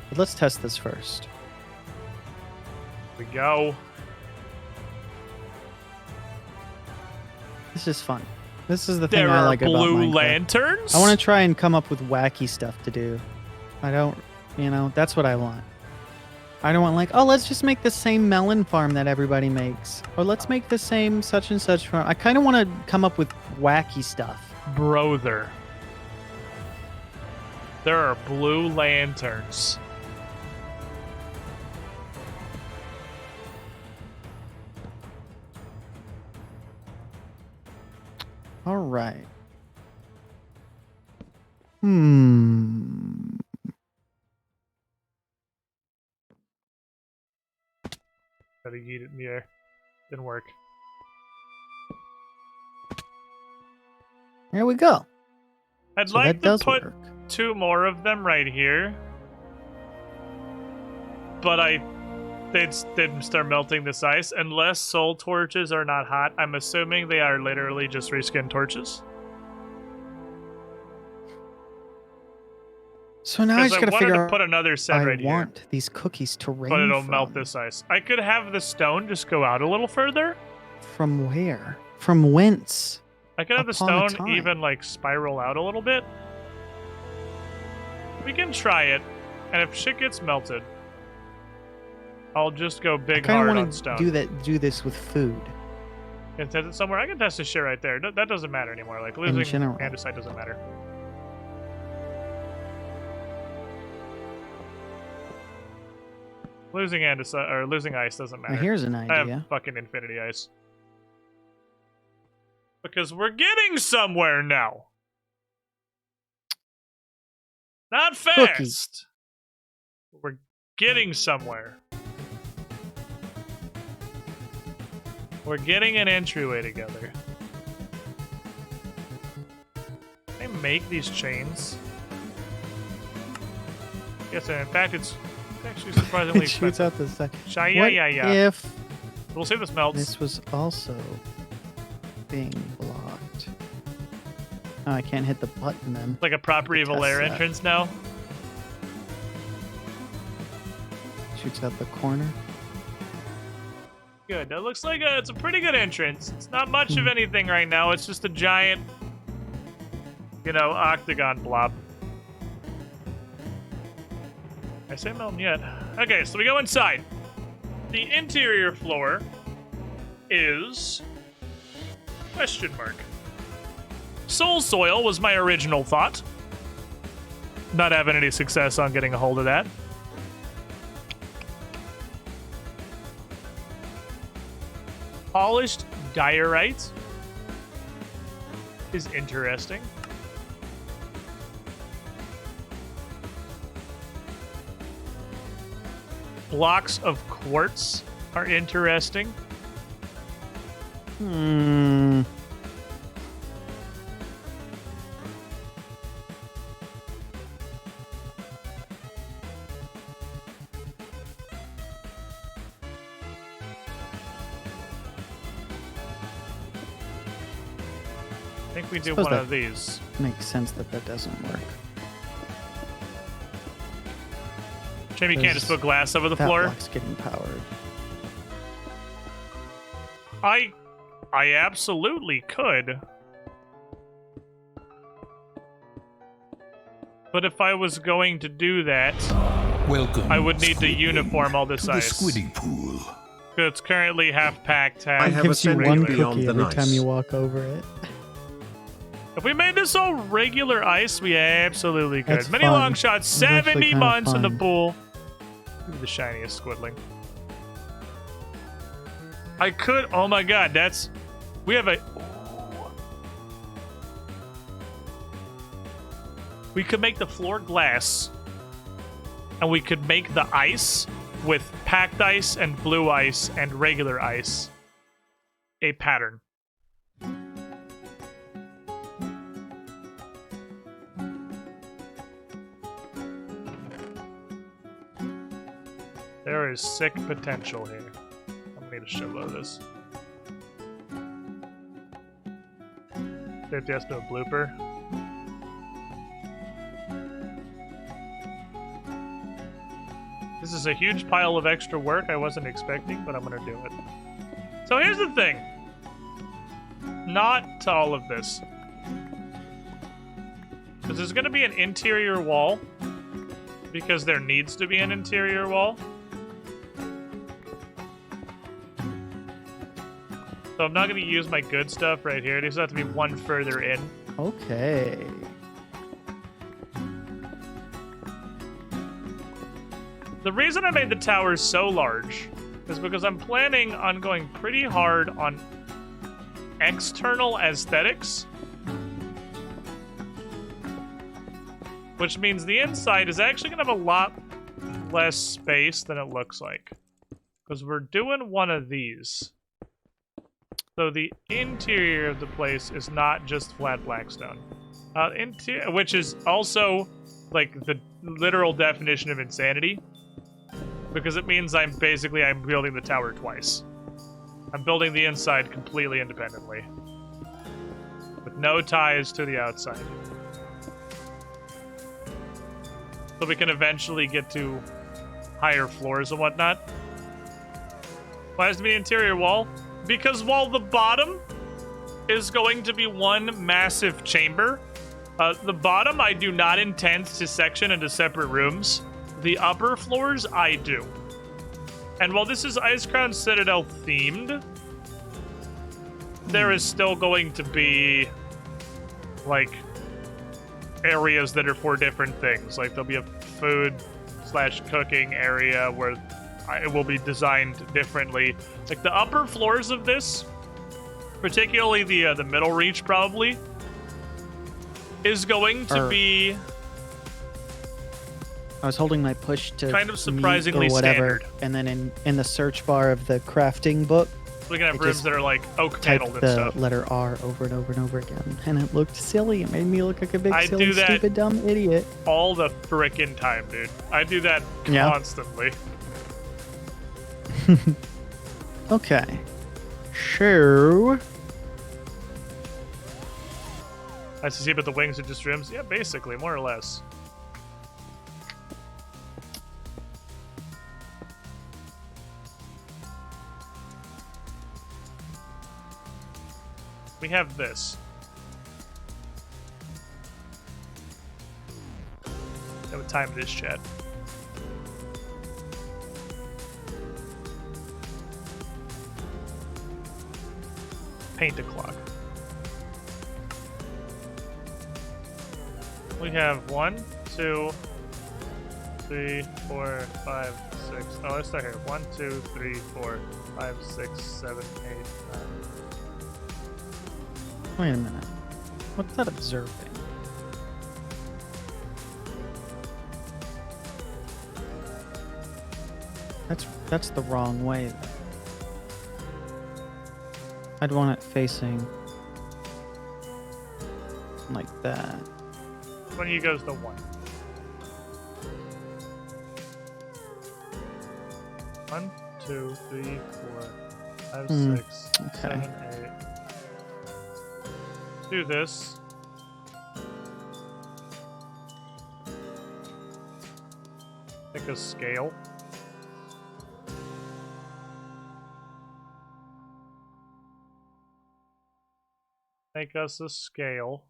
But let's test this first. Here we go. This is fun. This is the thing There I are like about blue Minecraft. lanterns. I want to try and come up with wacky stuff to do. I don't, that's what I want. I don't want like, oh, let's just make the same melon farm that everybody makes. Or let's make the same such and such farm. I kind of want to come up with wacky stuff. Brother. There are blue lanterns. All right. Gotta eat it in the air. Didn't work. There we go. I'd So like that to does put work. 2 more of them right here. But they'd start melting this ice. Unless soul torches are not hot, I'm assuming they are literally just reskin torches. So now I Because just I gotta wanted figure to out. put another set I right here. want these cookies to rain. But it'll from. melt this ice. I could have the stone just go out a little further. From where? From whence? I could have the Upon a stone time. even like spiral out a little bit. We can try it, and if shit gets melted, I'll just go I big kind hard of on want stone. to do this with food. Can test it somewhere. I can test this shit right there. That doesn't matter anymore. Like losing general. andesite doesn't matter. Losing andesite or losing ice doesn't matter. Now here's an I idea. have fucking infinity ice. Because we're getting somewhere now. Not fast. Cookies. We're getting somewhere. We're getting an entryway together. Can I make these chains? Yes, and in fact, it's actually surprisingly It shoots expensive. out the side. Yeah, What yeah, yeah. if We'll see if this melts. this was also being blocked? Oh, I can't hit the button then. Like a proper evil Test lair that. entrance now. Shoots out the corner. Good. That looks like it's a pretty good entrance. It's not much Hmm. of anything right now. It's just a giant, octagon blob. I say melting yet. Okay, so we go inside. The interior floor is question mark. Soul soil was my original thought. Not having any success on getting a hold of that. Polished diorite is interesting. Blocks of quartz are interesting. Hmm. I think we do Suppose one that- of these. Makes sense that that doesn't work. Shame you can't just Because put glass over the that floor. block's getting powered. I absolutely could. But if I was going to do that, Welcome. I would need to Squidward, uniform all this to ice. the Squiddy Pool. it's currently half packed, half I have Gives you ascended one beyond cookie the every nice. time you walk over it. If we made this all regular ice, we absolutely could. That's Many fun. long shots, It's actually 70 kinda months in the fun. pool. Look at the shiniest squidling. I could. Oh my god, that's. We have a. We could make the floor glass, and we could make the ice with packed ice and blue ice and regular ice a pattern. There is sick potential here. I'm gonna need a shitload of this. Safety has to do a blooper. This is a huge pile of extra work I wasn't expecting, but I'm gonna do it. So here's the thing. Not to all of this. Because there's gonna be an interior wall. Because there needs to be an interior wall. So I'm not gonna use my good stuff right here. These have to be one further in. Okay. The reason I made the towers so large is because I'm planning on going pretty hard on external aesthetics. Which means the inside is actually going to have a lot less space than it looks like. Because we're doing one of these. So the interior of the place is not just flat blackstone. Which is also like the literal definition of insanity. Because it means I'm building the tower twice. I'm building the inside completely independently. With no ties to the outside. So we can eventually get to higher floors and whatnot. Why has to be an interior wall? Because while the bottom is going to be one massive chamber, the bottom I do not intend to section into separate rooms. The upper floors I do. And while this is Icecrown Citadel themed, there is still going to be like areas that are for different things. Like there'll be a food/cooking area where it will be designed differently. Like the upper floors of this, particularly the middle reach probably, is going to be I was holding my push to kind of surprisingly or whatever, standard. and then in the search bar of the crafting book, We can have I rooms just that are like oak typed paneled and the stuff. letter R over and over and over again, and it looked silly. It made me look like a big, I silly, do that stupid, dumb idiot. All the frickin' time, dude. I do that Yeah. constantly. Okay. Sure. I see, but the wings are just rooms. Yeah, basically, more or less. We have this. Yeah, what time it is, chat? Paint a clock. We have 1, 2, 3, 4, 5, 6. Oh, let's start here. 1, 2, 3, 4, 5, 6, 7, 8, 9. Wait a minute. What's that observing? That's the wrong way. I'd want it facing like that. When you goes to 1. 1, 2, 3, 4, 5, 6, okay. 7, 8. Do this. Pick a scale. Make us a scale.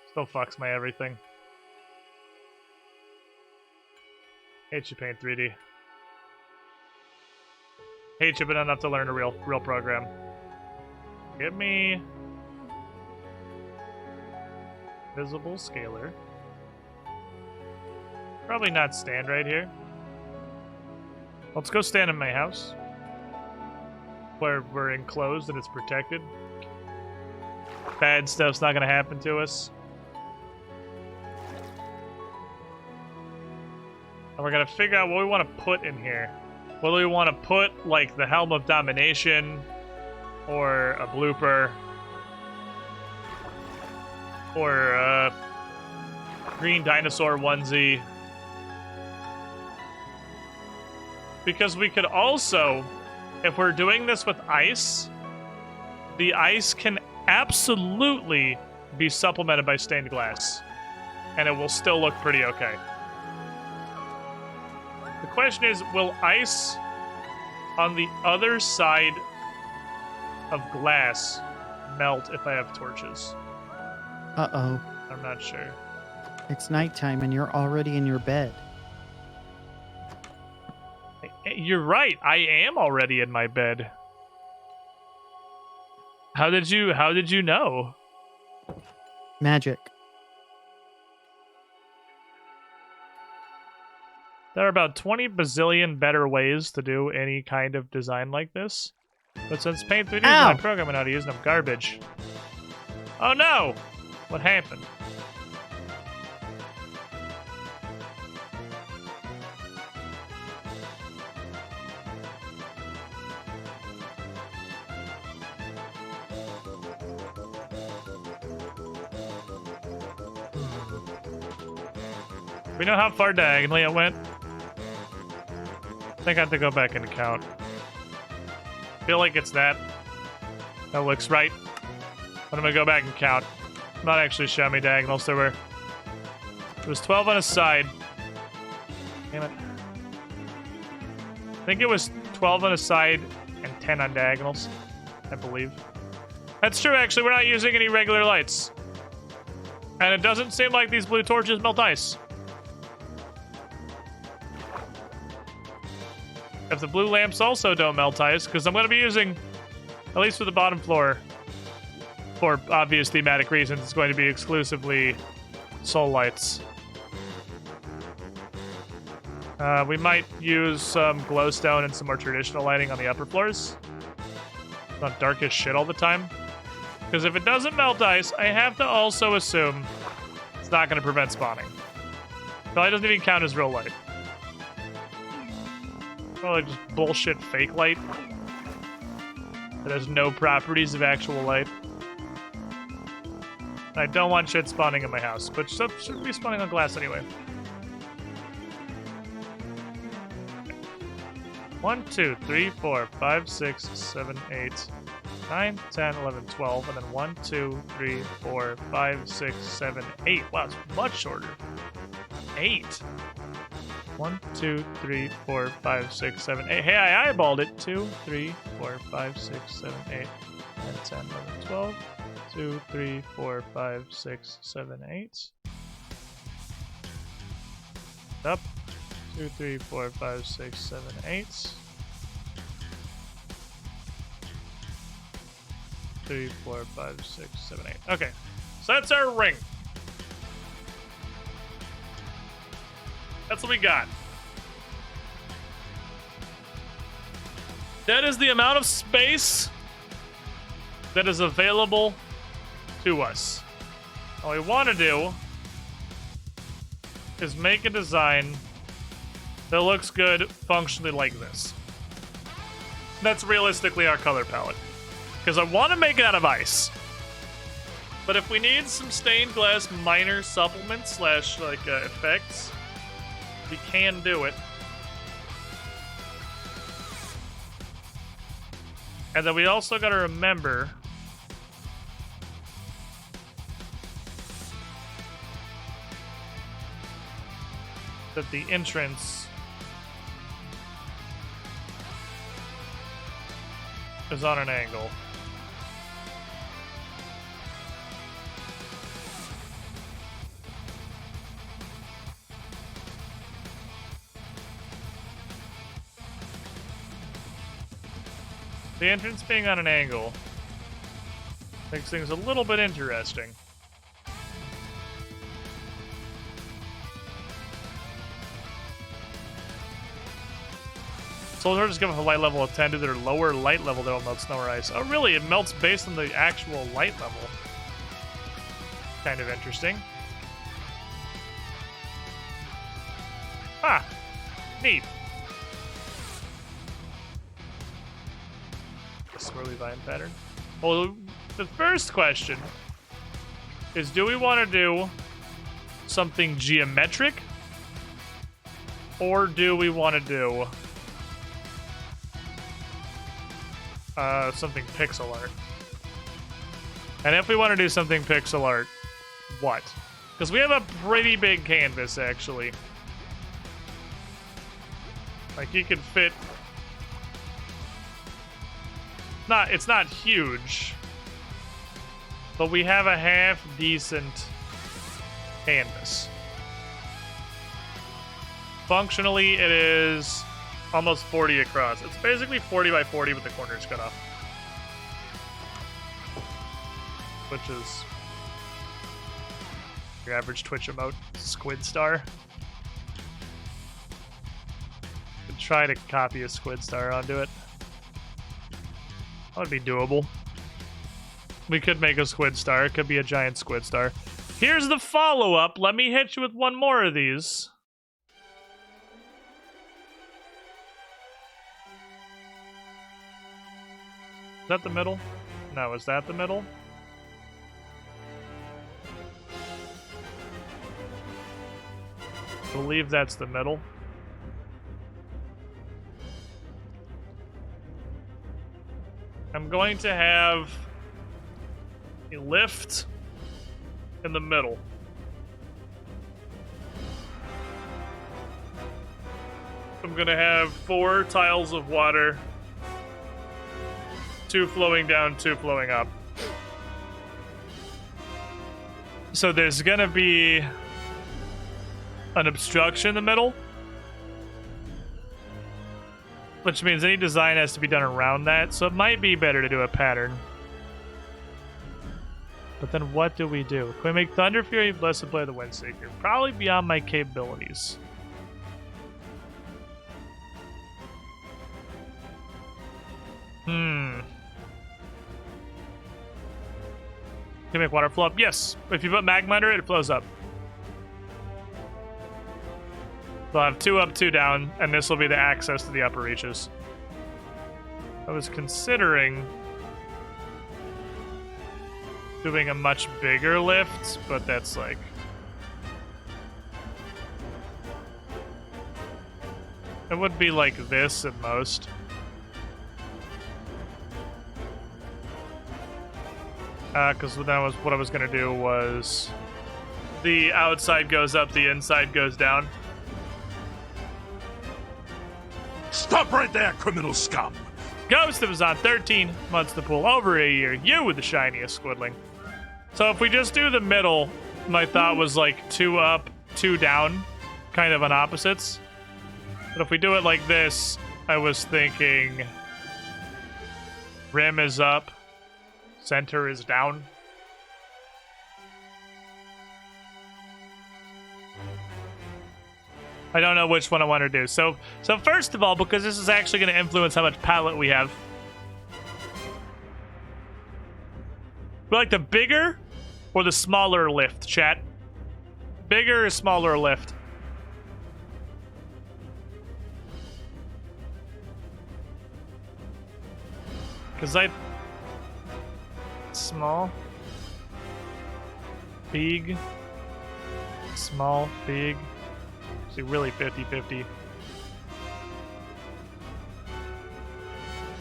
Still fucks my everything. Hate you, Paint 3D. Hate you, but not enough to learn a real program. Give me visible scaler. Probably not stand right here. Let's go stand in my house, where we're enclosed and it's protected. Bad stuff's not gonna happen to us. And we're gonna figure out what we want to put in here. Whether we want to put, like, the Helm of Domination, or a blooper, or a green dinosaur onesie. Because we could also, if we're doing this with ice, the ice can absolutely be supplemented by stained glass. And it will still look pretty okay. The question is, will ice on the other side of glass melt if I have torches? Uh-oh. I'm not sure. It's nighttime and you're already in your bed. You're right. I am already in my bed. How did you know? Magic. There are about 20 bazillion better ways to do any kind of design like this. But since Paint 3D is not programming how to use them garbage. Oh no! What happened? We know how far diagonally it went. I think I have to go back and count. Feel like it's that. That looks right. But I'm gonna go back and count. Not actually show me diagonals. There were. It was 12 on a side. Damn it. I think it was 12 on a side and 10 on diagonals, I believe. That's true, actually. We're not using any regular lights. And it doesn't seem like these blue torches melt ice. If the blue lamps also don't melt ice, because I'm going to be using, at least for the bottom floor, for obvious thematic reasons, it's going to be exclusively soul lights. We might use some glowstone and some more traditional lighting on the upper floors. It's not dark as shit all the time. Because if it doesn't melt ice, I have to also assume it's not going to prevent spawning. Probably doesn't even count as real light. Probably just bullshit fake light that has no properties of actual light. I don't want shit spawning in my house, but stuff should be spawning on glass anyway. 1, 2, 3, 4, 5, 6, 7, 8, 9, 10, 11, 12, and then 1, 2, 3, 4, 5, 6, 7, 8. Wow, it's much shorter. 8. 1, 2, 3, 4, 5, 6, 7, 8. Hey, I eyeballed it. 2, 3, 4, 5, 6, 7, 8, 9, 10, 11, 12. 2, 3, 4, 5, 6, 7, 8. Up. 2, 3, 4, 5, 6, 7, 8. 3, 4, 5, 6, 7, 8. Okay, so that's our ring. That's what we got. That is the amount of space that is available to us. All we want to do is make a design that looks good functionally like this. That's realistically our color palette. Because I want to make it out of ice. But if we need some stained glass minor supplements slash like effects, we can do it. And then we also got to remember that the entrance is on an angle. The entrance being on an angle makes things a little bit interesting. Soldiers just give a light level of 10 to their lower light level, they'll melt snow or ice. Oh, really? It melts based on the actual light level. Kind of interesting. Ah, neat. A swirly vine pattern. Well, the first question is, do we want to do something geometric, or do we want to do something pixel art? And if we want to do something pixel art, what? Because we have a pretty big canvas, actually. Like, you could fit... It's not huge, but we have a half-decent canvas. Functionally, it is almost 40 across. It's basically 40 by 40 with the corners cut off. Which is your average Twitch emote, squid star. Could try to copy a squid star onto it. That would be doable. We could make a squid star. It could be a giant squid star. Here's the follow-up. Let me hit you with one more of these. Is that the middle? No, is that the middle? believe that's the middle. I'm going to have a lift in the middle. I'm going to have 4 tiles of water, 2 flowing down, 2 flowing up. So there's going to be an obstruction in the middle, which means any design has to be done around that. So it might be better to do a pattern. But then what do we do? Can we make Thunder Fury Blessed Blade of the Windseeker? Probably beyond my capabilities. Can you make water flow up? Yes. If you put magma under it, it flows up. So I'll have 2 up, 2 down, and this will be the access to the upper reaches. I was considering doing a much bigger lift, but that's like... It would be like this at most. Because that was what I was gonna do was the outside goes up, the inside goes down. Stop right there, criminal scum! Ghost that was on 13 months to pull over a year. You with the shiniest squiddling. So if we just do the middle, my thought was like 2 up, 2 down, kind of on opposites. But if we do it like this, I was thinking rim is up, center is down. I don't know which one I want to do. So first of all, because this is actually going to influence how much palette we have, we like the bigger or the smaller lift, chat? Bigger or smaller lift? Because small, big, small, big. See, really 50-50. You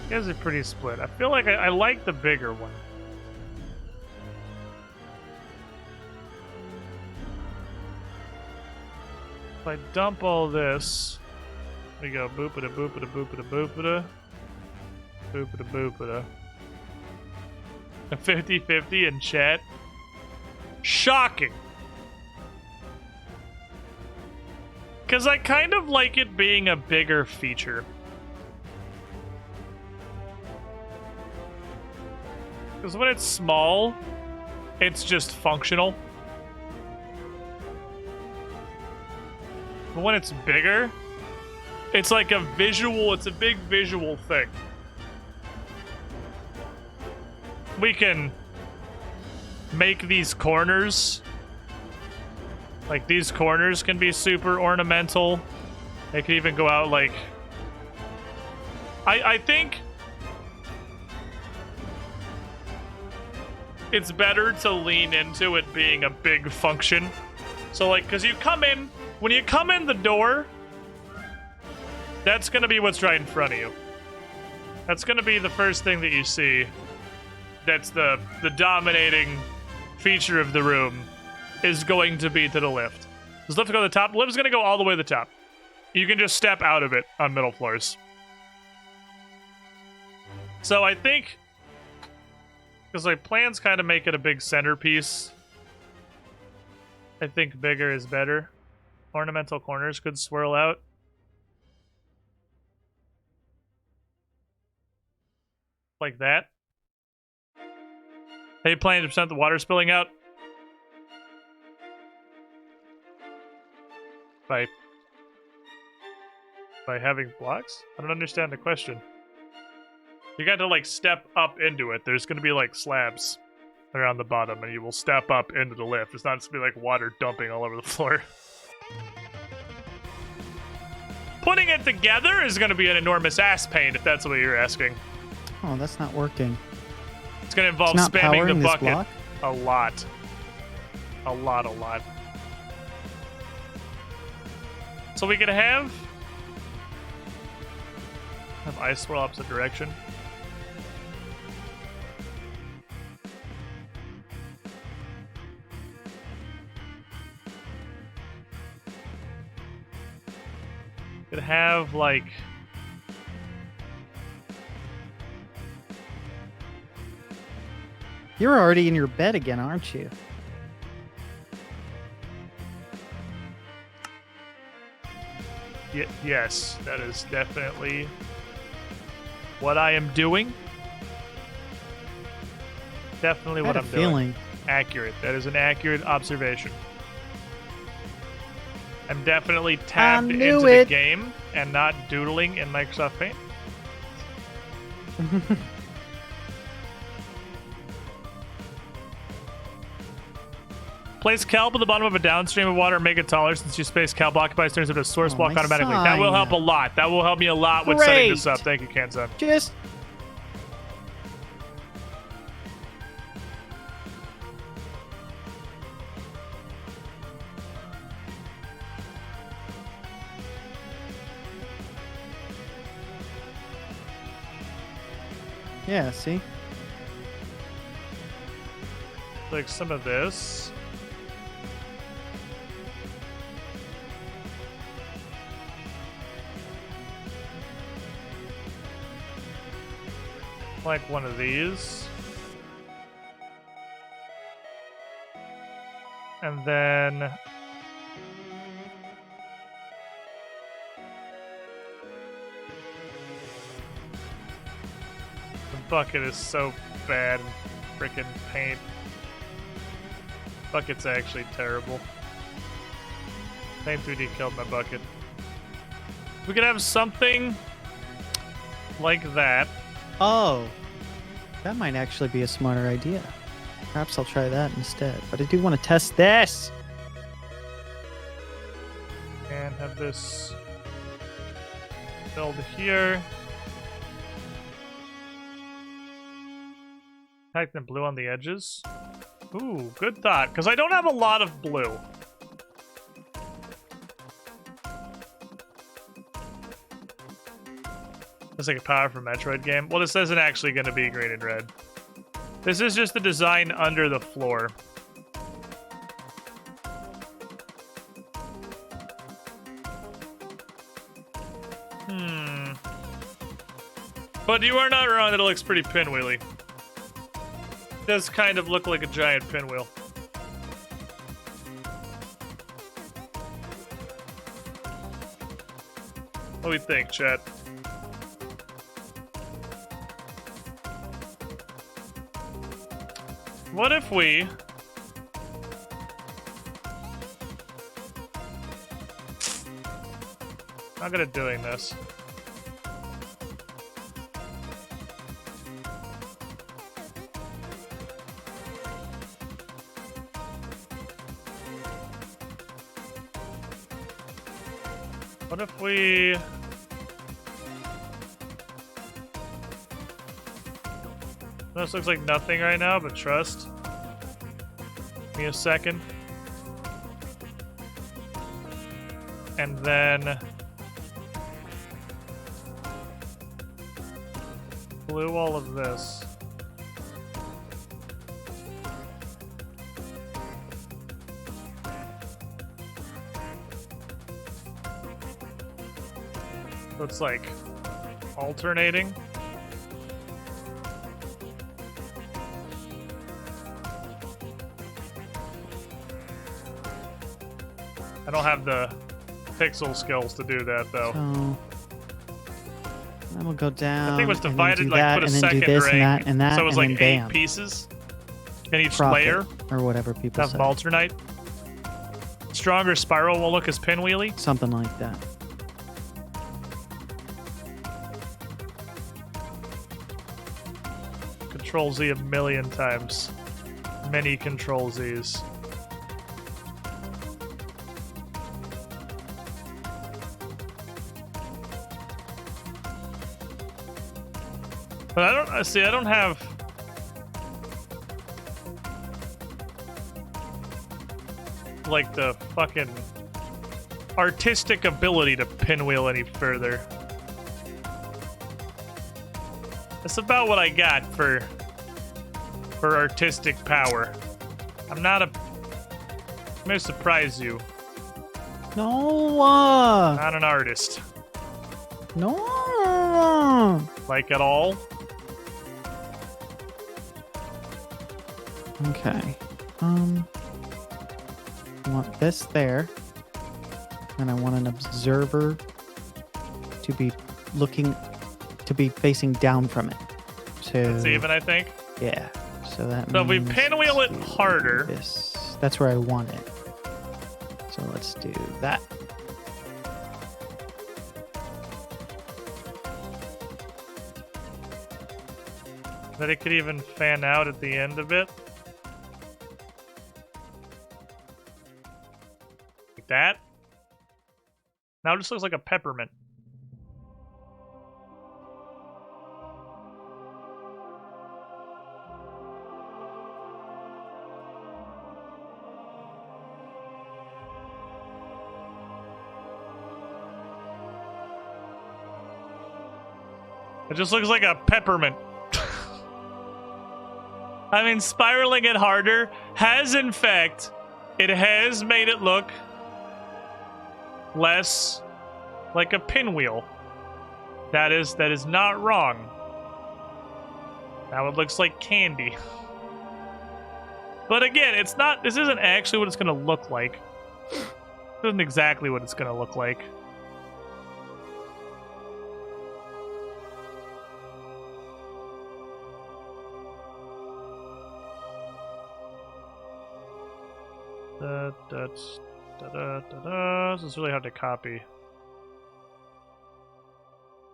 guys are pretty split. I feel like I like the bigger one. If I dump all this, we go boopada boopada boopada boopada. Boopada boopada. A 50-50 in chat. Shocking. Because I kind of like it being a bigger feature. Because when it's small, it's just functional. But when it's bigger, it's like a visual, it's a big visual thing. We can make these corners. Like, these corners can be super ornamental. They could even go out, like... I think... it's better to lean into it being a big function. So, like, because you come in... When you come in the door, that's going to be what's right in front of you. That's going to be the first thing that you see. That's the dominating feature of the room. Is going to be to the lift. Does lift go to the top? Lift's going to go all the way to the top. You can just step out of it on middle floors. So I think, because my plans kind of make it a big centerpiece, I think bigger is better. Ornamental corners could swirl out. Like that. Are you planning to prevent the water spilling out? By having blocks? I don't understand the question. You got to, like, step up into it. There's going to be, like, slabs around the bottom, and you will step up into the lift. It's not just be like water dumping all over the floor. Putting it together is going to be an enormous ass pain, if that's what you're asking. Oh, that's not working. It's going to involve It's not spamming the powering this bucket block? a lot. A lot. So we could have ice swirl opposite direction. Could have like You're already in your bed again, aren't you? yes, that is definitely what I am doing. Definitely I what had I'm a feeling. doing. Accurate. That is an accurate observation. I'm definitely tapped knew into the it. game and not doodling in Microsoft Paint. Place kelp at the bottom of a downstream of water and make it taller since you space kelp occupies turns into a source Oh, block my automatically. That will help a sign. lot. That will help me a lot with setting this Great. up. Thank you, Kansan. Just yeah, see? Like some of this. Like one of these. And then the bucket is so bad in frickin' paint. Bucket's actually terrible. Paint 3D killed my bucket. We could have something like that. Oh. That might actually be a smarter idea. Perhaps I'll try that instead. But I do want to test this. And have this filled here. Type in blue on the edges. Ooh, good thought. Because I don't have a lot of blue. It's like a powerful Metroid game. Well, this isn't actually going to be green and red. This is just the design under the floor. But you are not wrong that it looks pretty pinwheely. It does kind of look like a giant pinwheel. What do we think, chat? What if we... Not good at doing this. What if we... This looks like nothing right now, but trust. Give me a second. And then... Glue all of this. So it's like alternating. I don't have the pixel skills to do that though. So then we'll go down. I think it was and then divided do like that, put a and then do second this ring. and that, so it was and like then 8 bam. pieces in each Profit, layer. or whatever people Have say. Malternite. Stronger spiral will look as pinwheely. Something like that. Control Z a million times. Many Control Zs. But I don't see. I don't have. Like the fucking artistic ability to pinwheel any further. That's about what I got for artistic power. I'm gonna surprise you. No. Not an artist. No. Like at all. Okay. I want this there. And I want an observer to be facing down from it. So It's even, I think. yeah. So that So if we means pinwheel it let's do harder. this. That's where I want it. So let's do that. That it could even fan out at the end a bit. Like that. Now it just looks like a peppermint. It just looks like a peppermint. I mean, spiraling it harder has, in fact, it has made it look less like a pinwheel. That is not wrong. Now it looks like candy. But again, it's not. This isn't actually what it's going to look like. This isn't exactly what it's going to look like. This is really hard to copy.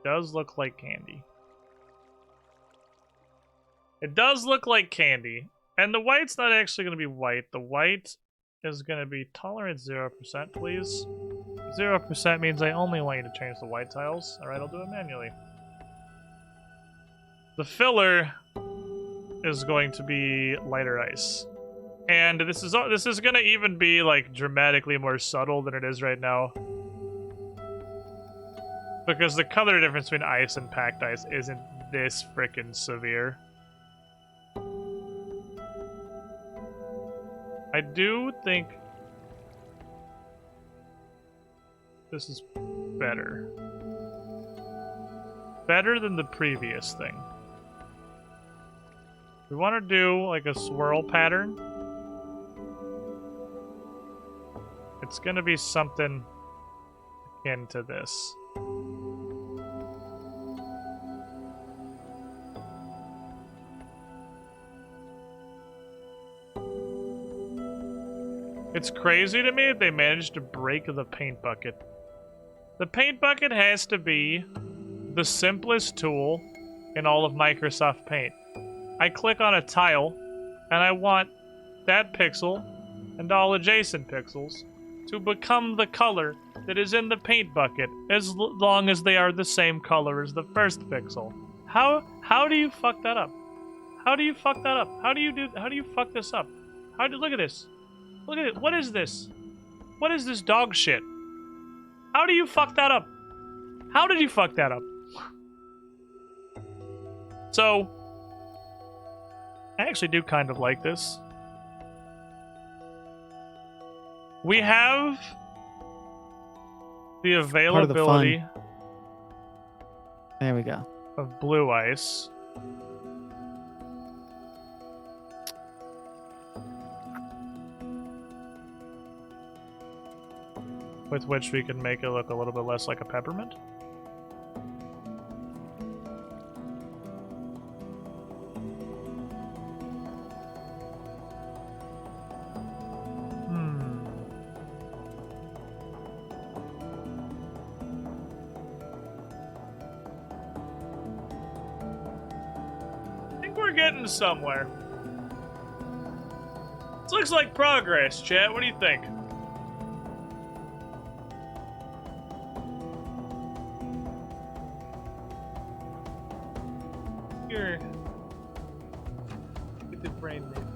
Does look like candy. It does look like candy. And the white's not actually going to be white. The white is going to be tolerance 0%, please. 0% means I only want you to change the white tiles. Alright, I'll do it manually. The filler is going to be lighter ice. And this is going to even be like dramatically more subtle than it is right now. Because the color difference between ice and packed ice isn't this frickin' severe. I do think this is better. Better than the previous thing. We want to do like a swirl pattern. It's gonna be something akin to this. It's crazy to me that they managed to break the paint bucket. The paint bucket has to be the simplest tool in all of Microsoft Paint. I click on a tile, and I want that pixel and all adjacent pixels to become the color that is in the paint bucket, as long as they are the same color as the first pixel. How do you fuck that up? How do you fuck that up? How do you fuck this up? Look at this. Look at it. What is this? What is this dog shit? How do you fuck that up? How did you fuck that up? So, I actually do kind of like this. We have the availability There we go. of blue ice. With which we can make it look a little bit less like a peppermint. I think we're getting somewhere. This looks like progress, chat. What do you think? Here. Get the brain name.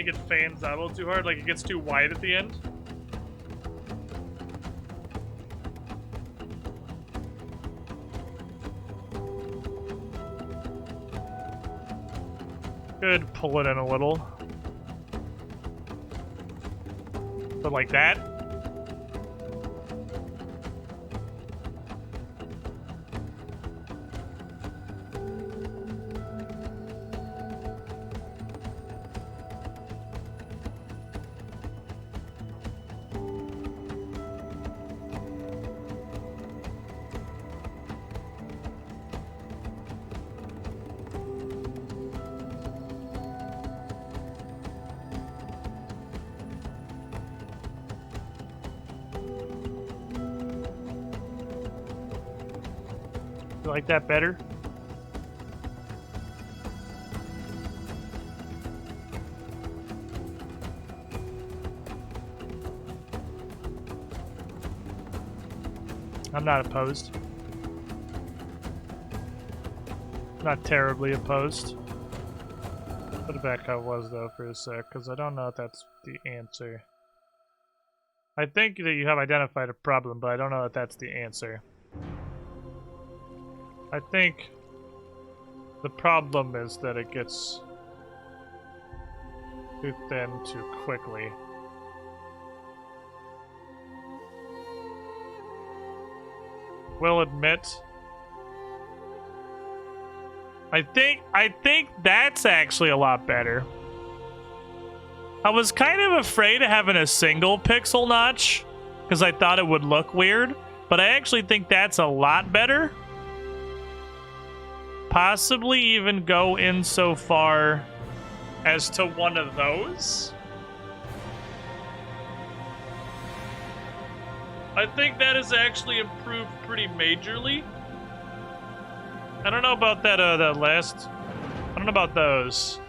think it fans out a little too hard, like it gets too wide at the end. Could pull it in a little. But like that. You like that better? I'm not opposed. Not terribly opposed. Put it back how it was though for a sec, because I don't know if that's the answer. I think that you have identified a problem, but I don't know if that's the answer. I think the problem is that it gets too thin too quickly. Will admit. I think that's actually a lot better. I was kind of afraid of having a single pixel notch because I thought it would look weird, but I actually think that's a lot better. Possibly even go in so far as to one of those. I think that has actually improved pretty majorly. I don't know about that that last. I don't know about those.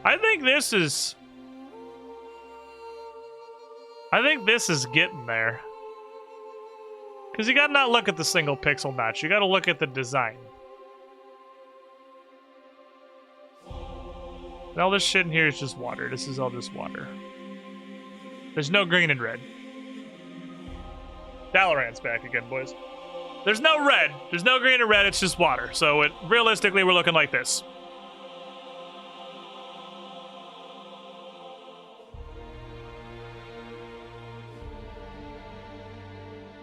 I think this is getting there. Because you gotta not look at the single pixel notch. You gotta look at the design. And all this shit in here is just water. This is all just water. There's no green and red. Dalaran's back again, boys. There's no red. There's no green or red. It's just water. So realistically, we're looking like this.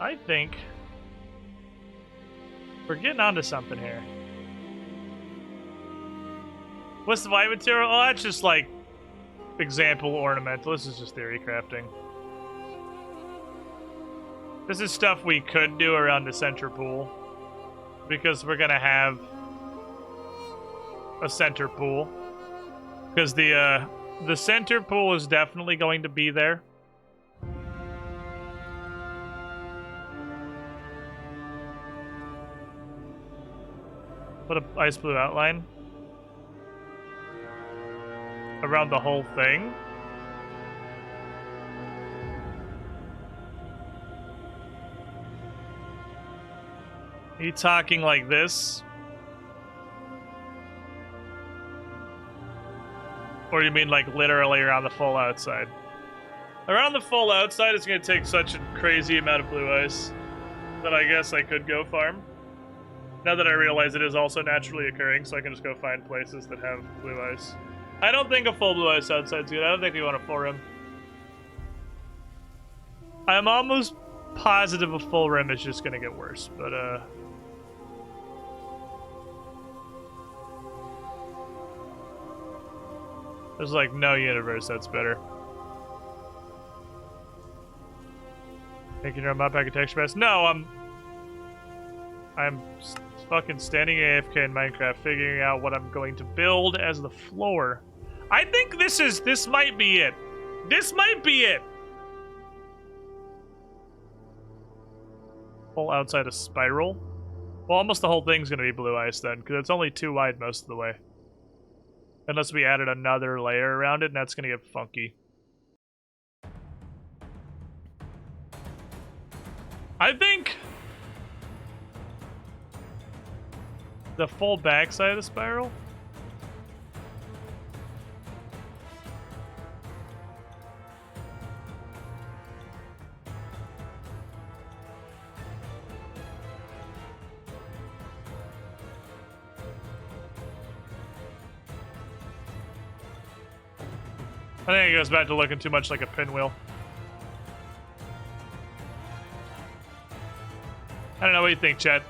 I think we're getting onto something here. What's the white material? Oh, that's just like example ornamental. This is just theory crafting. This is stuff we could do around the center pool because we're gonna have a center pool because the center pool is definitely going to be there. Put a ice blue outline around the whole thing. Are you talking like this? Or you mean like literally around the full outside? Around the full outside, it's going to take such a crazy amount of blue ice that I guess I could go farm. Now that I realize it is also naturally occurring, so I can just go find places that have blue ice. I don't think a full blue ice outside is good. I don't think we want a full rim. I'm almost positive a full rim is just going to get worse, but there's like no universe that's better. Thinking you're a map architecture best? No, I'm fucking standing AFK in Minecraft, figuring out what I'm going to build as the floor. I think this might be it. This might be it. Full outside a spiral. Well, almost the whole thing's gonna be blue ice then, because it's only 2 wide most of the way. Unless we added another layer around it, and that's gonna get funky. I think the full backside of the spiral I think it goes back to looking too much like a pinwheel. I don't know, what do you think, Chet?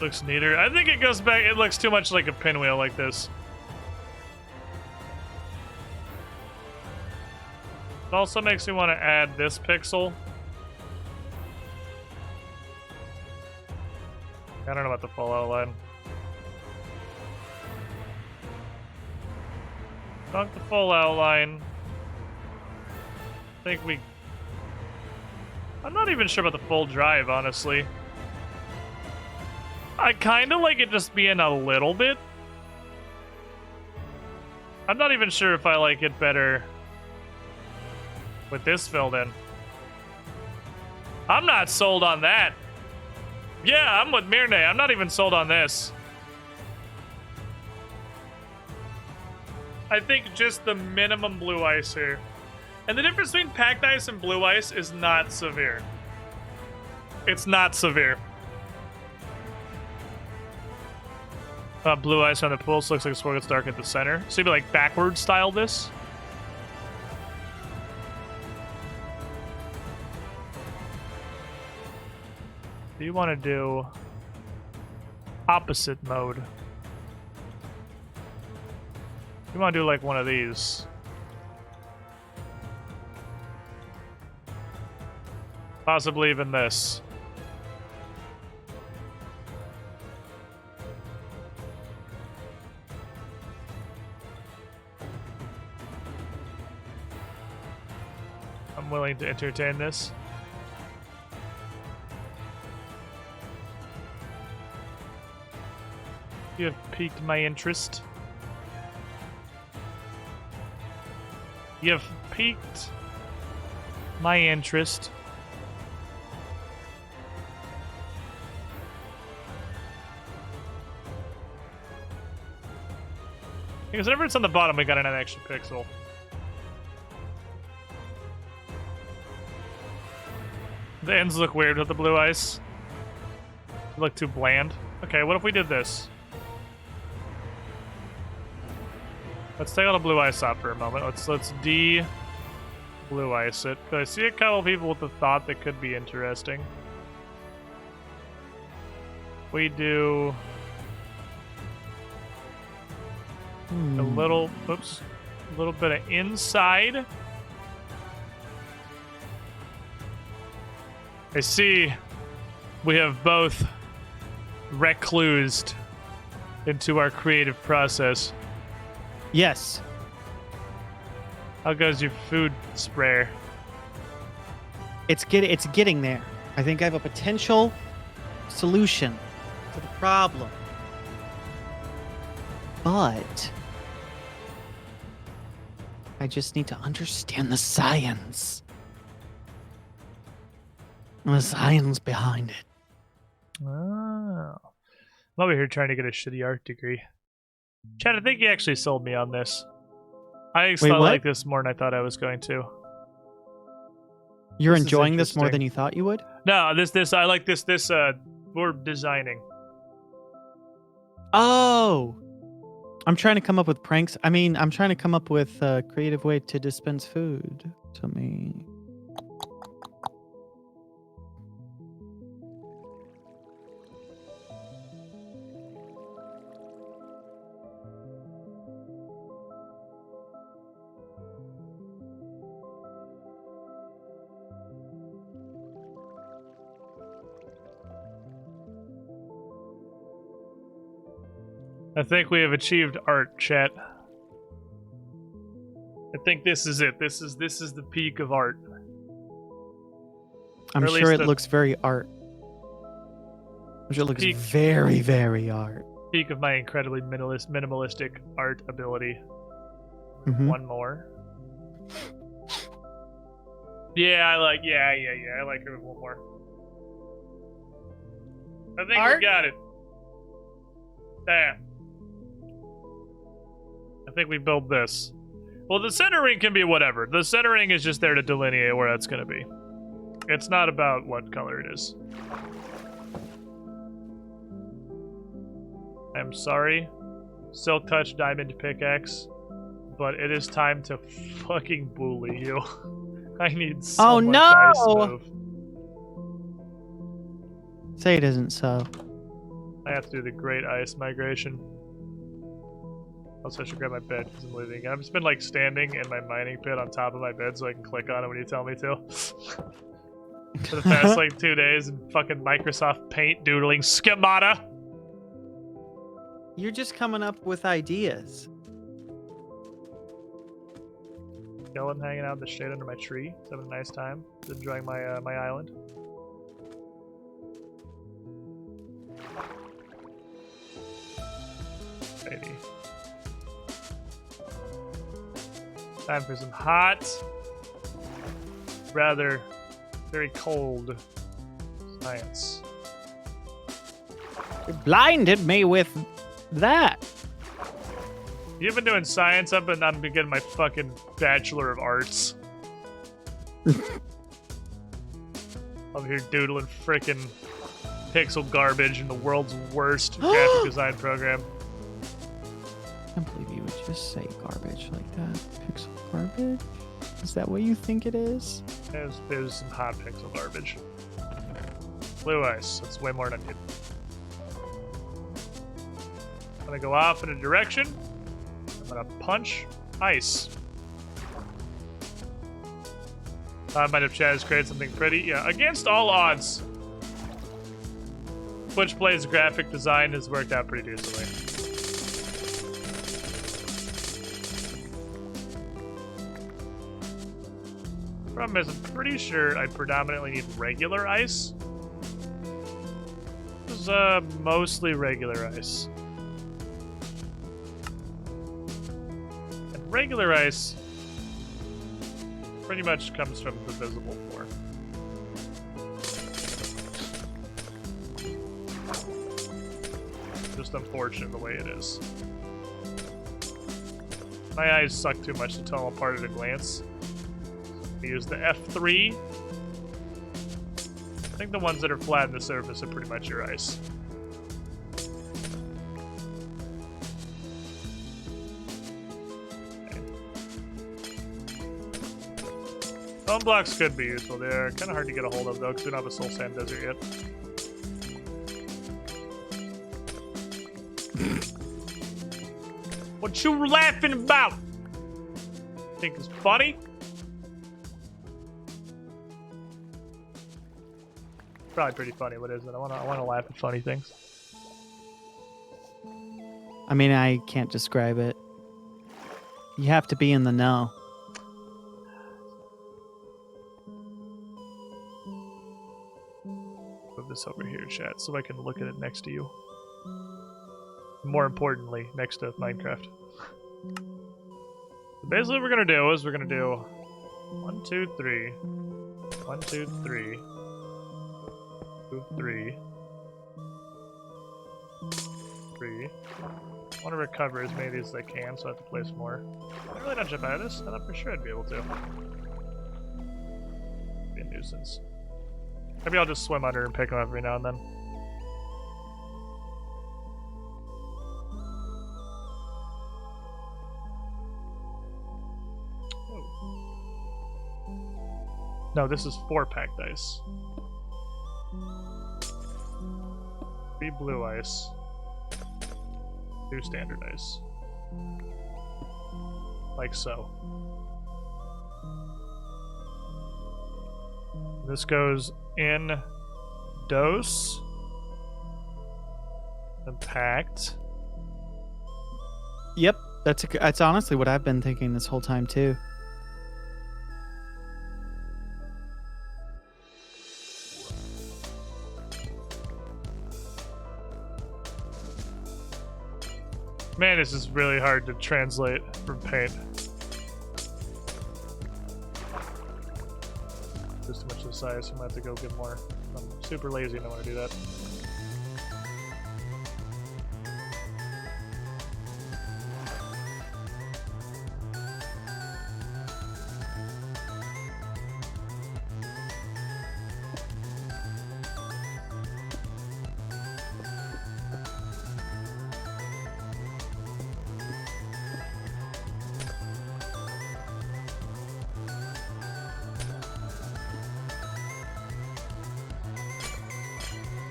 Looks neater. I think it goes back, it looks too much like a pinwheel like this. It also makes me want to add this pixel. I don't know about the full outline. Not the full outline. I think we... I'm not even sure about the full drive, honestly. I kind of like it just being a little bit. I'm not even sure if I like it better with this filled in. I'm not sold on that. Yeah, I'm with Mirne. I'm not even sold on this. I think just the minimum blue ice here. And the difference between packed ice and blue ice is not severe. It's not severe. Blue ice on the pool, so looks like the swirl gets dark at the center. So you'd be like backwards style this. Do you want to do opposite mode? You want to do like one of these. Possibly even this. I'm willing to entertain this. You have piqued my interest. You have piqued my interest. Because whenever it's on the bottom, we got an extra pixel. The ends look weird with the blue ice. They look too bland. Okay, what if we did this? Let's take all the blue ice off for a moment. Let's de-blue ice it. I see a couple people with the thought that could be interesting. We do a little, oops, a little bit of inside. I see we have both reclused into our creative process. Yes. How goes your food sprayer? It's getting there. I think I have a potential solution to the problem. But I just need to understand the science. The science behind it. Oh. I'm over here trying to get a shitty art degree. Chad, I think you actually sold me on this. I actually what? like this more than I thought I was going to. You're This is enjoying this more interesting. than you thought you would? No, this I like this we're designing. Oh. I'm trying to come up with pranks. I mean, I'm trying to come up with a creative way to dispense food to me. I think we have achieved art, chat. I think this is it. This is the peak of art. I'm Or at sure least it the looks very art. I'm sure it looks peak. very, very art. Peak of my incredibly minimalistic art ability. Mhm. One more. Yeah, I like I like it with one more. I think Art? we got it. There. I think we built this. Well, the centering can be whatever. The centering is just there to delineate where that's going to be. It's not about what color it is. I'm sorry, Silk Touch Diamond Pickaxe, but it is time to fucking bully you. I need so much ice move. Say it isn't so. I have to do the Great Ice Migration. Also, I should grab my bed because I'm leaving. I've just been like standing in my mining pit on top of my bed so I can click on it when you tell me to. For the past like 2 days and fucking Microsoft Paint doodling schemata. You're just coming up with ideas. Skeleton hanging out in the shade under my tree. He's having a nice time. He's enjoying my my island. Baby. Time for some hot, rather very cold science. You blinded me with that. You've been doing science up and I'm getting my fucking Bachelor of Arts. I'm here doodling frickin' pixel garbage in the world's worst graphic design program. I can't believe you would just say garbage like that. Pixel garbage? Is that what you think it is? There's some hot pixel garbage. Blue ice. That's way more than I need. I'm gonna go off in a direction. I'm gonna punch ice. I might have Chaz created something pretty. Yeah, against all odds, Butch Plays graphic design has worked out pretty decently. Problem is, I'm pretty sure I predominantly need regular ice. This is mostly regular ice. And regular ice pretty much comes from the visible floor. Just unfortunate the way it is. My eyes suck too much to tell them apart at a glance. I use the F3. I think the ones that are flat in the surface are pretty much your ice. Okay. Bone blocks could be useful. They're kind of hard to get a hold of though, because we don't have a Soul Sand Desert yet. What you laughing about? Think it's funny? Probably pretty funny. What is it? I want to laugh at funny things. I mean, I can't describe it. You have to be in the know. Move this over here, chat, so I can look at it next to you. More importantly, next to Minecraft. So basically what we're gonna do is we're gonna do 1, 2, 3. 1, 2, 3. 2, 3. 3. I want to recover as many of these as I can, so I have to place more. I'm really not jump out of this. I thought for sure I'd be able to. Be a nuisance. Maybe I'll just swim under and pick them up every now and then. No, this is 4-pack dice. 3 blue ice. 2 standard ice. Like so. This goes in dose. And packed. Yep, that's honestly what I've been thinking this whole time too. Man, this is really hard to translate from Paint. Just too much of the size, so I'm gonna have to go get more. I'm super lazy and I want to do that.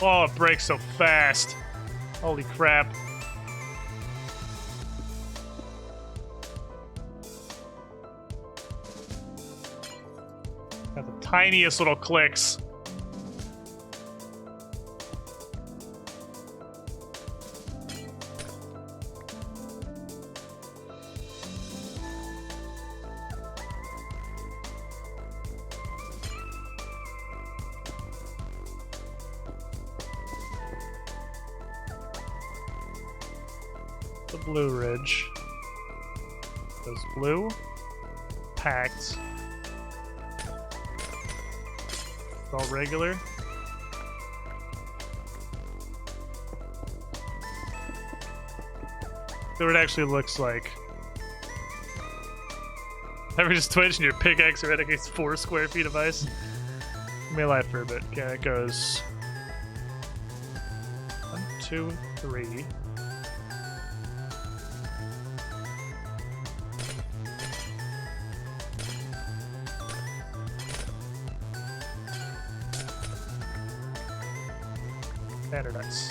Oh, it breaks so fast. Holy crap. Got the tiniest little clicks. The Blue Ridge. Goes blue. Packed. It's all regular. See what it actually looks like. Ever just twitch and your pickaxe right against 4 square feet of ice? Give me a life for a bit. Okay, it goes 1, 2, 3. Standard ice.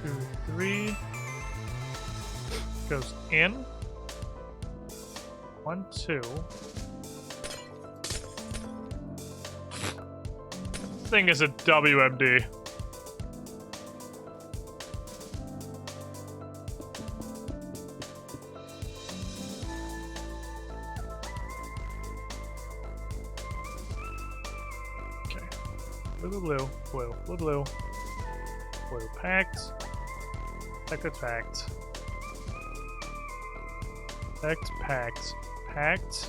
Two, 3. Goes in. 1, 2. This thing is a WMD. Blue. Blue packed. Packed. Packed.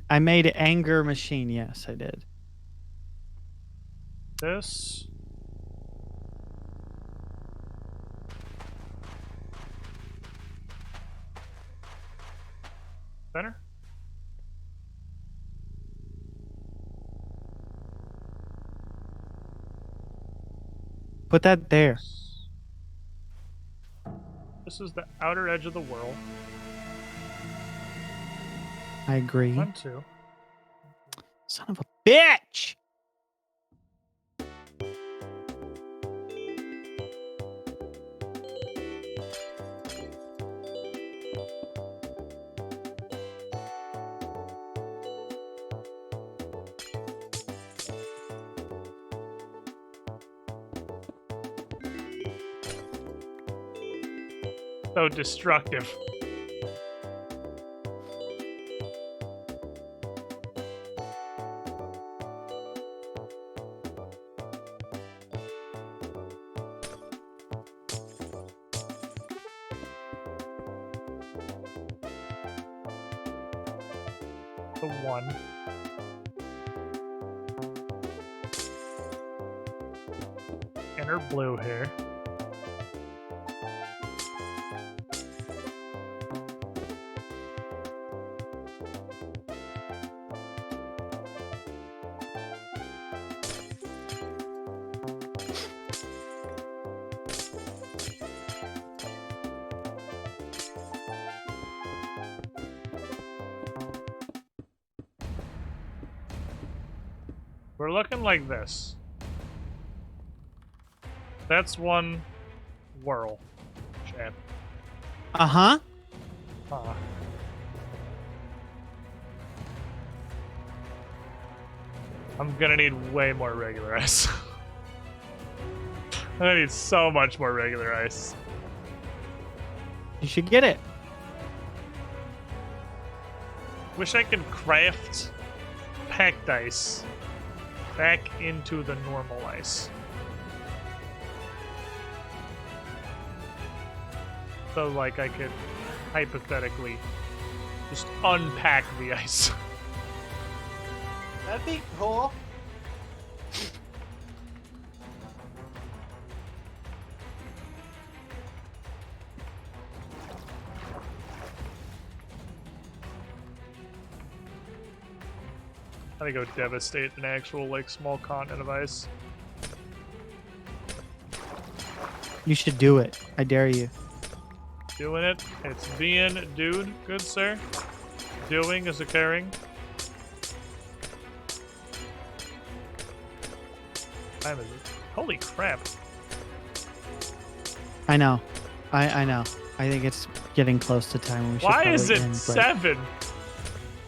I made an anger machine. Yes, I did. This. Center. Put that there. This is the outer edge of the world. I agree. 1, 2. Son of a bitch! So destructive. The 1. Inner blue here. We're looking like this. That's one whirl, Chad. Uh-huh. I'm gonna need way more regular ice. I need so much more regular ice. You should get it. Wish I could craft packed ice back into the normal ice. So, like, I could hypothetically just unpack the ice. That'd be cool. I'm gonna go devastate an actual like small continent of ice. You should do it. I dare you. Doing it. It's being dude, good sir. Doing is occurring. Time is it? Holy crap. I know. I know. I think it's getting close to time. We should Why is probably it end, but 7?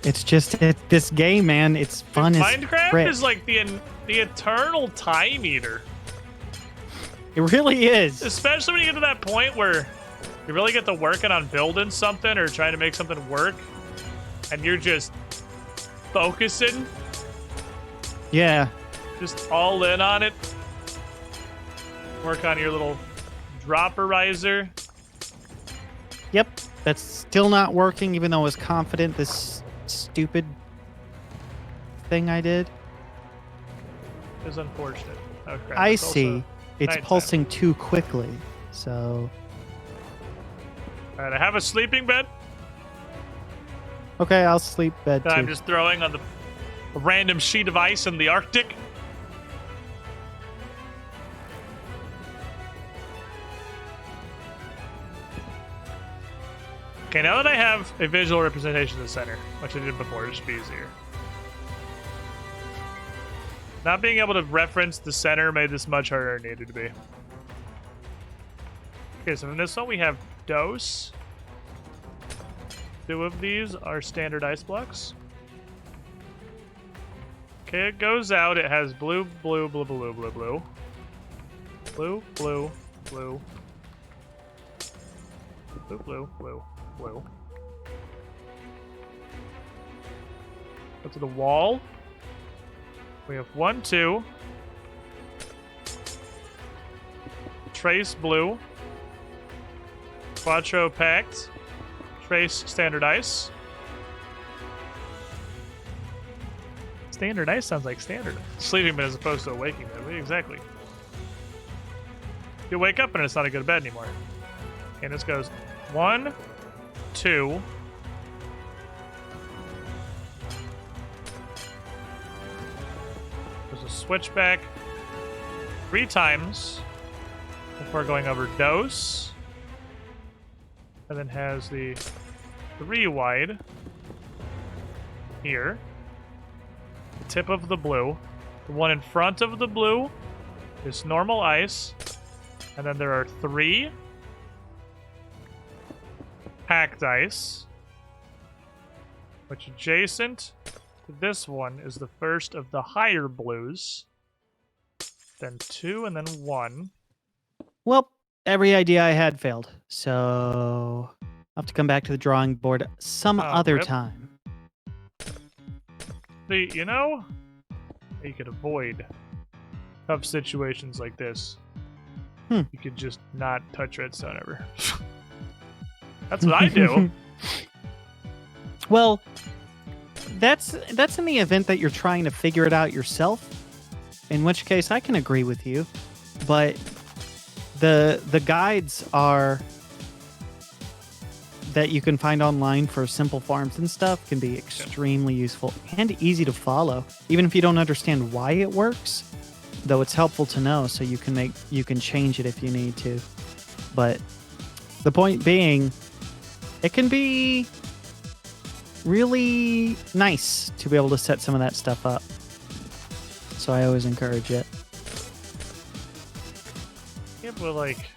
It's just this game, man. It's fun as Minecraft frick. is like the eternal time eater. It really is. Especially when you get to that point where you really get to working on building something or trying to make something work, and you're just focusing, Yeah. just all in on it. Work on your little dropperizer. Yep. That's still not working, even though I was confident this stupid thing I did. Is unfortunate. Oh crap. I it's also see. It's nighttime. pulsing too quickly. So, Alright, I have a sleeping bed okay, I'll sleep bed that I'm too. just throwing on a random sheet of ice in the Arctic. Okay, now that I have a visual representation of the center, which I did before, it should be easier. Not being able to reference the center made this much harder than it needed to be. Okay, so in this one we have dose. 2 of these are standard ice blocks. Okay, it goes out. It has blue, blue, blue, blue, blue, blue. Blue, blue, blue. Blue, blue, blue, blue. Go to the wall. We have 1, 2. Trace blue. Quattro packed. Trace standard ice. Standard ice sounds like standard. Sleeping bed as opposed to a waking bed. What exactly? You wake up and it's not a good bed anymore. And this goes 1, 2. There's a switchback 3 times before going over dose. And then has the 3 wide here. The tip of the blue. The one in front of the blue is normal ice. And then there are 3 packed ice, which adjacent to this one is the first of the higher blues. Then 2 and then 1. Well, every idea I had failed. So, I'll have to come back to the drawing board some other rip. time. See, you know, you could avoid tough situations like this. You could just not touch redstone ever. That's what I do. Well, that's in the event that you're trying to figure it out yourself, in which case I can agree with you. But the guides are that you can find online for simple farms and stuff can be extremely useful and easy to follow, even if you don't understand why it works. Though it's helpful to know, so you can change it if you need to. But the point being, it can be really nice to be able to set some of that stuff up. So I always encourage it. Yeah, but like,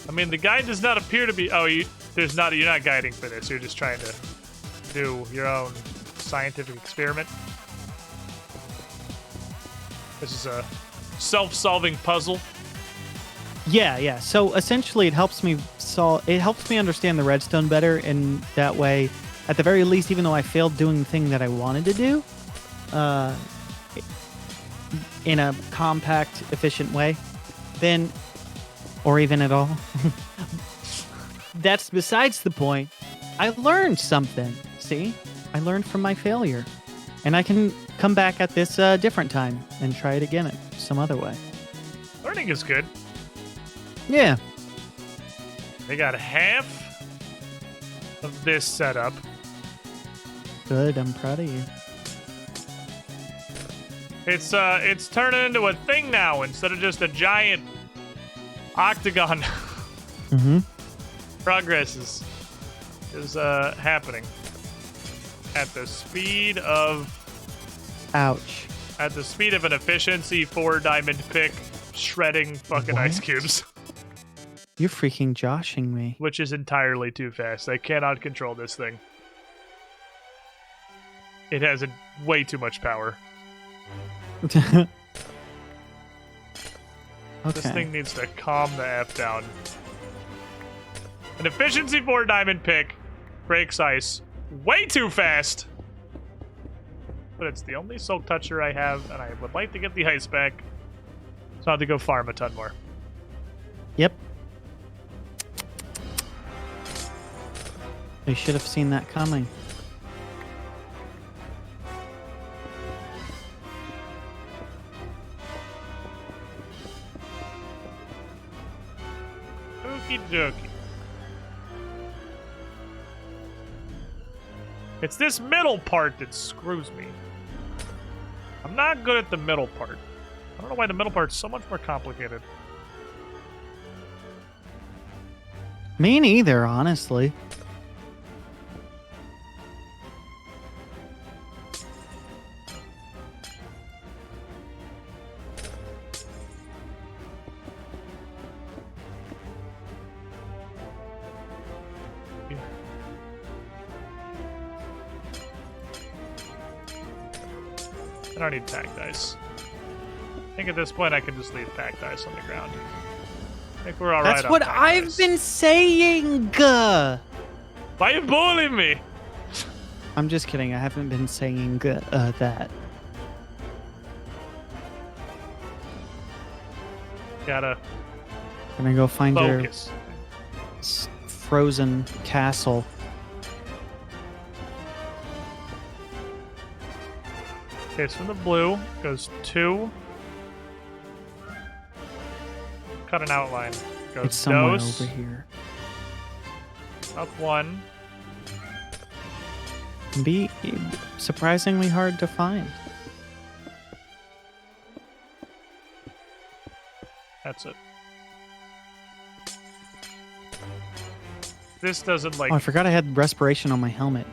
I mean, the guide does not appear to be. Oh, you're not guiding for this. You're just trying to do your own scientific experiment. This is a self-solving puzzle. Yeah. So essentially, it helps me understand the redstone better, and that way, at the very least, even though I failed doing the thing that I wanted to do, in a compact, efficient way, then, or even at all, that's besides the point. I learned something. See, I learned from my failure, and I can come back at this different time and try it again at some other way. Learning is good. Yeah. They got half of this setup. Good. I'm proud of you. It's turning into a thing now instead of just a giant octagon. Mm-hmm. Progress is happening at the speed of Ouch. an efficiency 4 diamond pick shredding fucking ice What? cubes, You're freaking joshing me. which is entirely too fast. I cannot control this thing. It has way too much power. Okay. This thing needs to calm the F down. An efficiency 4 diamond pick breaks ice way too fast. But it's the only Silk Toucher I have, and I would like to get the ice back. So I have to go farm a ton more. Yep. They should have seen that coming. Okie dokie. It's this middle part that screws me. I'm not good at the middle part. I don't know why the middle part's so much more complicated. Me neither, honestly. I don't need packed ice. I think at this point I can just leave packed ice on the ground. I think we're alright. That's what I've been saying. Why are you bullying me? I'm just kidding. I haven't been saying that. Gotta Gonna go find focus. your frozen castle. Okay, so from the blue goes 2. Cut an outline. Goes It's somewhere dose. over here. Up 1. Can be surprisingly hard to find. That's it. This doesn't like. Oh, I forgot I had respiration on my helmet.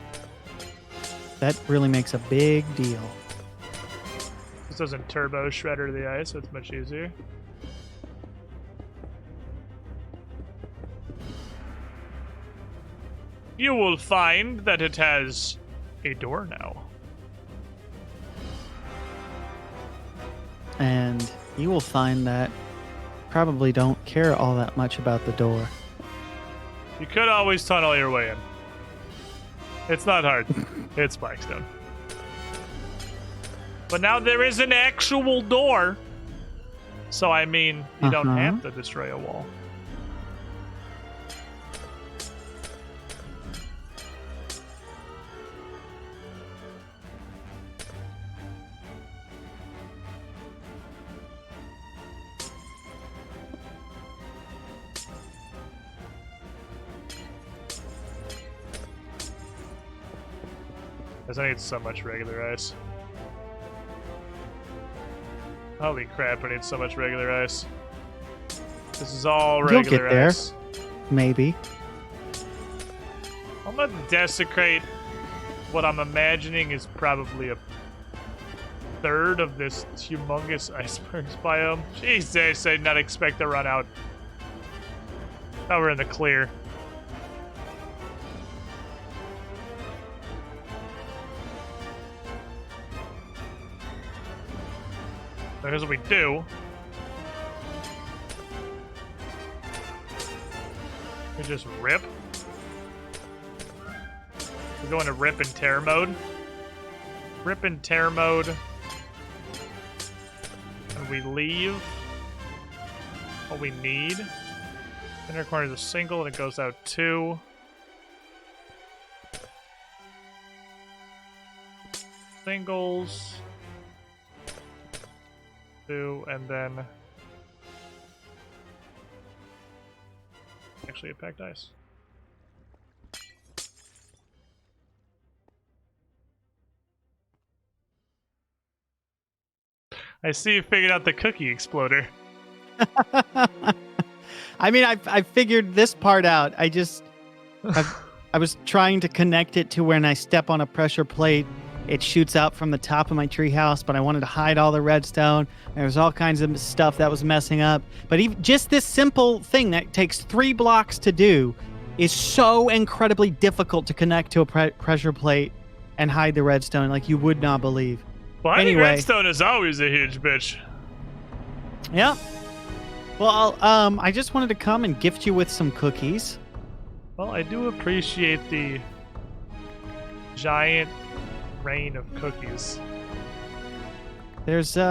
That really makes a big deal. This doesn't turbo shredder the ice, so it's much easier. You will find that it has a door now. And you will find that probably don't care all that much about the door. You could always tunnel your way in. It's not hard. It's Blackstone. But now there is an actual door. So, I mean, you don't have to destroy a wall. Because I need so much regular ice. Holy crap, I need so much regular ice. This is all You'll regular get there. ice. Maybe. I'm gonna desecrate what I'm imagining is probably a third of this humongous icebergs biome. Jesus, I did not expect to run out. Now we're in the clear. So here's what we do. We just rip. We go into rip and tear mode. Rip and tear mode. And we leave what we need. Inner corner is a single and it goes out 2. Singles. 2, and then actually a packed ice. I see you figured out the cookie exploder. I mean, I figured this part out. I was trying to connect it to when I step on a pressure plate, it shoots out from the top of my treehouse, but I wanted to hide all the redstone. There was all kinds of stuff that was messing up. But even just this simple thing that takes 3 blocks to do is so incredibly difficult to connect to a pressure plate and hide the redstone like you would not believe. Well, I think Anyway. redstone is always a huge bitch. Yeah. Well, I just wanted to come and gift you with some cookies. Well, I do appreciate the giant rain of cookies. There's They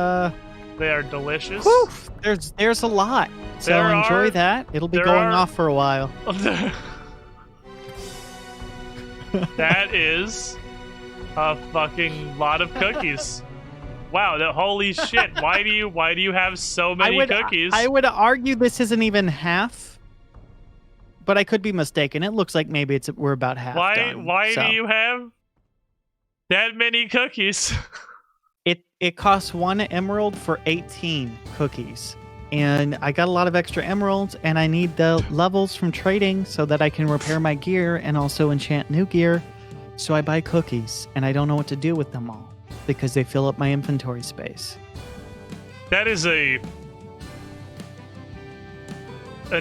are delicious. whew, there's a lot. So There enjoy are- that. It'll be there going are- off for a while. That is a fucking lot of cookies. Wow, holy shit. Why do you have so many cookies? I would argue this isn't even half, but I could be mistaken. It looks like maybe we're about half done. Why so. do you have that many cookies? It costs 1 emerald for 18 cookies. And I got a lot of extra emeralds, and I need the levels from trading so that I can repair my gear and also enchant new gear. So I buy cookies, and I don't know what to do with them all because they fill up my inventory space. That is an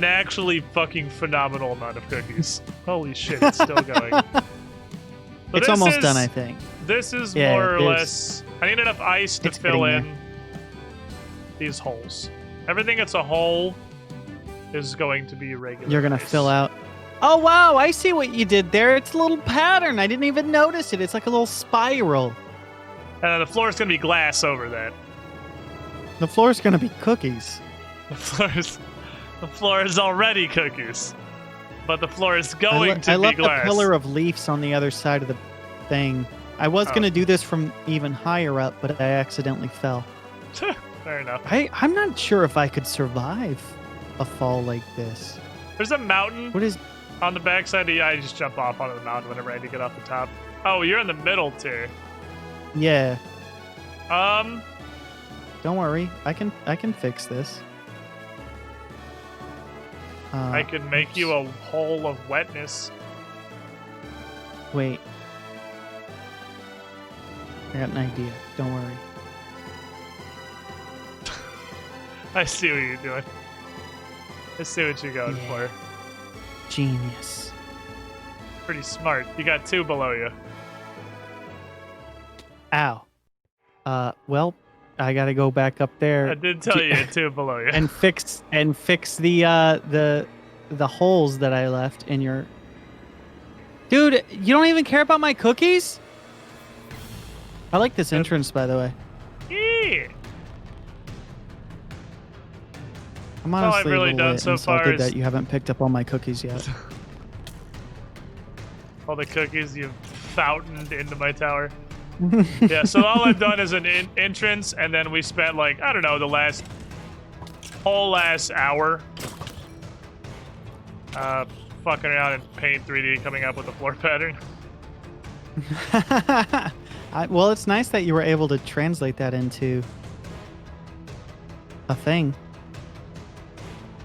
actually fucking phenomenal amount of cookies. Holy shit, it's still going. But It's this almost is- done, I think. This is Yeah, more or there's- less... I need enough ice to It's fill getting in these holes. Everything that's a hole is going to be regular You're going to ice. fill out. Oh, wow. I see what you did there. It's a little pattern. I didn't even notice it. It's like a little spiral. And the floor is going to be glass over that. The floor's going to be cookies. The floor is already cookies. But the floor is going to I be left glass. a pillar of leaves on the other side of the thing. I was Oh. going to do this from even higher up, but I accidentally fell. Fair enough. I'm not sure if I could survive a fall like this. There's a mountain What is... on the backside. Yeah, I just jump off onto the mountain when I'm ready to get off the top. Oh, you're in the middle too. Yeah, Um, don't worry. I can fix this. I could make you a hole of wetness. Wait. I got an idea. Don't worry. I see what you're doing. I see what you're going Yeah. for. Genius. Pretty smart. You got 2 below you. Ow. Well, I gotta go back up there I did tell you 2 below you. and fix the holes that I left in your. Dude, you don't even care about my cookies? I like this entrance, by the way. Yeah. I'm All I've honestly really a done little so far insulted is- that you haven't picked up all my cookies yet. All the cookies you've fountained into my tower. Yeah, so all I've done is an entrance, and then we spent, like, I don't know, the whole last hour fucking around in Paint 3D coming up with a floor pattern. Well, it's nice that you were able to translate that into a thing.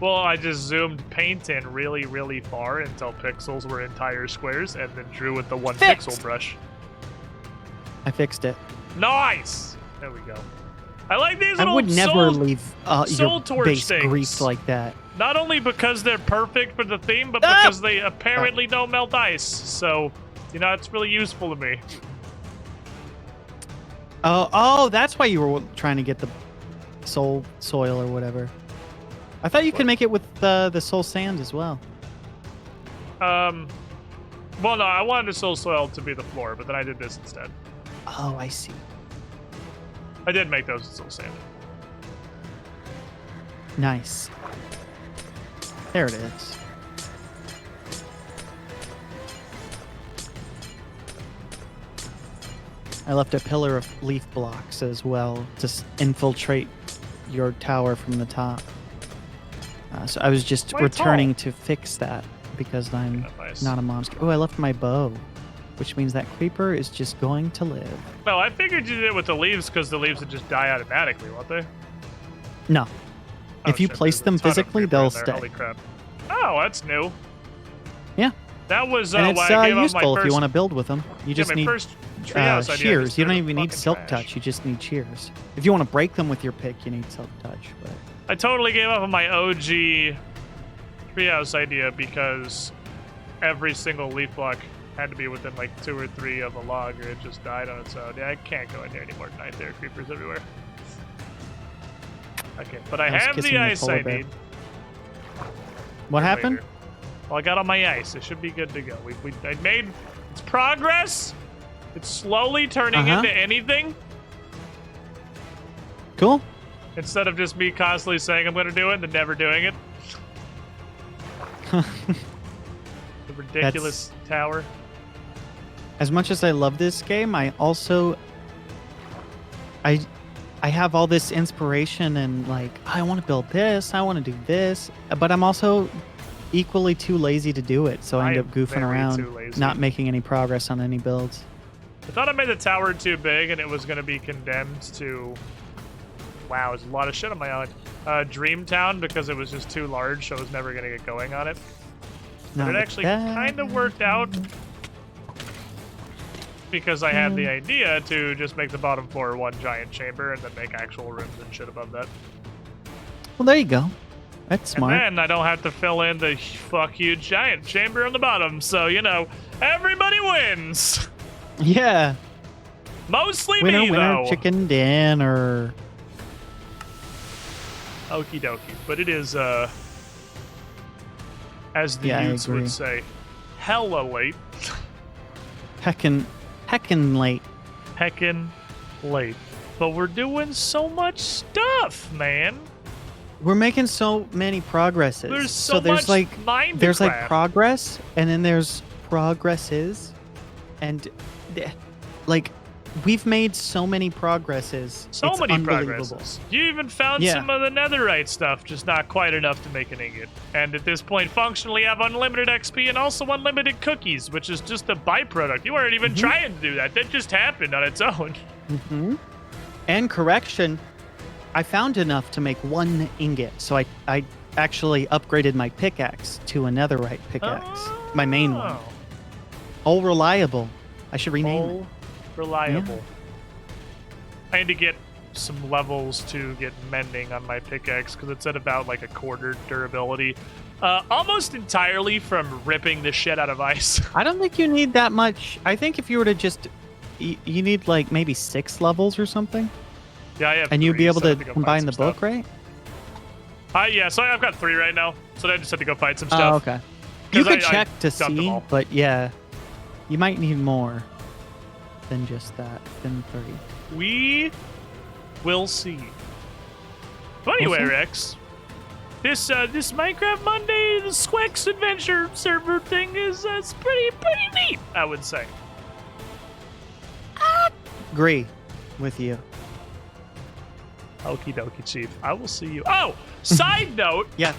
Well, I just zoomed paint in really, really far until pixels were entire squares, and then drew with the 1 Fixed. pixel brush. I fixed it. Nice! There we go. I like these I little would never soul, leave soul your torch base things. greased like that. Not only because they're perfect for the theme, but Ah! because they apparently don't melt ice. So, you know, it's really useful to me. Oh, that's why you were trying to get the soul soil or whatever. I thought you could make it with the soul sand as well. Well, no, I wanted the soul soil to be the floor, but then I did this instead. Oh, I see. I did make those with soul sand. Nice. There it is. I left a pillar of leaf blocks as well to infiltrate your tower from the top. So I was just Quite returning to fix that because I'm Nice. not a monster. Oh, I left my bow. which means that creeper is just going to live. No, I figured you did it with the leaves because the leaves would just die automatically, won't they? No. Oh, If you shit, place there's a them ton of physically, creeper they'll in there. stay. Holy crap. Oh, that's new. Yeah. That was And why it's I gave up my useful first, if you want to build with them. You just my need first treehouse idea shears. just You don't turned even to need fucking silk trash. touch. You just need shears. If you want to break them with your pick, you need silk touch. But I totally gave up on my OG treehouse idea because every single leaf block had to be within like 2 or 3 of a log or it just died on its own. Yeah, I can't go in there anymore tonight. There are creepers everywhere. Okay, but I I was have kissing the the ice polar I bear. need. what for happened? later. Well, I got all my ice. It should be good to go. I made it's progress. It's slowly turning Uh-huh. into anything Cool. instead of just me constantly saying I'm going to do it and then never doing it. The ridiculous tower. As much as I love this game, I also I have all this inspiration and like I want to build this, I want to do this, but I'm also equally too lazy to do it. So I end I up am goofing very around, too lazy. not making any progress on any builds. I thought I made the tower too big and it was going to be condemned to. Wow, there's a lot of shit on my island. Dreamtown because it was just too large, so I was never going to get going on it. No, But it but actually that- kind of worked out because I had the idea to just make the bottom floor one giant chamber and then make actual rooms and shit above that. Well, there you go. That's smart. And then I don't have to fill in the huge giant chamber on the bottom, so you know, everybody wins. Yeah. Mostly Winner, me winner, though. chicken dinner. Okie dokie, but it is as the Yeah, I youths agree. would say, hella late. Heckin' late. Heckin' late. But we're doing so much stuff, man. We're making so many progresses. There's so there's much like mind there's like craft. progress, and then there's progresses, and like we've made so many progresses. So It's many unbelievable. progresses. You even found Yeah. some of the netherite stuff, just not quite enough to make an ingot. And at this point, functionally have unlimited XP and also unlimited cookies, which is just a byproduct. You weren't even Mm-hmm. trying to do that. That just happened on its own. Hmm. And correction, I found enough to make 1 ingot, so I actually upgraded my pickaxe to a netherite pickaxe, my main one. Oh. All reliable. I should rename it. All reliable. I need to get some levels to get mending on my pickaxe because it's at about like a quarter durability. Almost entirely from ripping the shit out of ice. I don't think you need that much. I think if you were to just, you need like maybe 6 levels or something, Yeah, I have and you'd be 3, able so I to have go find combine some the book, stuff. right? Yeah, so I've got 3 right now. So I just had to go find some Oh, stuff. okay. You 'Cause could I check to dumped them see, all. but yeah, you might need more than just that, than 3. We will see. But anyway, We'll see. Rex, this Minecraft Monday, the Squex Adventure server thing is it's pretty neat, I would say. Agree with you. Okie dokie, Chief. I will see you. Oh, side note, Yeah.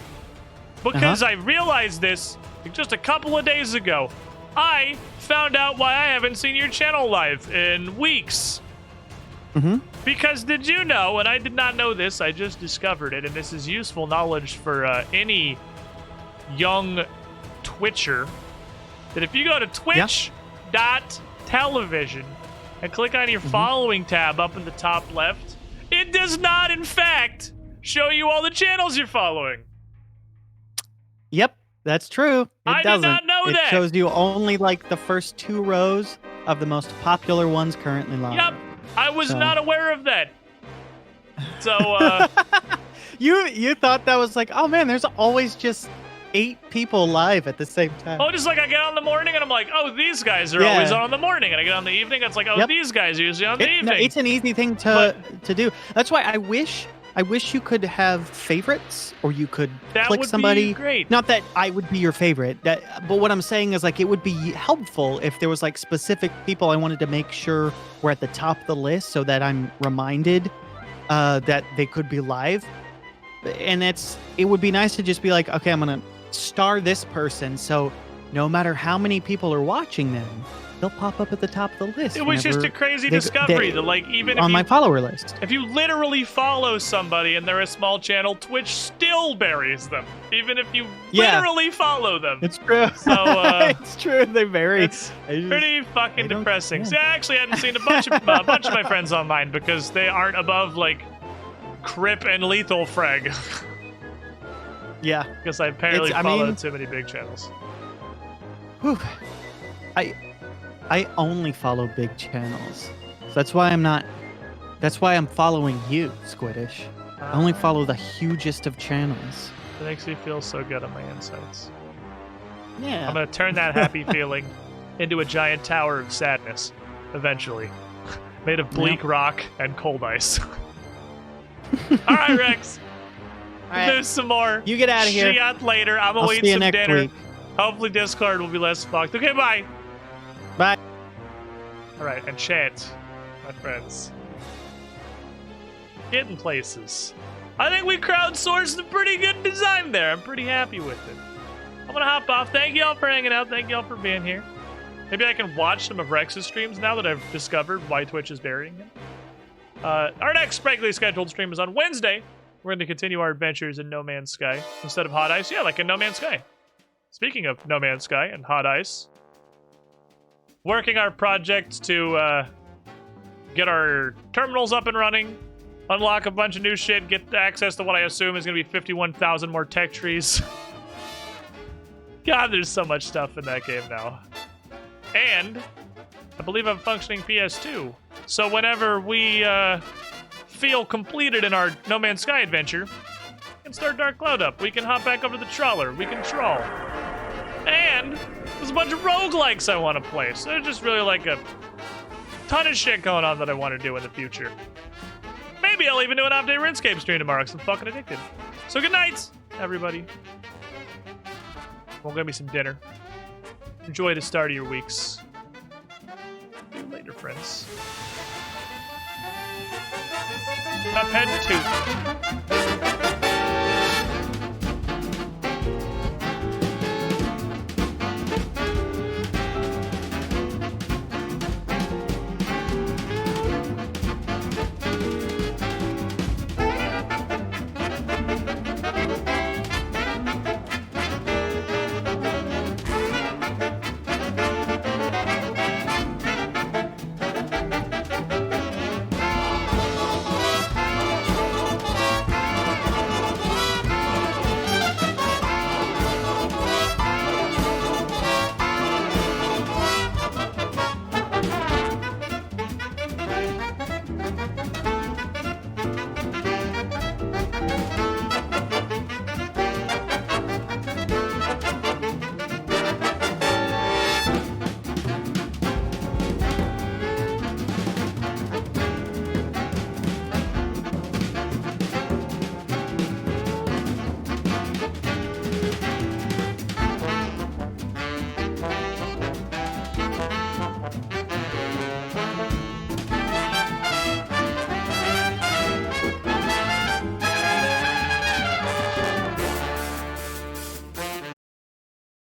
because I realized this just a couple of days ago, I found out why I haven't seen your channel live in weeks. Mm-hmm. Because did you know, and I did not know this, I just discovered it, and this is useful knowledge for any young Twitcher, that if you go to twitch.television and click on your following tab up in the top left, it does not, in fact, show you all the channels you're following. Yep, that's true. It I did doesn't. not know it that. shows you only like the first 2 rows of the most popular ones currently live. Yep, I was So- not aware of that. So, You thought that was like, oh man, there's always just 8 people live at the same time. oh, just like I get on in the morning and I'm like, oh, these guys are Yeah. always on in the morning. And I get on in the evening, it's like, oh, Yep. these guys are usually on in the No, evening. it's an easy thing to do. That's why I wish you could have favorites, or you could That click would somebody. be great. Not that I would be your favorite. But what I'm saying is like it would be helpful if there was like specific people I wanted to make sure were at the top of the list, so that I'm reminded that they could be live. And it would be nice to just be like, okay, I'm gonna star this person, so no matter how many people are watching them, they'll pop up at the top of the list. It was just a whenever crazy they- discovery they- that, like, even if on you, my follower list. if you literally follow somebody and they're a small channel, Twitch still buries them, even if you Yeah. literally follow them. It's true. So, it's true. They vary. It's I just- pretty fucking I don't- depressing. yeah. See, I actually hadn't seen a bunch of my friends online because they aren't above like Crip and Lethal Frag Yeah. because I apparently It's- I follow mean- too many big channels. Whew. I only follow big channels. So that's why I'm not. That's why I'm following you, Squiddish. I only follow the hugest of channels. It makes me feel so good on my insides. Yeah. I'm gonna turn that happy feeling into a giant tower of sadness, eventually, made of bleak rock and cold ice. All right, Rex. All right. Do some more. You get out of here. See ya later. I'm gonna I'll eat see you some next dinner. week. Hopefully Discord will be less fucked. Okay, bye. Bye. All right, and chat, my friends. Getting places. I think we crowdsourced a pretty good design there. I'm pretty happy with it. I'm gonna hop off. Thank y'all for hanging out. Thank y'all for being here. Maybe I can watch some of Rex's streams now that I've discovered why Twitch is burying him. Our next regularly scheduled stream is on Wednesday. We're going to continue our adventures in No Man's Sky instead of Hot Ice. Yeah, like in No Man's Sky. Speaking of No Man's Sky and Hot Ice, working our project to get our terminals up and running, unlock a bunch of new shit, get access to what I assume is going to be 51,000 more tech trees. God, there's so much stuff in that game now. And I believe I'm functioning PS2. So whenever we feel completed in our No Man's Sky adventure, we can start Dark Cloud up. We can hop back over the trawler. We can trawl. And there's a bunch of roguelikes I want to play. So there's just really like a ton of shit going on that I want to do in the future. Maybe I'll even do an update RuneScape stream tomorrow because I'm fucking addicted. So good night, everybody. We'll get me some dinner. Enjoy the start of your weeks. See you later, friends. Cuphead 2.